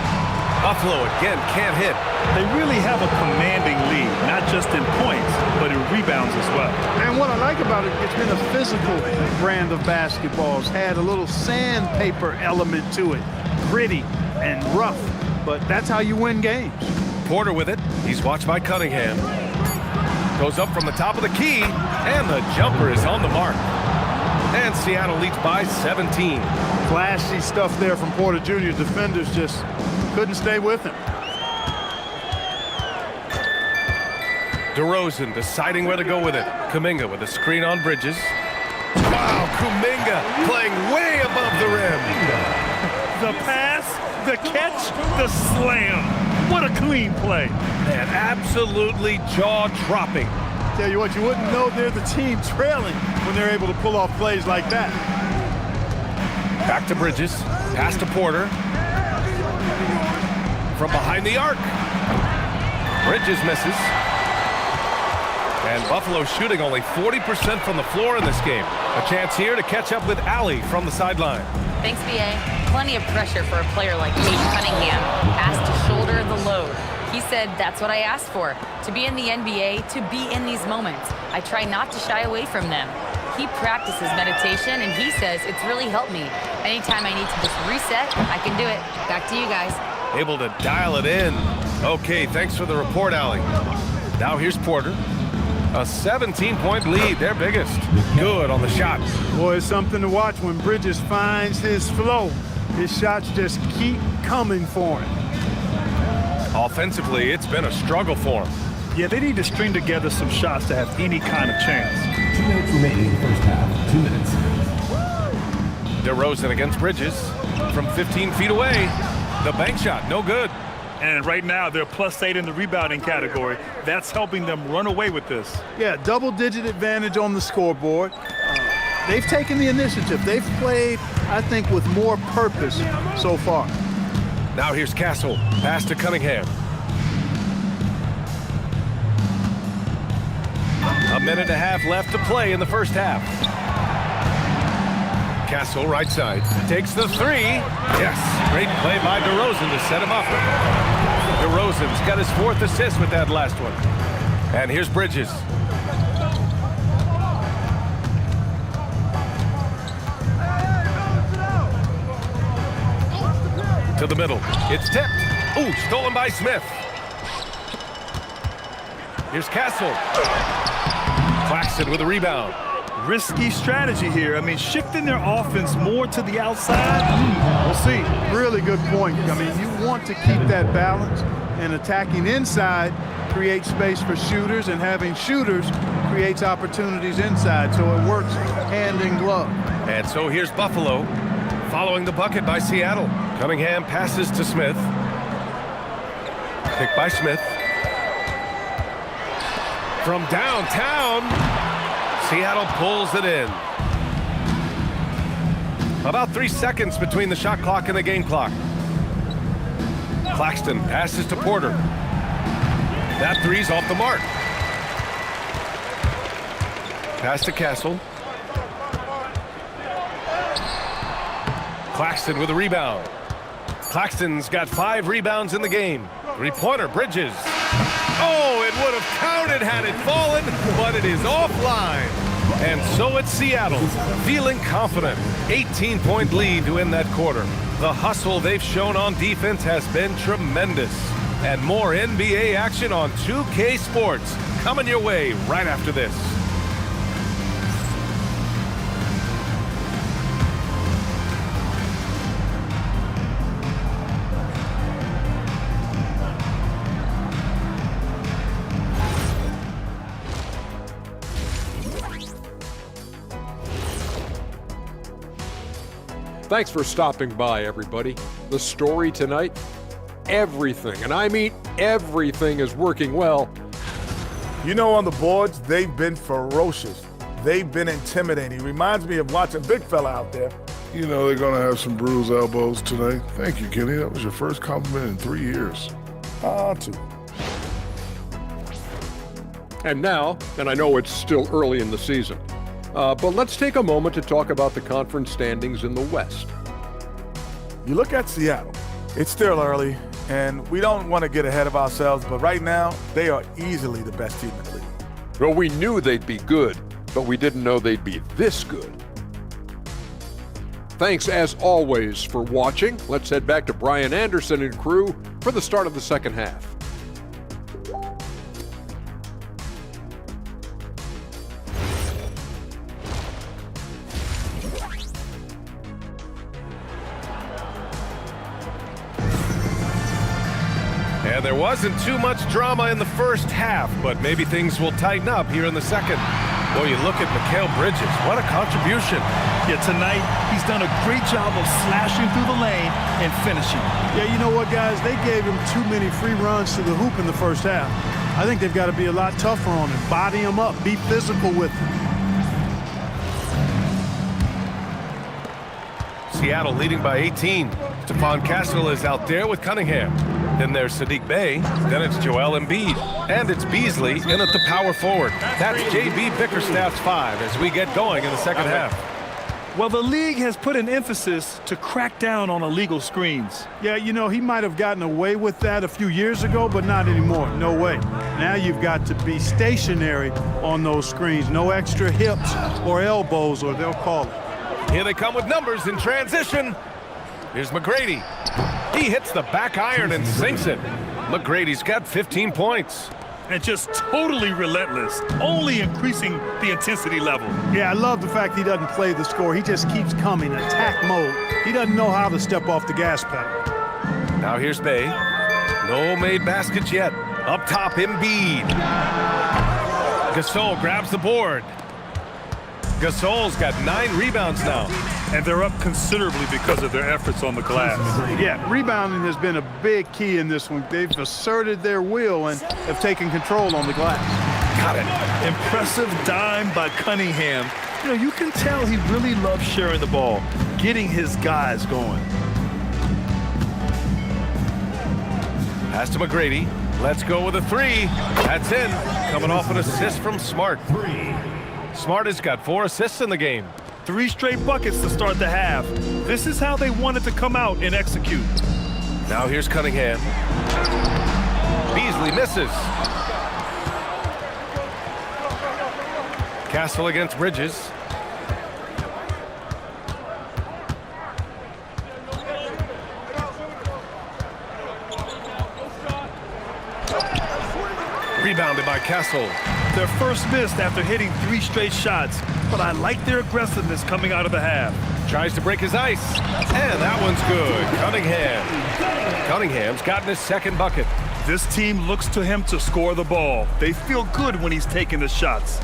Buffalo again can't hit. They really have a commanding lead, not just in points, but in rebounds as well. And what I like about it, it's been a physical brand of basketball. It's had a little sandpaper element to it. Gritty and rough, but that's how you win games. Porter with it. He's watched by Cunningham. Goes up from the top of the key, and the jumper is on the mark. And Seattle leads by 17. Flashy stuff there from Porter Jr. Defenders just couldn't stay with him. DeRozan deciding where to go with it. Kuminga with a screen on Bridges. Wow, Kuminga playing way above the rim. The pass, the catch, the slam. What a clean play. Man, absolutely jaw-dropping. Tell you what, you wouldn't know they're the team trailing when they're able to pull off plays like that. Back to Bridges. Pass to Porter. From behind the arc. Bridges misses. And Buffalo shooting only 40% from the floor in this game. A chance here to catch up with Allie from the sideline. Thanks, B.A. Plenty of pressure for a player like Cade Cunningham, asked to shoulder the load. He said, that's what I asked for, to be in the NBA, to be in these moments. I try not to shy away from them. He practices meditation, and he says it's really helped me. Anytime I need to just reset, I can do it. Back to you guys. Able to dial it in. Okay, thanks for the report, Allie. Now here's Porter. A 17-point lead, their biggest. Good on the shot. Boy, it's something to watch when Bridges finds his flow. His shots just keep coming for him. Offensively, it's been a struggle for him. Yeah, they need to string together some shots to have any kind of chance. 2 minutes remaining in the first half. 2 minutes. DeRozan against Bridges from 15 feet away. The bank shot, no good. And right now, they're +8 in the rebounding category. That's helping them run away with this. Yeah, double-digit advantage on the scoreboard. They've taken the initiative. They've played, I think, with more purpose so far. Now here's Castle. Pass to Cunningham. A minute and a half left to play in the first half. Castle, right side, takes the three. Yes, great play by DeRozan to set him up. DeRozan's got his 4th assist with that last one. And here's Bridges. To the middle. It's tipped. Ooh, stolen by Smith. Here's Castle. Claxton with a rebound. Risky strategy here. I mean, shifting their offense more to the outside. We'll see. Really good point. I mean, you want to keep that balance, and attacking inside creates space for shooters, and having shooters creates opportunities inside, so it works hand in glove. And so here's Buffalo, following the bucket by Seattle. Cunningham passes to Smith. Picked by Smith. From downtown, Seattle pulls it in. About 3 seconds between the shot clock and the game clock. Claxton passes to Porter. That three's off the mark. Pass to Castle. Claxton with a rebound. Claxton's got 5 rebounds in the game. 3-pointer, Bridges. Oh, it would have counted had it fallen, but it is offline. And so it's Seattle, feeling confident. 18-point lead to end that quarter. The hustle they've shown on defense has been tremendous. And more NBA action on 2K Sports coming your way right after this. Thanks for stopping by, everybody. The story tonight, everything, and I mean everything, is working well. You know, on the boards, they've been ferocious. They've been intimidating. Reminds me of watching big fella out there. You know, they're going to have some bruised elbows today. Thank you, Kenny. That was your first compliment in 3 years. Two. And now, and I know it's still early in the season, but let's take a moment to talk about the conference standings in the West. You look at Seattle. It's still early, and we don't want to get ahead of ourselves, but right now, they are easily the best team in the league. Well, we knew they'd be good, but we didn't know they'd be this good. Thanks, as always, for watching. Let's head back to Brian Anderson and crew for the start of the second half. And there wasn't too much drama in the first half, but maybe things will tighten up here in the second. Boy, you look at Mikal Bridges. What a contribution. Yeah, tonight he's done a great job of slashing through the lane and finishing. Yeah, you know what, guys? They gave him too many free runs to the hoop in the first half. I think they've got to be a lot tougher on him. Body him up. Be physical with him. Seattle leading by 18. Stephon Castle is out there with Cunningham. Then there's Sadiq Bey. Then it's Joel Embiid. And it's Beasley in at the power forward. That's J.B. Bickerstaff's 5 as we get going in the second half. Well, the league has put an emphasis to crack down on illegal screens. Yeah, you know, he might have gotten away with that a few years ago, but not anymore. No way. Now you've got to be stationary on those screens. No extra hips or elbows, or they'll call it. Here they come with numbers in transition. Here's McGrady. He hits the back iron and sinks it. McGrady's got 15 points. And just totally relentless, only increasing the intensity level. Yeah, I love the fact he doesn't play the score. He just keeps coming, attack mode. He doesn't know how to step off the gas pedal. Now here's Bey. No made baskets yet. Up top, Embiid. Gasol grabs the board. Gasol's got 9 rebounds now. And they're up considerably because of their efforts on the glass. Yeah, rebounding has been a big key in this one. They've asserted their will and have taken control on the glass. Got it. Impressive dime by Cunningham. You know, you can tell he really loves sharing the ball, getting his guys going. Pass to McGrady. Let's go with a three. That's in. Coming off an assist from Smart. Smart has got 4 assists in the game. 3 straight buckets to start the half. This is how they wanted to come out and execute. Now here's Cunningham. Beasley misses. Castle against Bridges. Rebounded by Castle. Their first miss after hitting 3 straight shots, but I like their aggressiveness coming out of the half. Tries to break his ice, and that one's good. Cunningham's gotten his second bucket. This team looks to him to score the ball. They feel good when he's taking the shots.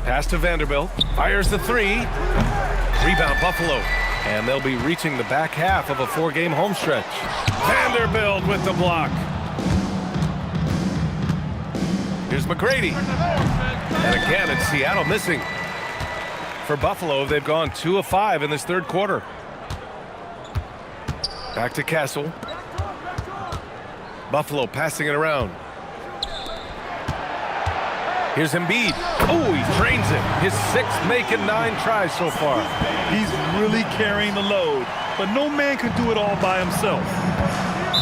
Pass to Vanderbilt. Fires the 3. Rebound Buffalo. And they'll be reaching the back half of a 4-game home stretch. Vanderbilt with the block. Here's McGrady. And again, it's Seattle missing. For Buffalo, they've gone 2 of 5 in this third quarter. Back to Castle. Buffalo passing it around. Here's Embiid. Oh, he drains it. His 6th making 9 tries so far. He's really carrying the load, but no man can do it all by himself.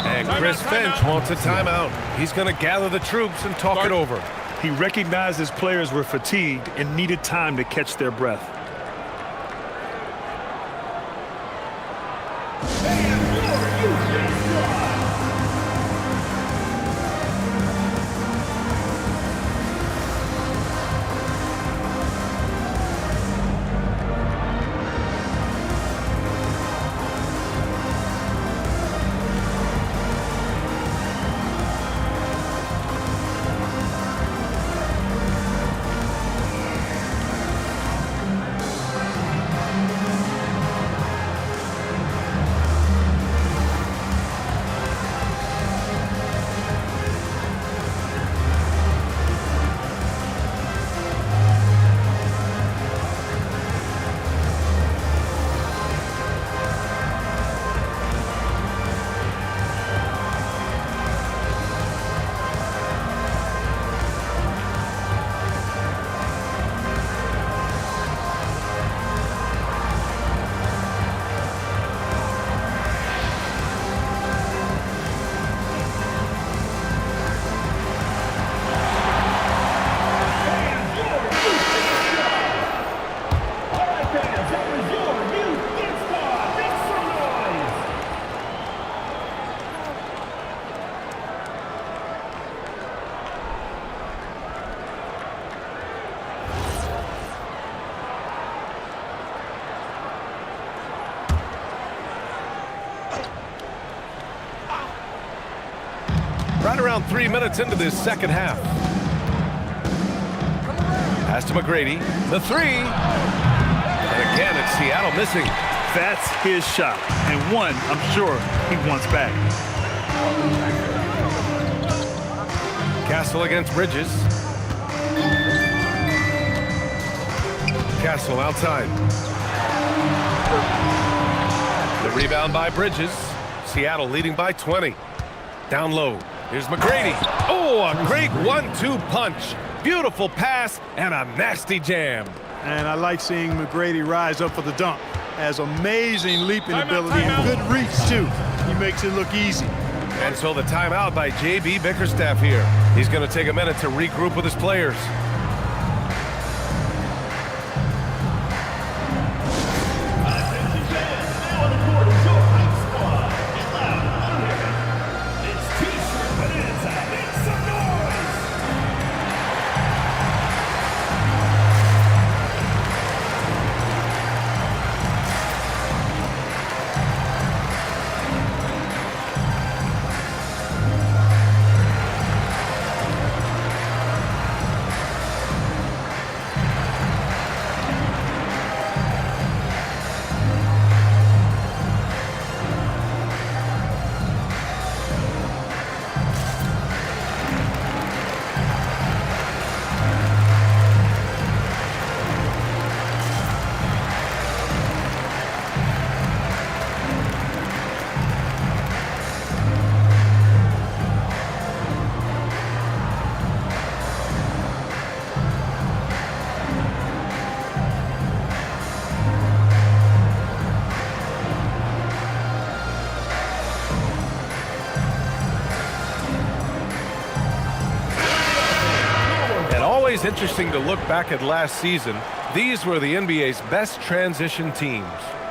And Chris Finch wants a timeout. He's going to gather the troops and talk it over. He recognized his players were fatigued and needed time to catch their breath. Right around 3 minutes into this second half. Pass to McGrady. The 3. And again, it's Seattle missing. That's his shot, and one I'm sure he wants back. Castle against Bridges. Castle outside. The rebound by Bridges. Seattle leading by 20. Down low. Here's McGrady. Oh, a great 1-2 punch. Beautiful pass and a nasty jam. And I like seeing McGrady rise up for the dunk. Has amazing leaping ability and good reach, too. He makes it look easy. And so the timeout by J.B. Bickerstaff here. He's going to take a minute to regroup with his players. It's interesting to look back at last season. These were the NBA's best transition teams.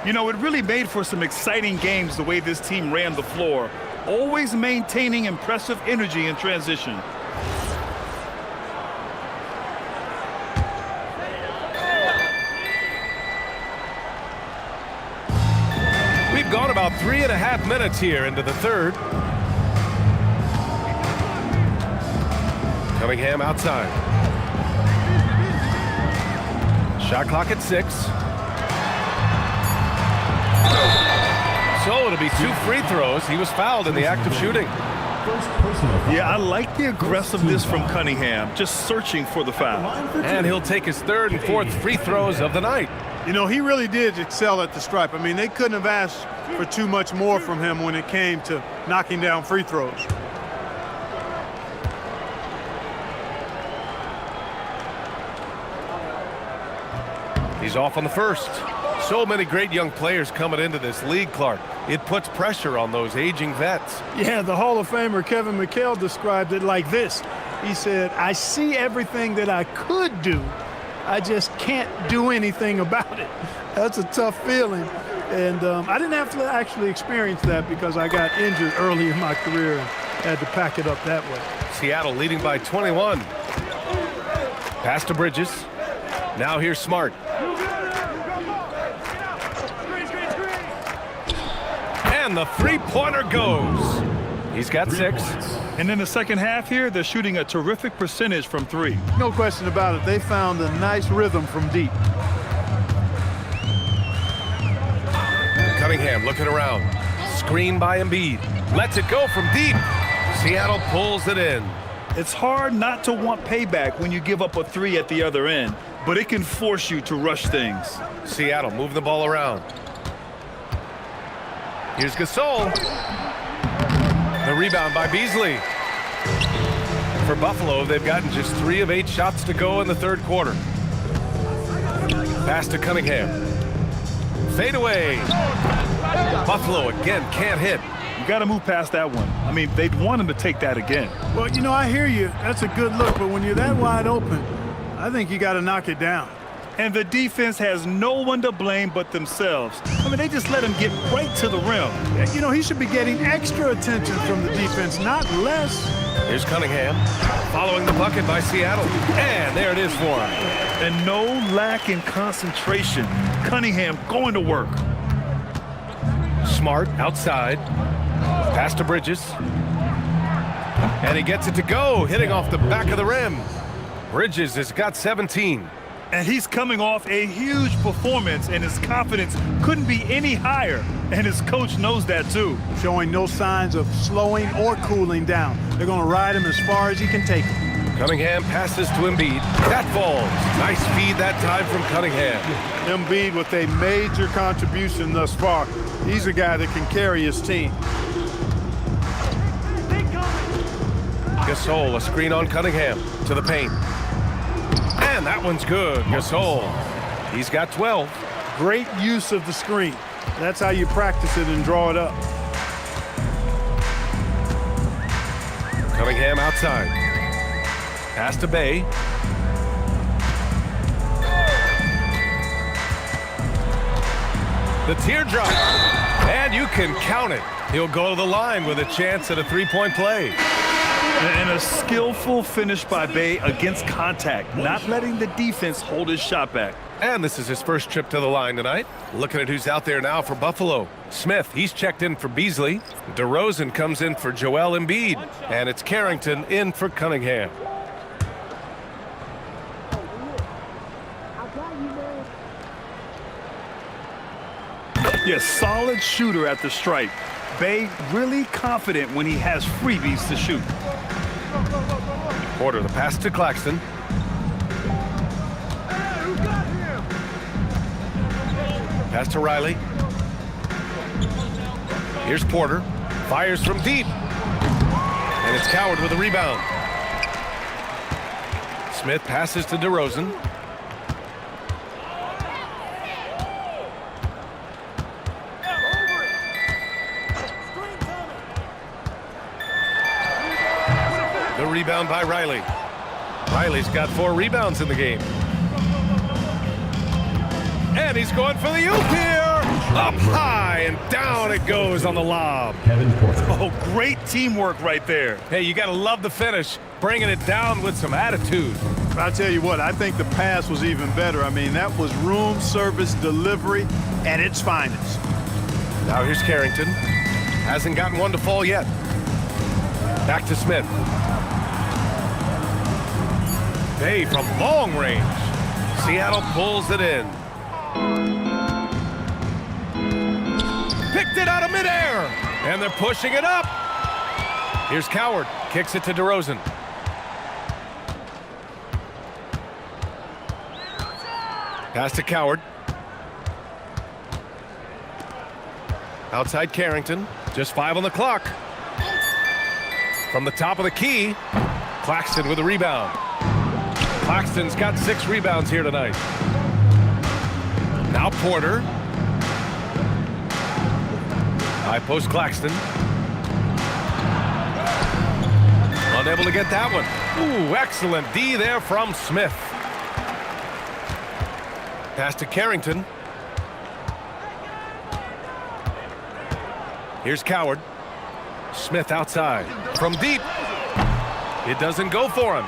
You know, it really made for some exciting games the way this team ran the floor, always maintaining impressive energy in transition. We've gone about 3.5 minutes here into the third. Cunningham outside. Shot clock at 6. So it'll be 2 free throws. He was fouled in the act of shooting. Yeah, I like the aggressiveness from Cunningham, just searching for the foul. And he'll take his 3rd and 4th free throws of the night. You know, he really did excel at the stripe. I mean, they couldn't have asked for too much more from him when it came to knocking down free throws. He's off on the first. So many great young players coming into this league, Clark. It puts pressure on those aging vets. Yeah, the Hall of Famer Kevin McHale described it like this. He said, I see everything that I could do. I just can't do anything about it. That's a tough feeling. And I didn't have to actually experience that because I got injured early in my career and had to pack it up that way. Seattle leading by 21. Pass to Bridges. Now here's Smart. And the three-pointer goes. He's got 6. And in the second half here, they're shooting a terrific percentage from 3. No question about it. They found a nice rhythm from deep. Cunningham looking around. Screen by Embiid. Lets it go from deep. Seattle pulls it in. It's hard not to want payback when you give up a 3 at the other end, but it can force you to rush things. Seattle moving the ball around. Here's Gasol. The rebound by Beasley. For Buffalo, they've gotten just 3 of 8 shots to go in the third quarter. Pass to Cunningham. Fade away. Buffalo again can't hit. You got to move past that one. I mean, they'd want him to take that again. Well, you know, I hear you. That's a good look, but when you're that wide open, I think you got to knock it down. And the defense has no one to blame but themselves. I mean, they just let him get right to the rim. You know, he should be getting extra attention from the defense, not less. Here's Cunningham following the bucket by Seattle. And there it is for him. And no lack in concentration. Cunningham going to work. Smart outside. Pass to Bridges. And he gets it to go, hitting off the back of the rim. Bridges has got 17. And he's coming off a huge performance, and his confidence couldn't be any higher. And his coach knows that, too. Showing no signs of slowing or cooling down. They're going to ride him as far as he can take him. Cunningham passes to Embiid. That falls. Nice feed that time from Cunningham. Embiid with a major contribution thus far. He's a guy that can carry his team. Gasol, a screen on Cunningham to the paint. And that one's good. Gasol. He's got 12. Great use of the screen. That's how you practice it and draw it up. Cunningham outside. Pass to Bay. The teardrop. And you can count it. He'll go to the line with a chance at a three-point play. And a skillful finish by Bay against contact, not letting the defense hold his shot back. And this is his first trip to the line tonight. Looking at who's out there now for Buffalo. Smith, he's checked in for Beasley. DeRozan comes in for Joel Embiid. And it's Carrington in for Cunningham. Yes, solid shooter at the stripe. Bay really confident when he has freebies to shoot. Porter, the pass to Claxton. Pass to Riley. Here's Porter. Fires from deep. And it's Coward with a rebound. Smith passes to DeRozan. The rebound by Riley. Riley's got 4 rebounds in the game. And he's going for the oop here. Up high and down it goes on the lob. Oh, great teamwork right there. Hey, you got to love the finish. Bringing it down with some attitude. I'll tell you what, I think the pass was even better. I mean, that was room service delivery at its finest. Now here's Carrington. Hasn't gotten one to fall yet. Back to Smith. Bay from long range. Seattle pulls it in. Picked it out of midair. And they're pushing it up. Here's Coward. Kicks it to DeRozan. Pass to Coward. Outside Carrington. Just 5 on the clock. From the top of the key, Claxton with a rebound. Claxton's got 6 rebounds here tonight. Now Porter. High post Claxton. Unable to get that one. Ooh, excellent D there from Smith. Pass to Carrington. Here's Coward. Smith outside. From deep. It doesn't go for him.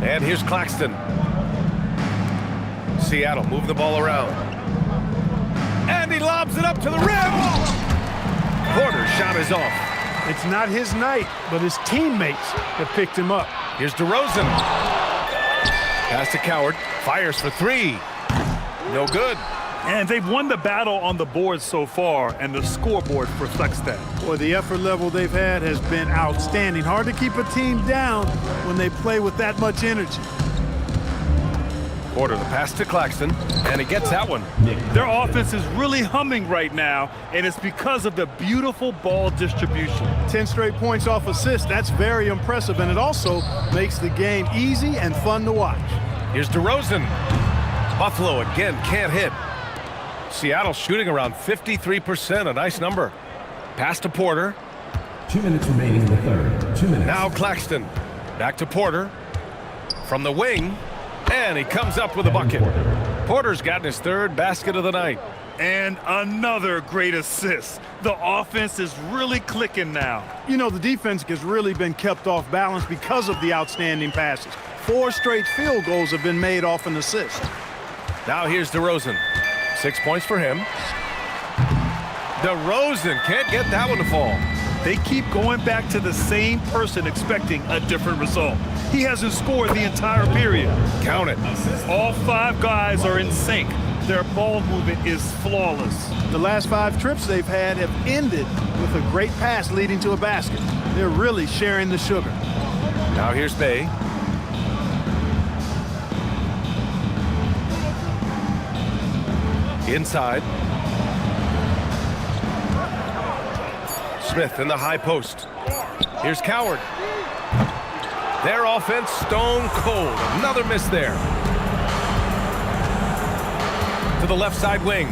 And here's Claxton. Seattle move the ball around. And he lobs it up to the rim. Porter's shot is off. It's not his night, but his teammates have picked him up. Here's DeRozan. Pass to Coward. Fires for 3. No good. And they've won the battle on the board so far, and the scoreboard reflects that. Boy, the effort level they've had has been outstanding. Hard to keep a team down when they play with that much energy. Porter, the pass to Claxton, and he gets that one. Their offense is really humming right now, and it's because of the beautiful ball distribution. 10 straight points off assists, that's very impressive, and it also makes the game easy and fun to watch. Here's DeRozan. Buffalo again can't hit. Seattle shooting around 53%, a nice number. Pass to Porter. 2 minutes remaining in the third. 2 minutes. Now Claxton. Back to Porter. From the wing. And he comes up with a bucket. Porter's gotten his 3rd basket of the night. And another great assist. The offense is really clicking now. You know, the defense has really been kept off balance because of the outstanding passes. 4 straight field goals have been made off an assist. Now here's DeRozan. 6 points for him. DeRozan can't get that one to fall. They keep going back to the same person expecting a different result. He hasn't scored the entire period. Count it. All 5 guys are in sync. Their ball movement is flawless. The last 5 trips they've had have ended with a great pass leading to a basket. They're really sharing the sugar. Now here's Bay. Inside. Smith in the high post. Here's Coward. Their offense stone cold. Another miss there. To the left side wing.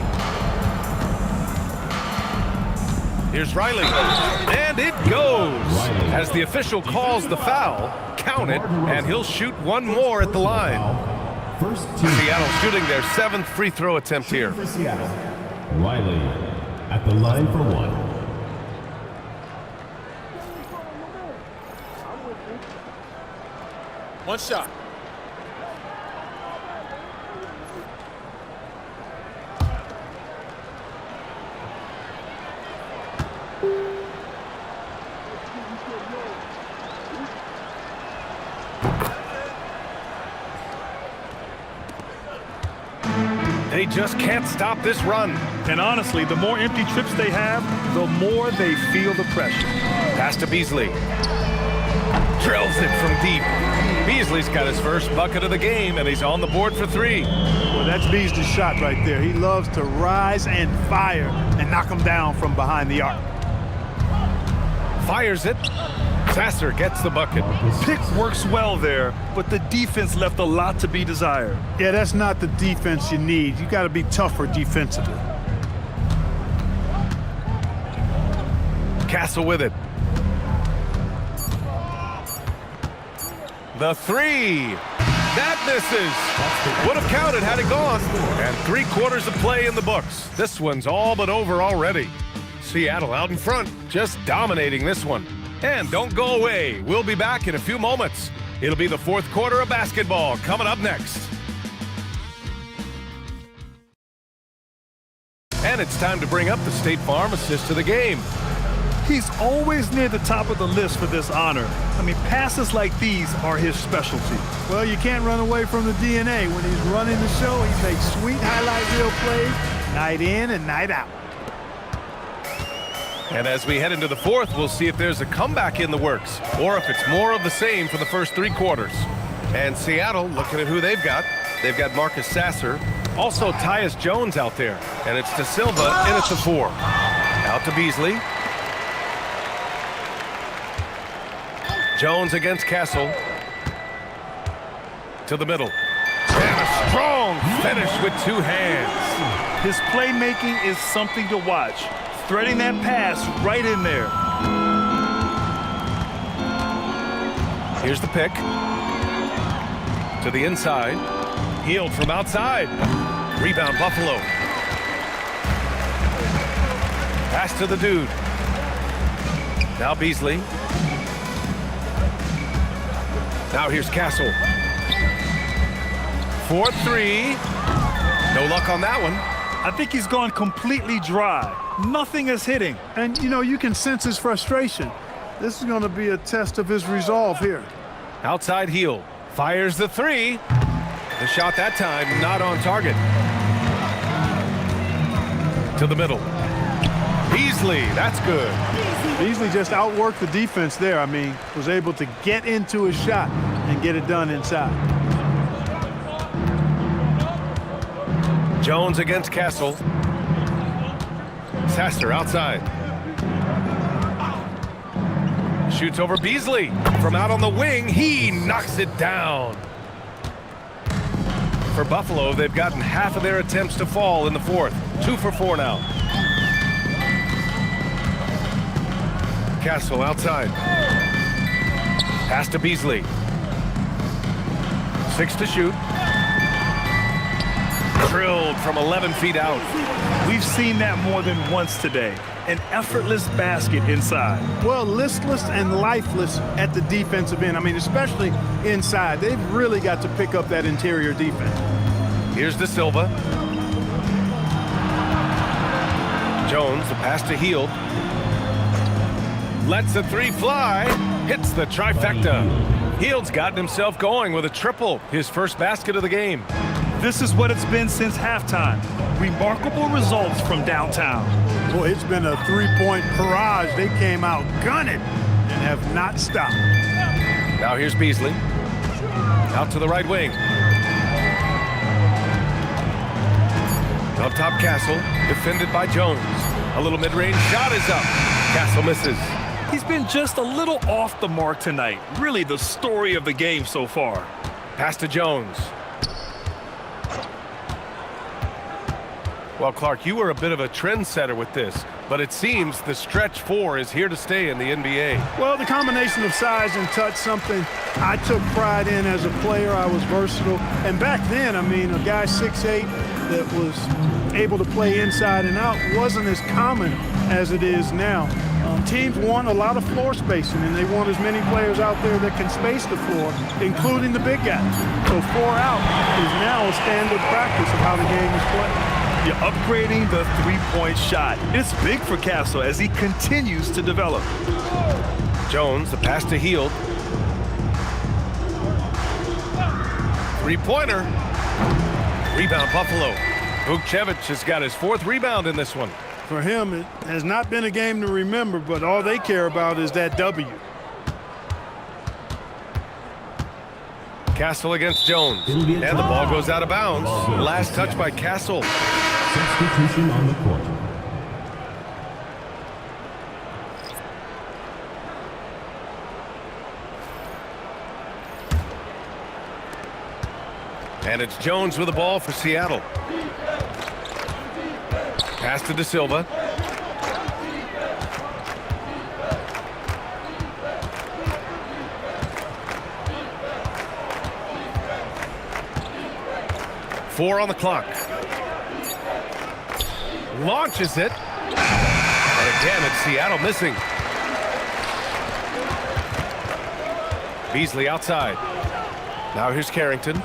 Here's Riley. And it goes. As the official calls the foul, count it, and he'll shoot one more at the line. Seattle shooting their 7th free throw attempt here. Riley at the line for 1. One shot. They just can't stop this run. And honestly, the more empty trips they have, the more they feel the pressure. Pass to Beasley. Drills it from deep. Beasley's got his first bucket of the game, and he's on the board for 3. Well, that's Beasley's shot right there. He loves to rise and fire and knock him down from behind the arc. Fires it. Sasser gets the bucket. Pick works well there, but the defense left a lot to be desired. Yeah, that's not the defense you need. You got to be tougher defensively. Castle with it. The three. That misses. Would have counted had it gone. And 3/4 of play in the books. This one's all but over already. Seattle out in front, just dominating this one. And don't go away. We'll be back in a few moments. It'll be the 4th quarter of basketball coming up next. And it's time to bring up the State Farm assist of the game. He's always near the top of the list for this honor. I mean, passes like these are his specialty. Well, you can't run away from the DNA. When he's running the show, he makes sweet highlight reel plays night in and night out. And as we head into the 4th, we'll see if there's a comeback in the works or if it's more of the same for the first 3 quarters. And Seattle, looking at who they've got Marcus Sasser, also Tyus Jones out there. And it's De Silva in at the 4. Out to Beasley. Jones against Castle. To the middle. And a strong finish with 2 hands. His playmaking is something to watch. Threading that pass right in there. Here's the pick. To the inside. Healed from outside. Rebound Buffalo. Pass to the dude. Now Beasley. Now here's Castle. 4-3. No luck on that one. I think he's gone completely dry. Nothing is hitting. And, you know, you can sense his frustration. This is going to be a test of his resolve here. Outside heel. Fires the 3. The shot that time not on target. To the middle. Beasley, that's good. Beasley just outworked the defense there. I mean, was able to get into his shot and get it done inside. Jones against Castle. Sasser outside. Shoots over Beasley. From out on the wing, he knocks it down. For Buffalo, they've gotten half of their attempts to fall in the 4th. 2 for 4 now. Castle outside. Pass to Beasley. 6 to shoot. Drilled from 11 feet out. We've seen that more than once today. An effortless basket inside. Well, listless and lifeless at the defensive end. I mean, especially inside. They've really got to pick up that interior defense. Here's De Silva. Jones, the pass to Hield. Lets the 3 fly. Hits the trifecta. Hield's gotten himself going with a triple. His first basket of the game. This is what it's been since halftime. Remarkable results from downtown. Boy, it's been a 3-point barrage. They came out gunning and have not stopped. Now here's Beasley. Out to the right wing. Up top Castle, defended by Jones. A little mid-range shot is up. Castle misses. He's been just a little off the mark tonight. Really the story of the game so far. Pass to Jones. Well, Clark, you were a bit of a trendsetter with this, but it seems the stretch 4 is here to stay in the NBA. Well, the combination of size and touch, something I took pride in as a player. I was versatile. And back then, I mean, a guy 6'8" that was able to play inside and out wasn't as common as it is now. Teams want a lot of floor spacing, and they want as many players out there that can space the floor, including the big guys. So 4 out is now a standard practice of how the game is played. You're upgrading the 3-point shot. It's big for Castle as he continues to develop. Jones, the pass to Hield. 3-pointer. Rebound Buffalo. Vukcevic has got his 4th rebound in this one. For him, it has not been a game to remember, but all they care about is that W. Castle against Jones. And the ball goes out of bounds. Last touch by Castle. Substitution on the court. And it's Jones with the ball for Seattle. Pass to De Silva. 4 on the clock. Launches it. And again, it's Seattle missing. Beasley outside. Now here's Carrington.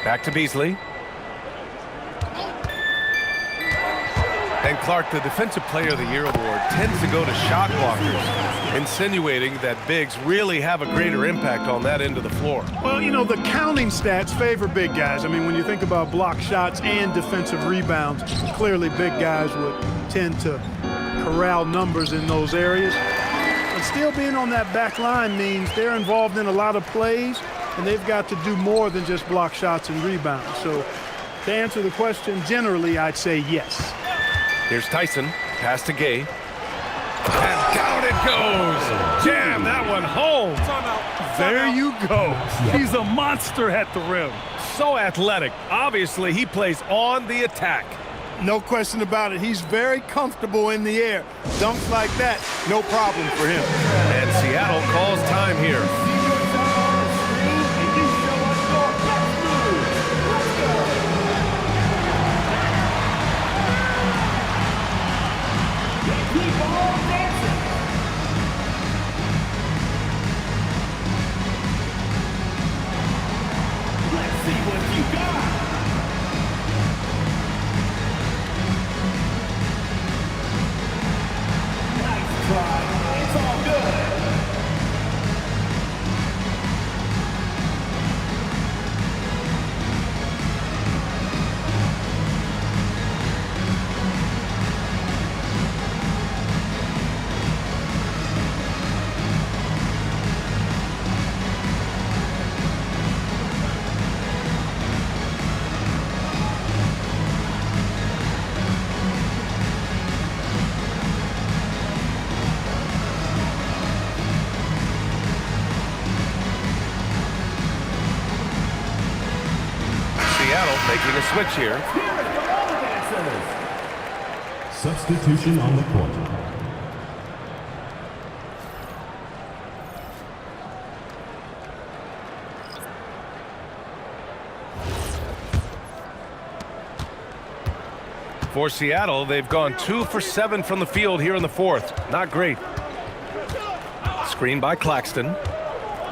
Back to Beasley. And Clark, the Defensive Player of the Year award tends to go to shot blockers, insinuating that bigs really have a greater impact on that end of the floor. Well, you know, the counting stats favor big guys. I mean, when you think about block shots and defensive rebounds, clearly big guys would tend to corral numbers in those areas. But still being on that back line means they're involved in a lot of plays, and they've got to do more than just block shots and rebounds. So to answer the question, generally, I'd say yes. Here's Tyson, pass to Gay. And down it goes. Jam that one home. There you go. He's a monster at the rim. So athletic. Obviously, he plays on the attack. No question about it. He's very comfortable in the air. Dunks like that, no problem for him. And Seattle calls time here. Making a switch here. Substitution on the court. For Seattle, they've gone 2 for 7 from the field here in the fourth. Not great. Screen by Claxton.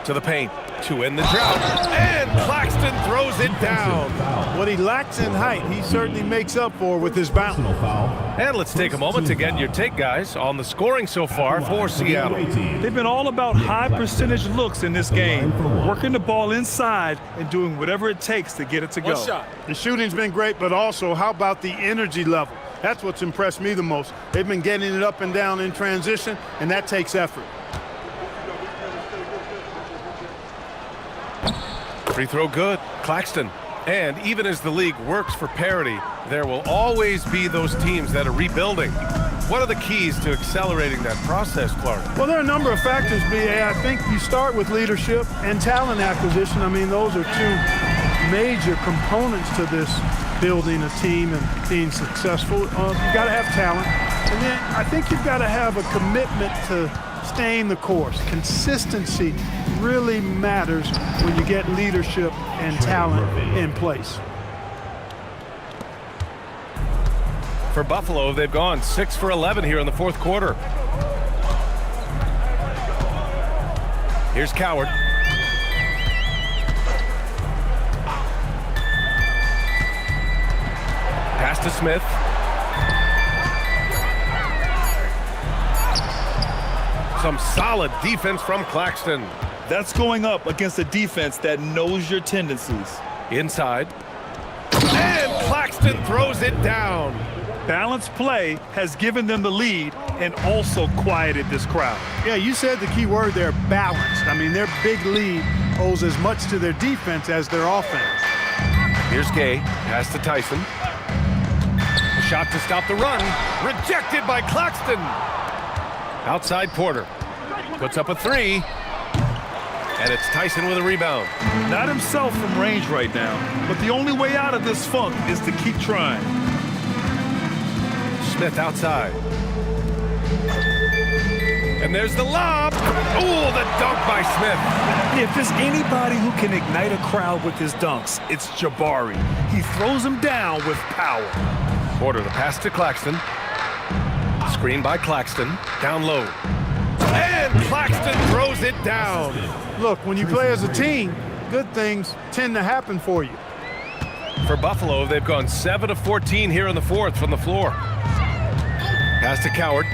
To the paint. To end the drought. And Claxton throws it down. What he lacks in height, he certainly makes up for with his bounce. And let's take a moment to get your take, guys, on the scoring so far for Seattle. They've been all about high percentage looks in this game, working the ball inside and doing whatever it takes to get it to go. The shooting's been great, but also how about the energy level? That's what's impressed me the most. They've been getting it up and down in transition, and that takes effort. Free throw good. Claxton. And even as the league works for parity, there will always be those teams that are rebuilding. What are the keys to accelerating that process, Clark? Well, there are a number of factors, B.A. I think you start with leadership and talent acquisition. I mean, those are two major components to this building a team and being successful. You got to have talent. And then I think you've got to have a commitment to staying the course. Consistency really matters when you get leadership and talent in place. For Buffalo, they've gone 6 for 11 here in the fourth quarter. Here's Coward. Pass to Smith. Some solid defense from Claxton. That's going up against a defense that knows your tendencies. Inside. And Claxton throws it down. Balanced play has given them the lead and also quieted this crowd. Yeah, you said the key word there, balanced. I mean, their big lead owes as much to their defense as their offense. Here's Gay. Pass to Tyson. A shot to stop the run. Rejected by Claxton. Outside Porter. Puts up a three. And it's Tyson with a rebound. Not himself from range right now, but the only way out of this funk is to keep trying. Smith outside. And there's the lob. Ooh, the dunk by Smith. If there's anybody who can ignite a crowd with his dunks, it's Jabari. He throws them down with power. Porter, the pass to Claxton. Screen by Claxton. Down low. And Claxton throws it down. Look, when you play as a team, good things tend to happen for you. For Buffalo, they've gone 7 of 14 here in the fourth from the floor. Pass to Coward.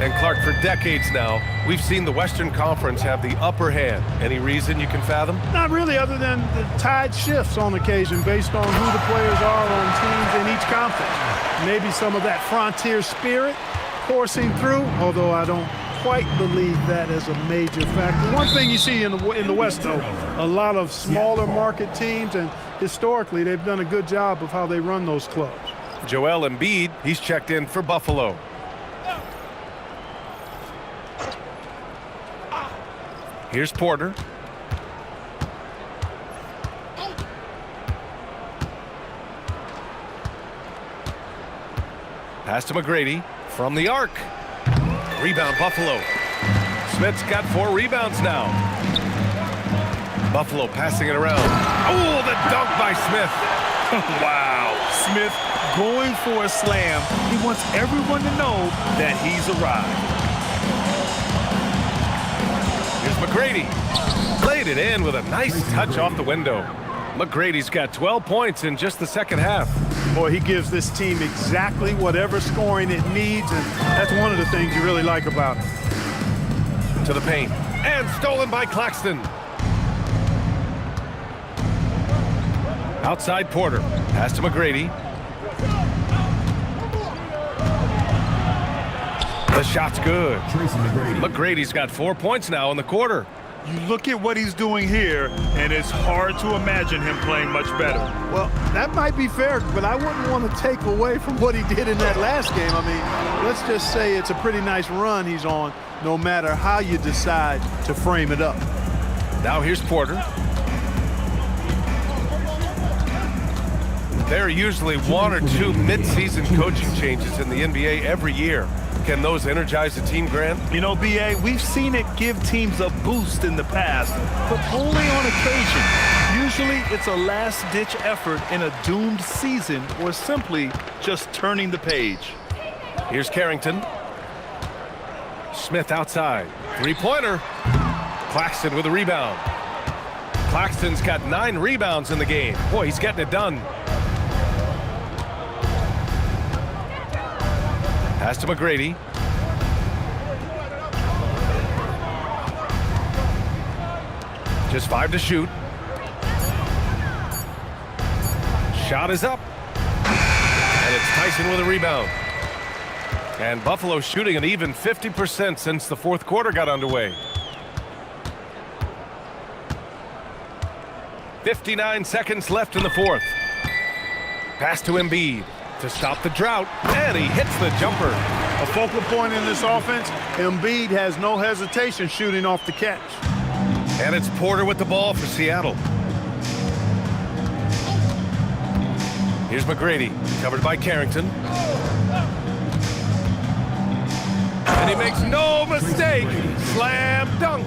And Clark, for decades now, we've seen the Western Conference have the upper hand. Any reason you can fathom? Not really, other than the tide shifts on occasion based on who the players are on teams in each conference. Maybe some of that frontier spirit coursing through, although I don't quite believe that as a major factor. One thing you see in the West, though, a lot of smaller market teams, and historically they've done a good job of how they run those clubs. Joel Embiid, he's checked in for Buffalo. Here's Porter. Pass to McGrady from the arc. Rebound Buffalo. Smith's got 4 rebounds now. Buffalo passing it around. Oh, the dunk by Smith. Wow. Smith going for a slam. He wants everyone to know that he's arrived. Here's McGrady. Laid it in with a nice touch off the window. McGrady's got 12 points in just the second half. Boy, he gives this team exactly whatever scoring it needs, and that's one of the things you really like about him. To the paint. And stolen by Claxton. Outside Porter. Pass to McGrady. The shot's good. McGrady's got 4 points now in the quarter. You look at what he's doing here, and it's hard to imagine him playing much better. Well, that might be fair, but I wouldn't want to take away from what he did in that last game. I mean, let's just say it's a pretty nice run he's on, no matter how you decide to frame it up. Now here's Porter. There are usually 1 or 2 mid-season coaching changes in the NBA every year. Can those energize the team, Grant? You know, B.A., we've seen it give teams a boost in the past, but only on occasion. Usually it's a last-ditch effort in a doomed season or simply just turning the page. Here's Carrington. Smith outside. Three-pointer. Claxton with a rebound. Claxton's got 9 rebounds in the game. Boy, he's getting it done. Pass to McGrady. Just 5 to shoot. Shot is up. And it's Tyson with a rebound. And Buffalo shooting an even 50% since the fourth quarter got underway. 59 seconds left in the fourth. Pass to Embiid to stop the drought, and he hits the jumper. A focal point in this offense, Embiid has no hesitation shooting off the catch. And it's Porter with the ball for Seattle. Here's McGrady, covered by Carrington. And he makes no mistake. Slam dunk.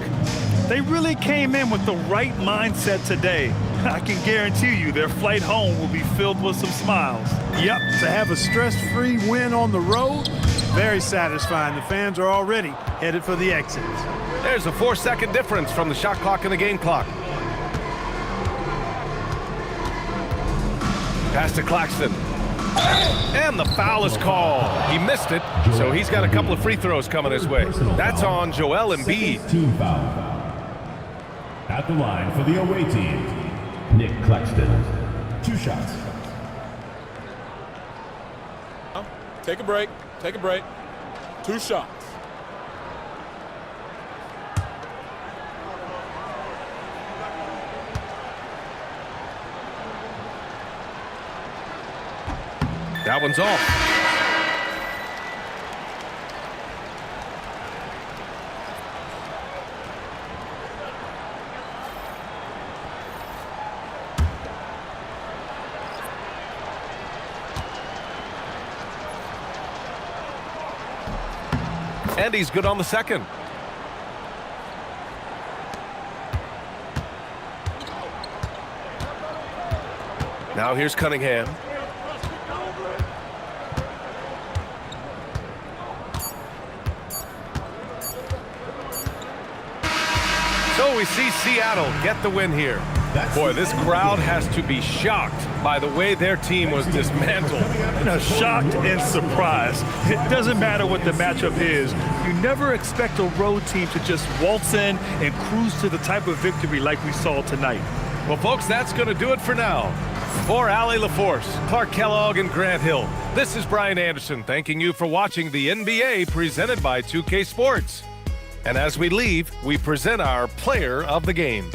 They really came in with the right mindset today. I can guarantee you their flight home will be filled with some smiles. Yep, to have a stress-free win on the road, very satisfying. The fans are already headed for the exits. There's a 4-second difference from the shot clock and the game clock. Pass to Claxton. And the foul is called. He missed it, so he's got a couple of free throws coming his way. That's on Joel Embiid. Team foul. At the line for the away team, Nick Claxton. 2 shots. Take a break. Take a break. 2 shots. That one's off. And he's good on the second. Now here's Cunningham. So we see Seattle get the win here. Boy, this crowd has to be shocked by the way their team was dismantled. Shocked and surprised. It doesn't matter what the matchup is. You never expect a road team to just waltz in and cruise to the type of victory like we saw tonight. Well, folks, that's going to do it for now. For Allie LaForce, Clark Kellogg, and Grant Hill, this is Brian Anderson thanking you for watching the NBA presented by 2K Sports. And as we leave, we present our player of the game.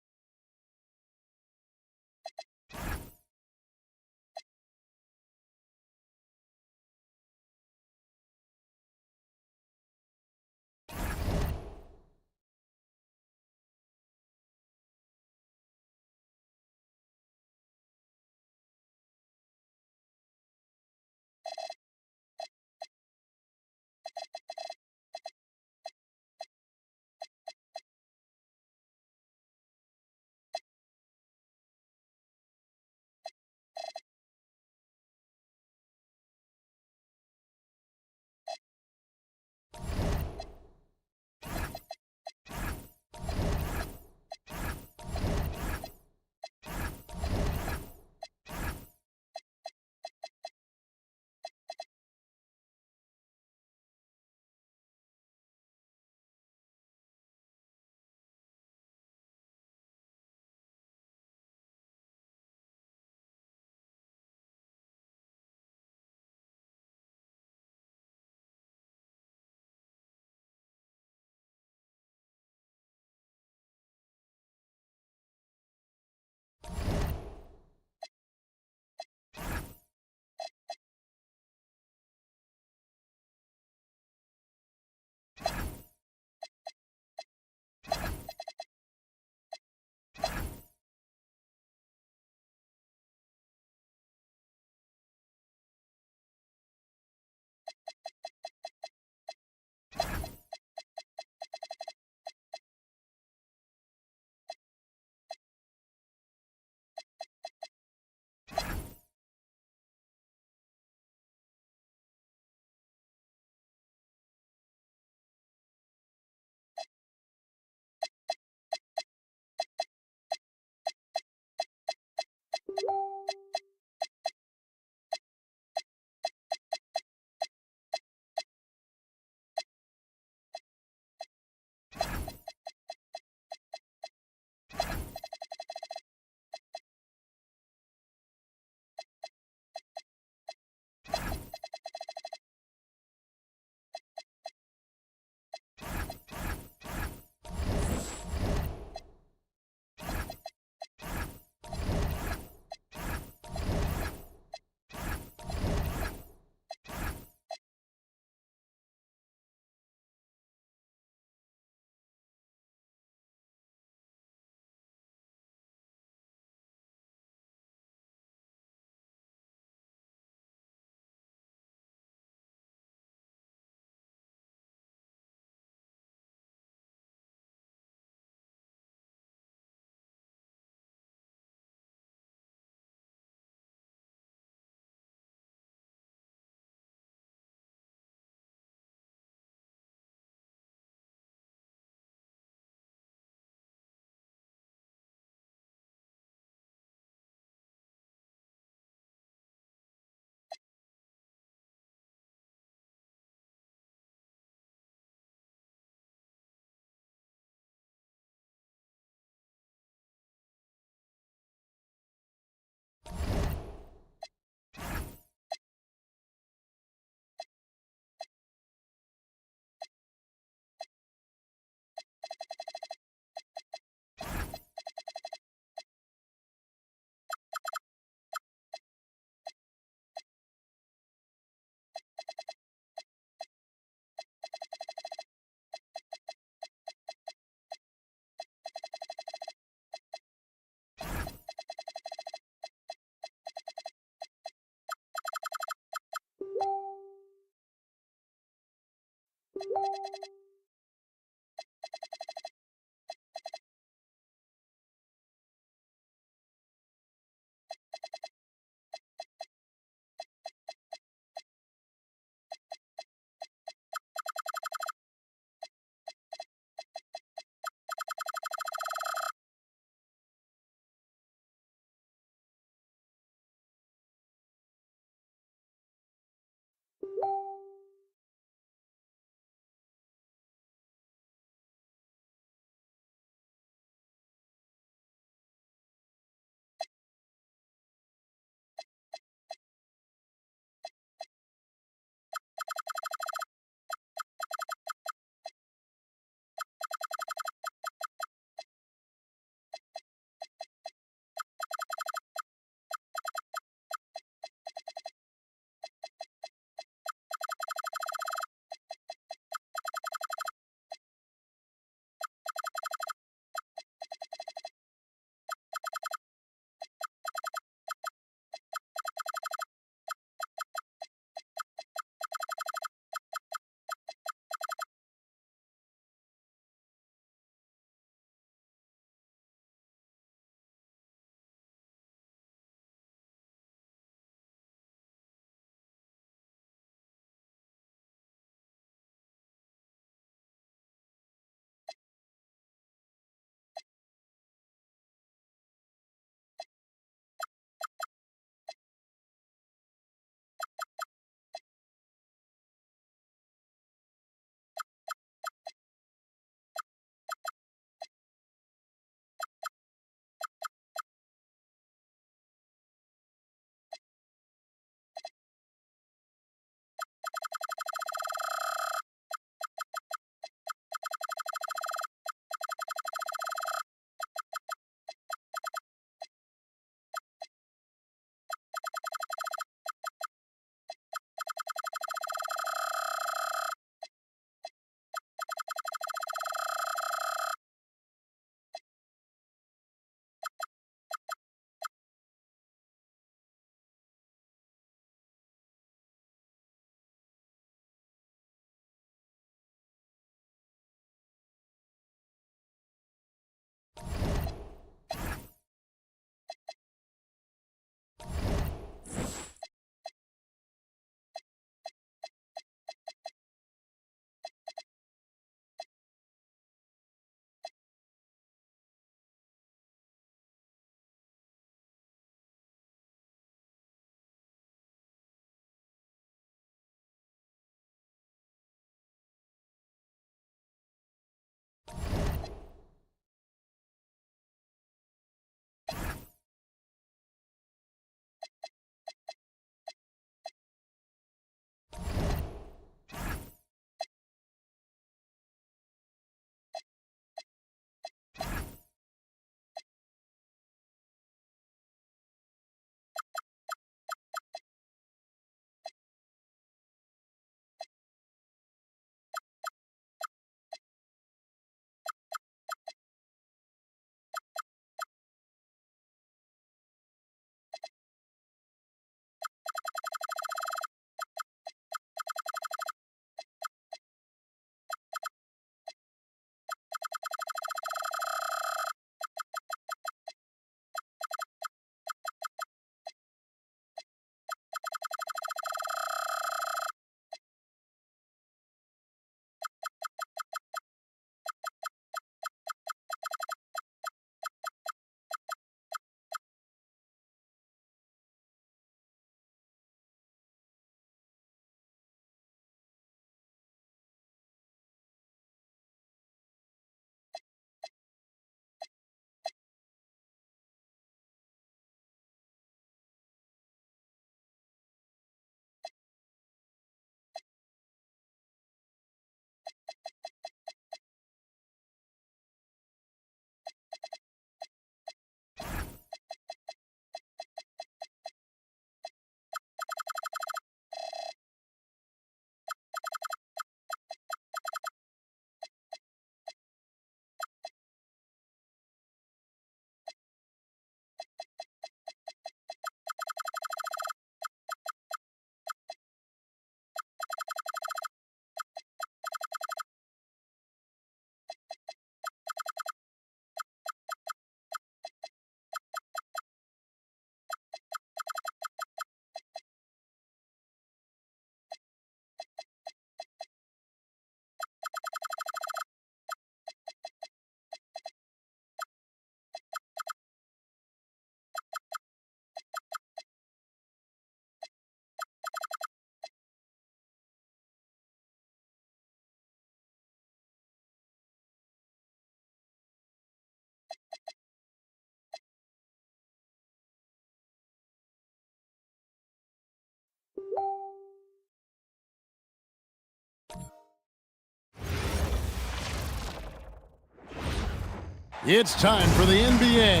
It's time for the NBA,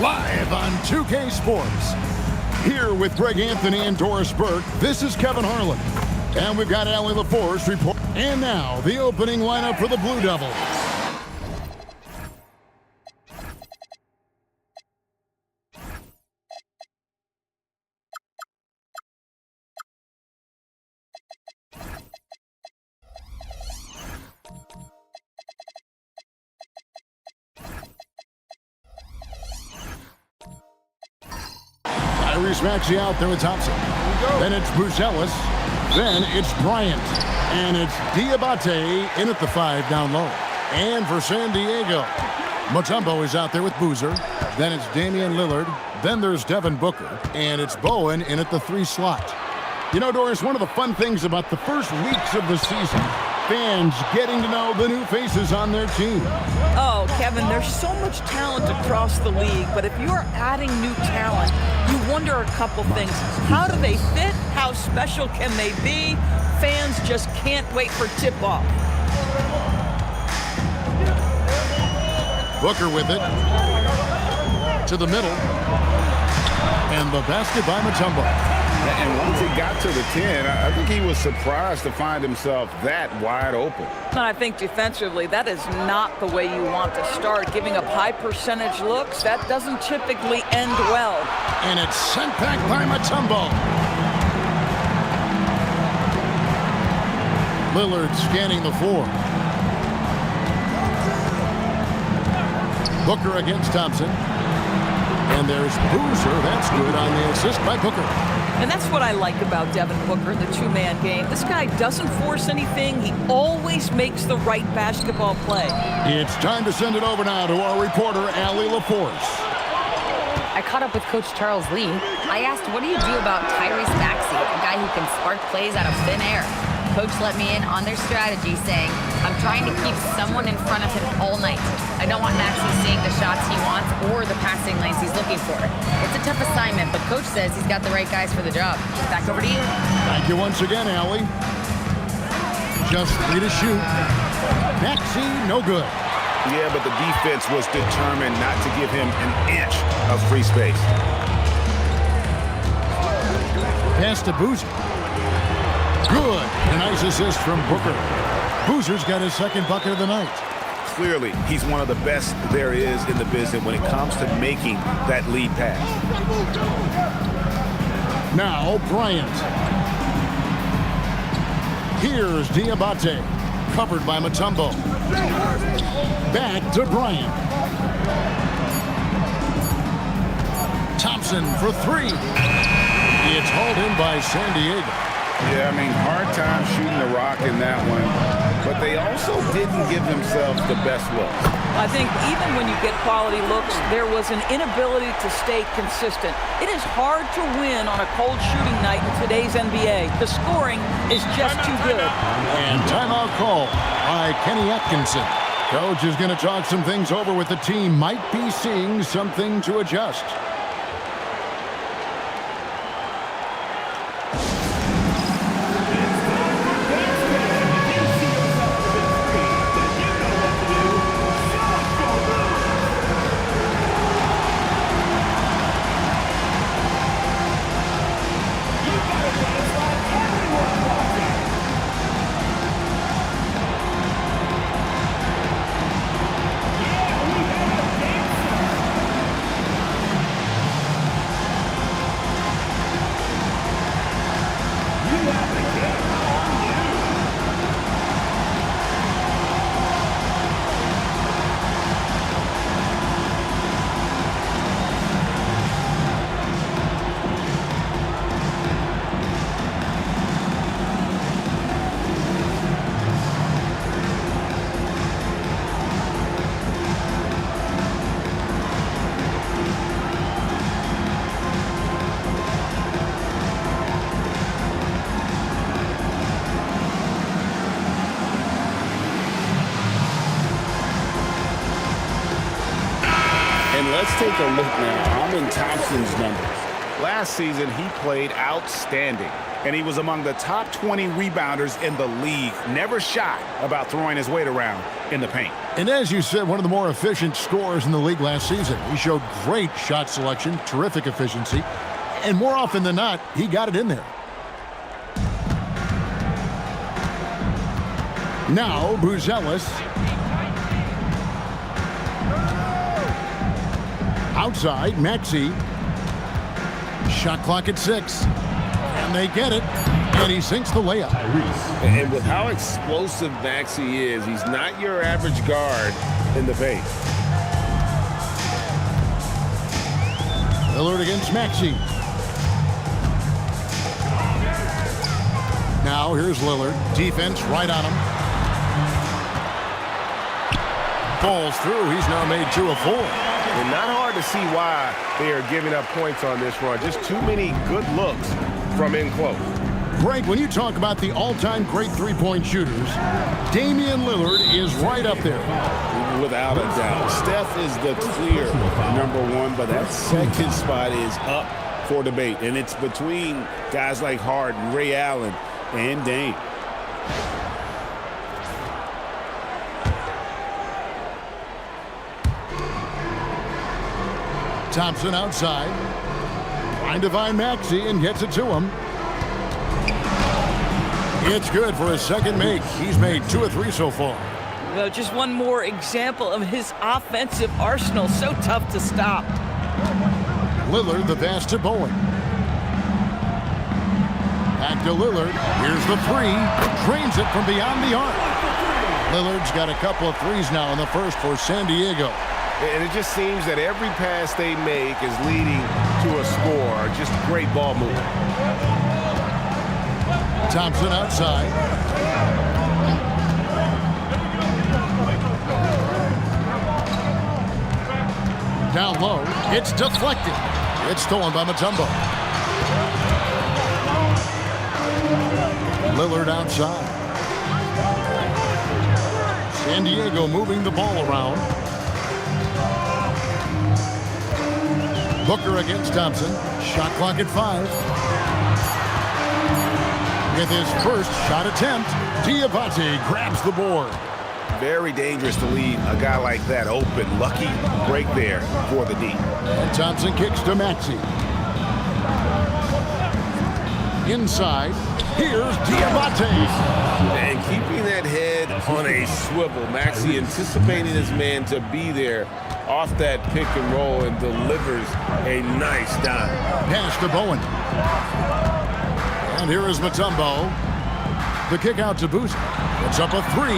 live on 2K Sports. Here with Greg Anthony and Doris Burke, this is Kevin Harlan. And we've got Allie LaForce report. And now, the opening lineup for the Blue Devils. Tyrese Maxey out there with Thompson. Then it's Buzelis. Then it's Bryant. And it's Diabate in at the 5 down low. And for San Diego, Mutombo is out there with Boozer. Then it's Damian Lillard. Then there's Devin Booker. And it's Bowen in at the 3 slot. You know, Doris, one of the fun things about the first weeks of the season, fans getting to know the new faces on their team. Oh, Kevin, there's so much talent across the league, but if you're adding new talent, you wonder a couple things. How do they fit? How special can they be? Fans just can't wait for tip-off. Booker with it. To the middle. And the basket by Mutombo. And once he got to the 10, I think he was surprised to find himself that wide open. And I think defensively, that is not the way you want to start. Giving up high percentage looks, that doesn't typically end well. And it's sent back by Mutombo. Lillard scanning the floor. Booker against Thompson. And there's Boozer. That's good on the assist by Booker. And that's what I like about Devin Booker, the two-man game. This guy doesn't force anything. He always makes the right basketball play. It's time to send it over now to our reporter, Allie LaForce. I caught up with Coach Charles Lee. I asked, what do you do about Tyrese Maxey, a guy who can spark plays out of thin air? Coach let me in on their strategy, saying, I'm trying to keep someone in front of him all night. I don't want Maxey seeing the shots he wants or the passing lanes he's looking for. It's a tough assignment, but Coach says he's got the right guys for the job. Back over to you. Thank you once again, Allie. Just 3 to shoot. Maxey, no good. Yeah, but the defense was determined not to give him an inch of free space. Pass to Boozer. Good. A nice assist from Booker. Boozer's got his second bucket of the night. Clearly, he's one of the best there is in the business when it comes to making that lead pass. Now, Bryant. Here's Diabate. Covered by Mutombo. Back to Bryant. Thompson for 3. It's hauled in by San Diego. Yeah, I mean, hard time shooting the rock in that one, but they also didn't give themselves the best looks. I think even when you get quality looks, there was an inability to stay consistent. It is hard to win on a cold shooting night in today's NBA. The scoring is just too good. And timeout call by Kenny Atkinson. Coach is going to talk some things over with the team. Might be seeing something to adjust. Let's take a look now. I'm in Thompson's numbers. Last season, he played outstanding. and he was among the top 20 rebounders in the league. Never shy about throwing his weight around in the paint. And as you said, one of the more efficient scorers in the league last season. He showed great shot selection, terrific efficiency, and more often than not, he got it in there. Now, Buzelis. Outside, Maxey. Shot clock at 6. And they get it. And he sinks the layup. And with how explosive Maxey is, he's not your average guard in the paint. Lillard against Maxey. Now here's Lillard. Defense right on him. Falls through. He's now made 2 of 4. And not hard to see why they are giving up points on this run. Just too many good looks from in close. Greg, when you talk about the all-time great three-point shooters, Damian Lillard is right up there. Without a doubt. Steph is the clear #1, but that second spot is up for debate. And it's between guys like Harden, Ray Allen, and Dame. Thompson outside. Trying to find Maxey and gets it to him. It's good for his second make. He's made 2 of 3 so far. Just one more example of his offensive arsenal. So tough to stop. Lillard, the pass to Bowen. Back to Lillard. Here's the 3. Drains it from beyond the arc. Lillard's got a couple of threes now in the first for San Diego. And it just seems that every pass they make is leading to a score. Just great ball movement. Thompson outside. Down low. It's deflected. It's stolen by Mutombo. Lillard outside. San Diego moving the ball around. Booker against Thompson. Shot clock at 5. With his first shot attempt, Diabate grabs the board. Very dangerous to leave a guy like that open. Lucky break there for the D. And Thompson kicks to Maxey. Inside, here's Diabate. And keeping that head on a swivel. Maxey anticipating his man to be there off that pick and roll and delivers a nice dime. Pass to Bowen. And here is Mutombo. The kick out to Boozer. It's up a 3.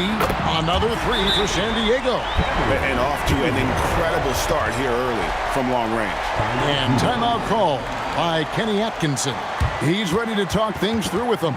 Another 3 for San Diego. And off to an incredible start here early from long range. And timeout call by Kenny Atkinson. He's ready to talk things through with them.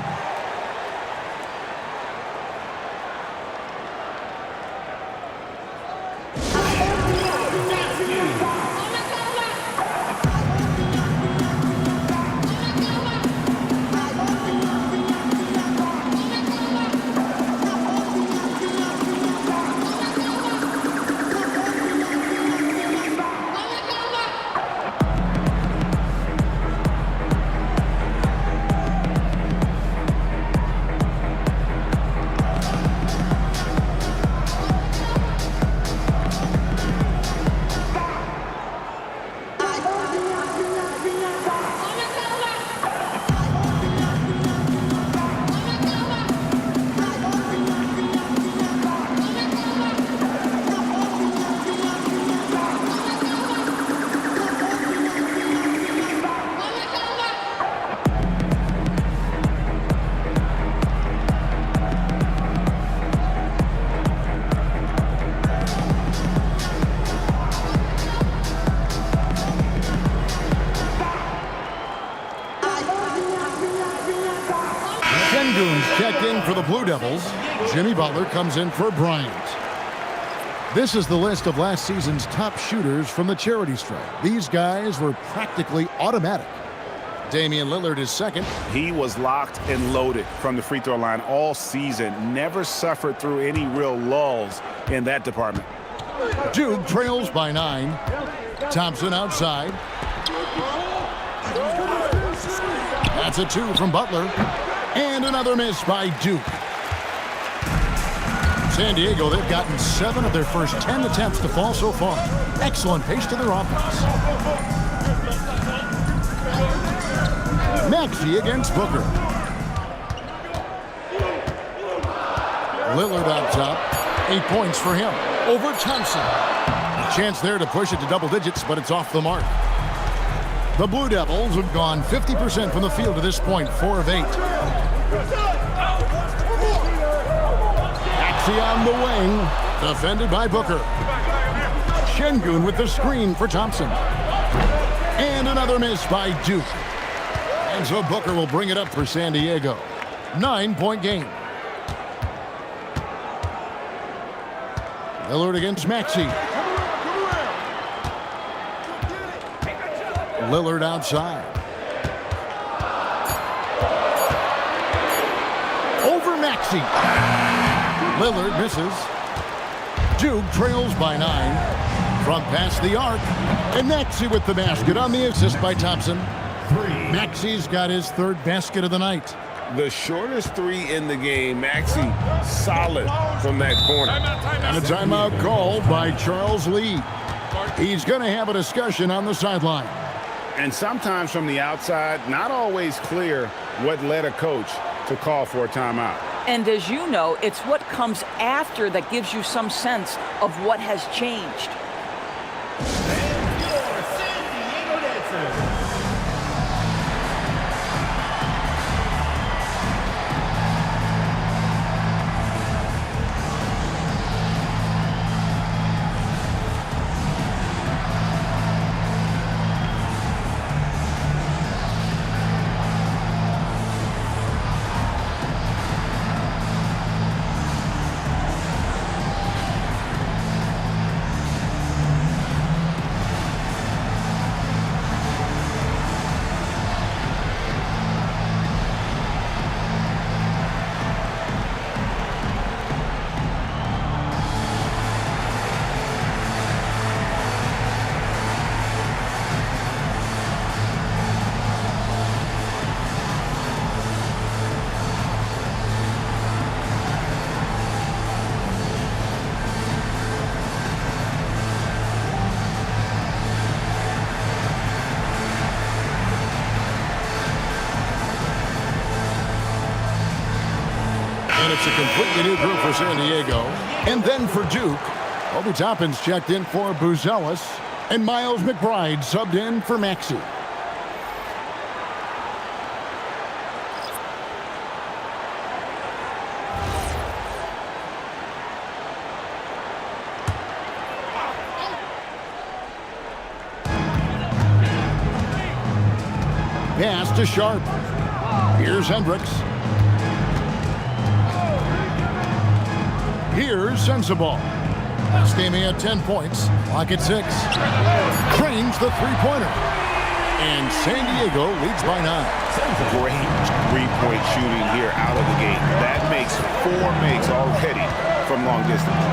Checked in for the Blue Devils. Jimmy Butler comes in for Bryant. This is the list of last season's top shooters from the charity stripe. These guys were practically automatic. Damian Lillard is second. He was locked and loaded from the free throw line all season. Never suffered through any real lulls in that department. Duke trails by 9. Thompson outside. That's a 2 from Butler. And another miss by Duke. San Diego, they've gotten 7 of their first 10 attempts to fall so far. Excellent pace to their offense. Maxey against Booker. Lillard on top. 8 points for him. Over Thompson. A chance there to push it to double digits, but it's off the mark. The Blue Devils have gone 50% from the field to this point, 4 of 8. Maxey on the wing, defended by Booker. Şengün with the screen for Thompson. And another miss by Duke. And so Booker will bring it up for San Diego. 9-point game. Lillard against Maxey. Lillard outside. Over Maxey. Lillard misses. Duke trails by 9. From past the arc. And Maxey with the basket on the assist by Thompson. Maxey's got his 3rd basket of the night. The shortest 3 in the game. Maxey solid from that corner. And a timeout called by Charles Lee. He's going to have a discussion on the sideline. And sometimes from the outside, not always clear what led a coach to call for a timeout. And as you know, it's what comes after that gives you some sense of what has changed. And it's a completely new group for San Diego. And then for Duke, Obi Toppin's checked in for Buzelis, and Miles McBride subbed in for Maxey. Pass to Sharp. Here's Hendricks. Here's Sensabaugh. This game he had 10 points. Clock at 6. Cranes the three-pointer. And San Diego leads by 9. Great three-point shooting here out of the gate. That makes 4 makes already from long distance.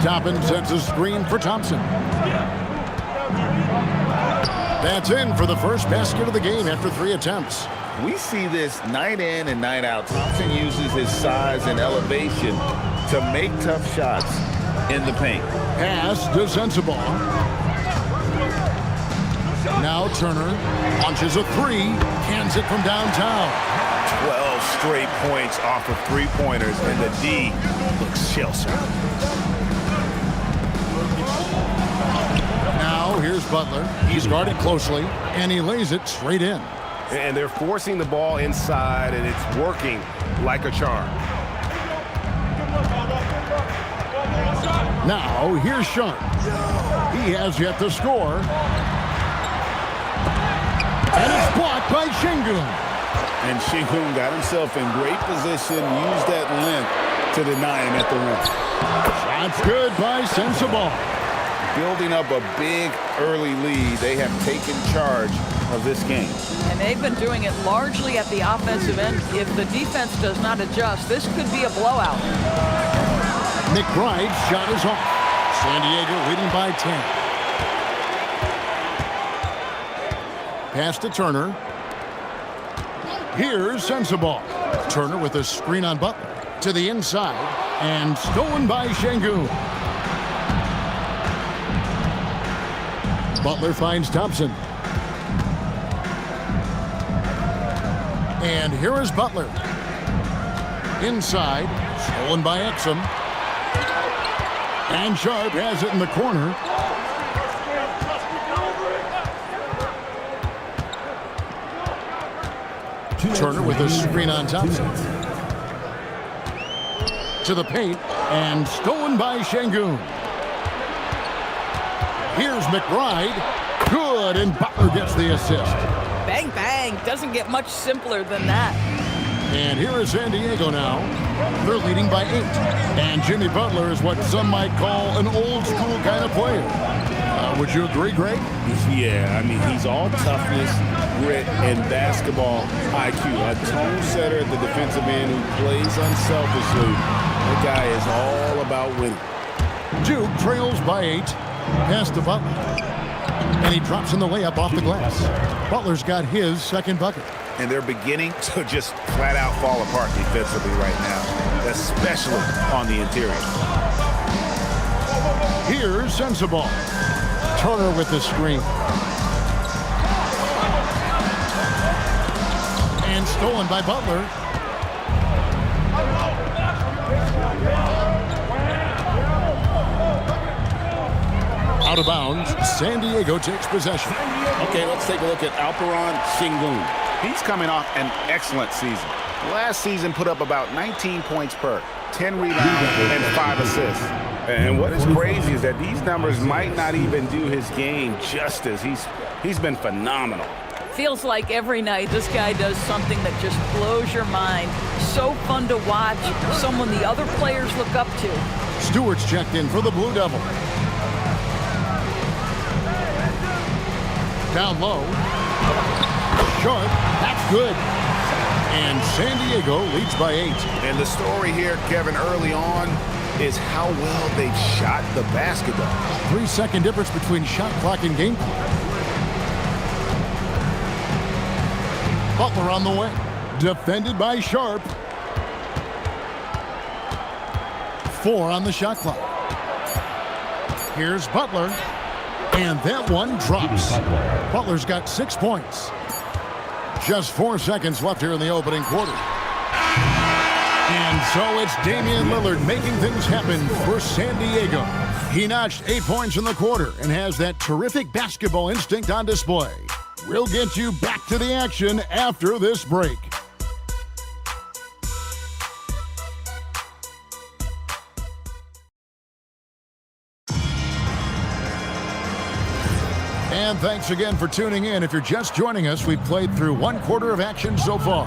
Toppin sets a screen for Thompson. That's in for the first basket of the game after 3 attempts. We see this night in and night out. Thompson uses his size and elevation to make tough shots in the paint. Pass to Sensabaugh. Now Turner launches a 3, cans it from downtown. 12 straight points off of three-pointers, and the D looks shell-shocked. Now here's Butler. He's guarded closely, and he lays it straight in. And they're forcing the ball inside, and it's working like a charm. Now here's Sharp. He has yet to score. And it's blocked by Şengün. And Şengün got himself in great position, used that length to deny him at the rim. Shot's good by Sensabaugh. Building up a big early lead, they have taken charge of this game. And they've been doing it largely at the offensive end. If the defense does not adjust, this could be a blowout. McBride's shot is off. San Diego leading by 10. Pass to Turner. Here's Sensabaugh. Turner with a screen on Butler. To the inside. And stolen by Şengün. Butler finds Thompson. And here is Butler. Inside. Stolen by Exum. And Sharp has it in the corner. Turner with a screen on Thompson. To the paint. And stolen by Şengün. Here's McBride. Good, and Butler gets the assist. Bang, bang. Doesn't get much simpler than that. And here is San Diego now. They're leading by 8. And Jimmy Butler is what some might call an old-school kind of player. Would you agree, Greg? Yeah, I mean, he's all toughness, grit, and basketball IQ. A tone setter at the defensive end who plays unselfishly. The guy is all about winning. Duke trails by 8. Pass to Butler. And he drops in the layup off the glass. Butler's got his second bucket. And they're beginning to just flat out fall apart defensively right now, especially on the interior. Here's Sensabaugh. Turner with the screen. And stolen by Butler. Out of bounds, San Diego takes possession. Okay, let's take a look at Alperen Şengün. He's coming off an excellent season. Last season put up about 19 points per, 10 rebounds, and 5 assists. And what is crazy is that these numbers might not even do his game justice. He's been phenomenal. Feels like every night this guy does something that just blows your mind. So fun to watch. Someone the other players look up to. Stewart's checked in for the Blue Devil. Down low. Sharp. That's good. And San Diego leads by 8. And the story here, Kevin, early on is how well they've shot the basketball. 3-second difference between shot clock and game clock. Butler on the way. Defended by Sharp. 4 on the shot clock. Here's Butler. And that one drops. Butler's got 6 points. Just 4 seconds left here in the opening quarter. And so it's Damian Lillard making things happen for San Diego. He notched 8 points in the quarter and has that terrific basketball instinct on display. We'll get you back to the action after this break. And thanks again for tuning in. If you're just joining us, we've played through 1 quarter of action so far.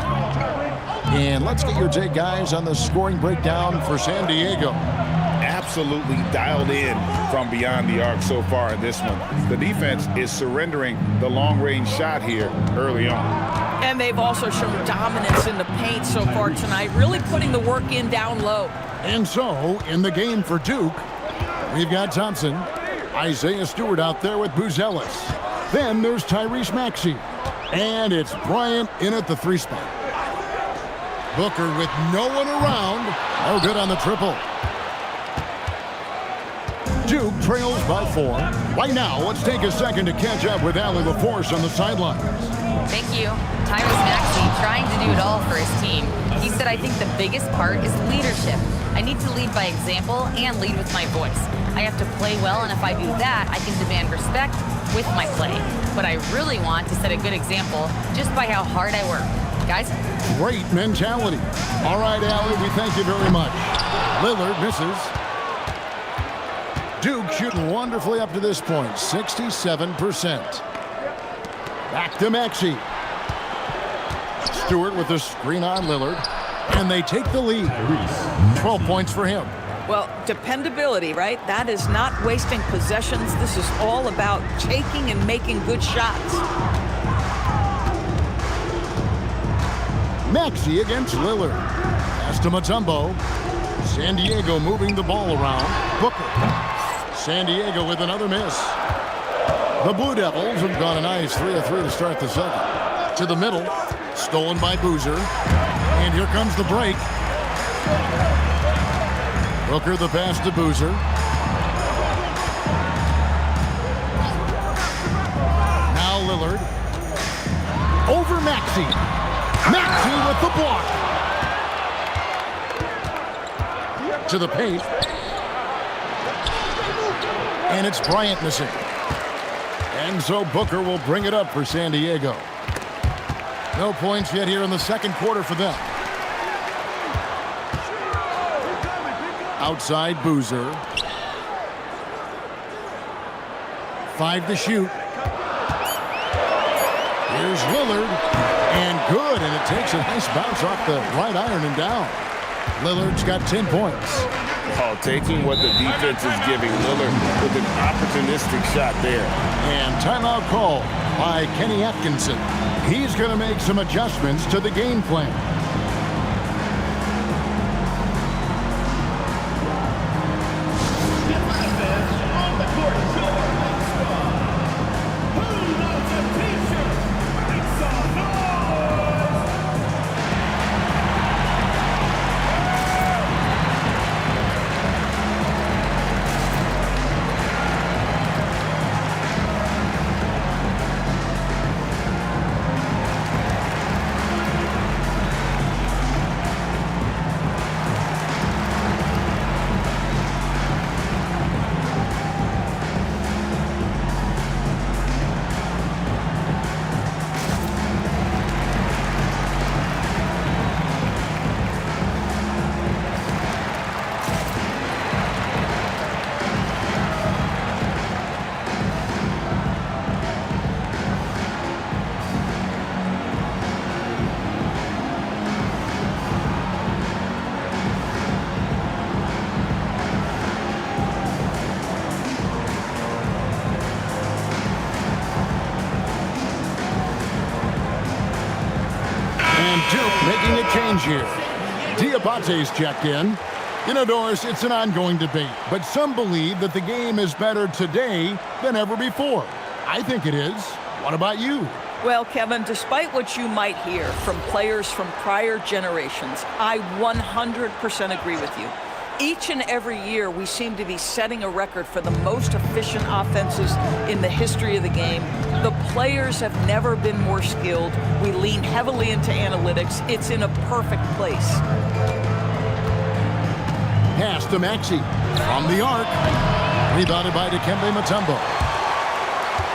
And let's get your take, guys, on the scoring breakdown for San Diego. Absolutely dialed in from beyond the arc so far in this one. The defense is surrendering the long-range shot here early on. And they've also shown dominance in the paint so far tonight, really putting the work in down low. And so, in the game for Duke, we've got Thompson, Isaiah Stewart out there with Buzelis. Then there's Tyrese Maxey. And it's Bryant in at the 3 spot. Booker with no one around. No good on the triple. Duke trails by 4. Right now, let's take a second to catch up with Allie LaForce on the sidelines. Thank you. Tyrese Maxey trying to do it all for his team. He said, I think the biggest part is leadership. I need to lead by example and lead with my voice. I have to play well, and if I do that, I can demand respect with my play. But I really want to set a good example just by how hard I work. Guys? Great mentality. All right, Allie, we thank you very much. Lillard misses. Duke shooting wonderfully up to this point, 67%. Back to Maxey. Stewart with the screen on Lillard. And they take the lead. 12 points for him. Well, dependability, right? That is not wasting possessions. This is all about taking and making good shots. Maxey against Lillard. Pass to Mutombo. San Diego moving the ball around. Booker. San Diego with another miss. The Blue Devils have gone a nice 3 of 3 to start the second. To the middle, stolen by Boozer. And here comes the break. Booker the pass to Boozer. Now Lillard. Over Maxey. Maxey with the block. To the paint. And it's Bryant missing. And so Booker will bring it up for San Diego. No points yet here in the second quarter for them. Outside Boozer. 5 to shoot. Here's Lillard. And good. And it takes a nice bounce off the right iron and down. Lillard's got 10 points. Oh, taking what the defense is giving Lillard with an opportunistic shot there. And timeout call by Kenny Atkinson. He's going to make some adjustments to the game plan. Making a change here. Diabate's checked in. You know, Doris, it's an ongoing debate, but some believe that the game is better today than ever before. I think it is. What about you? Well, Kevin, despite what you might hear from players from prior generations, I 100% agree with you. Each and every year, we seem to be setting a record for the most efficient offenses in the history of the game. The players have never been more skilled. We lean heavily into analytics. It's in a perfect place. Pass to Maxey from the arc. Rebounded by Dikembe Mutombo.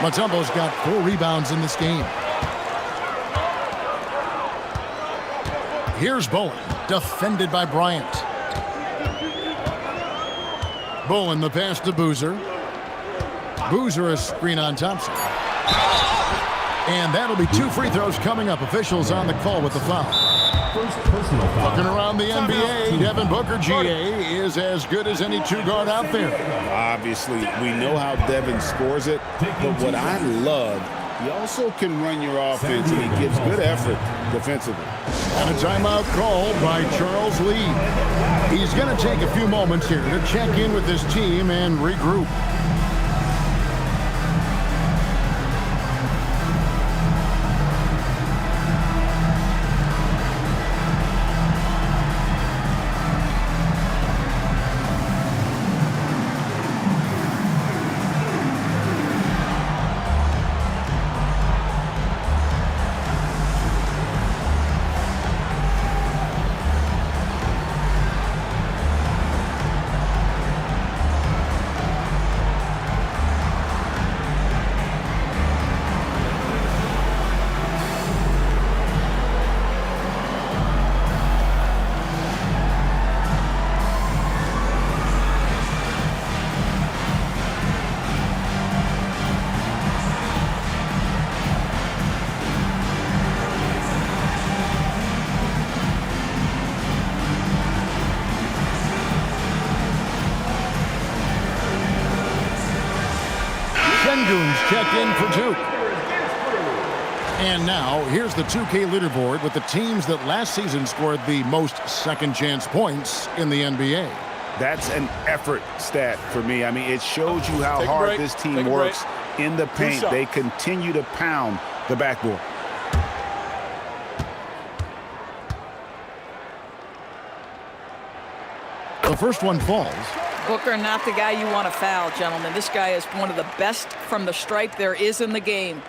Mutombo's got 4 rebounds in this game. Here's Bowen, defended by Bryant. Bowen the pass to Boozer. Boozer a screen on Thompson. And that'll be 2 free throws coming up. Officials on the call with the foul. Looking around the NBA, Devin Booker, GA, is as good as any 2-guard out there. Obviously, we know how Devin scores it, but what I love, he also can run your offense, and he gives good effort defensively. And a timeout called by Charles Lee. He's going to take a few moments here to check in with his team and regroup. Checked in for Duke. And now, here's the 2K leaderboard with the teams that last season scored the most second-chance points in the NBA. That's an effort stat for me. I mean, it shows you how hard this team works in the paint. They continue to pound the backboard. The first one falls. Booker, not the guy you want to foul, gentlemen. This guy is one of the best from the stripe there is in the game.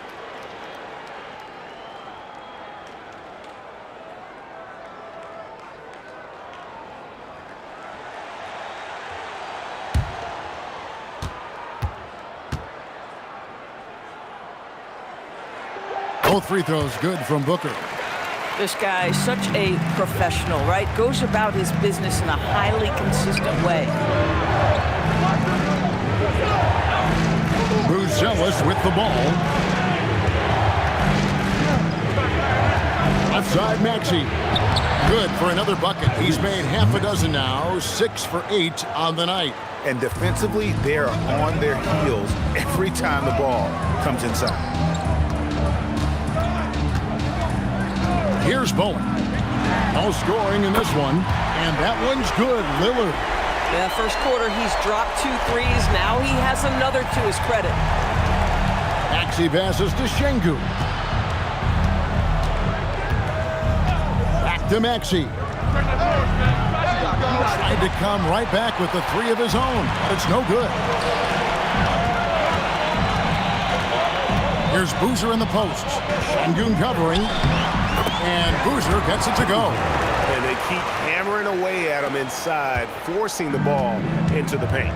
Both free throws good from Booker. This guy is such a professional, right? Goes about his business in a highly consistent way. Buzelis with the ball. Left side, Maxey. Good for another bucket. He's made half a dozen now, 6 for 8 on the night. And defensively, they're on their heels every time the ball comes inside. Here's Bowen. No scoring in this one, and that one's good. Lillard. Yeah, first quarter, he's dropped 2 threes. Now he has another to his credit. Maxey passes to Şengün. Back to Maxey. Tried to come right back with the 3 of his own. It's no good. Here's Boozer in the post. Şengün covering. And Boozer gets it to go. And they keep hammering away at him inside, forcing the ball into the paint.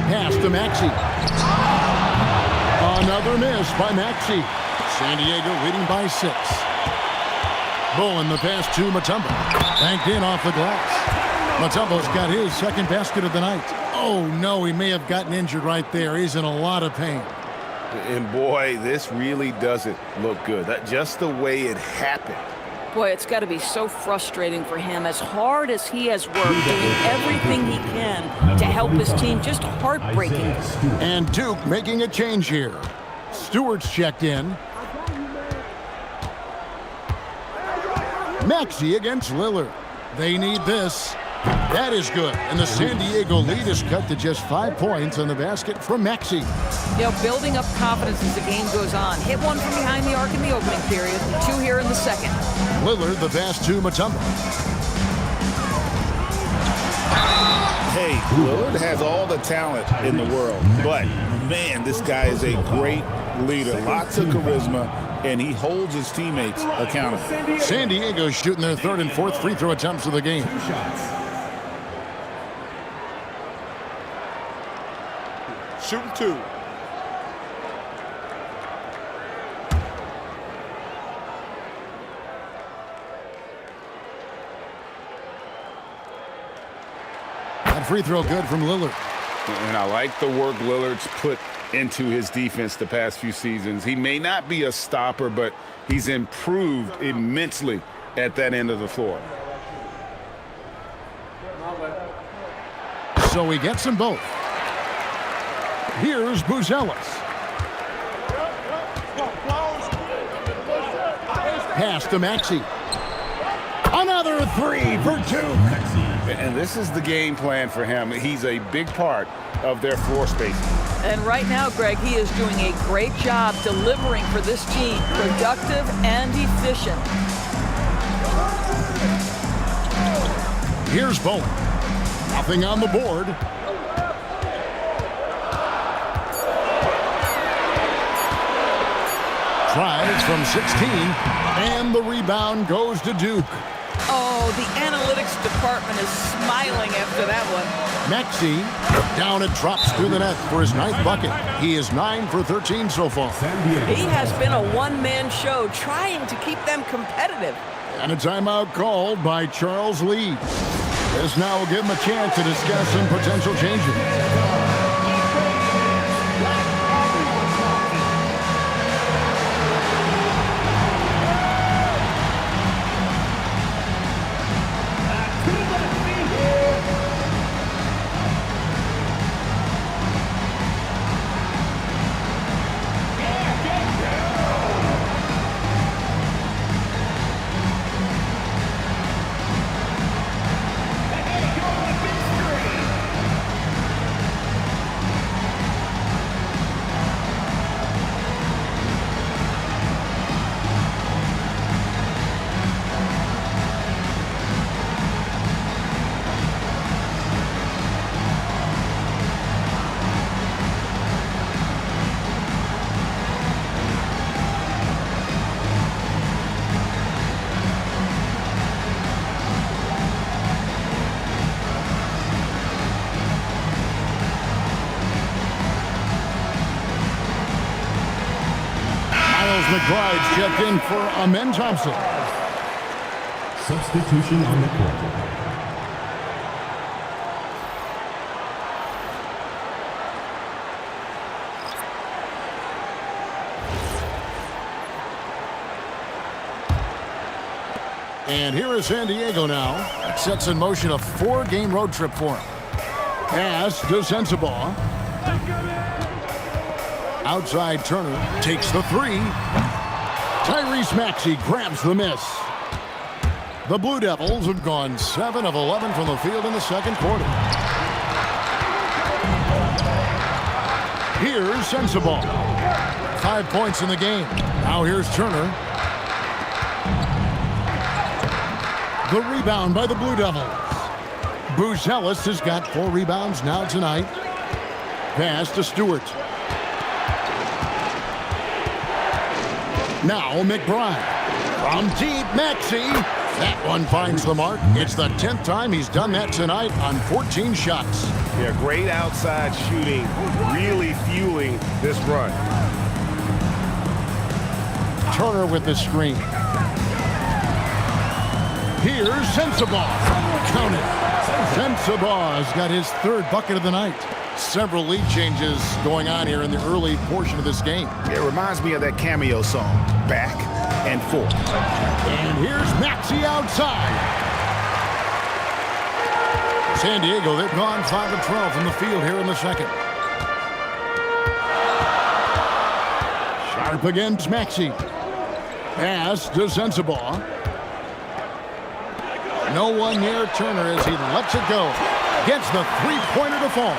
Pass to Maxey. Another miss by Maxey. San Diego leading by 6. Bowen the pass to Mutombo. Banked in off the glass. Mutombo's got his second basket of the night. Oh no, he may have gotten injured right there. He's in a lot of pain. And boy, this really doesn't look good. Just the way it happened. Boy, it's got to be so frustrating for him. As hard as he has worked, doing everything he can to help his team, just heartbreaking. And Duke making a change here. Stewart's checked in. Maxey against Lillard. They need this. That is good. And the San Diego lead is cut to just 5 points on the basket from Maxey. You know, building up confidence as the game goes on. Hit one from behind the arc in the opening period, 2 here in the second. Lillard the pass to Mutombo. Hey, Lillard has all the talent in the world, but man, this guy is a great leader. Lots of charisma, and he holds his teammates accountable. San Diego shooting their 3rd and 4th free throw attempts of the game. 2 shots. Shooting 2. That free throw good from Lillard. And I like the work Lillard's put into his defense the past few seasons. He may not be a stopper, but he's improved immensely at that end of the floor. So he gets them both. Here's Buzelis. Pass to Maxey. Another 3 for Duke. And this is the game plan for him. He's a big part of their floor spacing. And right now, Greg, he is doing a great job delivering for this team. Productive and efficient. Here's Bowen. Nothing on the board. Tries from 16, and the rebound goes to Duke. Oh, the analytics department is smiling after that one. Maxey down and drops through the net for his 9th bucket. He is 9 for 13 so far. He has been a one-man show trying to keep them competitive. And a timeout called by Charles Lee. This now will give him a chance to discuss some potential changes. Miles McBride's checked in for Amen Thompson. Substitution on the court. And here is San Diego now. That sets in motion a 4-game road trip for him. Pass to Sensabaugh. Outside Turner takes the 3. Tyrese Maxey grabs the miss. The Blue Devils have gone 7 of 11 from the field in the second quarter. Here's Sensabaugh. 5 points in the game. Now here's Turner. The rebound by the Blue Devils. Buzelis has got 4 rebounds now tonight. Pass to Stewart. Now McBride. From deep, Maxey. That one finds the mark. It's the 10th time he's done that tonight on 14 shots. Yeah, great outside shooting, really fueling this run. Turner with the screen. Here's Sensabaugh. Count it. Sensabaugh has got his 3rd bucket of the night. Several lead changes going on here in the early portion of this game. It reminds me of that Cameo song, Back and Forth. And here's Maxey outside. San Diego, they've gone 5 of 12 from the field here in the second. Sharp against Maxey. Pass to Sensabaugh. No one near Turner as he lets it go. Gets the 3-pointer to fall.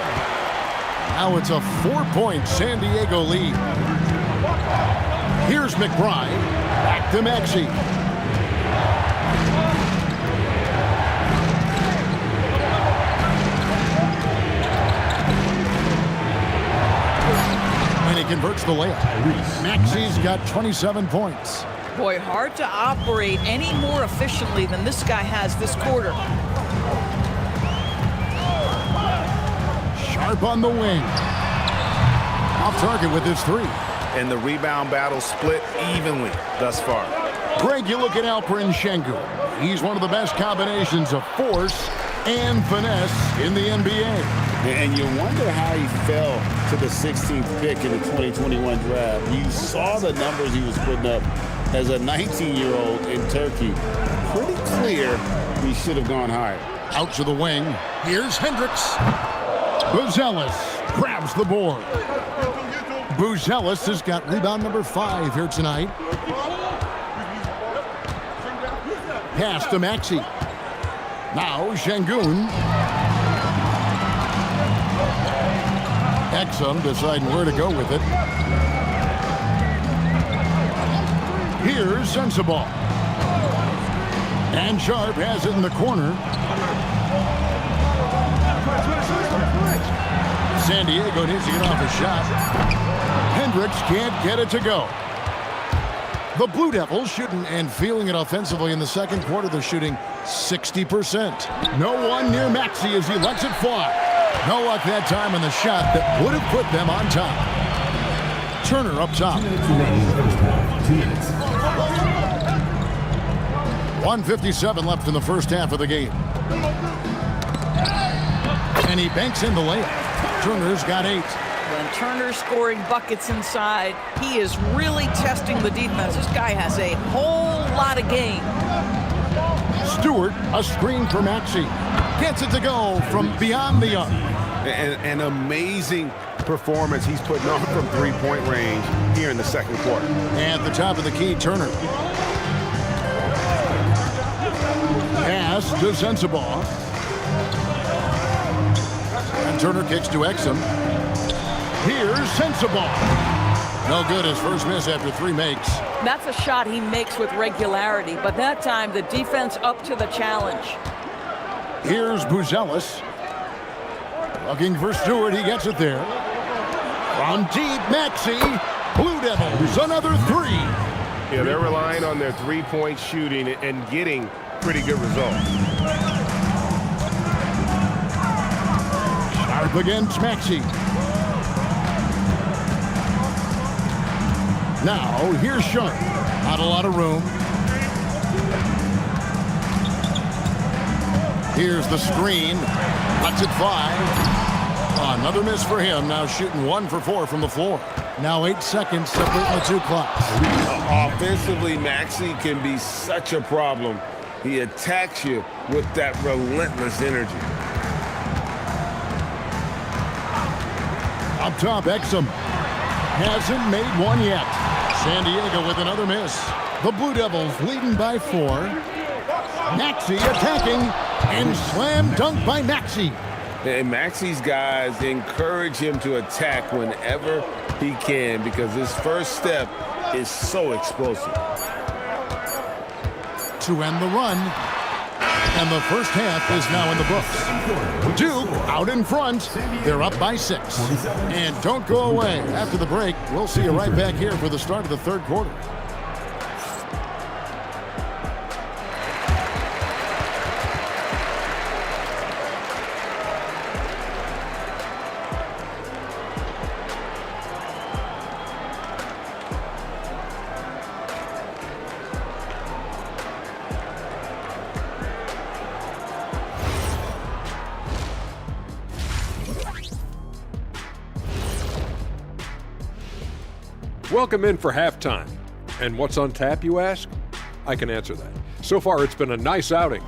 Now it's a 4-point San Diego lead. Here's McBride. Back to Maxey. And he converts the layup. Maxey's got 27 points. Boy, hard to operate any more efficiently than this guy has this quarter. Sharp on the wing. Off target with his 3. And the rebound battle split evenly thus far. Greg, you look at Alperen Sengun. He's one of the best combinations of force and finesse in the NBA. And you wonder how he fell to the 16th pick in the 2021 draft. You saw the numbers he was putting up as a 19-year-old in Turkey. Pretty clear he should have gone higher. Out to the wing. Here's Hendricks. Buzelis grabs the board. Buzelis has got rebound number 5 here tonight. Pass to Maxey. Now Sengun. Exum deciding where to go with it. Here's Sensabaugh. And Sharp has it in the corner. San Diego needs to get off a shot. Hendricks can't get it to go. The Blue Devils shooting and feeling it offensively in the second quarter. They're shooting 60%. No one near Maxey as he lets it fly. No luck that time on the shot that would have put them on top. Turner up top. 1:57 left in the first half of the game. And he banks in the layup. Turner's got 8. When Turner's scoring buckets inside, he is really testing the defense. This guy has a whole lot of game. Stewart, a screen for Maxey. Gets it to go from beyond the arc. An amazing performance he's putting on from 3-point range here in the second quarter. And at the top of the key, Turner. Pass to Sensabaugh. And Turner kicks to Exum. Here's Sensabaugh. No good. His first miss after 3 makes. That's a shot he makes with regularity, but that time the defense up to the challenge. Here's Buzelis. Looking for Stewart. He gets it there. From deep, Maxey. Blue Devils, another 3. Yeah, they're relying on their 3-point shooting and getting pretty good results. Sharp against Maxey. Now, here's Sharp. Not a lot of room. Here's the screen. Lets it fly. Another miss for him. Now shooting 1 for 4 from the floor. Now 8 seconds separating the two clocks. Offensively, Maxey can be such a problem. He attacks you with that relentless energy. Up top, Exum. Hasn't made one yet. San Diego with another miss. The Blue Devils leading by 4. Maxey attacking and slam dunk by Maxey. And Maxey's guys encourage him to attack whenever he can because his first step is so explosive. To end the run. And the first half is now in the books. Duke out in front. They're up by 6. And don't go away. After the break, we'll see you right back here for the start of the third quarter. Welcome in for halftime. And what's on tap, you ask? I can answer that. So far, it's been a nice outing.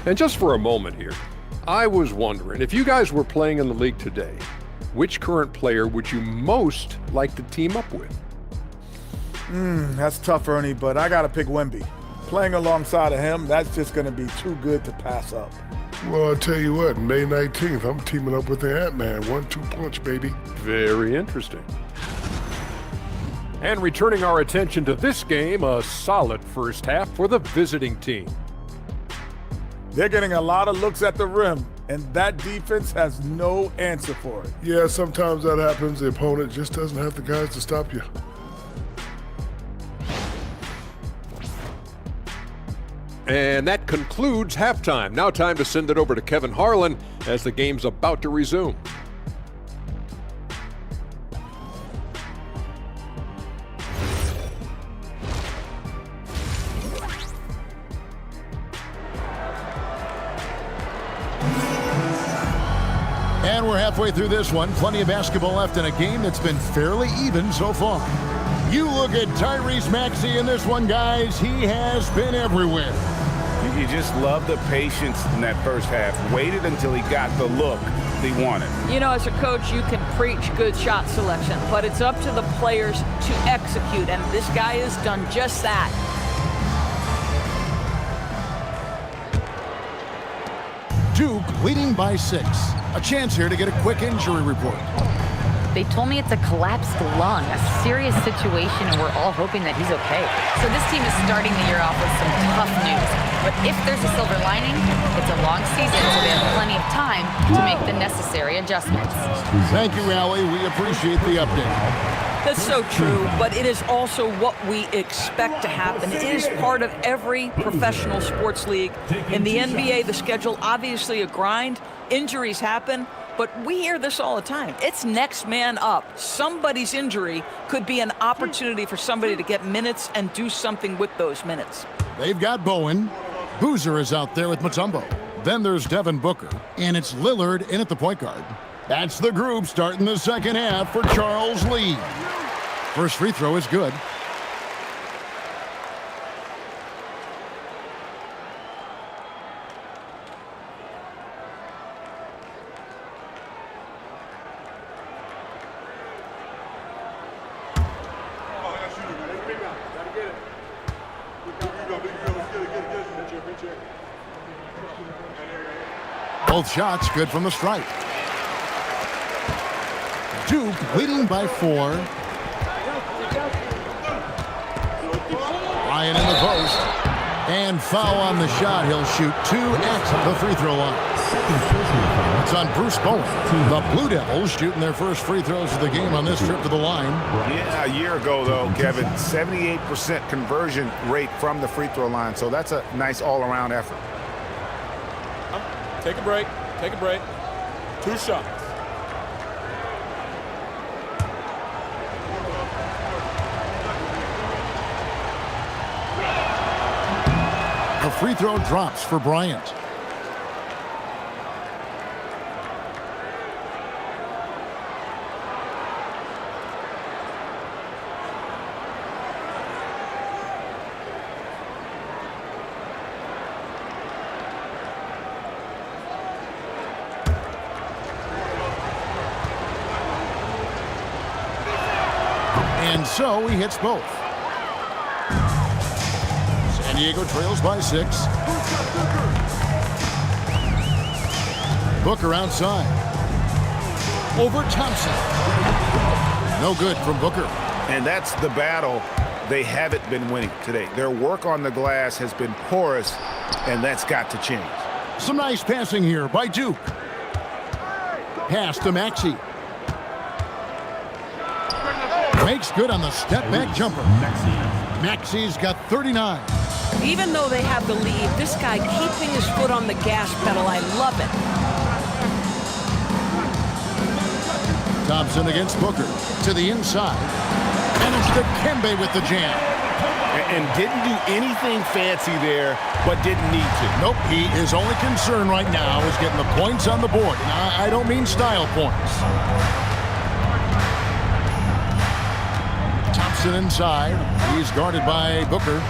And just for a moment here, I was wondering, if you guys were playing in the league today, which current player would you most like to team up with? That's tough, Ernie, but I got to pick Wemby. Playing alongside of him, that's just going to be too good to pass up. Well, I'll tell you what, May 19th, I'm teaming up with the Ant-Man. 1-2 punch, baby. Very interesting. And returning our attention to this game, a solid first half for the visiting team. They're getting a lot of looks at the rim, and that defense has no answer for it. Yeah, sometimes that happens. The opponent just doesn't have the guys to stop you. And that concludes halftime. Now time to send it over to Kevin Harlan as the game's about to resume. And we're halfway through this one. Plenty of basketball left in a game that's been fairly even so far. You look at Tyrese Maxey in this one, guys. He has been everywhere. You just love the patience in that first half. Waited until he got the look he wanted. You know, as a coach, you can preach good shot selection, but it's up to the players to execute, and this guy has done just that. Duke leading by 6. A chance here to get a quick injury report. They told me it's a collapsed lung, a serious situation, and we're all hoping that he's okay. So this team is starting the year off with some tough news. But if there's a silver lining, it's a long season, so they have plenty of time to make the necessary adjustments. Thank you, Allie. We appreciate the update. That's so true, but it is also what we expect to happen. It is part of every professional sports league. In the NBA, the schedule obviously a grind. Injuries happen. But we hear this all the time. It's next man up. Somebody's injury could be an opportunity for somebody to get minutes and do something with those minutes. They've got Bowen. Boozer is out there with Mutombo. Then there's Devin Booker. And it's Lillard in at the point guard. That's the group starting the second half for Charles Lee. First free throw is good. Both shots good from the stripe. Duke leading by 4. Ryan in the post. And foul on the shot. He'll shoot 2 at the free throw line. It's on Bruce Bowen. The Blue Devils shooting their first free throws of the game on this trip to the line. Yeah, a year ago, though, Kevin, 78% conversion rate from the free throw line. So that's a nice all-around effort. Take a break. Take a break. 2 shots. free throw drops for Bryant. And so he hits both. San Diego trails by 6. Booker outside. Over Thompson. No good from Booker. And that's the battle they haven't been winning today. Their work on the glass has been porous, and that's got to change. Some nice passing here by Duke. Pass to Maxey. Makes good on the step-back jumper. Maxey's got 39. Even though they have the lead, this guy keeping his foot on the gas pedal, I love it. Thompson against Booker to the inside. And it's Dikembe with the jam. And didn't do anything fancy there, but didn't need to. Nope, his only concern right now is getting the points on the board. And I don't mean style points. Thompson inside. He's guarded by Booker.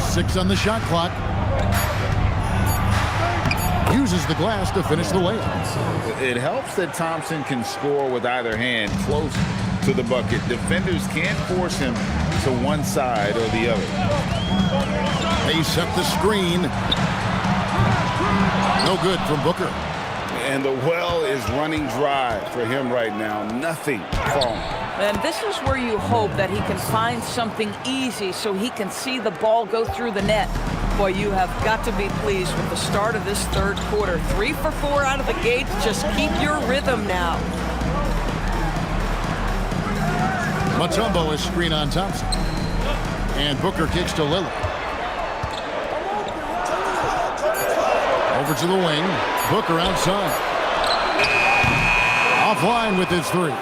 6 on the shot clock. Uses the glass to finish the layup. It helps that Thompson can score with either hand close to the bucket. Defenders can't force him to one side or the other. They set the screen. No good from Booker. And the well is running dry for him right now. Nothing falling. And this is where you hope that he can find something easy so he can see the ball go through the net. Boy, you have got to be pleased with the start of this third quarter. 3 for 4 out of the gate. Just keep your rhythm now. Mutombo is screen on Thompson. And Booker kicks to Lillard. Over to the wing. Booker outside. Offline with his 3.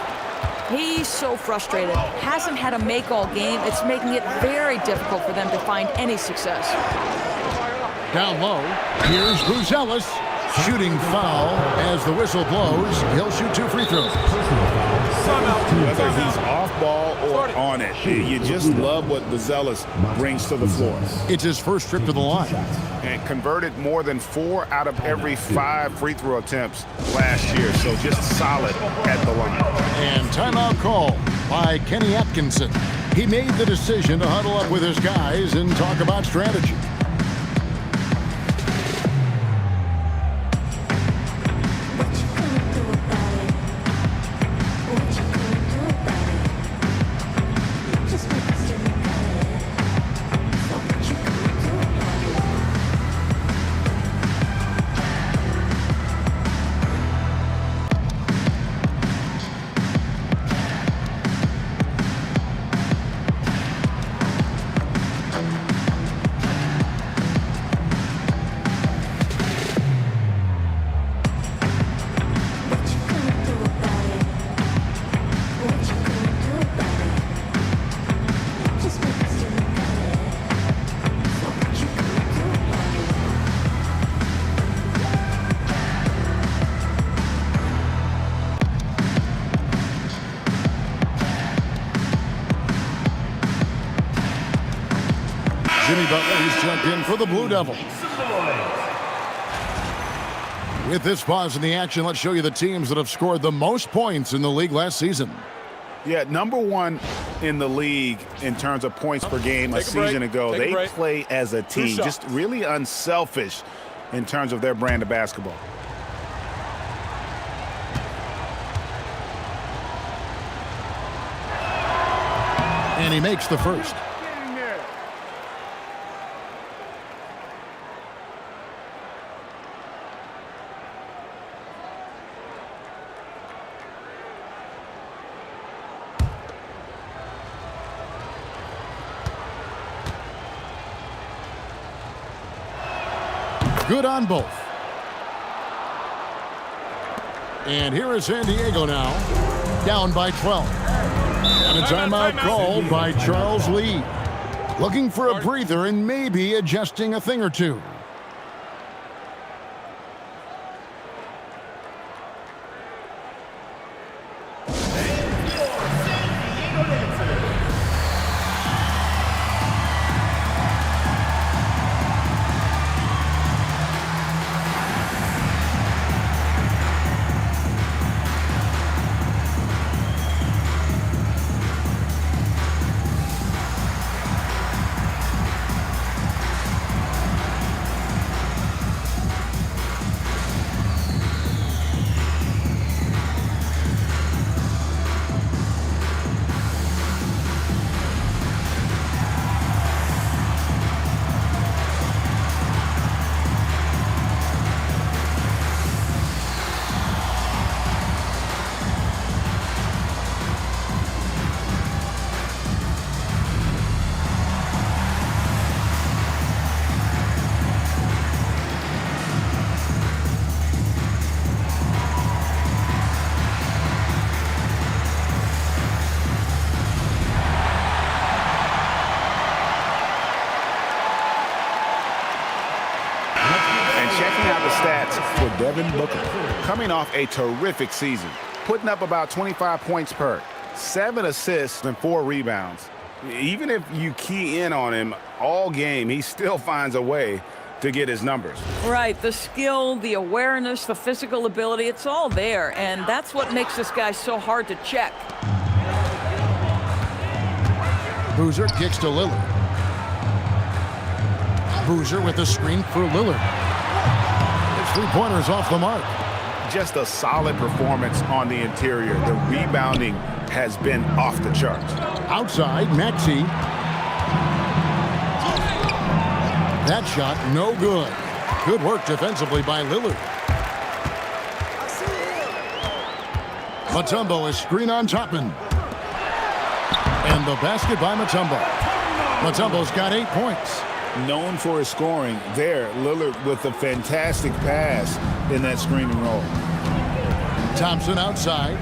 He's so frustrated. Hasn't had a make all game. It's making it very difficult for them to find any success. Down low. Here's Buzelis. Shooting foul as the whistle blows. He'll shoot 2 free throws. Whether he's off ball or on it, you just love what Buzelis brings to the floor. It's his first trip to the line. And converted more than 4 out of every 5 free throw attempts last year. So just solid at the line. And timeout call by Kenny Atkinson. He made the decision to huddle up with his guys and talk about strategy. Jimmy Butler, he's checked in for the Blue Devils. With this pause in the action, let's show you the teams that have scored the most points in the league last season. Yeah, number 1 in the league in terms of points per game a season ago. They play as a team, just really unselfish in terms of their brand of basketball. And he makes the first. Good on both. And here is San Diego now, down by 12. And a timeout called by Charles Lee. Looking for a breather and maybe adjusting a thing or two. Devin Booker, coming off a terrific season, putting up about 25 points per, 7 assists and 4 rebounds. Even if you key in on him all game, he still finds a way to get his numbers. Right, the skill, the awareness, the physical ability, it's all there, and that's what makes this guy so hard to check. Boozer kicks to Lillard. Boozer with the screen for Lillard. Three-pointers off the mark. Just a solid performance on the interior. The rebounding has been off the charts. Outside, Maxey. That shot, no good. Good work defensively by Lillard. Mutombo is screen on Toppin. And the basket by Mutombo. Mutombo's got 8 points. Known for his scoring there, Lillard with a fantastic pass in that screen and roll. Thompson outside.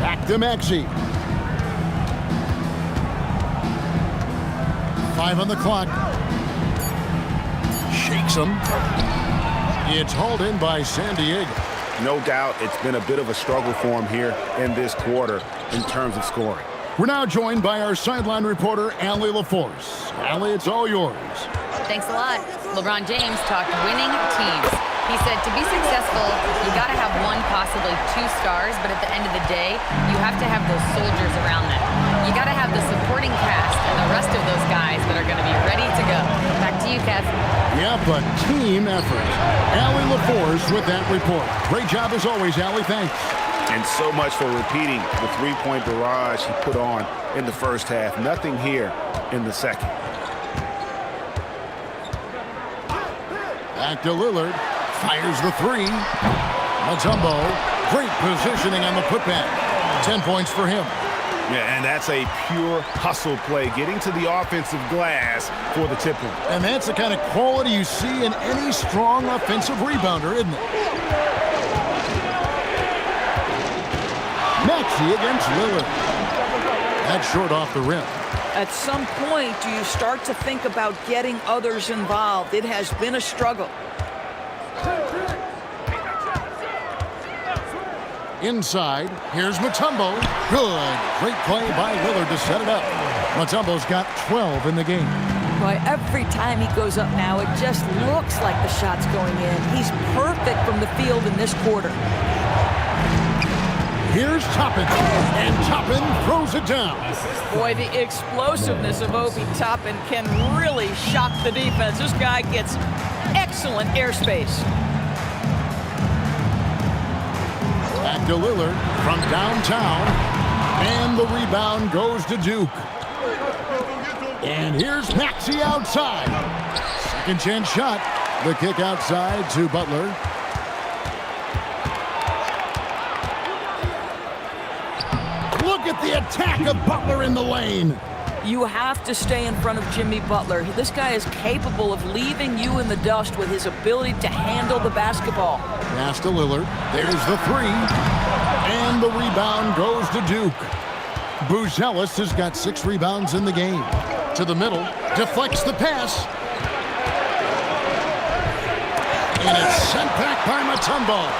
Back to Maxey. 5 on the clock. Shakes him. It's hauled in by San Diego. No doubt it's been a bit of a struggle for him here in this quarter in terms of scoring. We're now joined by our sideline reporter, Allie LaForce. Allie, it's all yours. Thanks a lot. LeBron James talked winning teams. He said to be successful, you got to have 1, possibly 2 stars, but at the end of the day, you have to have those soldiers around them. You got to have the supporting cast and the rest of those guys that are going to be ready to go. Back to you, Kev. Yep, a team effort. Allie LaForce with that report. Great job as always, Allie. Thanks. And so much for repeating the three-point barrage he put on in the first half. Nothing here in the second. Back to Lillard. Fires the 3. Mutombo. Great positioning on the putback. 10 points for him. Yeah, and that's a pure hustle play, getting to the offensive glass for the tip in. And that's the kind of quality you see in any strong offensive rebounder, isn't it? Maxey against Lillard. That's short off the rim. At some point, do you start to think about getting others involved? It has been a struggle. Inside, here's Mutombo. Good. Great play by Lillard to set it up. Mutombo's got 12 in the game. Boy, every time he goes up now, it just looks like the shot's going in. He's perfect from the field in this quarter. Here's Toppin, and Toppin throws it down. Boy, the explosiveness of Obi Toppin can really shock the defense. This guy gets excellent airspace. Back to Lillard from downtown, and the rebound goes to Duke. And here's Maxey outside. Second chance shot. The kick outside to Butler. Look at the attack of Butler in the lane. You have to stay in front of Jimmy Butler. This guy is capable of leaving you in the dust with his ability to handle the basketball. Pass to Lillard. There's the 3. And the rebound goes to Duke. Buzelis has got 6 rebounds in the game. To the middle, deflects the pass. And it's sent back by Mutombo.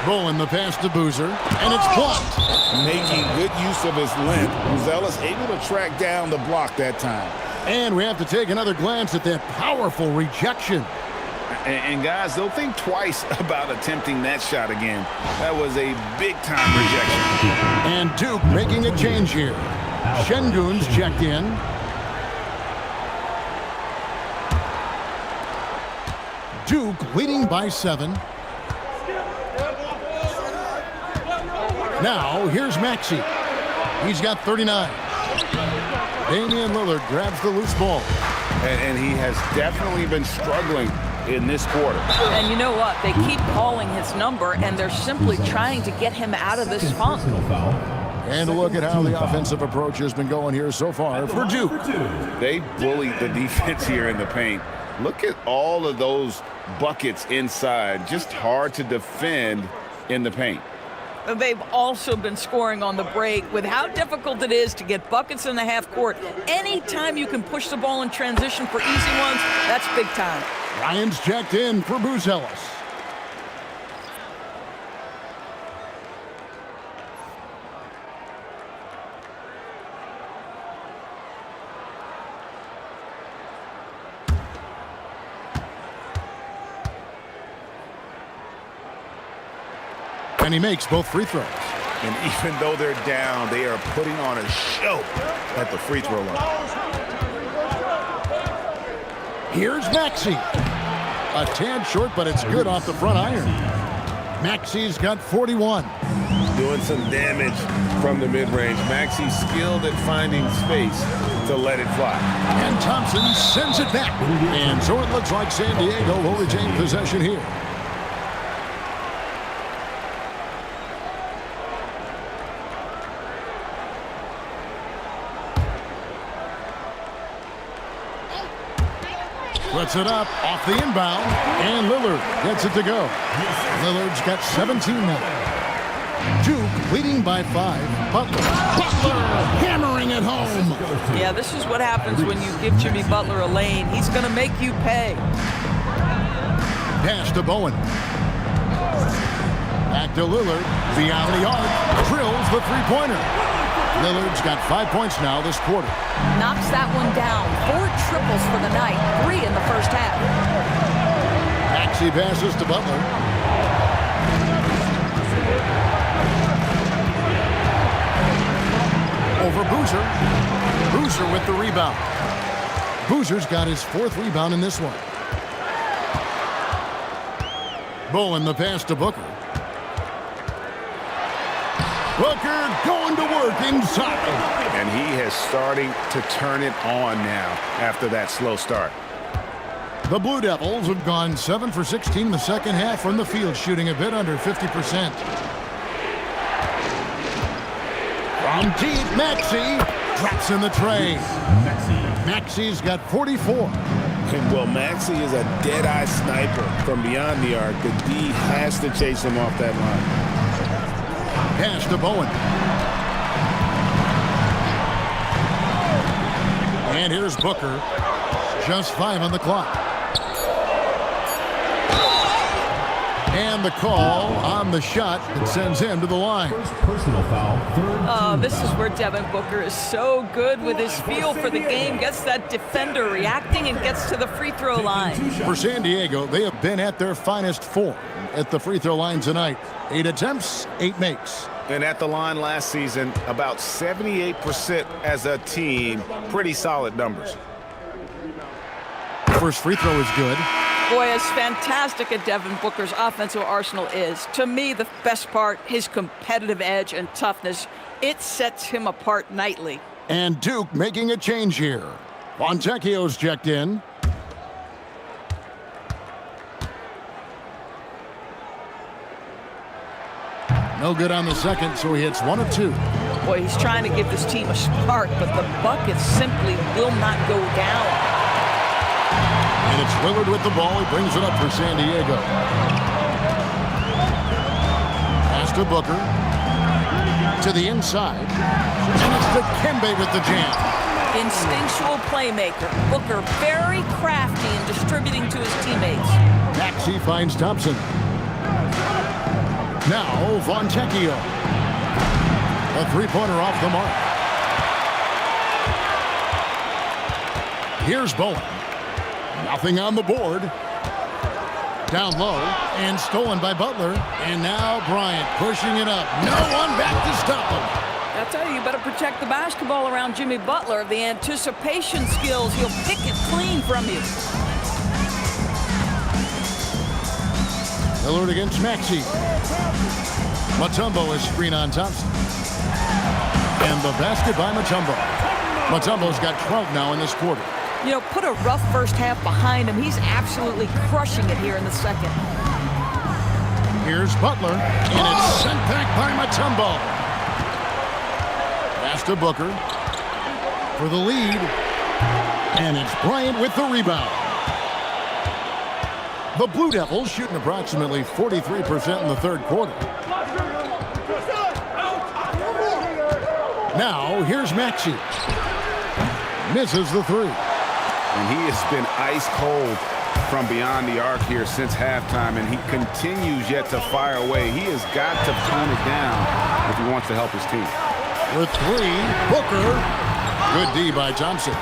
Bowen the pass to Boozer, and it's blocked. Making good use of his length. Buzelis able to track down the block that time. And we have to take another glance at that powerful rejection. And guys, they'll think twice about attempting that shot again. That was a big-time rejection. And Duke making a change here. Şengün's checked in. Duke leading by 7. Now, here's Maxey. He's got 39. Damian Lillard grabs the loose ball. And he has definitely been struggling in this quarter. And you know what? They keep calling his number, and they're simply trying to get him out of this funk. And look at how the offensive approach has been going here so far for Duke. They bullied the defense here in the paint. Look at all of those buckets inside. Just hard to defend in the paint. They've also been scoring on the break. With how difficult it is to get buckets in the half court, anytime you can push the ball in transition for easy ones, that's big time. Ryan's checked in for Buzelis. And he makes both free throws. And even though they're down, they are putting on a show at the free throw line. Here's Maxey. A tad short, but it's good off the front iron. Maxey's got 41. Doing some damage from the mid-range. Maxey's skilled at finding space to let it fly. And Thompson sends it back. And so it looks like San Diego will retain possession here. Puts it up off the inbound, and Lillard gets it to go. Lillard's got 17 now. Duke leading by 5. Butler hammering it home. Yeah, this is what happens when you give Jimmy Butler a lane. He's going to make you pay. Pass to Bowen. Back to Lillard. Beyond the arc. Drills the three-pointer. Lillard's got 5 points now this quarter. Knocks that one down. 4 triples for the night. 3 in the first half. Maxey passes to Butler. Over Boozer. Boozer with the rebound. Boozer's got his 4th rebound in this one. Bowen the pass to Booker. Booker going to work inside. And he is starting to turn it on now after that slow start. The Blue Devils have gone 7 for 16 in the second half from the field, shooting a bit under 50%. From deep, Maxey drops in the tray. Maxey's got 44. And well, Maxey is a dead-eye sniper from beyond the arc. The D has to chase him off that line. Pass to Bowen. And here's Booker. Just 5 on the clock. And the call on the shot that sends him to the line. Personal foul. This is where Devin Booker is so good with his feel for the game. Gets that defender reacting and gets to the free throw line. For San Diego, they have been at their finest form at the free throw line tonight. 8 attempts, 8 makes. And at the line last season, about 78% as a team. Pretty solid numbers. First free throw is good. Boy, as fantastic as Devin Booker's offensive arsenal is, to me, the best part, his competitive edge and toughness, it sets him apart nightly. And Duke making a change here. Fontecchio's checked in. No good on the second, so he hits 1 of 2. Boy, he's trying to give this team a spark, but the buckets simply will not go down. And it's Lillard with the ball. He brings it up for San Diego. to Booker. To the inside. And it's to Kembe with the jam. Instinctual playmaker. Booker very crafty in distributing to his teammates. Maxey finds Thompson. Now Fontecchio. A three-pointer off the mark. Here's Bowen. Nothing on the board. Down low and stolen by Butler. And now Bryant pushing it up. No one back to stop him. I tell you, you better protect the basketball around Jimmy Butler. The anticipation skills, he'll pick it clean from you. Lillard against Maxey. Mutombo is screen on Thompson. And the basket by Mutombo. Mutombo's got 12 now in this quarter. You know, put a rough first half behind him. He's absolutely crushing it here in the second. Here's Butler, and it's sent back by Mutombo. Pass to Booker for the lead, and it's Bryant with the rebound. The Blue Devils shooting approximately 43% in the third quarter. Now, here's Maxey. Misses the three. And he has been ice cold from beyond the arc here since halftime, and he continues yet to fire away. He has got to tone it down if he wants to help his team. With three, Booker. Good D by Thompson.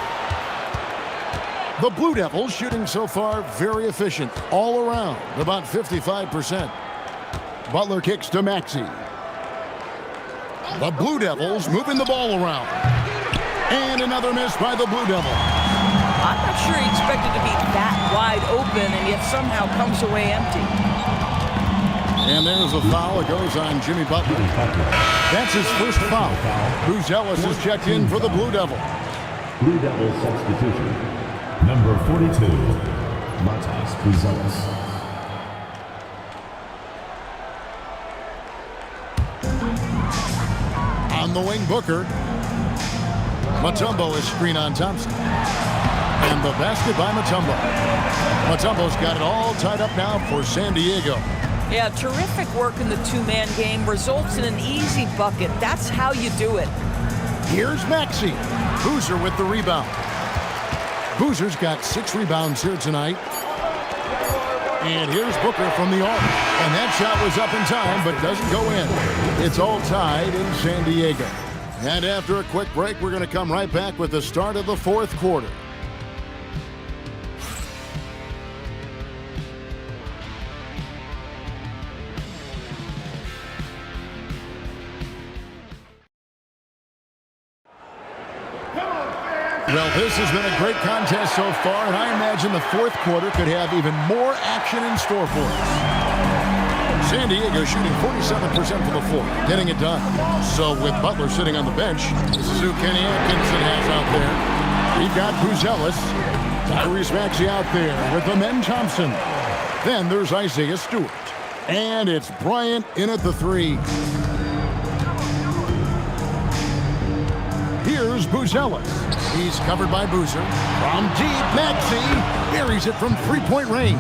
The Blue Devils shooting so far very efficient all around, about 55%. Butler kicks to Maxey. The Blue Devils moving the ball around. And another miss by the Blue Devil. I'm not sure he expected to be that wide open and yet somehow comes away empty. And there's a foul. It goes on Jimmy Butler. That's his first foul. Buzelis is checked in for the Blue Devil. Blue Devil substitution. Number 42, Matas Buzelis. On the wing, Booker. Mutombo is screen on Thompson. And the basket by Mutombo. Mutombo's got it all tied up now for San Diego. Yeah, terrific work in the two-man game. Results in an easy bucket. That's how you do it. Here's Maxey. Boozer with the rebound. Boozer's got 6 rebounds here tonight. And here's Booker from the arc. And that shot was up in time, but doesn't go in. It's all tied in San Diego. And after a quick break, we're going to come right back with the start of the fourth quarter. Well, this has been a great contest so far, and I imagine the fourth quarter could have even more action in store for us. San Diego shooting 47% from the floor, getting it done. So with Butler sitting on the bench, this is who Kenny Atkinson has out there. We've got Buzelis, Tyrese Maxey out there with the men Thompson. Then there's Isaiah Stewart. And it's Bryant in at the three. Here's Buzelis. He's covered by Boozer. From deep, Maxey buries it from three-point range.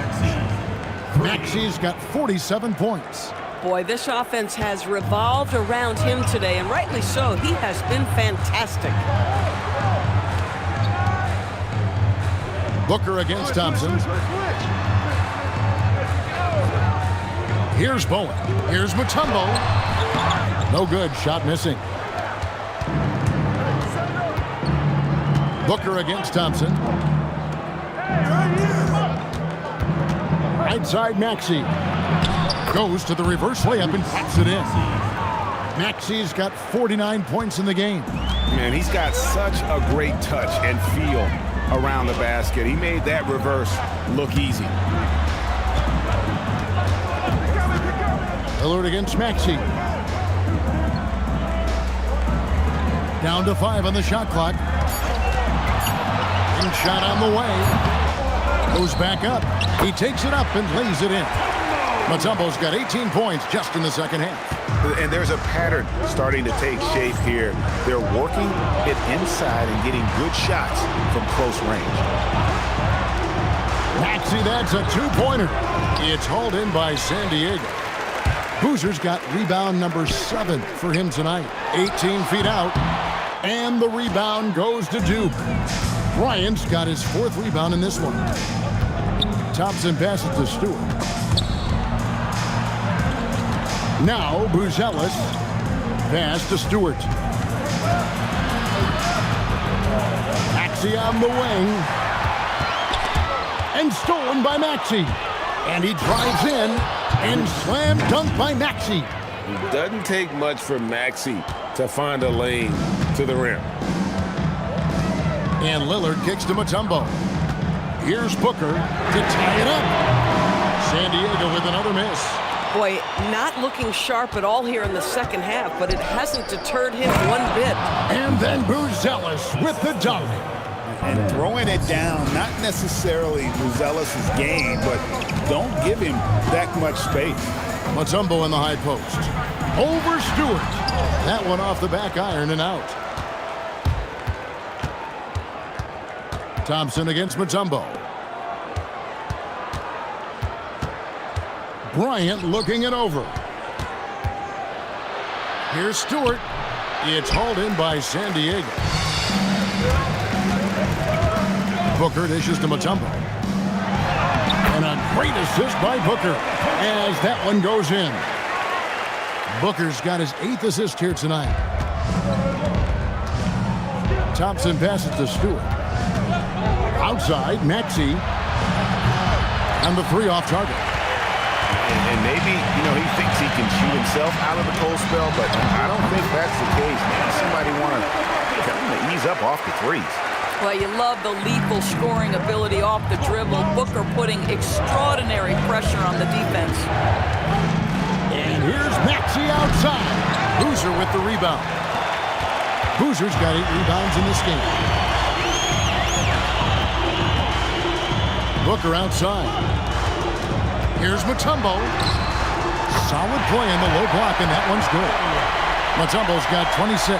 Maxey's got 47 points. Boy, this offense has revolved around him today, and rightly so. He has been fantastic. Booker against Thompson. Here's Bowen. Here's Mutombo. No good. Shot missing. Booker against Thompson. Right side, Maxey. Goes to the reverse layup and taps it in. Maxey's got 49 points in the game. Man, he's got such a great touch and feel around the basket. He made that reverse look easy. Lillard against Maxey. Down to 5 on the shot clock. Shot on the way. Goes back up. He takes it up and lays it in. Mutombo's got 18 points just in the second half. And there's a pattern starting to take shape here. They're working it inside and getting good shots from close range. Maxey, that's a two-pointer. It's hauled in by San Diego. Boozer's got rebound number 7 for him tonight. 18 feet out. And the rebound goes to Duke. Bryant's got his 4th rebound in this one. Thompson passes to Stewart. Now Buzelis. Pass to Stewart. Maxey on the wing. And stolen by Maxey. And he drives in and slam dunk by Maxey. It doesn't take much for Maxey to find a lane to the rim. And Lillard kicks to Mutombo. Here's Booker to tie it up. San Diego with another miss. Boy, not looking sharp at all here in the second half, but it hasn't deterred him one bit. And then Buzelis with the dunk. And throwing it down, not necessarily Buzelis' game, but don't give him that much space. Mutombo in the high post. Over Stewart. That one off the back iron and out. Thompson against Mutombo. Bryant looking it over. Here's Stewart. It's hauled in by San Diego. Booker dishes to Mutombo. And a great assist by Booker as that one goes in. Booker's got his 8th assist here tonight. Thompson passes to Stewart. Outside, Maxey. And the 3 off target. And maybe, he thinks he can shoot himself out of the cold spell, but I don't think that's the case. Maybe somebody want to ease up off the threes. Well, you love the lethal scoring ability off the dribble. Booker putting extraordinary pressure on the defense. And here's Maxey outside. Boozer with the rebound. Boozer's got 8 rebounds in this game. Booker outside. Here's Mutombo. Solid play in the low block, and that one's good. Mutombo's got 26.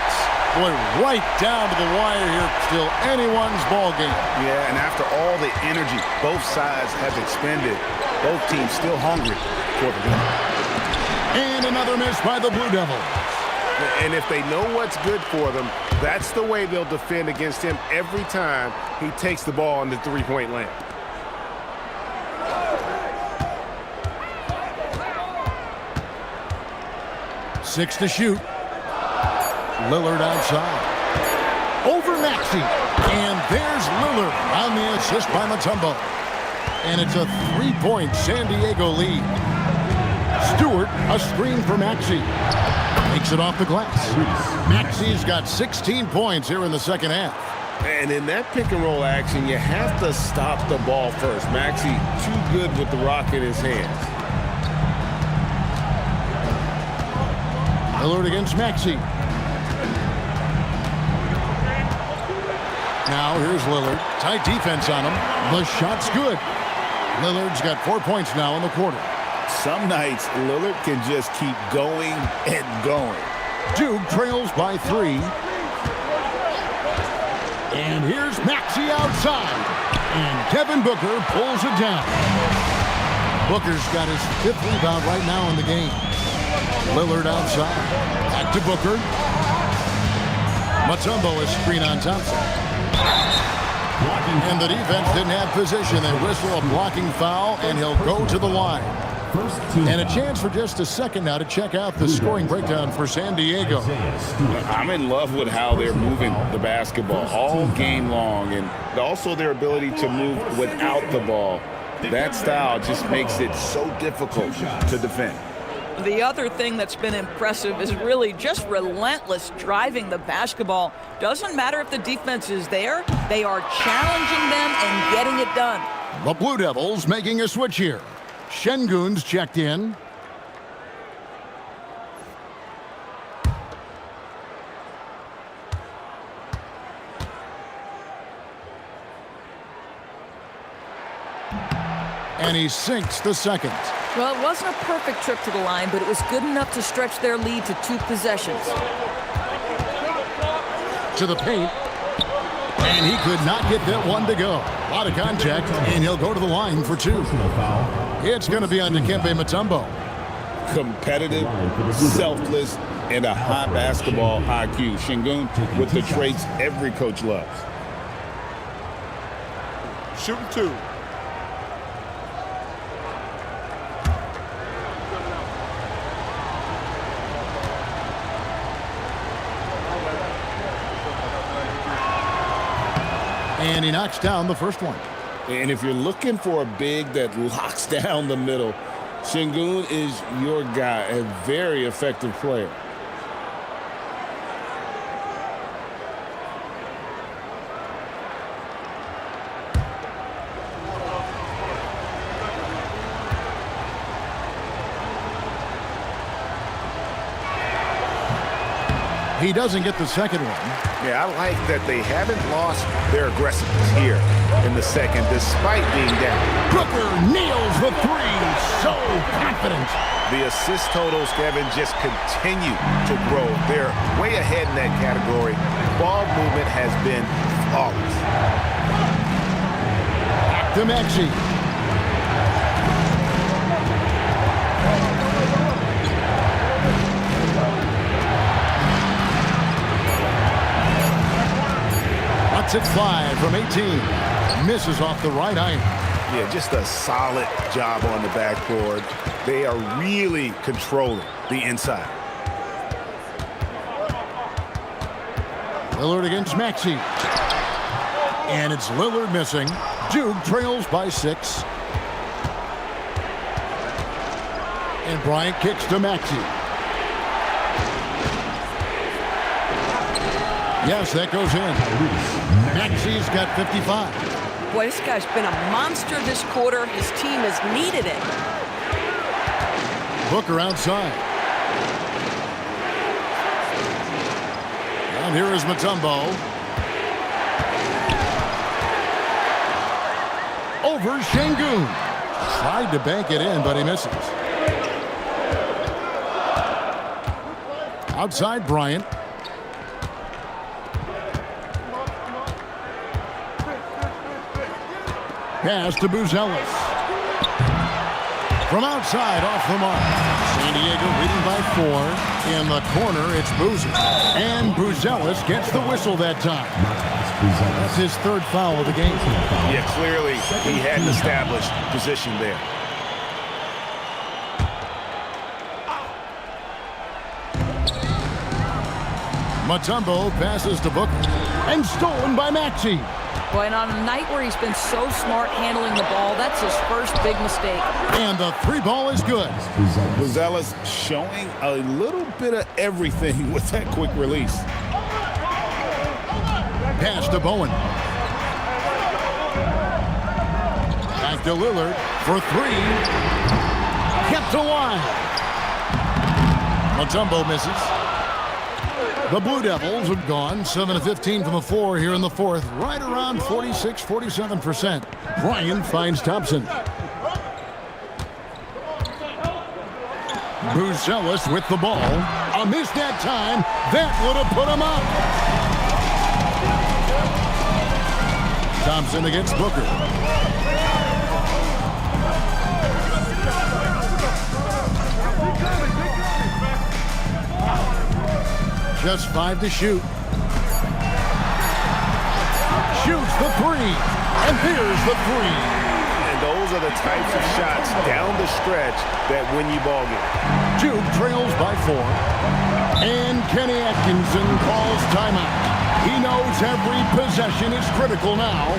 Boy, right down to the wire here. Still anyone's ball game. Yeah, and after all the energy both sides have expended, both teams still hungry for the win. And another miss by the Blue Devils. And if they know what's good for them, that's the way they'll defend against him every time he takes the ball in the three-point lane. Six to shoot. Lillard outside. Over Maxey. And there's Lillard on the assist by Mutombo. And it's a 3-point San Diego lead. Stewart, a screen for Maxey. Takes it off the glass. Maxey's got 16 points here in the second half. And in that pick-and-roll action, you have to stop the ball first. Maxey too good with the rock in his hands. Lillard against Maxey. Now here's Lillard. Tight defense on him. The shot's good. Lillard's got 4 points now in the quarter. Some nights, Lillard can just keep going and going. Duke trails by 3. And here's Maxey outside. And Kevin Booker pulls it down. Booker's got his 5th rebound right now in the game. Lillard outside. Back to Booker. Mutombo is screen on Thompson. And the defense didn't have position. They whistle a blocking foul, and he'll go to the line. And a chance for just a second now to check out the scoring breakdown for San Diego. I'm in love with how they're moving the basketball all game long, and also their ability to move without the ball. That style just makes it so difficult to defend. The other thing that's been impressive is really just relentless driving the basketball. Doesn't matter if the defense is there, they are challenging them and getting it done. The Blue Devils making a switch here. Şengün's checked in. And he sinks the second. Well, it wasn't a perfect trip to the line, but it was good enough to stretch their lead to 2 possessions. To the paint. And he could not get that one to go. A lot of contact, and he'll go to the line for 2. It's going to be on Dikembe Mutombo. competitive, selfless, and a high basketball IQ. Şengün with the traits every coach loves. Shooting 2. And he knocks down the first one. And if you're looking for a big that locks down the middle, Şengün is your guy, a very effective player. He doesn't get the second one. Yeah, I like that they haven't lost their aggressiveness here in the second, despite being down. Booker nails the three. So confident. The assist totals, Kevin, just continue to grow. They're way ahead in that category. Ball movement has been flawless. Back to Maxey. It fly from 18. Misses off the right iron. Yeah, just a solid job on the backboard. They are really controlling the inside. Lillard against Maxey. And it's Lillard missing. Duke trails by 6. And Bryant kicks to Maxey. Yes, that goes in. Maxey's got 55. Boy, this guy's been a monster this quarter. His team has needed it. Booker outside. And here is Mutombo. Over Şengün. Tried to bank it in, but he misses. Outside Bryant. Pass to Buzelis. From outside, off the mark. San Diego leading by 4. In the corner, it's Boozer. And Buzelis gets the whistle that time. That's his third foul of the game. Yeah, clearly he hadn't established position there. Mutombo passes to Booker. And stolen by Maxey. Boy, and on a night where he's been so smart handling the ball, that's his first big mistake. And the 3 ball is good. Buzelis showing a little bit of everything with that quick release. Pass to Bowen. Back to Lillard for 3. Kept to line. Mutombo misses. The Blue Devils have gone 7 of 15 from the floor here in the fourth, right around 46-47%. Bryant finds Thompson. Buzelis with the ball. A miss that time. That would have put him up. Thompson against Booker. Just 5 to shoot. Shoots the 3. And here's the 3. And those are the types of shots down the stretch that win you ball game. Duke trails by 4. And Kenny Atkinson calls timeout. He knows every possession is critical now.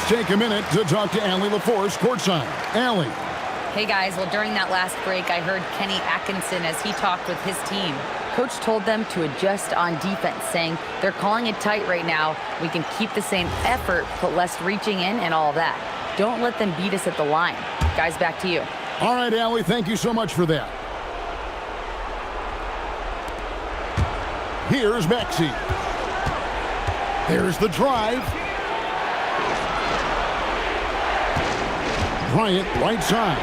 take a minute to talk to Allie LaForce courtside. Allie. Hey guys, well during that last break I heard Kenny Atkinson as he talked with his team. Coach told them to adjust on defense, saying they're calling it tight right now. We can keep the same effort, but less reaching in and all that. Don't let them beat us at the line. Guys, back to you. All right, Allie, thank you so much for that. Here's Maxey. There's the drive. Bryant, right side.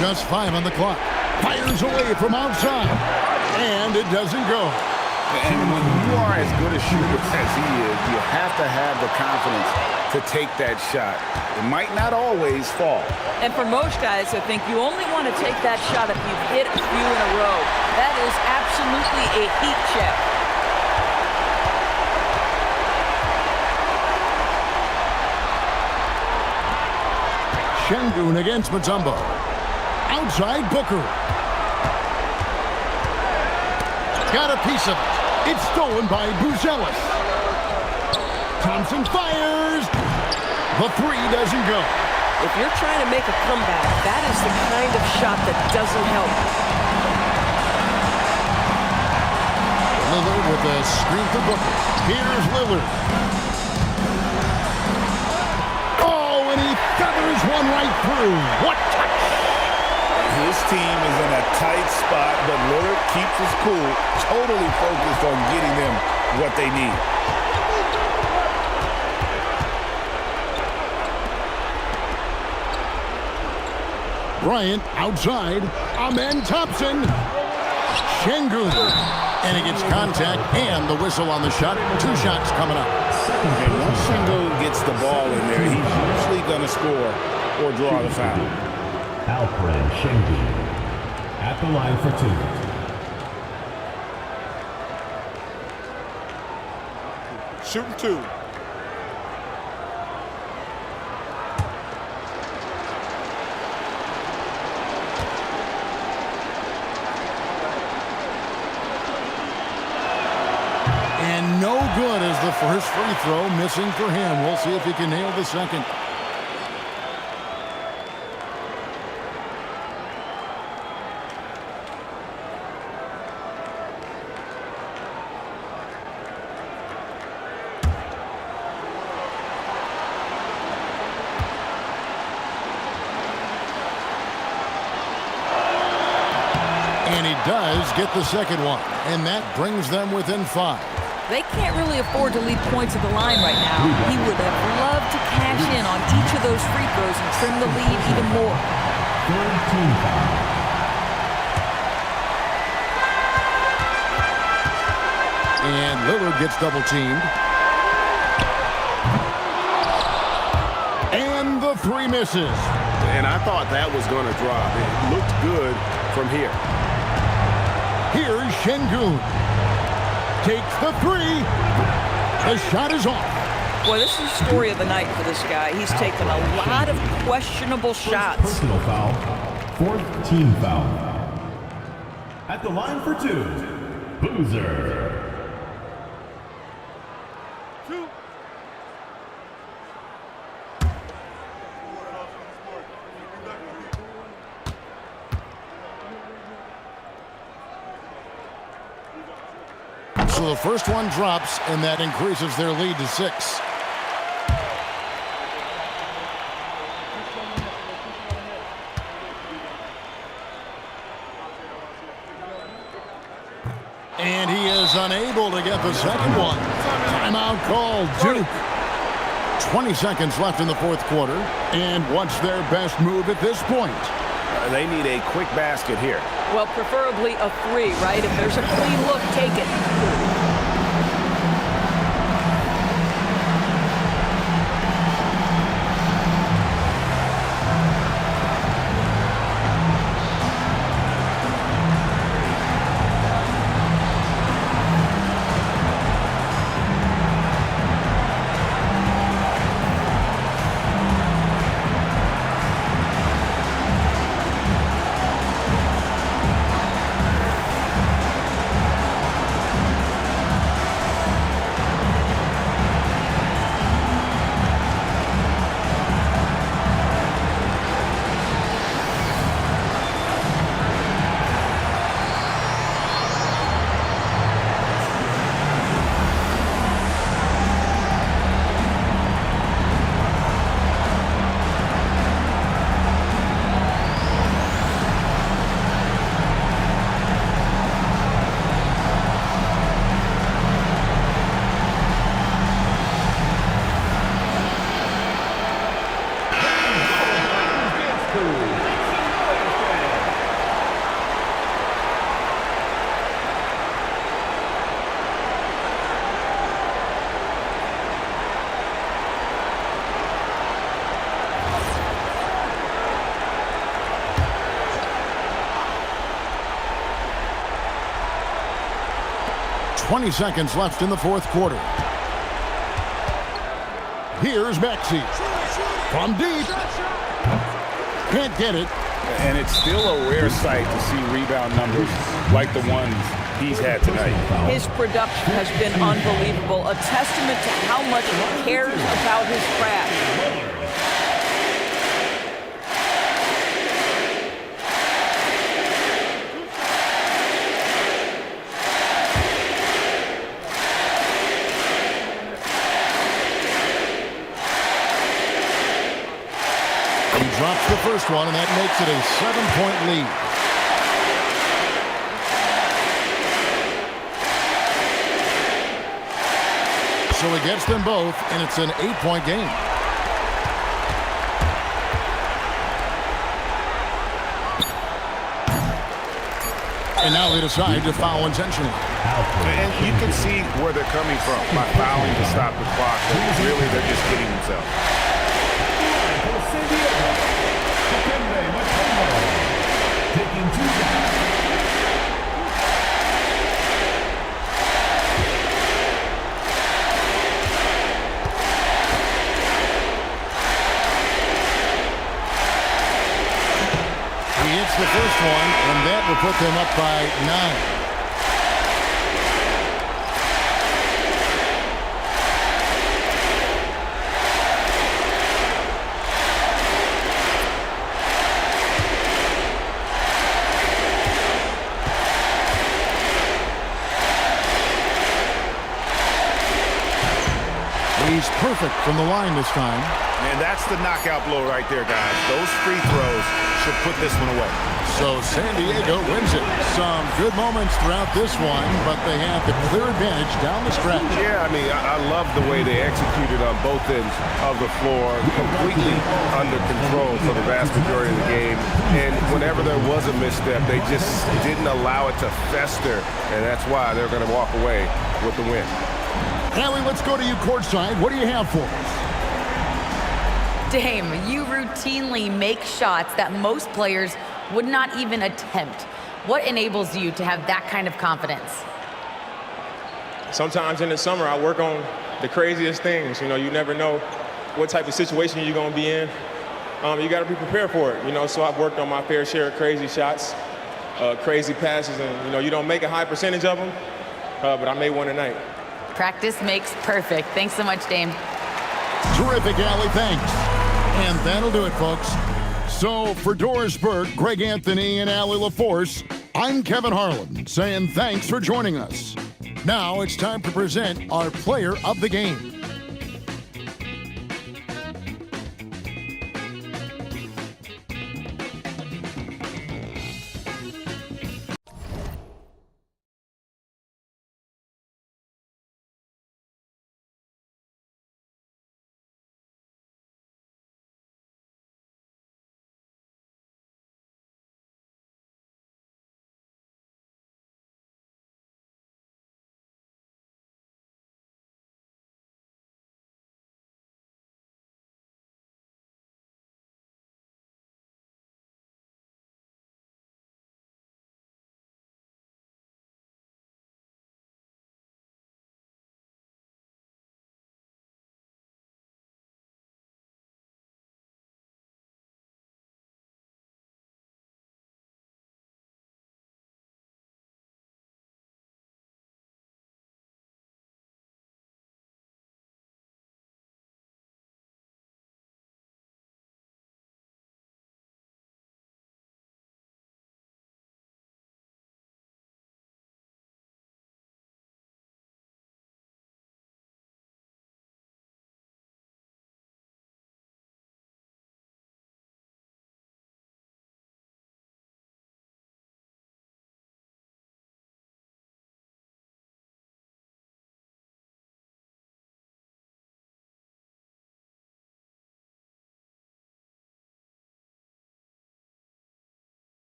Just 5 on the clock. Fires away from outside. And it doesn't go. And when you are as good a shooter as he is, you have to have the confidence to take that shot. It might not always fall. And for most guys, I think you only want to take that shot if you've hit a few in a row. That is absolutely a heat check. Şengün against Mutombo. Outside Booker. Got a piece of it. It's stolen by Buzelis. Thompson fires. The 3 doesn't go. If you're trying to make a comeback, that is the kind of shot that doesn't help. Lillard with a screen for Booker. Here's Lillard. Oh, and he feathers one right through. What touch! His team is in a tight spot, but Lillard keeps his cool, totally focused on getting them what they need. Bryant outside. Amen Thompson. Şengün. And he gets contact and the whistle on the shot. 2 shots coming up. And once Şengün gets the ball in there, he's usually going to score or draw the foul. Alfred Şengün at the line for 2. Shooting 2. And no good as the first free throw missing for him. We'll see if he can nail the second. And he does get the second one, and that brings them within 5. They can't really afford to leave points at the line right now. He would have loved to cash in on each of those free throws and trim the lead even more. Third team foul. And Lillard gets double teamed. And the 3 misses. And I thought that was going to drop. It looked good from here. Here's Şengün. Takes the 3. The shot is off. Boy, this is the story of the night for this guy. He's taken a lot of questionable shots. Personal foul. 4th team foul. At the line for 2, Boozer. So the first one drops, and that increases their lead to 6. And he is unable to get the second one. Timeout called, Duke. 20 seconds left in the 4th quarter. And what's their best move at this point? They need a quick basket here. Well, preferably a 3, right? If there's a clean look, take it. 20 seconds left in the fourth quarter. Here's Maxey. From deep. Can't get it. And it's still a rare sight to see rebound numbers like the ones he's had tonight. His production has been unbelievable, a testament to how much he cares about his craft. Drops the first one, and that makes it a 7-point lead. So he gets them both, and it's an 8-point game. And now they decide to foul intentionally. And you can see where they're coming from by fouling to stop the clock. But really, they're just kidding themselves. He hits the first one, and that will put them up by 9. He's perfect from the line this time. And that's the knockout blow right there, guys. Those free throws should put this one away. So San Diego wins it. Some good moments throughout this one, but they have the clear advantage down the stretch. Yeah, I mean, I love the way they executed on both ends of the floor, completely under control for the vast majority of the game. And whenever there was a misstep, they just didn't allow it to fester, and that's why they're going to walk away with the win. Allie, let's go to you courtside. What do you have for us? Dame, you routinely make shots that most players would not even attempt. What enables you to have that kind of confidence? Sometimes in the summer, I work on the craziest things. You know, you never know what type of situation you're going to be in. You got to be prepared for it. You know, so I've worked on my fair share of crazy shots, crazy passes, and, you know, you don't make a high percentage of them, but I made one tonight. Practice makes perfect. Thanks so much, Dame. Terrific, Allie. Thanks. And that'll do it, folks. So for Doris Burke, Greg Anthony, and Allie LaForce, I'm Kevin Harlan saying thanks for joining us. Now it's time to present our player of the game.